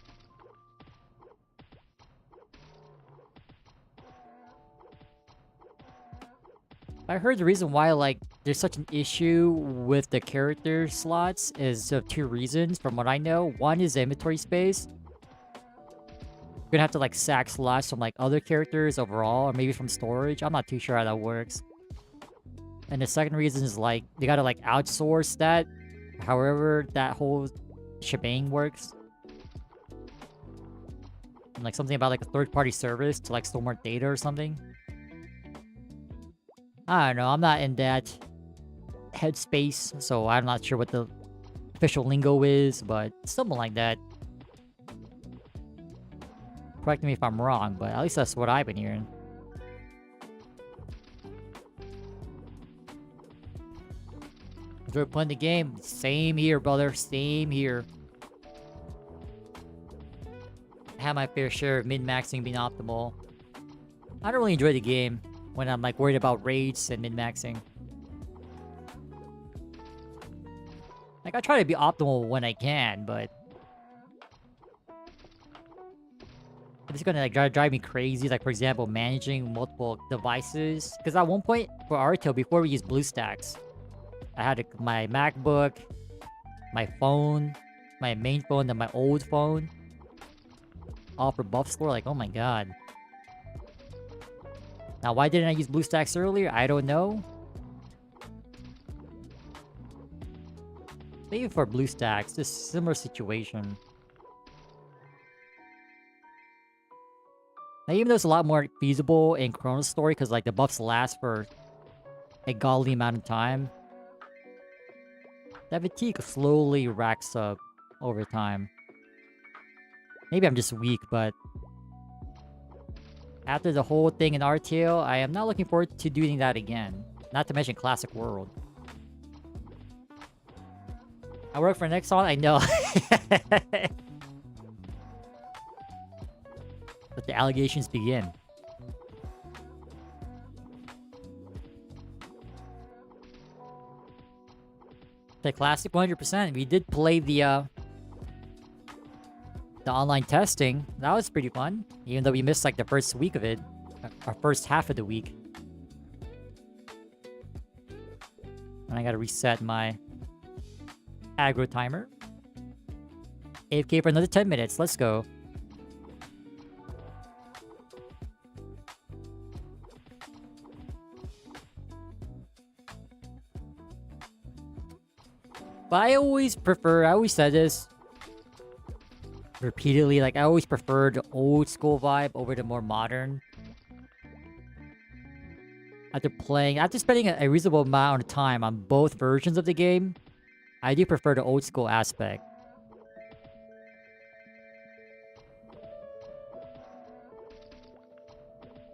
I heard the reason why like there's such an issue with the character slots is of 2 reasons from what I know. One is the inventory space. You're gonna have to like sack slots from like other characters overall, or maybe from storage. I'm not too sure how that works. And the second reason is like they gotta like outsource that, however that whole shebang works. And, like something about like a third-party service to like store more data or something. I don't know, I'm not in that headspace, so I'm not sure what the official lingo is, but something like that. Correct me if I'm wrong, but at least that's what I've been hearing. Enjoy playing the game. Same here, brother. Same here. I have my fair share of min-maxing being optimal. I don't really enjoy the game when I'm like worried about raids and min-maxing. Like I try to be optimal when I can, but it's gonna like drive me crazy. Like for example, managing multiple devices. Because at one point for Artale, before we used BlueStacks, I had my MacBook, my phone, my main phone, and my old phone, all for buff score. Like oh my god. Now, why didn't I use BlueStacks earlier? I don't know. Maybe for BlueStacks, just similar situation. Now, even though it's a lot more feasible in ChronoStory, because like the buffs last for a godly amount of time, that fatigue slowly racks up over time. Maybe I'm just weak, but after the whole thing in Artale, I am not looking forward to doing that again. Not to mention Classic World. I work for Nexon, I know. Let the allegations begin. The Classic 100%. We did play the online testing. That was pretty fun, even though we missed like the first week of it, or first half of the week. And I gotta reset my aggro timer. AFK for another 10 minutes. Let's go. But I always said this repeatedly, like I always prefer the old school vibe over the more modern. After spending a reasonable amount of time on both versions of the game, I do prefer the old school aspect.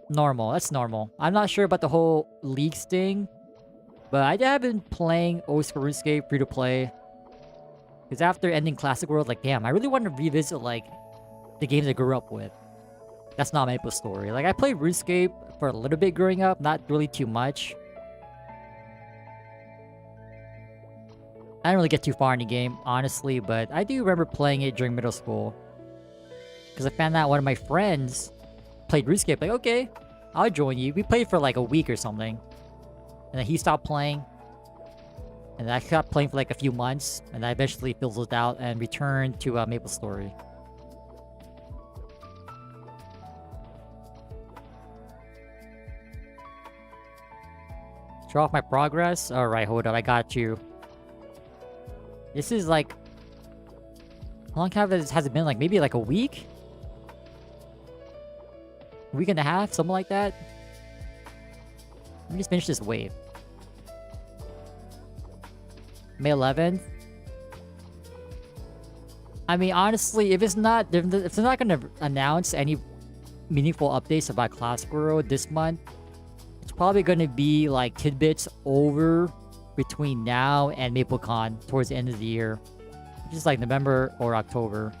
Normal, that's normal. I'm not sure about the whole leagues thing, but I have been playing old school RuneScape free to play. Because after ending Classic World, like, damn, I really want to revisit, like, the games I grew up with. That's not MapleStory. Like, I played RuneScape for a little bit growing up, not really too much. I didn't really get too far in the game, honestly, but I do remember playing it during middle school. Because I found out one of my friends played RuneScape, like, okay, I'll join you. We played for like a week or something. And then he stopped playing. And I stopped playing for like a few months. And I eventually fizzled out and returned to MapleStory. Show off my progress? Alright, hold up, I got you. This is like... How long has it been? Like maybe like a week? A week and a half? Something like that? Let me just finish this wave. May 11th? I mean, honestly, if it's not gonna announce any meaningful updates about Classic World this month, it's probably gonna be like tidbits over between now and MapleCon towards the end of the year. Which is like November or October.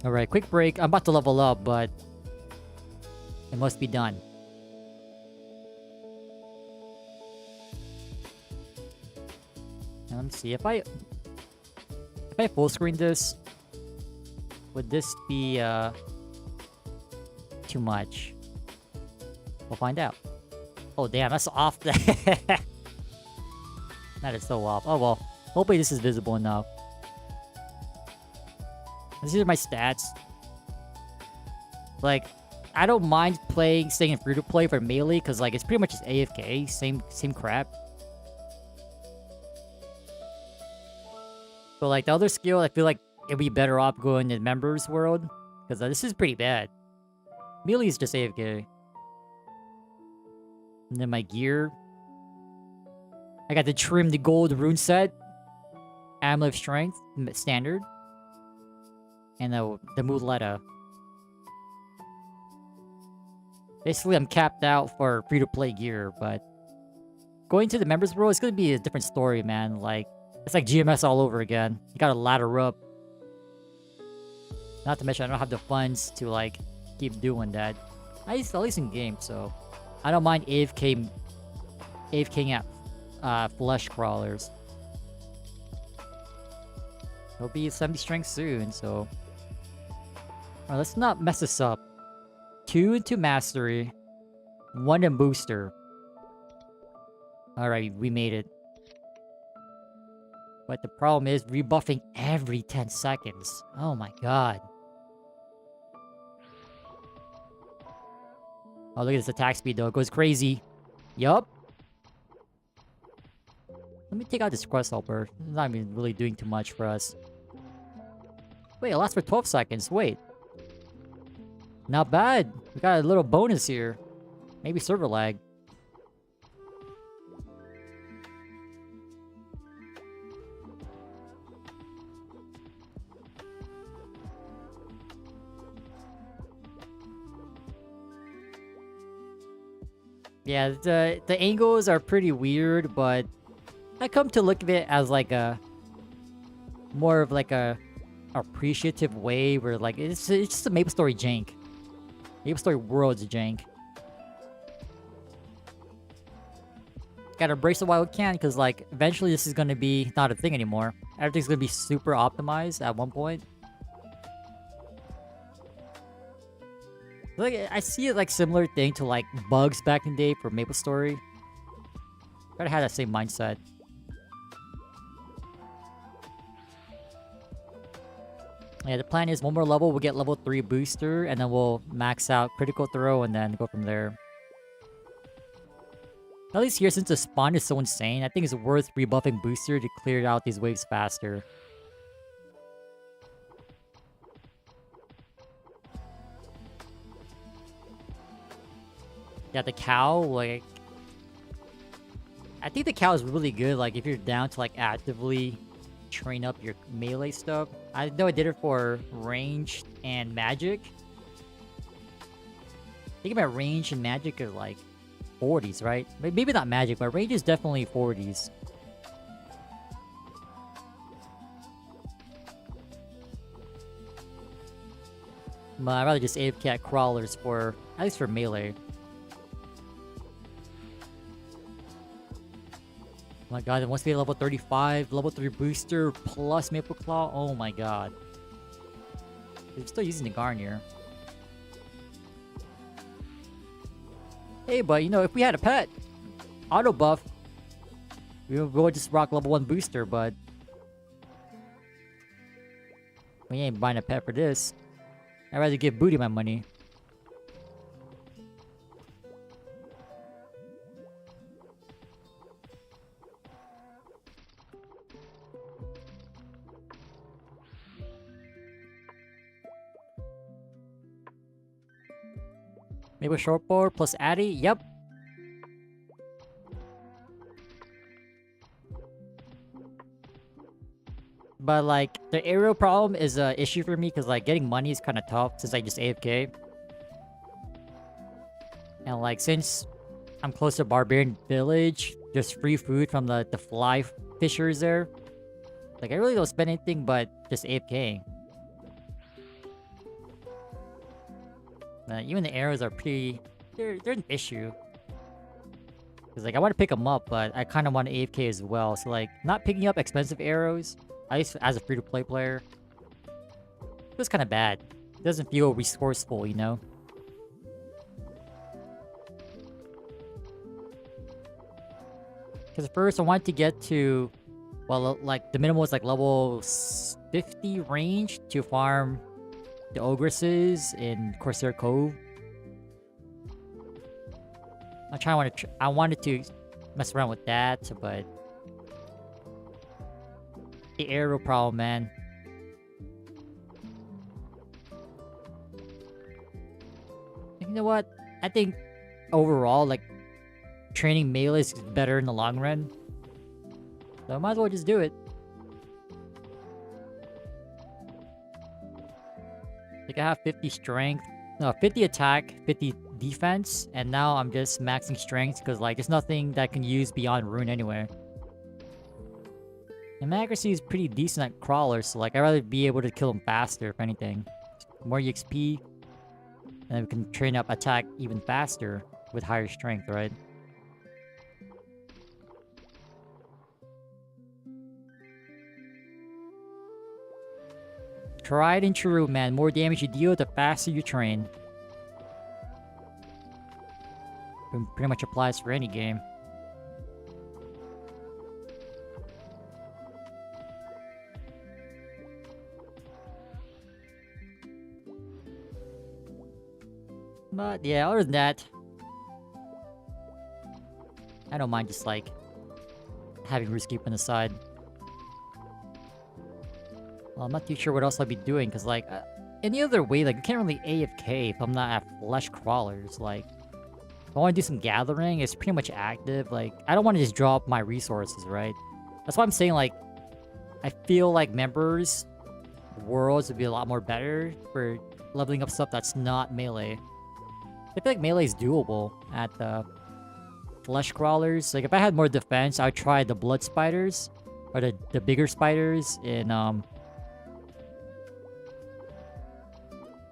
Alright, quick break. I'm about to level up, but it must be done. Let me see, if I full screen this, would this be too much? We'll find out. Oh damn, that's off. That is so off. Oh well, hopefully this is visible enough. These are my stats. Like, I don't mind staying in free to play for melee because like it's pretty much just AFK, same crap. But like the other skill, I feel like it'd be better off going to members world because this is pretty bad. Melee is just AFK. And then my gear. I got to trim the gold rune set. Amulet of Strength, standard. And the Muleta. Basically, I'm capped out for free-to-play gear, but... Going to the members world, it's gonna be a different story, man. Like, it's like GMS all over again. You gotta ladder up. Not to mention, I don't have the funds to, like, keep doing that. At least in game, so... I don't mind AFKing at flesh crawlers. It'll be 70 strength soon, so... Alright, let's not mess this up. 2 into Mastery. 1 in Booster. Alright, we made it. But the problem is rebuffing every 10 seconds. Oh my god. Oh, look at this attack speed though. It goes crazy. Yup. Let me take out this quest helper. It's not even really doing too much for us. Wait, it lasts for 12 seconds. Wait. Not bad. We got a little bonus here. Maybe server lag. Yeah, the angles are pretty weird, but I come to look at it as like a more of like a appreciative way where like it's just a MapleStory jank. MapleStory Worlds jank. Gotta embrace it while we can, because like eventually this is gonna be not a thing anymore. Everything's gonna be super optimized at one point. Like, I see it like similar thing to like bugs back in the day for MapleStory. Gotta have that same mindset. Yeah, the plan is one more level, we'll get level 3 booster, and then we'll max out critical throw and then go from there. At least here, since the spawn is so insane, I think it's worth rebuffing booster to clear out these waves faster. Yeah, the cow, like... I think the cow is really good, like, if you're down to, like, actively train up your melee stuff. I know I did it for range and magic. I think about range and magic are, like, 40s, right? Maybe not magic, but range is definitely 40s. But I'd rather just AFK at crawlers for, at least for melee. Oh my god, it wants to be level 35, level 3 booster, plus Maple Claw. Oh my god. They're still using the Garnier. Hey, but you know, if we had a pet, auto buff, we would just rock level 1 booster, but we ain't buying a pet for this. I'd rather give Boutei my money. Maybe a short board plus Addy? Yep. But like, the aerial problem is an issue for me because like getting money is kind of tough since I just AFK. And like, since I'm close to Barbarian Village, there's free food from the fly fishers there. Like, I really don't spend anything but just AFKing. Even the arrows are pretty... They're an issue. Because, like, I want to pick them up, but I kind of want to AFK as well. So, like, not picking up expensive arrows, at least as a free-to-play player, feels kind of bad. It doesn't feel resourceful, you know? Because first, I wanted to get to... Well, like, the minimum was, like, level 50 range to farm the ogresses in Corsair Cove. I wanted to mess around with that, but the arrow problem, man. You know what? I think overall, like, training melee is better in the long run. So I might as well just do it. Like, I have 50 strength, no, 50 attack, 50 defense, and now I'm just maxing strength because, like, there's nothing that I can use beyond rune anyway. And my accuracy is pretty decent at crawlers, so, like, I'd rather be able to kill them faster, if anything. More EXP, and then we can train up attack even faster with higher strength, right? Tried and true, man. More damage you deal, the faster you train. It pretty much applies for any game. But yeah, other than that, I don't mind just like having RuneScape on the side. Well, I'm not too sure what else I'll be doing, because, like, any other way, like, you can't really AFK if I'm not at flesh crawlers. Like, if I want to do some gathering, it's pretty much active. Like, I don't want to just drop my resources, right? That's why I'm saying, like, I feel like members worlds would be a lot more better for leveling up stuff that's not melee. I feel like melee is doable at the flesh crawlers. Like, if I had more defense, I would try the blood spiders, or the bigger spiders in,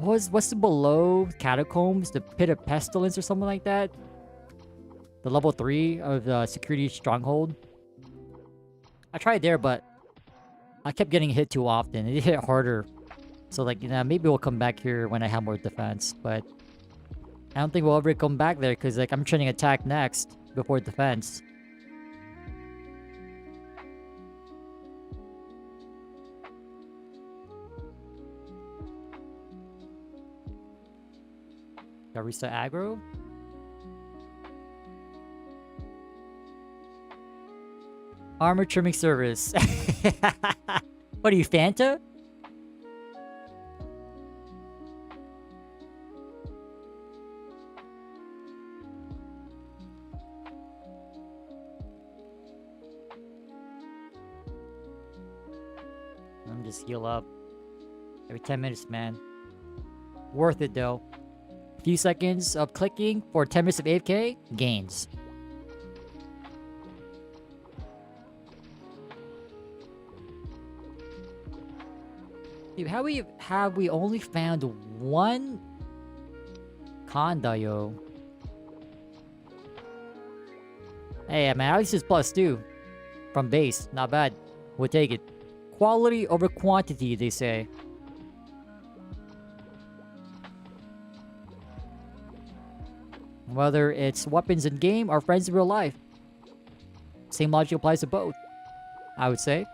what's the below catacombs? The pit of pestilence or something like that? The level 3 of the security stronghold. I tried there, but I kept getting hit too often. It hit harder. So, like, you know, maybe we'll come back here when I have more defense, but I don't think we'll ever come back there because, like, I'm training attack next before defense. Garista aggro? Armor trimming service. What are you, Fanta? Let me just heal up. Every 10 minutes, man. Worth it, though. A few seconds of clicking for 10 minutes of AFK, gains. Dude, have we only found one Kondayo? Hey, man, at least it's +2 from base. Not bad. We'll take it. Quality over quantity, they say. Whether it's weapons in game or friends in real life. Same logic applies to both, I would say.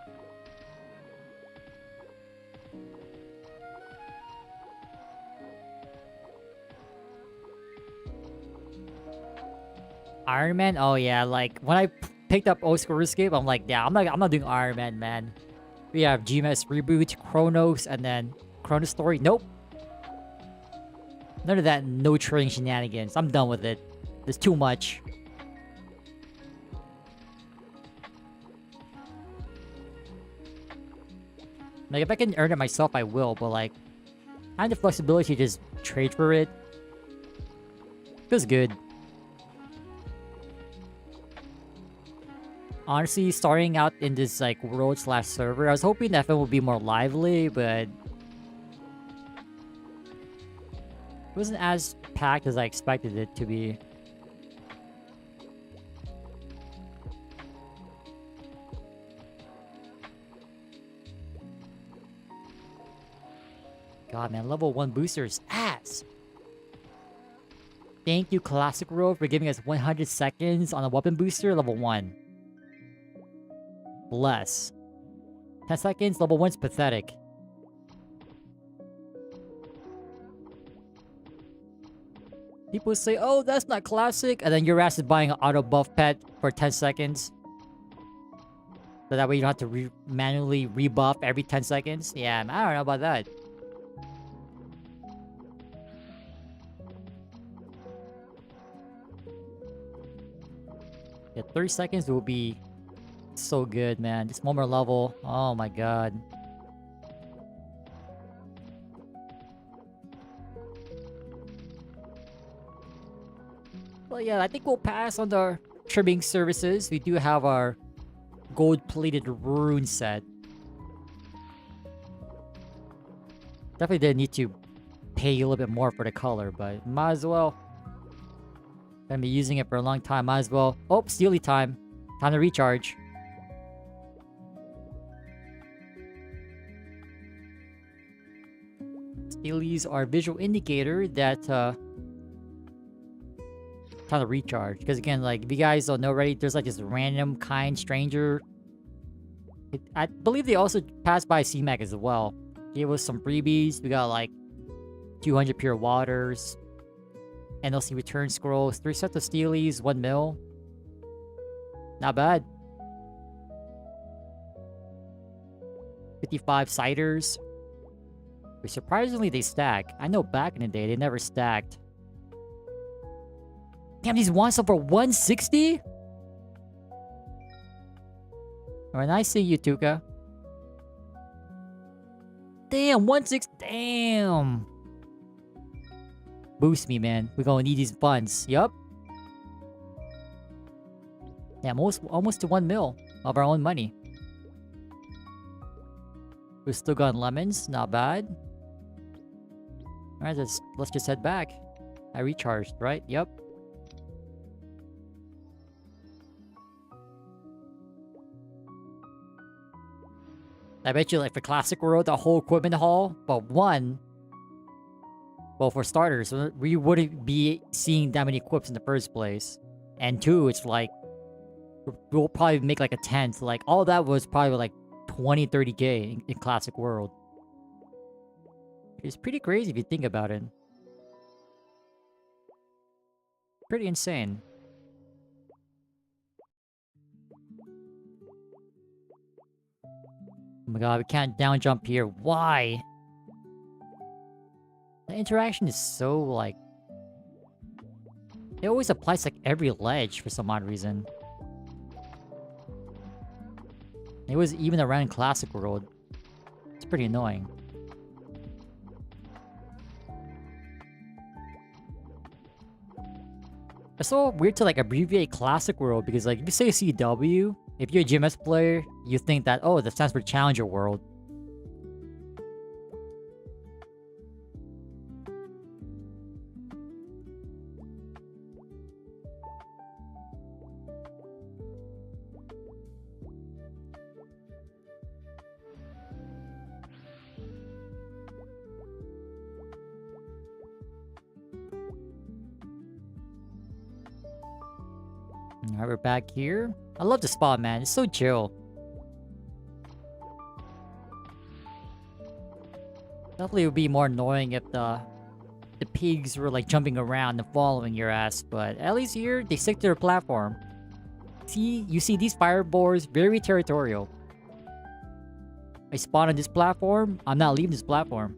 Iron Man? Oh yeah, like when I picked up Oscar Escape, I'm like, yeah, I'm not doing Iron Man, man. We have GMS Reboot, Kronos, and then ChronoStory. Nope. None of that no trading shenanigans. I'm done with it. There's too much. Like, if I can earn it myself, I will, but like, I have the flexibility to just trade for it. Feels good. Honestly, starting out in this like world/server, I was hoping that FM would be more lively, but it wasn't as packed as I expected it to be. God, man, level 1 boosters, ass! Thank you, Classic Road, for giving us 100 seconds on a weapon booster, level 1. Bless. 10 seconds, level 1's pathetic. People say, oh, that's not classic, and then your ass is buying an auto buff pet for 10 seconds. So that way you don't have to manually rebuff every 10 seconds. Yeah, I don't know about that. Yeah, 30 seconds will be so good, man. Just one more level. Oh my god. Well, yeah, I think we'll pass on the trimming services. We do have our gold-plated rune set. Definitely didn't need to pay a little bit more for the color, but might as well. Gonna be using it for a long time. Might as well. Oh, Steely time. Time to recharge. Steelies are a visual indicator that time to recharge. Because again, like if you guys don't know already, there's like this random kind stranger. I believe they also passed by CMAC as well. Gave us some freebies. We got like 200 pure waters. NLC return scrolls, 3 sets of Steelies, 1 mil. Not bad. 55 ciders. But surprisingly, they stack. I know back in the day, they never stacked. Damn, these ones sell for 160? Alright, nice seeing you, Tuka. Damn, 160. Damn. Boost me, man. We're gonna need these funds. Yup. Yeah, almost to 1 mil of our own money. We've still got lemons. Not bad. Alright, let's just head back. I recharged, right? Yep. I bet you, like, for Classic World, the whole equipment hall, but one... Well, for starters, we wouldn't be seeing that many equips in the first place. And two, it's like... We'll probably make like a 10th. Like, all that was probably like 20, 30k in Classic World. It's pretty crazy if you think about it. pretty insane. Oh my god, we can't down jump here. Why? The interaction is so, like... It always applies to, like, every ledge for some odd reason. It was even around Classic World. It's pretty annoying. It's so weird to, like, abbreviate Classic World because, like, if you say CW, if you're a GMS player, you think that, oh, that stands for Challenger World. Alright, we're back here. I love the spot, man. It's so chill. Definitely it would be more annoying if the pigs were like jumping around and following your ass, but at least here they stick to their platform. See, you see these fireballs, very territorial. I spawn on this platform, I'm not leaving this platform.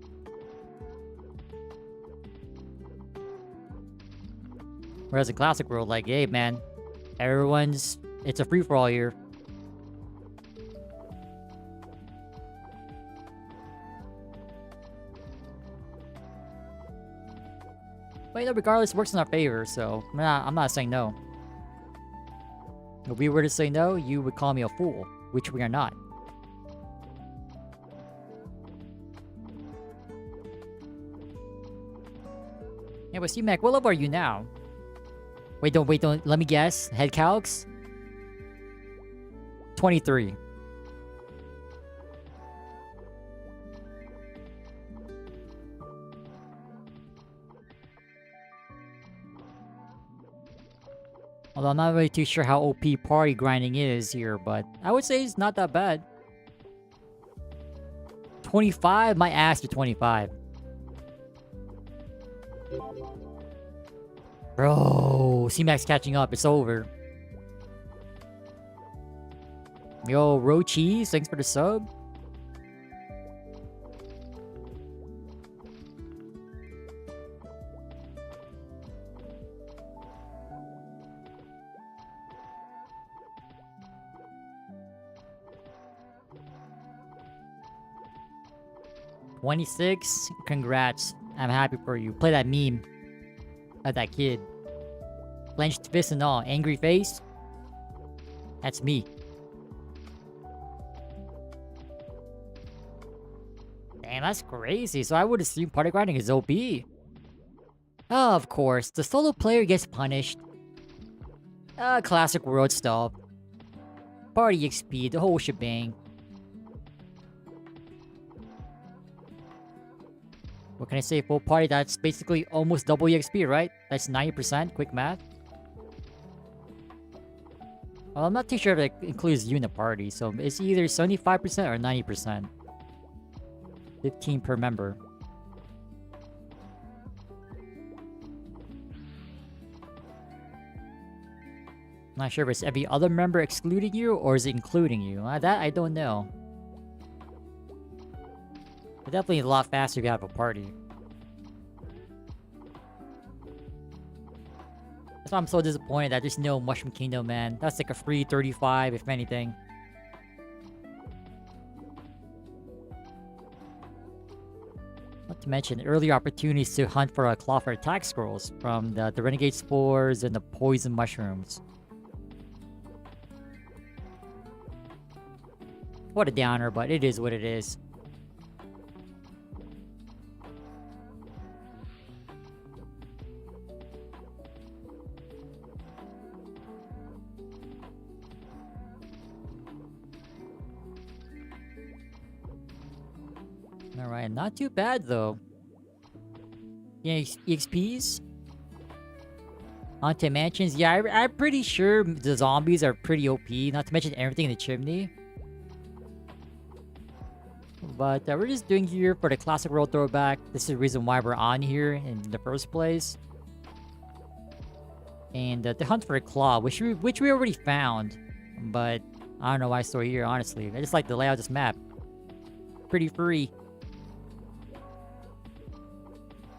Whereas in Classic World, like, hey man, it's a free-for-all here. But you know, regardless, it works in our favor, so I'm not saying no. If we were to say no, you would call me a fool, which we are not. Yeah, but C-Mac, what level are you now? Wait, don't, let me guess. Head calcs? 23. Although I'm not really too sure how OP party grinding is here, but I would say it's not that bad. 25? My ass to 25. Bro, C-Mac's catching up. It's over. Yo, Ro Cheese, thanks for the sub. $26. Congrats. I'm happy for you. Play that meme of that kid. Clenched fist and all. Angry face. That's me. Damn, that's crazy. So I would assume party grinding is OP. Oh, of course. The solo player gets punished. Classic world stuff. Party XP, the whole shebang. What can I say? Full party, that's basically almost double EXP, right? That's 90%, quick math. Well, I'm not too sure if it includes you in the party, so it's either 75% or 90%. 15 per member. Not sure if it's every other member excluding you, or is it including you? That I don't know. But definitely a lot faster if you have a party. That's why I'm so disappointed that there's no Mushroom Kingdom, man. That's like a free 35, if anything. Not to mention earlier opportunities to hunt for a Claw for attack scrolls from the Renegade Spores and the Poison Mushrooms. What a downer, but it is what it is. Alright, not too bad though. Yeah, EXPs? Haunted Mansions? Yeah, I'm pretty sure the zombies are pretty OP, not to mention everything in the chimney. But we're just doing here for the Classic World throwback. This is the reason why we're on here in the first place. And the hunt for a claw, which we already found. But I don't know why it's still here, honestly. I just like the layout of this map. Pretty free.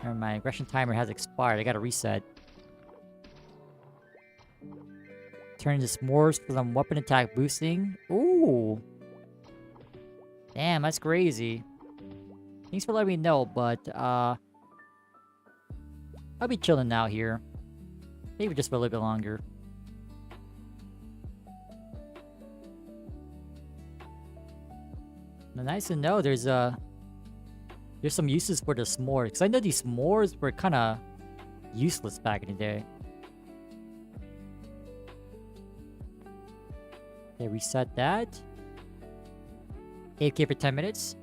And my aggression timer has expired. I gotta reset. Turn into s'mores for some weapon attack boosting. Ooh. Damn, that's crazy. Thanks for letting me know, but I'll be chilling out here. Maybe just for a little bit longer. Nice to know there's some uses for the s'more, because I know these s'mores were kind of useless back in the day. Okay, reset that. AFK for 10 minutes.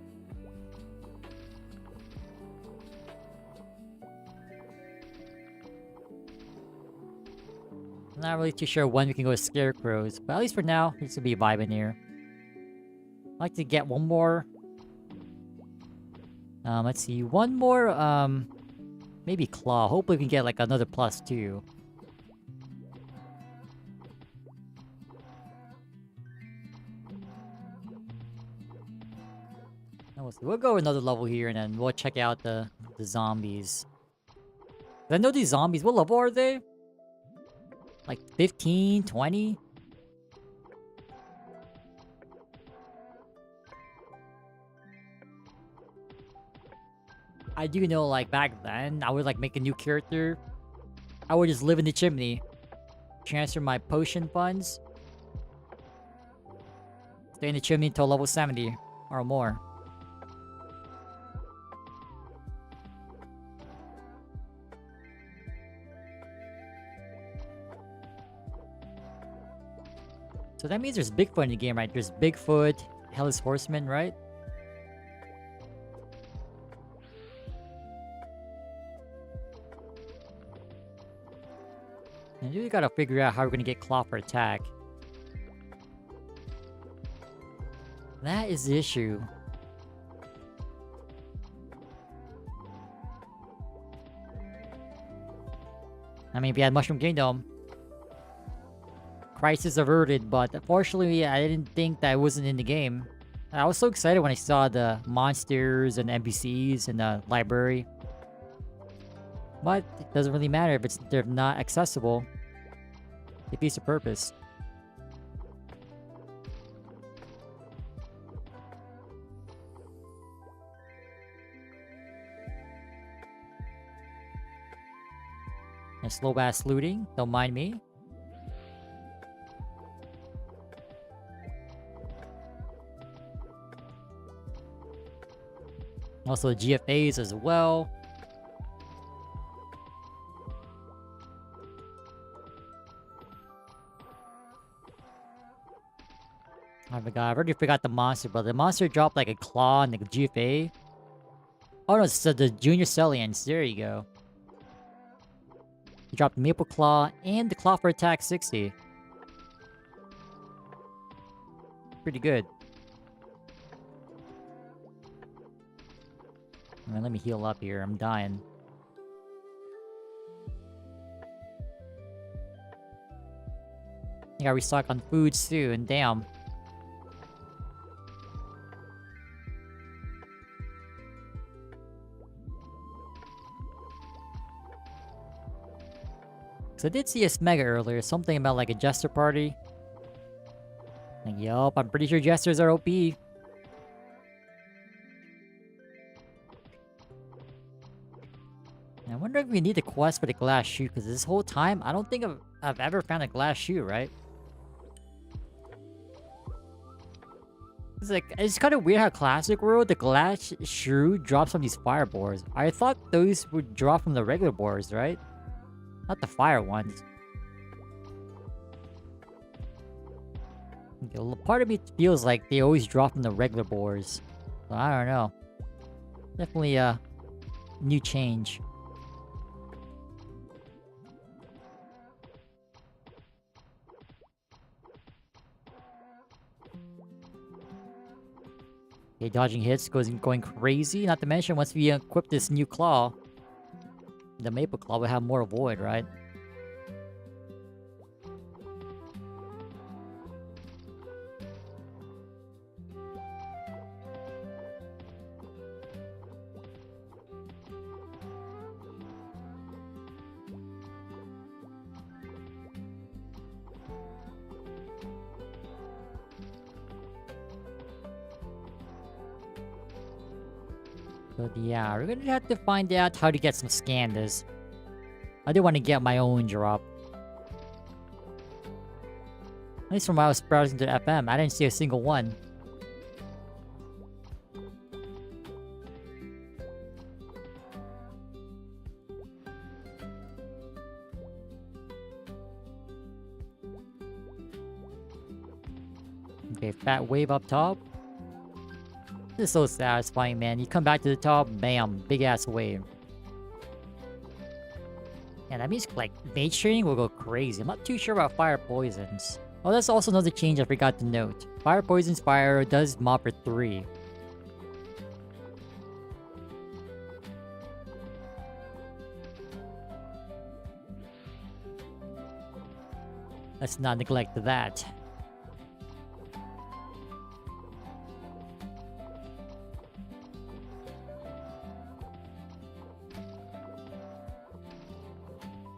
Not really too sure when we can go to Scarecrows, but at least for now, it's gonna be vibing here. I'd like to get one more. Let's see, one more, maybe Claw. Hopefully we can get like another +2. We'll go another level here and then we'll check out the zombies. I know these zombies, what level are they? Like 15, 20? I do know, like, back then, I would, like, make a new character. I would just live in the chimney. Transfer my potion funds. Stay in the chimney until level 70 or more. So that means there's Bigfoot in the game, right? There's Bigfoot, Hellish Horseman, right? And you gotta figure out how we're gonna get Claw for attack. That is the issue. I mean, if you had Mushroom Kingdom, crisis averted, but unfortunately, I didn't think that it wasn't in the game. I was so excited when I saw the monsters and NPCs in the library. But it doesn't really matter if they're not accessible. It defeats the purpose. And slow ass looting, don't mind me. Also the GFAs as well. I already forgot the monster, but the monster dropped like a claw and the GFA. Oh no, it's the Junior Cellians. There you go. He dropped Maple Claw and the Claw for attack 60. Pretty good. Alright, let me heal up here. I'm dying. I gotta restock on food soon. Damn. So I did see a Smega earlier. Something about like a Jester party. Like, yup, I'm pretty sure Jesters are OP. I wonder if we need the quest for the glass shoe, because this whole time, I don't think I've ever found a glass shoe, right? It's like, it's kind of weird how Classic World, the glass shoe drops from these fire boards. I thought those would drop from the regular boards, right? Not the fire ones. Okay, part of me feels like they always drop from the regular boards. So I don't know. Definitely a new change. Okay, dodging hits going crazy. Not to mention, once we equip this new claw, the Maple Claw will have more void, right? But yeah, we're gonna have to find out how to get some scanders. I do want to get my own drop. At least from when I was browsing to FM, I didn't see a single one. Okay, fat wave up top. This is so satisfying, man. You come back to the top, bam, big ass wave. Yeah, that means like mage training will go crazy. I'm not too sure about fire poisons. Oh, that's also another change I forgot to note. Fire poisons fire does mob for 3. Let's not neglect that.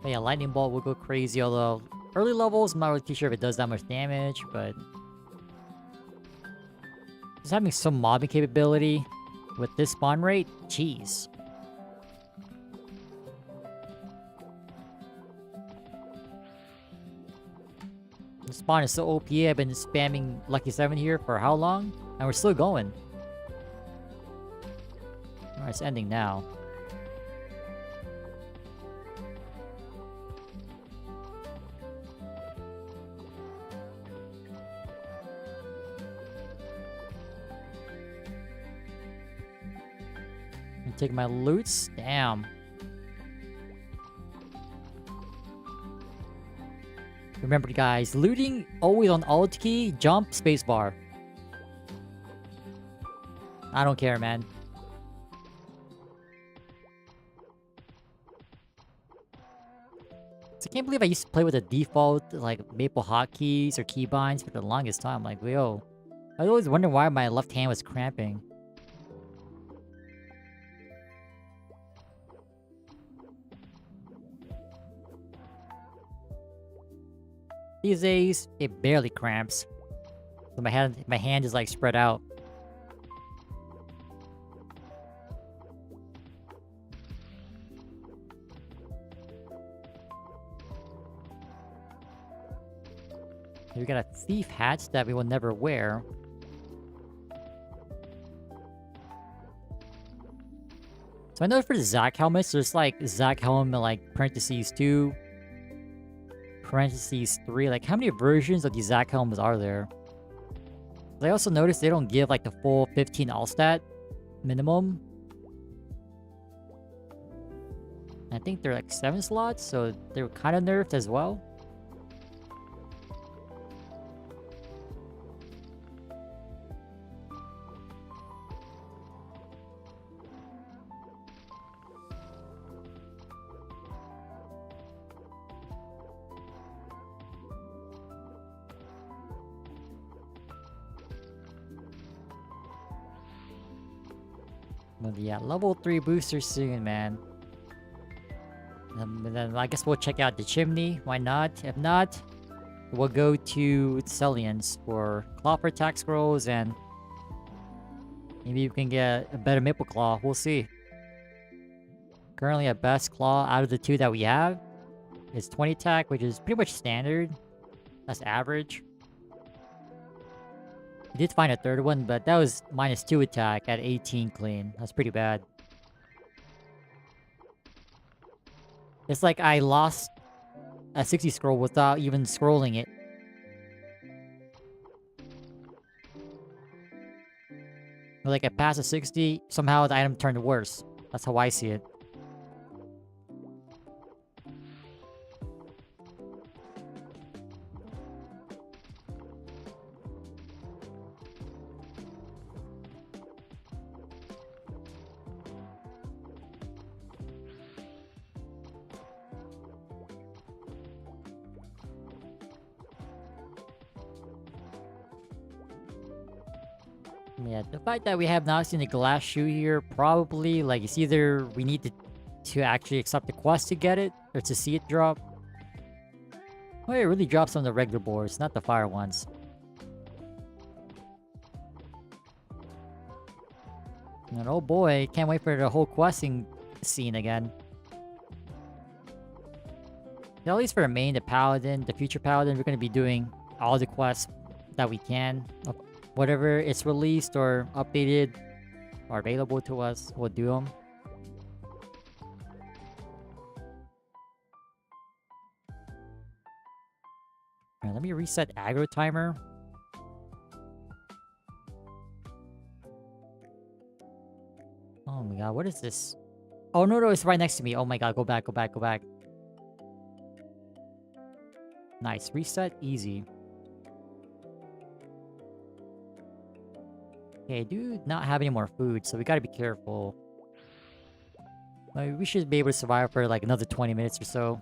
But yeah, lightning bolt will go crazy, although early levels, I'm not really too sure if it does that much damage, but just having some mobbing capability with this spawn rate, jeez. The spawn is so OP, I've been spamming Lucky 7 here for how long? And we're still going. Alright, it's ending now. Take my loots? Damn. Remember guys, looting always on alt key, jump, spacebar. I don't care, man. So I can't believe I used to play with the default like Maple hotkeys or keybinds for the longest time. Like, yo, I was always wondering why my left hand was cramping. These days, it barely cramps. So my hand is like spread out. We got a thief hat that we will never wear. So I know for the Zac helmets, there's like Zac helmet like parentheses 2. Parentheses 3, like how many versions of these Zac helmets are there? I also noticed they don't give like the full 15 all stat minimum. I think they're like 7 slots, so they're kind of nerfed as well. But yeah, level 3 booster soon, man. And then I guess we'll check out the chimney. Why not? If not, we'll go to Cellians for claw for attack scrolls, and maybe you can get a better maple claw. We'll see. Currently, a best claw out of the 2 that we have is 20 attack, which is pretty much standard. That's average. I did find a third one, but that was -2 attack at 18 clean. That's pretty bad. It's like I lost a 60 scroll without even scrolling it. Or like I passed a 60, somehow the item turned worse. That's how I see it. Yeah, the fact that we have not seen the glass shoe here, probably, like, it's either we need to actually accept the quest to get it, or to see it drop. Well, it really drops on the regular boards, not the fire ones. And oh boy, can't wait for the whole questing scene again. At least for the main, the paladin, the future paladin, we're going to be doing all the quests that we can. Whatever it's released or updated or available to us, we'll do them. Alright, let me reset aggro timer. Oh my god, what is this? Oh no, it's right next to me. Oh my god, go back. Nice, reset, easy. Okay, I do not have any more food, so we gotta be careful. We should be able to survive for like another 20 minutes or so.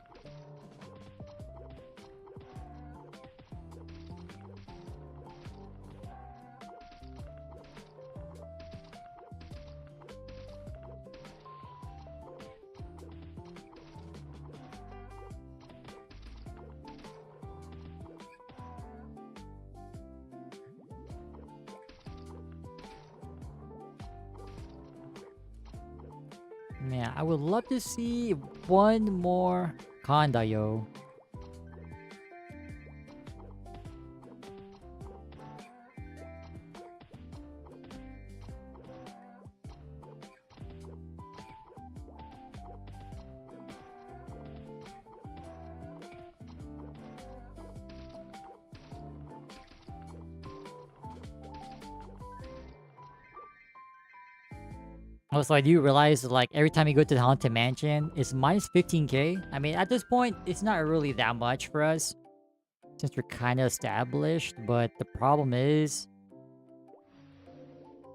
Yeah, I would love to see one more Kandayo. Also, I do realize that, like, every time you go to the Haunted Mansion, it's minus 15k. I mean, at this point, it's not really that much for us, since we're kind of established, but the problem is,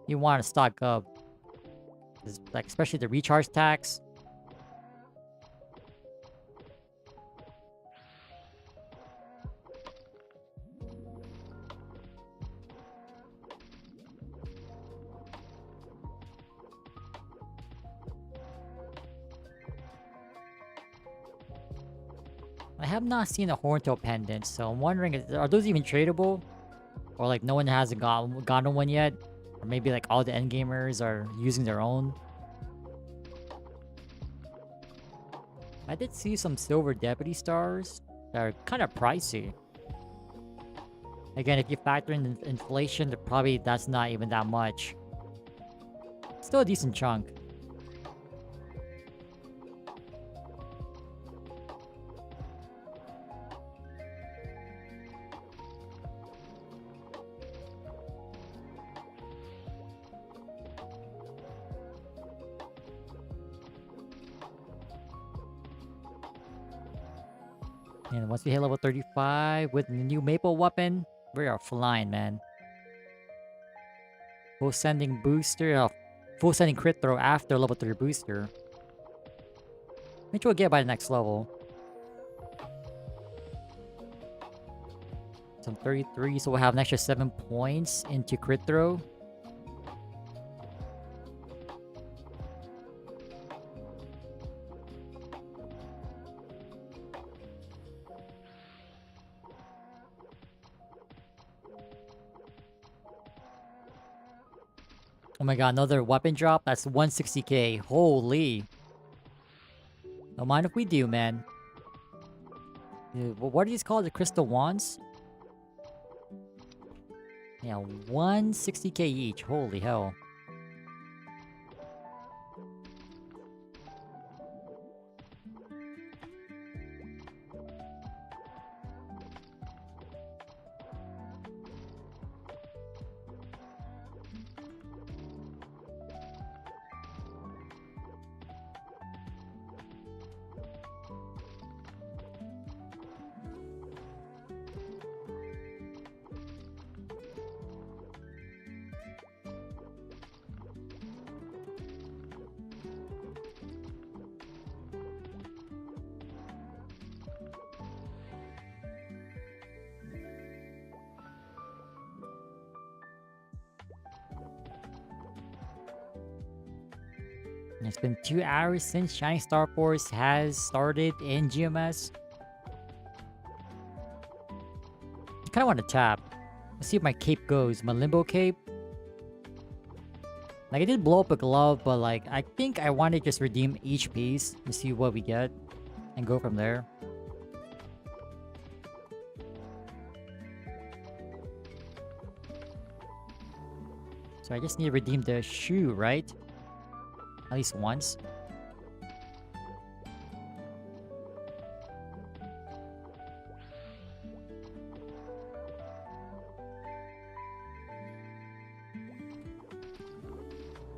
you want to stock up. Like, especially the recharge tax. I have not seen a Horntail pendant, so I'm wondering, are those even tradable? Or like no one hasn't gotten one yet? Or maybe like all the endgamers are using their own? I did see some silver deputy stars that are kind of pricey. Again, if you factor in inflation, probably that's not even that much. Still a decent chunk. And once we hit level 35 with the new maple weapon, we are flying, man. Full sending booster, full sending crit throw after level 3 booster. Which we'll get by the next level. Some 33, so we'll have an extra 7 points into crit throw. Oh my god, another weapon drop? That's 160k. Holy. Don't mind if we do, man. Dude, what are these called? The crystal wands? Yeah, 160k each. Holy hell. It's been 2 hours since Shining Star Force has started in GMS. I kind of want to tap. Let's see if my cape goes. My limbo cape. Like, I did blow up a glove, but like, I think I want to just redeem each piece to see what we get and go from there. So I just need to redeem the shoe, right? At least once.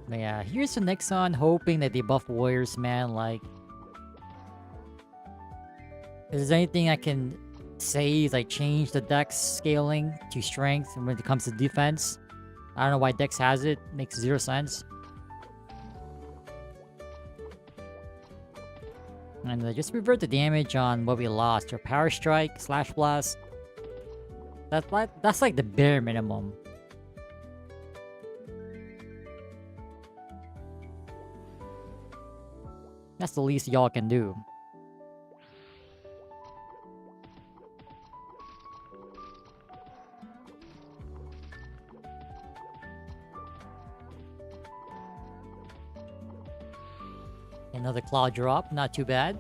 But yeah, here's the Nexon, hoping that they buff Warriors, man. Like, is there anything I can say, like, change the dex scaling to strength when it comes to defense? I don't know why Dex has it. Makes 0 sense. And just revert the damage on what we lost. Your Power Strike, Slash Blast. That's like the bare minimum. That's the least y'all can do. Another Claw drop, not too bad.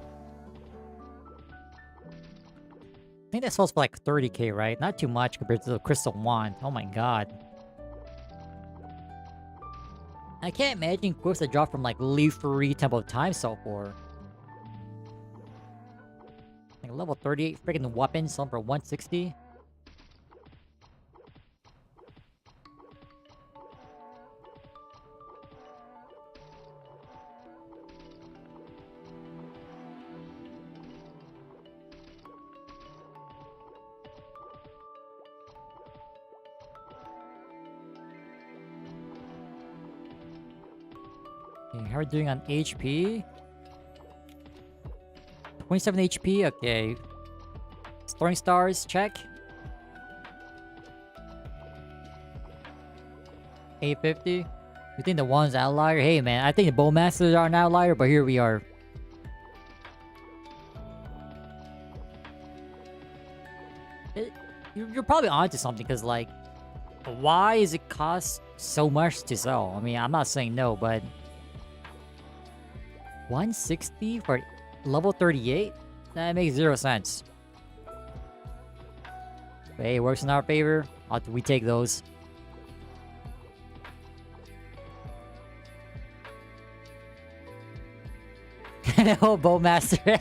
I think that sells for like 30k, right? Not too much compared to the Crystal Wand. Oh my god. I can't imagine quotes that drop from like Leaf Free, Temple of Time so for. Like level 38 freaking weapons selling for 160. Okay, how are we doing on HP? 27 HP, okay. Storing stars, check. 850. You think the one's an outlier? Hey man, I think the Bowmasters are an outlier, but here we are. You're probably onto something, because like, why does it cost so much to sell? I mean, I'm not saying no, but 160 for level 38? That makes 0 sense. But hey, it works in our favor. We take those. Oh, Bowmaster.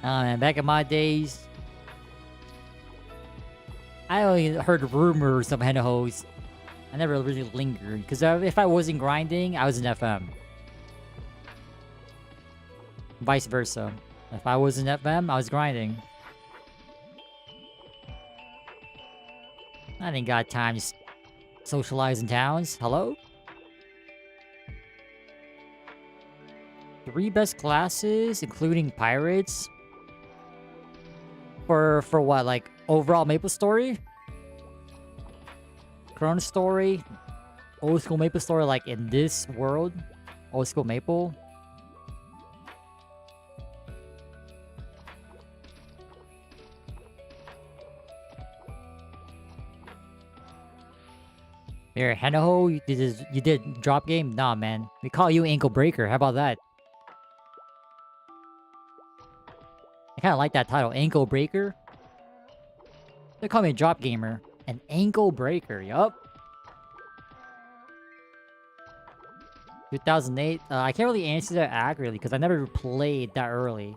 Oh man, back in my days, I only heard rumors of Henahos. I never really lingered, because if I wasn't grinding, I was in FM. Vice versa. If I was in FM, I was grinding. I didn't got time to socialize in towns. Hello? 3 best classes, including pirates. For what, like overall MapleStory? ChronoStory, old school MapleStory, like in this world, old school Maple. Here, Hanaho, you did drop game? Nah, man. We call you Ankle Breaker. How about that? I kind of like that title, Ankle Breaker. They call me a drop gamer. An ankle breaker, yup. 2008. I can't really answer that accurately because I never played that early.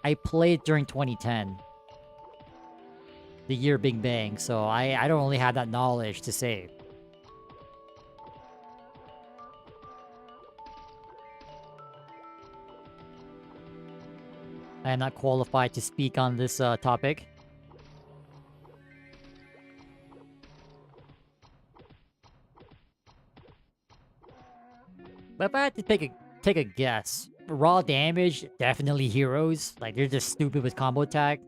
I played during 2010. The year Big Bang, so I don't really have that knowledge to say. I am not qualified to speak on this topic. But if I had to take a guess, raw damage, definitely heroes. Like, they're just stupid with combo attack.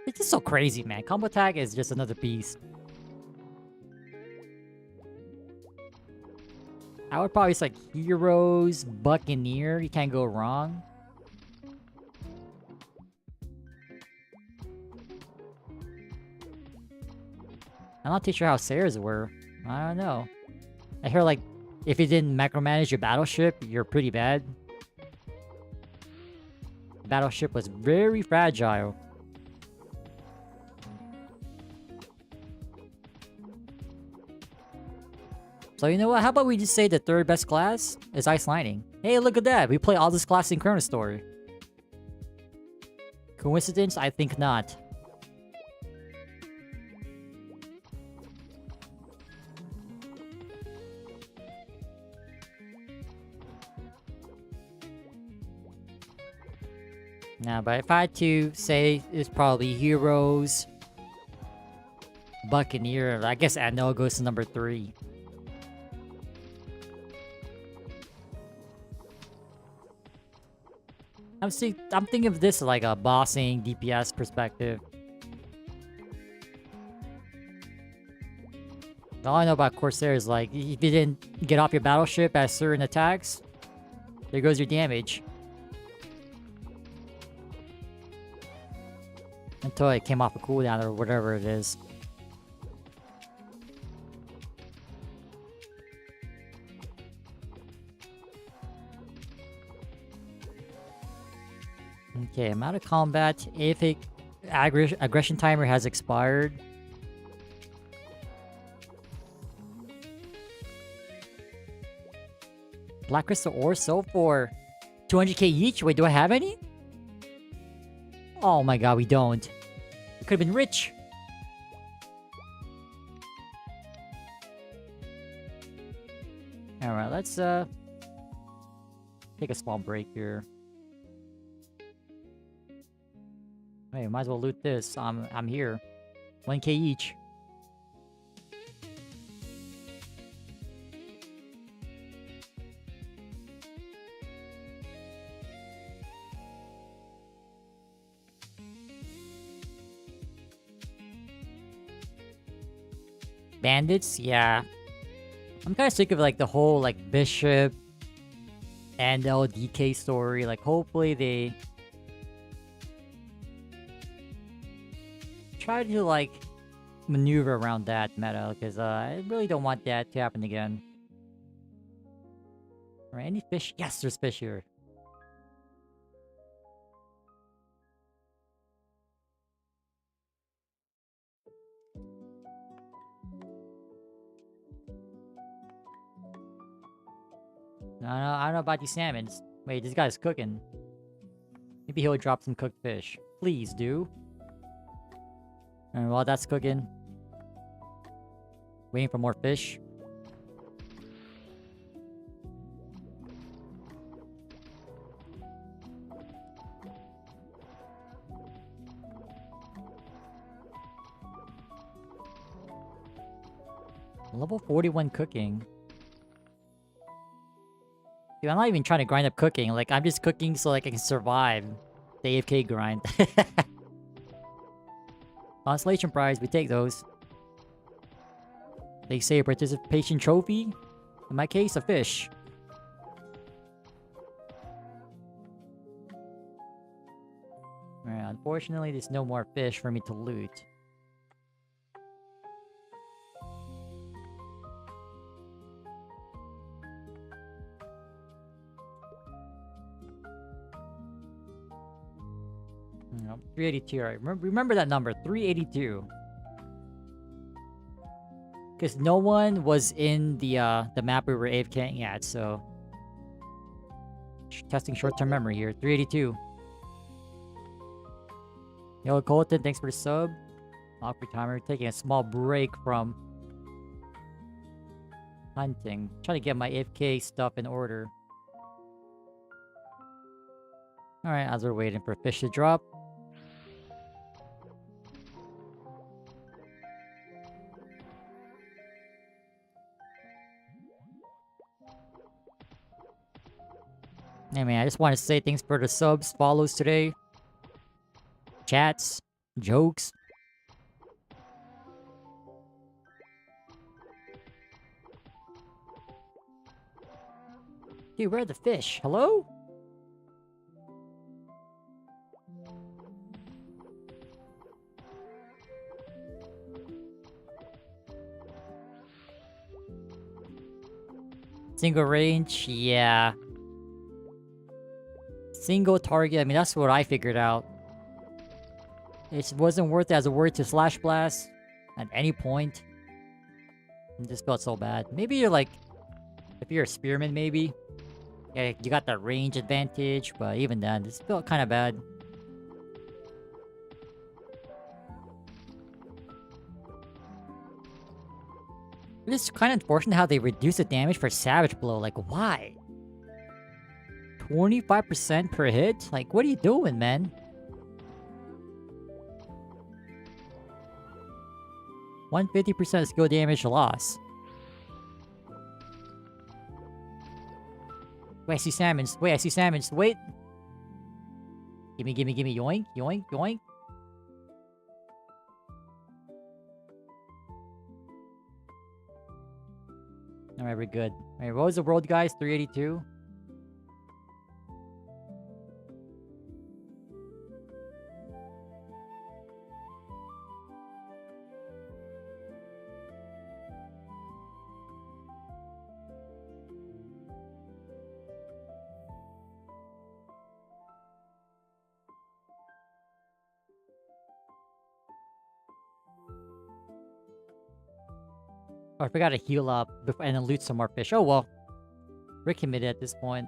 It's just so crazy, man. Combo attack is just another beast. I would probably say like heroes, Buccaneer. You can't go wrong. I'm not too sure how Sayers were. I don't know. I hear like, if you didn't macromanage your battleship, you're pretty bad. The battleship was very fragile. So you know what? How about we just say the third best class is Ice Lightning? Hey, look at that! We play all this class in ChronoStory. Coincidence? I think not. Nah, but if I had to say, it's probably Heroes, Buccaneer. I guess Anel goes to number 3. I'm thinking of this like a bossing DPS perspective. All I know about Corsair is like, if you didn't get off your battleship at certain attacks, there goes your damage. Until it came off a cooldown or whatever it is. Okay, I'm out of combat. AFK aggression timer has expired. Black Crystal ore sold for 200k each? Wait, do I have any? Oh my god, we don't. We could have been rich. Alright, let's take a small break here. Hey, might as well loot this. I'm here. 1k each. Bandits? Yeah. I'm kind of sick of like the whole like Bishop and LDK story. Like hopefully they try to like maneuver around that meta, because I really don't want that to happen again. Alright, any fish? Yes, there's fish here. I don't know about these salmons. Wait, this guy's cooking. Maybe he'll drop some cooked fish. Please do. And while that's cooking, waiting for more fish. Level 41 cooking. Dude, I'm not even trying to grind up cooking. Like, I'm just cooking so like I can survive the AFK grind. Constellation prize, we take those. They say a participation trophy. In my case, a fish. Alright, unfortunately, there's no more fish for me to loot. No, 382, right? Remember that number, 382. Because no one was in the map we were AFKing at, so... Testing short-term memory here, 382. Yo, Colton, thanks for the sub. Off free timer, taking a small break from hunting. Trying to get my AFK stuff in order. Alright, as we're waiting for fish to drop. Hey man, I just want to say thanks for the subs, follows today. Chats, jokes. Dude, where are the fish? Hello? Single range, yeah. Single target, I mean, that's what I figured out. It wasn't worth it as a word to Slash Blast at any point. It just felt so bad. Maybe you're like, if you're a spearman, maybe. Yeah, you got that range advantage, but even then, this felt kind of bad. It's kind of unfortunate how they reduce the damage for Savage Blow. Like, why? 25% per hit? Like, what are you doing, man? 150% skill damage loss. Wait, I see salmons. Wait, I see salmons. Wait. Gimme, gimme, gimme. Yoink, yoink, yoink. Alright, we're good. Alright, what was the world, guys? 382? Oh, I forgot to heal up before, and then loot some more fish. Oh, well. We're committed at this point.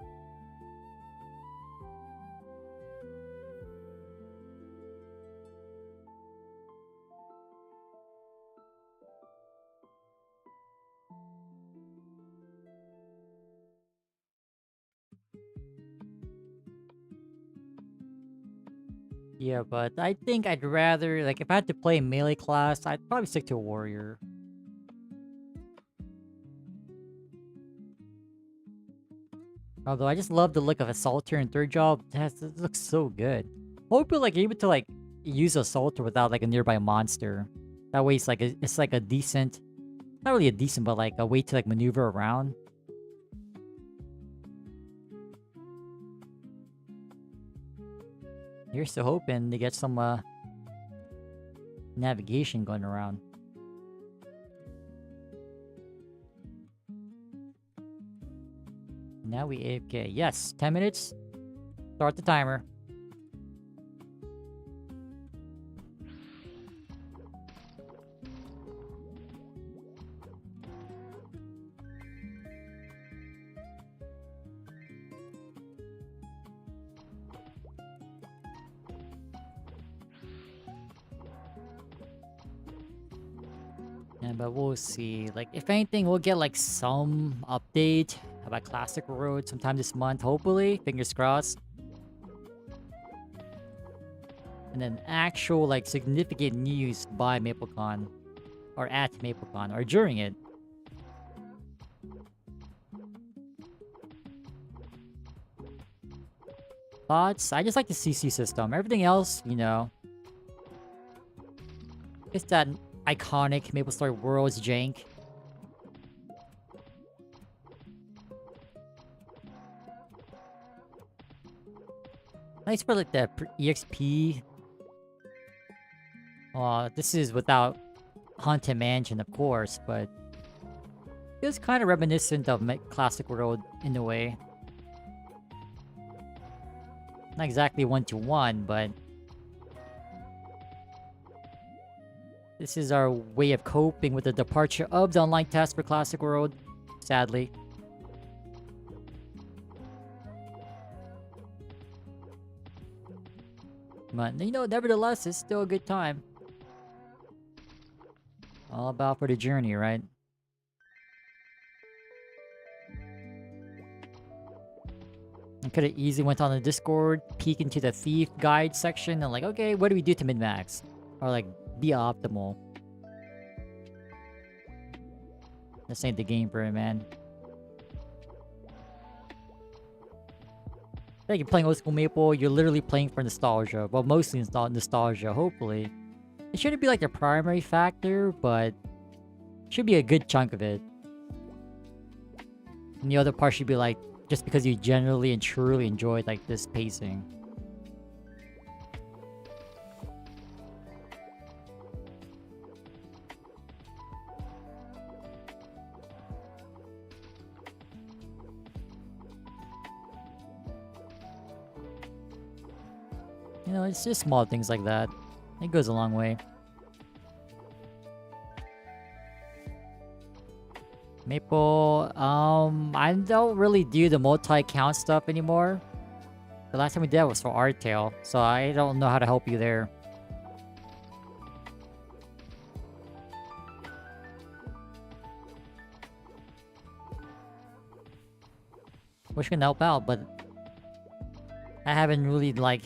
Yeah, but I think I'd rather, like, if I had to play a melee class, I'd probably stick to a warrior. Although I just love the look of Assaulter in third job. It looks so good. Hope you're like able to like use Assaulter without like a nearby monster. That way it's like a decent, not really a decent, but like a way to like maneuver around. Here's to hoping to get some navigation going around. Now we AFK. Yes, 10 minutes. Start the timer. Yeah, but we'll see. Like, if anything, we'll get like some update about Classic Road sometime this month, hopefully. Fingers crossed. And then actual, like, significant news by MapleCon. Or at MapleCon. Or during it. Thoughts? I just like the CC system. Everything else, you know. It's that iconic MapleStory Worlds jank. Nice for like the EXP. This is without Haunted Mansion, of course, but it was kind of reminiscent of Classic World in a way. Not exactly one-to-one, but this is our way of coping with the departure of the online test for Classic World, sadly. But, you know, nevertheless, it's still a good time. All about for the journey, right? I could have easily went on the Discord, peek into the Thief Guide section, and like, okay, what do we do to min-max? Or like, be optimal. This ain't the game for it, man. Like you're playing old school Maple, you're literally playing for nostalgia. Well, mostly nostalgia, hopefully. It shouldn't be like the primary factor, but it should be a good chunk of it. And the other part should be like, just because you generally and truly enjoyed like this pacing. You know, it's just small things like that. It goes a long way. Maple, I don't really do the multi-count stuff anymore. The last time we did was for Artale, so I don't know how to help you there. Wish I could help out, but I haven't really, like,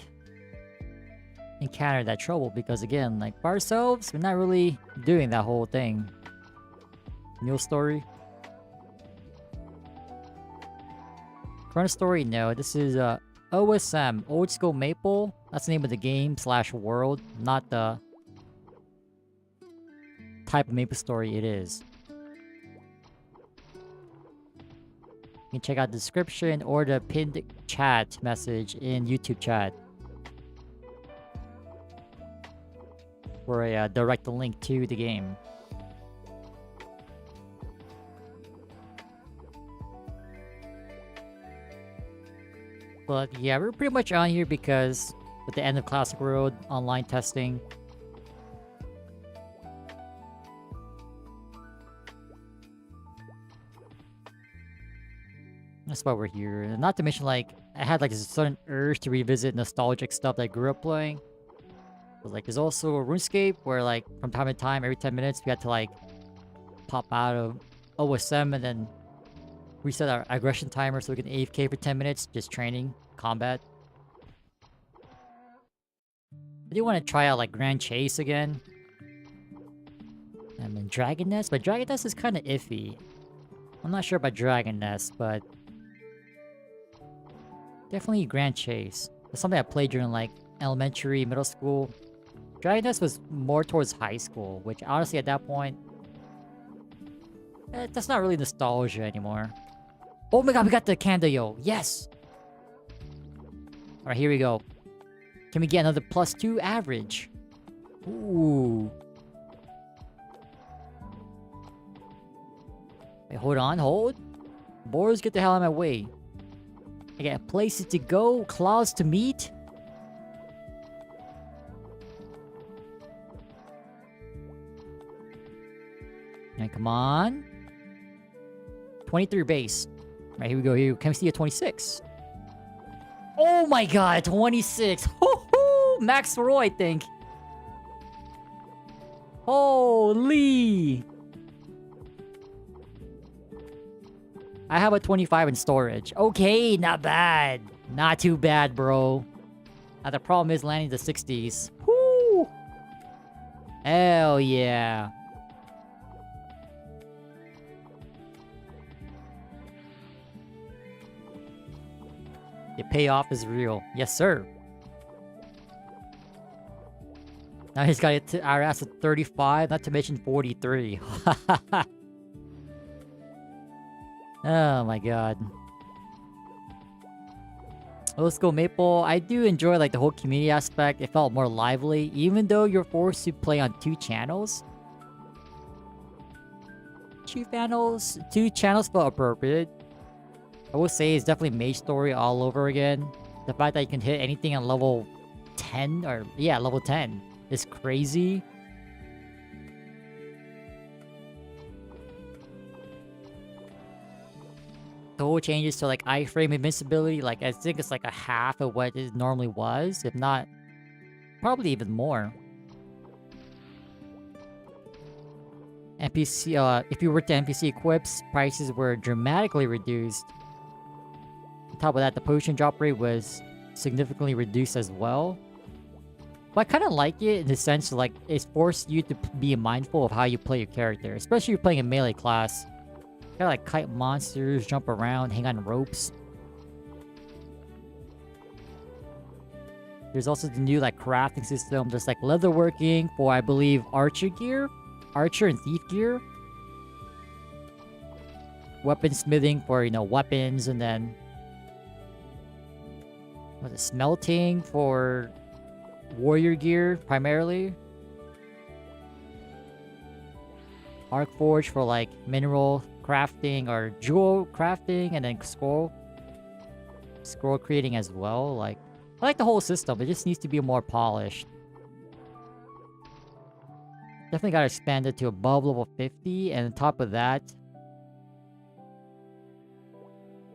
encountered that trouble because, again, like, by ourselves, we're not really doing that whole thing. MapleStory. ChronoStory, no. This is OSM, Old School Maple. That's the name of the game / world, not the type of MapleStory it is. You can check out the description or the pinned chat message in YouTube chat for a direct link to the game. But yeah, we're pretty much on here because with the end of Classic World online testing, that's why we're here. And not to mention, like, I had like a sudden urge to revisit nostalgic stuff that I grew up playing. But like, there's also a RuneScape where, like, from time to time, every 10 minutes, we had to like pop out of OSM and then reset our aggression timer so we can AFK for 10 minutes, just training combat. I do want to try out like Grand Chase again. And then Dragon Nest, but Dragon Nest is kind of iffy. I'm not sure about Dragon Nest, but definitely Grand Chase. It's something I played during like elementary, middle school. Dragon Nest was more towards high school, which honestly at that point, that's not really nostalgia anymore. Oh my god, we got the Candayo. Yes! Alright, here we go. Can we get another +2 average? Ooh. Wait, hold on, hold. Boars, get the hell out of my way. I got places to go, clouds to meet. And come on. 23 base. Right, here we go. Here, can we see a 26? Oh my god, 26. Hoo-hoo! Max Roy, I think. Holy! I have a 25 in storage. Okay, not bad. Not too bad, bro. Now, the problem is landing the 60s. Woo! Hell yeah. The payoff is real. Yes, sir. Now he's got it to our ass at 35, not to mention 43. Oh my god. Let's go Maple. I do enjoy like the whole community aspect. It felt more lively, even though you're forced to play on 2 channels. 2 channels felt appropriate. I will say it's definitely MapleStory all over again. The fact that you can hit anything on level 10, or yeah, level 10 is crazy. The whole changes to like iframe invincibility, like I think it's like a half of what it normally was, if not, probably even more. NPC, if you were to NPC equips, prices were dramatically reduced. On top of that, the potion drop rate was significantly reduced as well. But I kind of like it in the sense like it forced you to be mindful of how you play your character, especially if you're playing a melee class. You gotta like kite monsters, jump around, hang on ropes. There's also the new like crafting system. There's like leatherworking for I believe archer gear, archer and thief gear. Weaponsmithing for, you know, weapons, and then was it smelting for warrior gear primarily. Arc forge for like mineral crafting or jewel crafting, and then scroll creating as well. Like I like the whole system. It just needs to be more polished. Definitely gotta expand it to above level 50, and on top of that,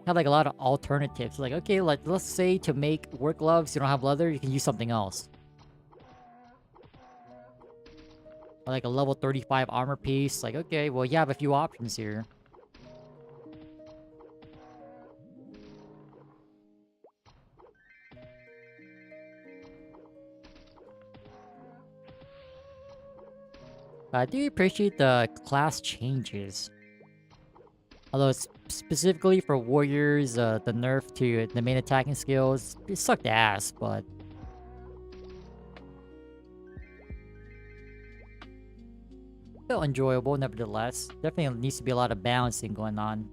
have like a lot of alternatives. Like, okay, let's say to make work gloves, you don't have leather, you can use something else. Or like a level 35 armor piece. Like, okay, well, you have a few options here. I do appreciate the class changes. Although specifically for warriors, the nerf to the main attacking skills, it sucked ass, but... still enjoyable, nevertheless. Definitely needs to be a lot of balancing going on.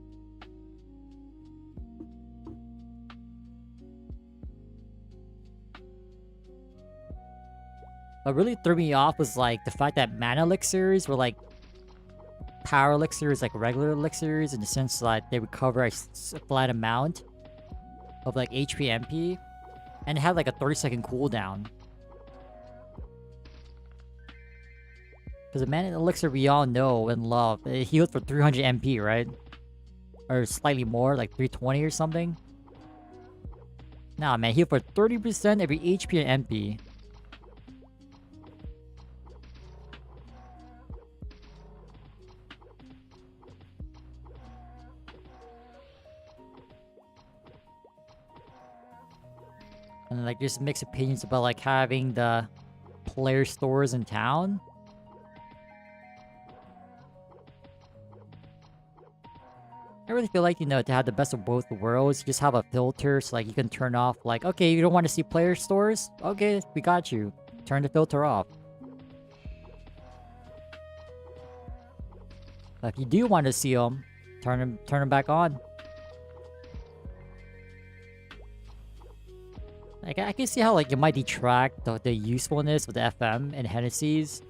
What really threw me off was like the fact that mana elixirs were like power elixirs, like regular elixirs, in the sense that they recover a flat amount of like HP MP, and it had like a 30-second cooldown. Because the mana elixir we all know and love, it healed for 300 MP, right? Or slightly more, like 320 or something. Nah, man, heal for 30% every HP and MP. And like, there's mixed opinions about like having the player stores in town. I really feel like, you know, to have the best of both worlds, you just have a filter so like you can turn off like, okay, you don't want to see player stores? Okay, we got you. Turn the filter off. But if you do want to see them, turn them back on. Like, I can see how like it might detract the usefulness of the FM and Hennessy's.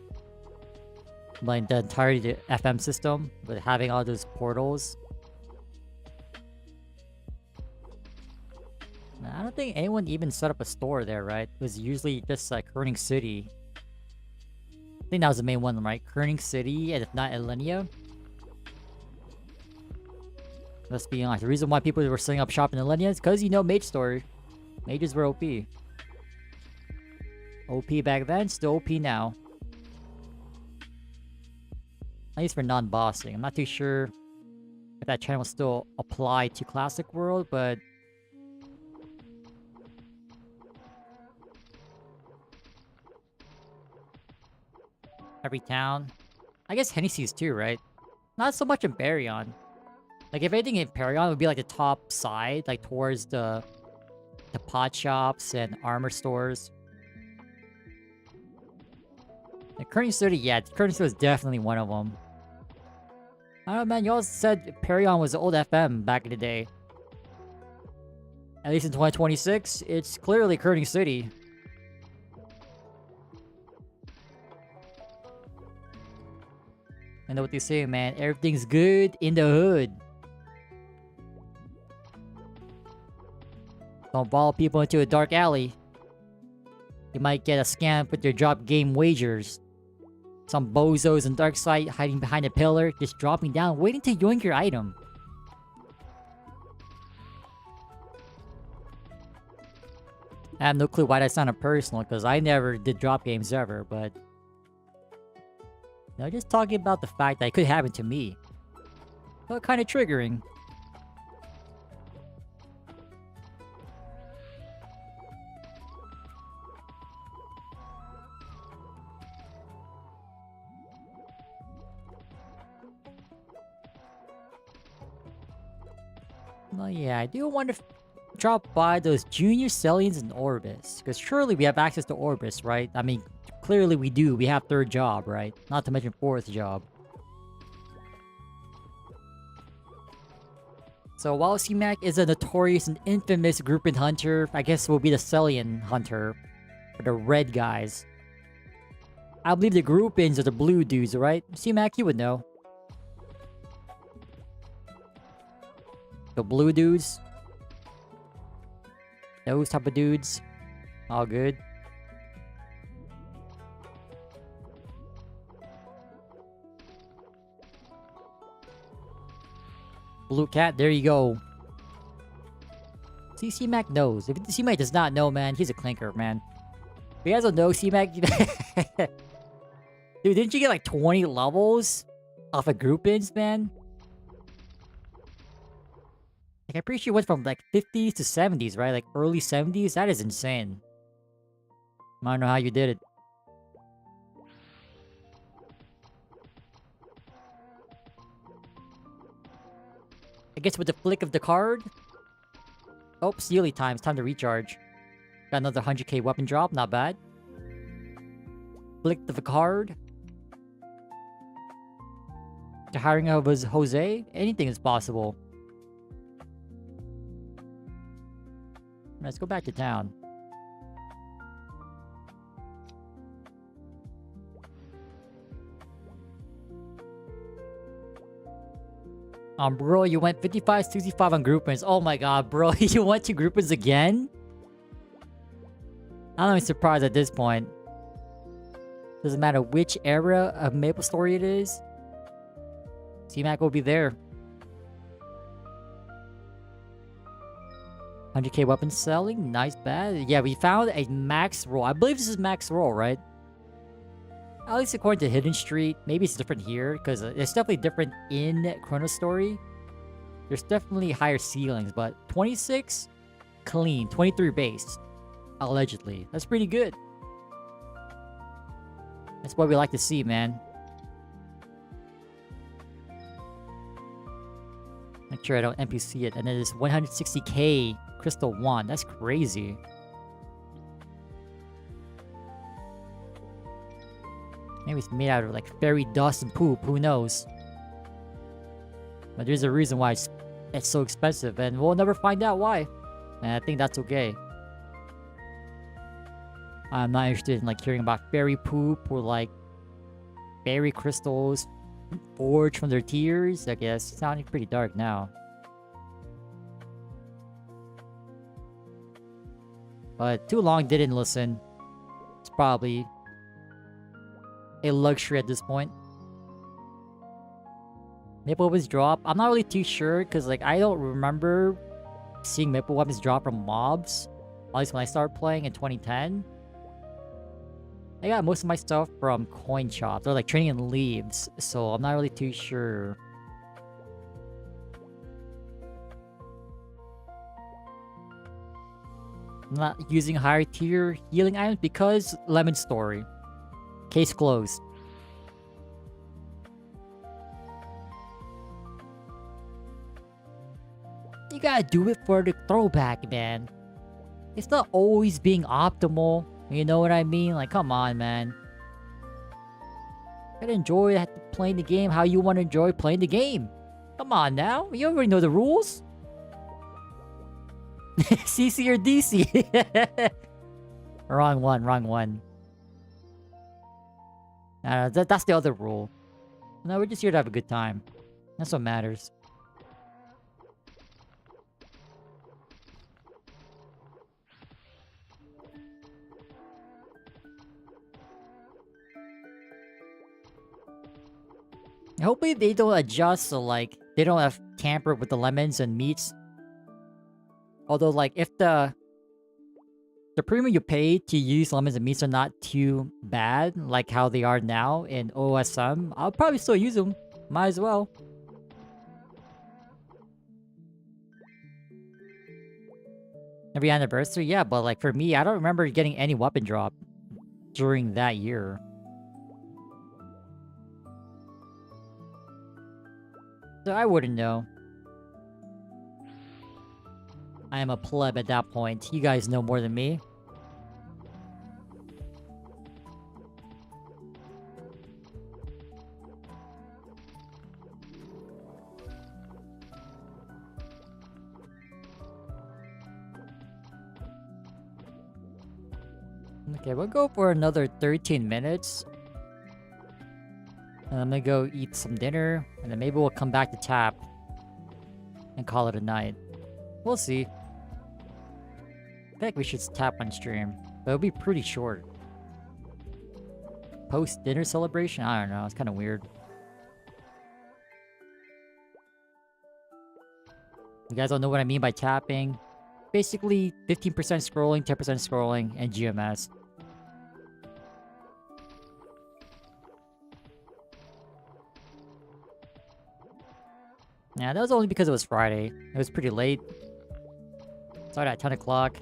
Like the entirety of the FM system with having all those portals. I don't think anyone even set up a store there, right? It was usually just like Kerning City. I think that was the main one, right? Kerning City, and if not, Elenia. Let's be honest. The reason why people were setting up shop in Elenia is because, you know, MapleStory. Mages were OP. OP back then, still OP now. At least for non-bossing. I'm not too sure if that channel will still apply to Classic World, but... every town. I guess Hennessy's too, right? Not so much in Baryon. Like, if anything in Baryon, it would be like the top side, like towards the pot shops and armor stores. The ChronoStory, yeah, ChronoStory is definitely one of them. I don't know, man, you all said Baryon was the old FM back in the day. At least in 2026, it's clearly Kerning City. I know what they say, man. Everything's good in the hood. Don't follow people into a dark alley. You might get a scam with your drop game wagers. Some bozos on dark side hiding behind a pillar, just dropping down, waiting to yoink your item. I have no clue why that sounded personal, because I never did drop games ever, but... no, just talking about the fact that it could happen to me. Felt kind of triggering. Well, yeah, I do want to drop by those Junior Cellians in Orbis. Because surely we have access to Orbis, right? I mean, clearly we do. We have third job, right? Not to mention fourth job. So while C-Mac is a notorious and infamous grouping hunter, I guess we'll be the Cellian hunter. For the red guys. I believe the groupings are the blue dudes, right? C-Mac, you would know. The blue dudes. Those type of dudes. All good. Blue cat, there you go. See, C-Mac knows. If C-Mac does not know, man, he's a clinker, man. If you guys don't know C-Mac... Dude, didn't you get like 20 levels off of groupings, man? Like, I'm pretty sure you went from like 50s to 70s, right? Like early 70s? That is insane. I don't know how you did it. I guess with the flick of the card... Oh, Steely time. It's time to recharge. Got another 100k weapon drop. Not bad. Flick of the card. The hiring of Jose. Anything is possible. Let's go back to town. Bro, you went 55-65 on groupings. Oh my god, bro. You went to groupings again? I'm not even surprised at this point. Doesn't matter which era of MapleStory it is. C-Mac will be there. 100k weapon selling. Nice, bad. Yeah, we found a max roll. I believe this is max roll, right? At least according to Hidden Street. Maybe it's different here, because it's definitely different in ChronoStory. There's definitely higher ceilings, but 26, clean. 23 base, allegedly. That's pretty good. That's what we like to see, man. Make sure I don't NPC it. And then it's 160k Crystal 1. That's crazy. Maybe it's made out of like fairy dust and poop, who knows? But there's a reason why it's so expensive, and we'll never find out why. And I think that's okay. I'm not interested in like hearing about fairy poop or like fairy crystals forged from their tears. I guess it's sounding pretty dark now. But too long didn't listen. It's probably a luxury at this point. Maple weapons drop. I'm not really too sure because like I don't remember seeing maple weapons drop from mobs. At least when I started playing in 2010. I got most of my stuff from coin shops or like trading in leaves, so I'm not really too sure. I'm not using higher tier healing items because Lemon Story. Case closed. You gotta do it for the throwback, man. It's not always being optimal. You know what I mean? Like, come on, man. You gotta enjoy playing the game how you want to enjoy playing the game. Come on now. You already know the rules. CC or DC? Wrong one, wrong one. That's the other rule. No, we're just here to have a good time. That's what matters. Hopefully they don't adjust so like they don't have tampered with the lemons and meats. Although like if the premium you pay to use lemons and meats are not too bad, like how they are now in OSM, I'll probably still use them. Might as well. Every anniversary? Yeah, but like for me, I don't remember getting any weapon drop during that year. So I wouldn't know. I am a pleb at that point. You guys know more than me. Okay, we'll go for another 13 minutes. And I'm gonna go eat some dinner, and then maybe we'll come back to tap and call it a night. We'll see. I feel like we should tap on stream. But it'll be pretty short. Post-dinner celebration? I don't know, it's kind of weird. You guys don't know what I mean by tapping. Basically, 15% scrolling, 10% scrolling, and GMS. Yeah, that was only because it was Friday. It was pretty late. Started at 10 o'clock.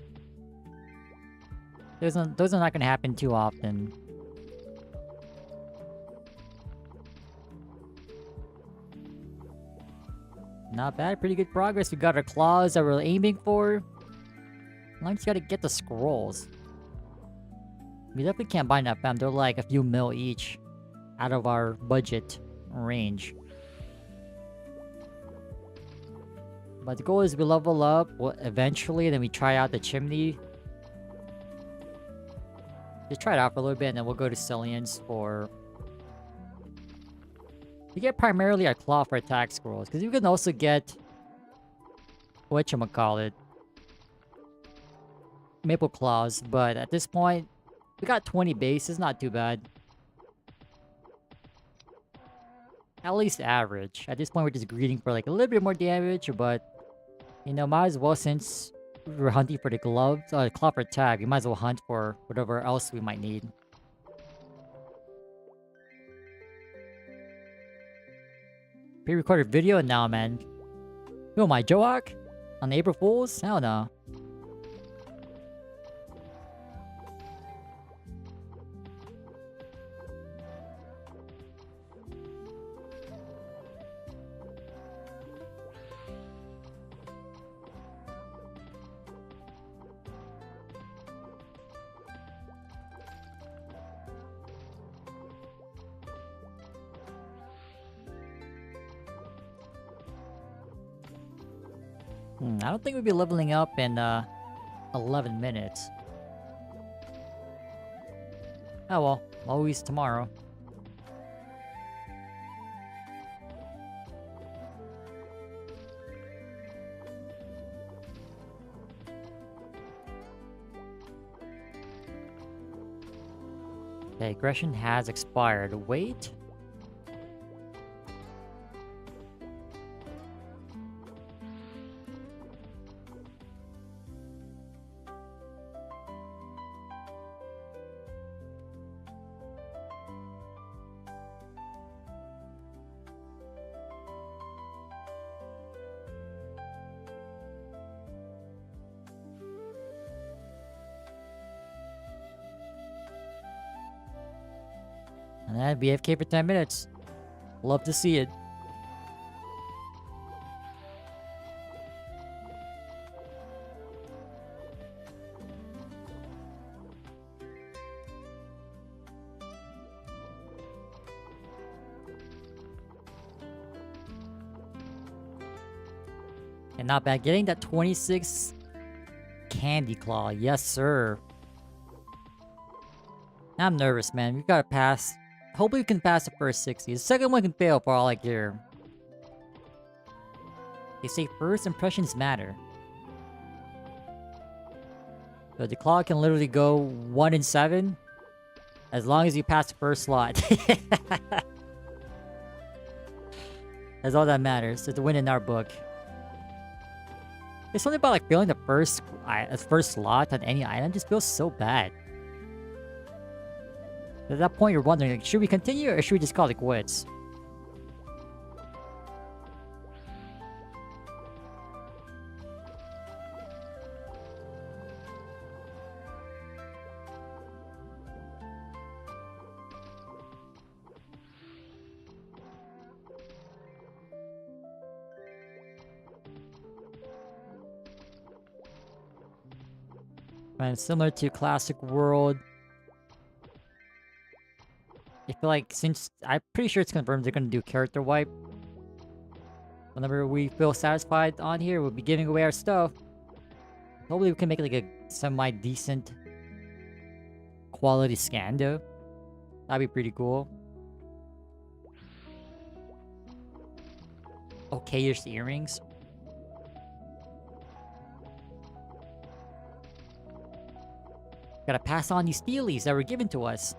Those are not going to happen too often. Not bad, pretty good progress. We got our claws that we're aiming for. Now we just gotta get the scrolls. We definitely can't buy enough, fam. They're like a few mil each out of our budget range. But the goal is we level up eventually, then we try out the chimney. Just try it out for a little bit, and then we'll go to Cillians for... We get primarily our claw for attack scrolls, because you can also get... whatchamacallit? Maple claws, but at this point, we got 20 base, it's not too bad. At least average. At this point, we're just greeting for like a little bit more damage, but... You know, might as well, since we're hunting for the gloves, claw for attack, we might as well hunt for whatever else we might need. Pre-recorded video now, man. Who am I, Joak? On April Fools? Hell no. I don't think we'll be leveling up in 11 minutes. Oh well, always tomorrow. Okay, aggression has expired. Wait. And then BFK for 10 minutes. Love to see it. And not bad. Getting that 26 candy claw. Yes, sir. I'm nervous, man. We've got to pass. Hopefully we can pass the first 60. The second one can fail for all I care. They say first impressions matter. So the claw can literally go 1 in 7. As long as you pass the first slot. That's all that matters. It's a win in our book. There's something about like failing the first slot on any item just feels so bad. At that point, you're wondering, like, should we continue or should we just call it quits? And similar to Classic World, I feel like since I'm pretty sure it's confirmed they're gonna do character wipe. Whenever we feel satisfied on here, we'll be giving away our stuff. Hopefully we can make like a semi-decent quality scan though. That'd be pretty cool. Okay-ish earrings. Gotta pass on these steelies that were given to us.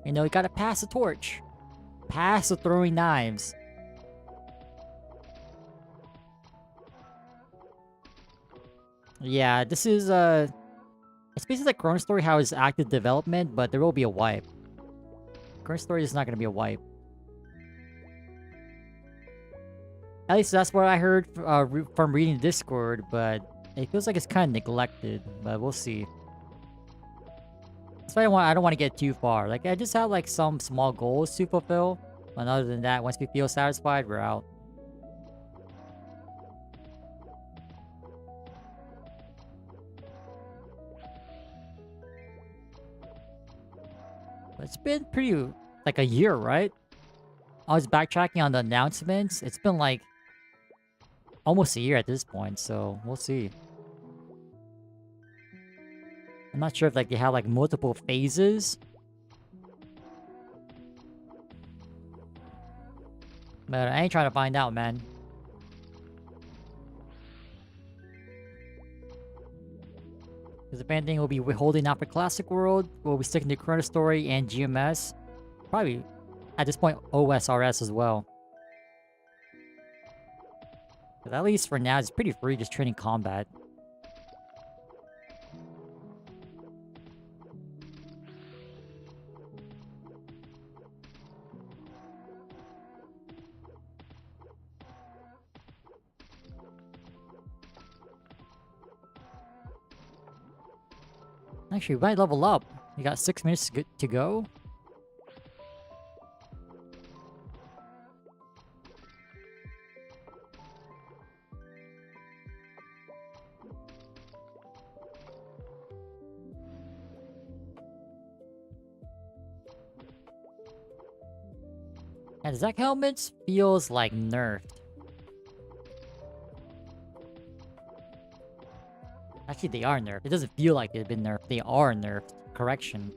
You know, you gotta pass the torch. Pass the throwing knives. Yeah, this is, it's basically like ChronoStory, how it's active development, but there will be a wipe. ChronoStory is not gonna be a wipe. At least that's what I heard from reading Discord, but it feels like it's kind of neglected, but we'll see. That's why I don't want to get too far. Like, I just have like some small goals to fulfill. And other than that, once we feel satisfied, we're out. It's been pretty, like a year, right? I was backtracking on the announcements. It's been like almost a year at this point, so we'll see. I'm not sure if like they have like multiple phases. But I ain't trying to find out, man. Because if anything, we'll be holding out for Classic World. We'll be sticking to ChronoStory and GMS. Probably, at this point, OSRS as well. But at least for now, it's pretty free just training combat. Actually, we might level up. We got 6 minutes to go. And Zac helmets feels like nerfed. Actually, they are nerfed. It doesn't feel like they've been nerfed. They are nerfed. Correction.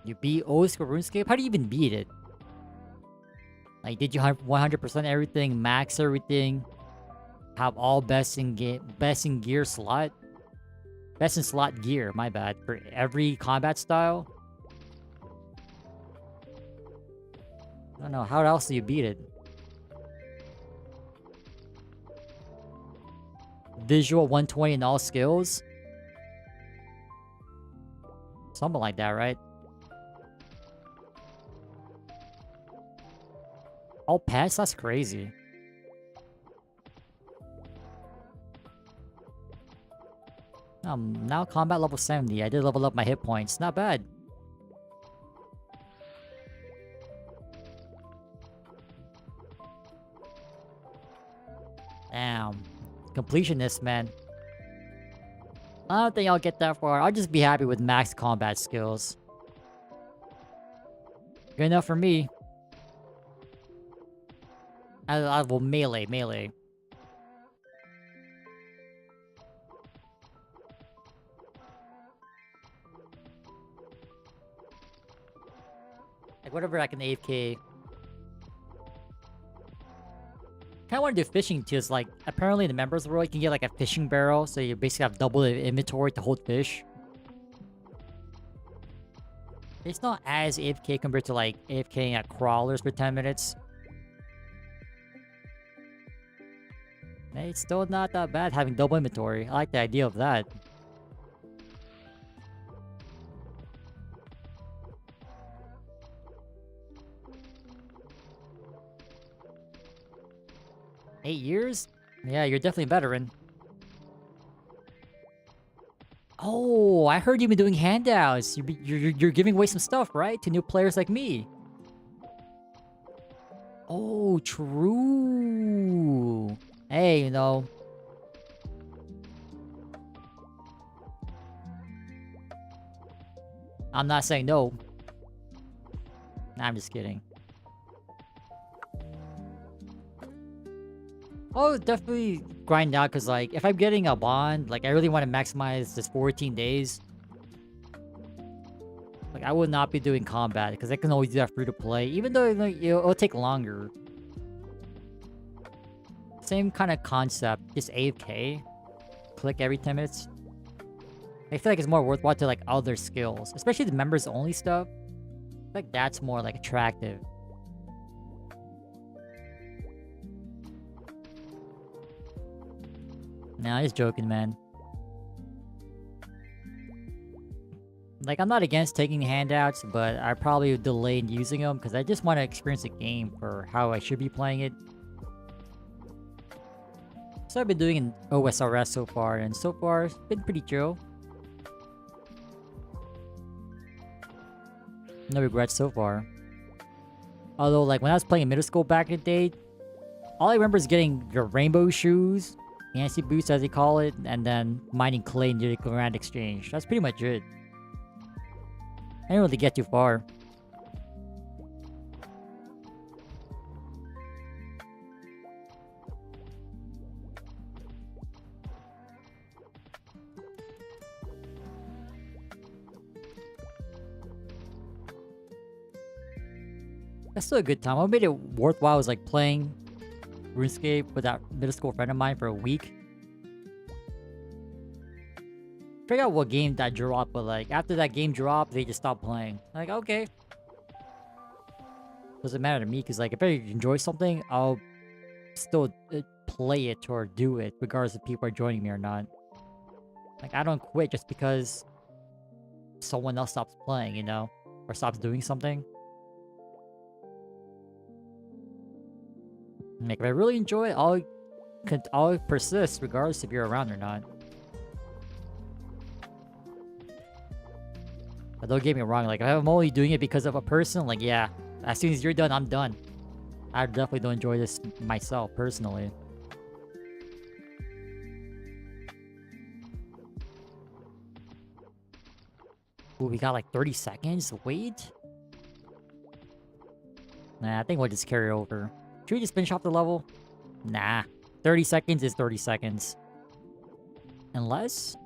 You beat old school RuneScape? How do you even beat it? Like, did you 100% everything, max everything, have all best in gear slot? Best in slot gear, my bad, for every combat style? I don't know, how else do you beat it? Visual 120 in all skills? Something like that, right? All pets? That's crazy. Now combat level 70. I did level up my hit points. Not bad. Damn. Completionist, man. I don't think I'll get that far. I'll just be happy with max combat skills. Good enough for me. I will melee. Like whatever I can AFK. Kind of want to do fishing too. It's like apparently in the members world you can get like a fishing barrel, so you basically have double the inventory to hold fish. It's not as AFK compared to like AFKing at crawlers for 10 minutes. It's still not that bad having double inventory. I like the idea of that. Eight years? Yeah, you're definitely a veteran. Oh, I heard you've been doing handouts. You're giving away some stuff, right? To new players like me. Oh, true. Hey, you know. I'm not saying no. Nah, I'm just kidding. I'll definitely grind out because, like, if I'm getting a bond, like, I really want to maximize this 14 days. Like, I would not be doing combat because I can always do that free to play, even though like, it'll take longer. Same kind of concept, just AFK. Click every 10 minutes. I feel like it's more worthwhile to like other skills, especially the members only stuff. I feel like that's more like attractive. Nah, just joking, man. Like, I'm not against taking handouts, but I probably delayed using them because I just want to experience the game for how I should be playing it. So I've been doing an OSRS so far, and so far it's been pretty chill. No regrets so far. Although, like, when I was playing in middle school back in the day, all I remember is getting the rainbow shoes, fancy boots as they call it, and then mining clay near the Grand Exchange. That's pretty much it. I didn't really get too far. That's still a good time. What made it worthwhile was like playing RuneScape with that middle school friend of mine for a week. Figure out what game that dropped, but like after that game dropped, they just stopped playing. Like, okay. Doesn't matter to me, because like if I enjoy something, I'll still play it or do it, regardless if people are joining me or not. Like, I don't quit just because someone else stops playing, you know? Or stops doing something. Like, if I really enjoy it, I'll persist regardless if you're around or not. But don't get me wrong, like, if I'm only doing it because of a person, like, yeah, as soon as you're done, I'm done. I definitely don't enjoy this myself, personally. Ooh, we got like 30 seconds? Wait? Nah, I think we'll just carry over. Should we just finish off the level? Nah. 30 seconds is 30 seconds. Unless...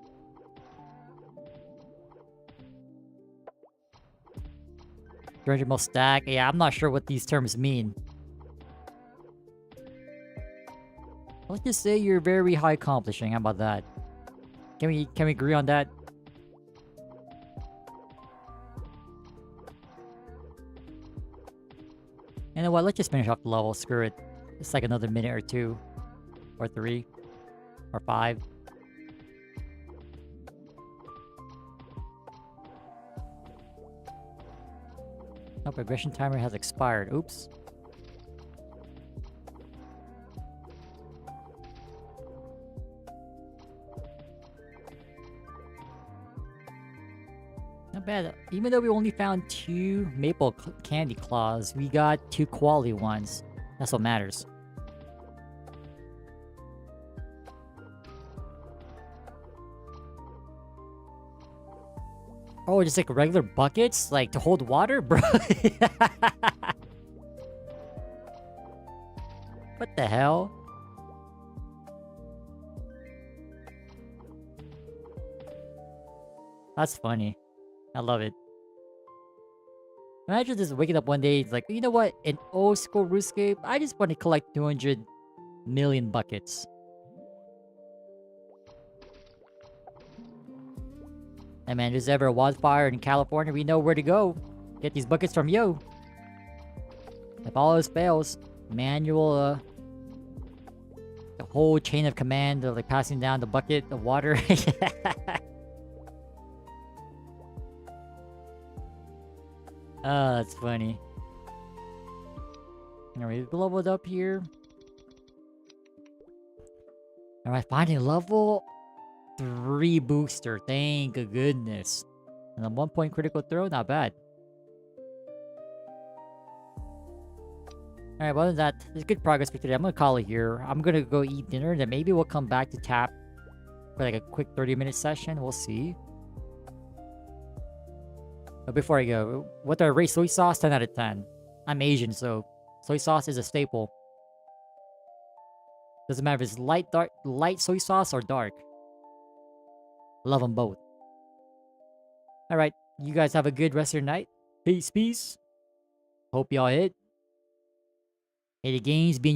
300 mil stack. Yeah, I'm not sure what these terms mean. Let's just say you're very high accomplishing. How about that? Can we agree on that? You know what? Let's just finish off the level. Screw it. It's like another minute or 2. Or 3. Or 5. No, progression timer has expired. Oops. Not bad. Even though we only found 2 maple candy claws, we got 2 quality ones. That's what matters. Oh, just like regular buckets? Like to hold water? Bro. What the hell? That's funny. I love it. Imagine just waking up one day, it's like, you know what? In old school RuneScape, I just want to collect 200 million buckets. Hey man, there's ever a wildfire in California, we know where to go. Get these buckets from you. If all else fails, manual, the whole chain of command of like passing down the bucket of water. Oh, that's funny. Alright, we leveled up here. Alright, finding level 3 booster. Thank goodness. And a 1 point critical throw, not bad. Alright, well, other than that, it's good progress for today. I'm gonna call it here. I'm gonna go eat dinner, then maybe we'll come back to tap for like a quick 30-minute session. We'll see. But before I go, what do I rate soy sauce? 10 out of 10. I'm Asian, so soy sauce is a staple. Doesn't matter if it's light soy sauce or dark. Love them both. Alright, you guys have a good rest of your night. Peace, peace. Hope y'all hit. May the games be in your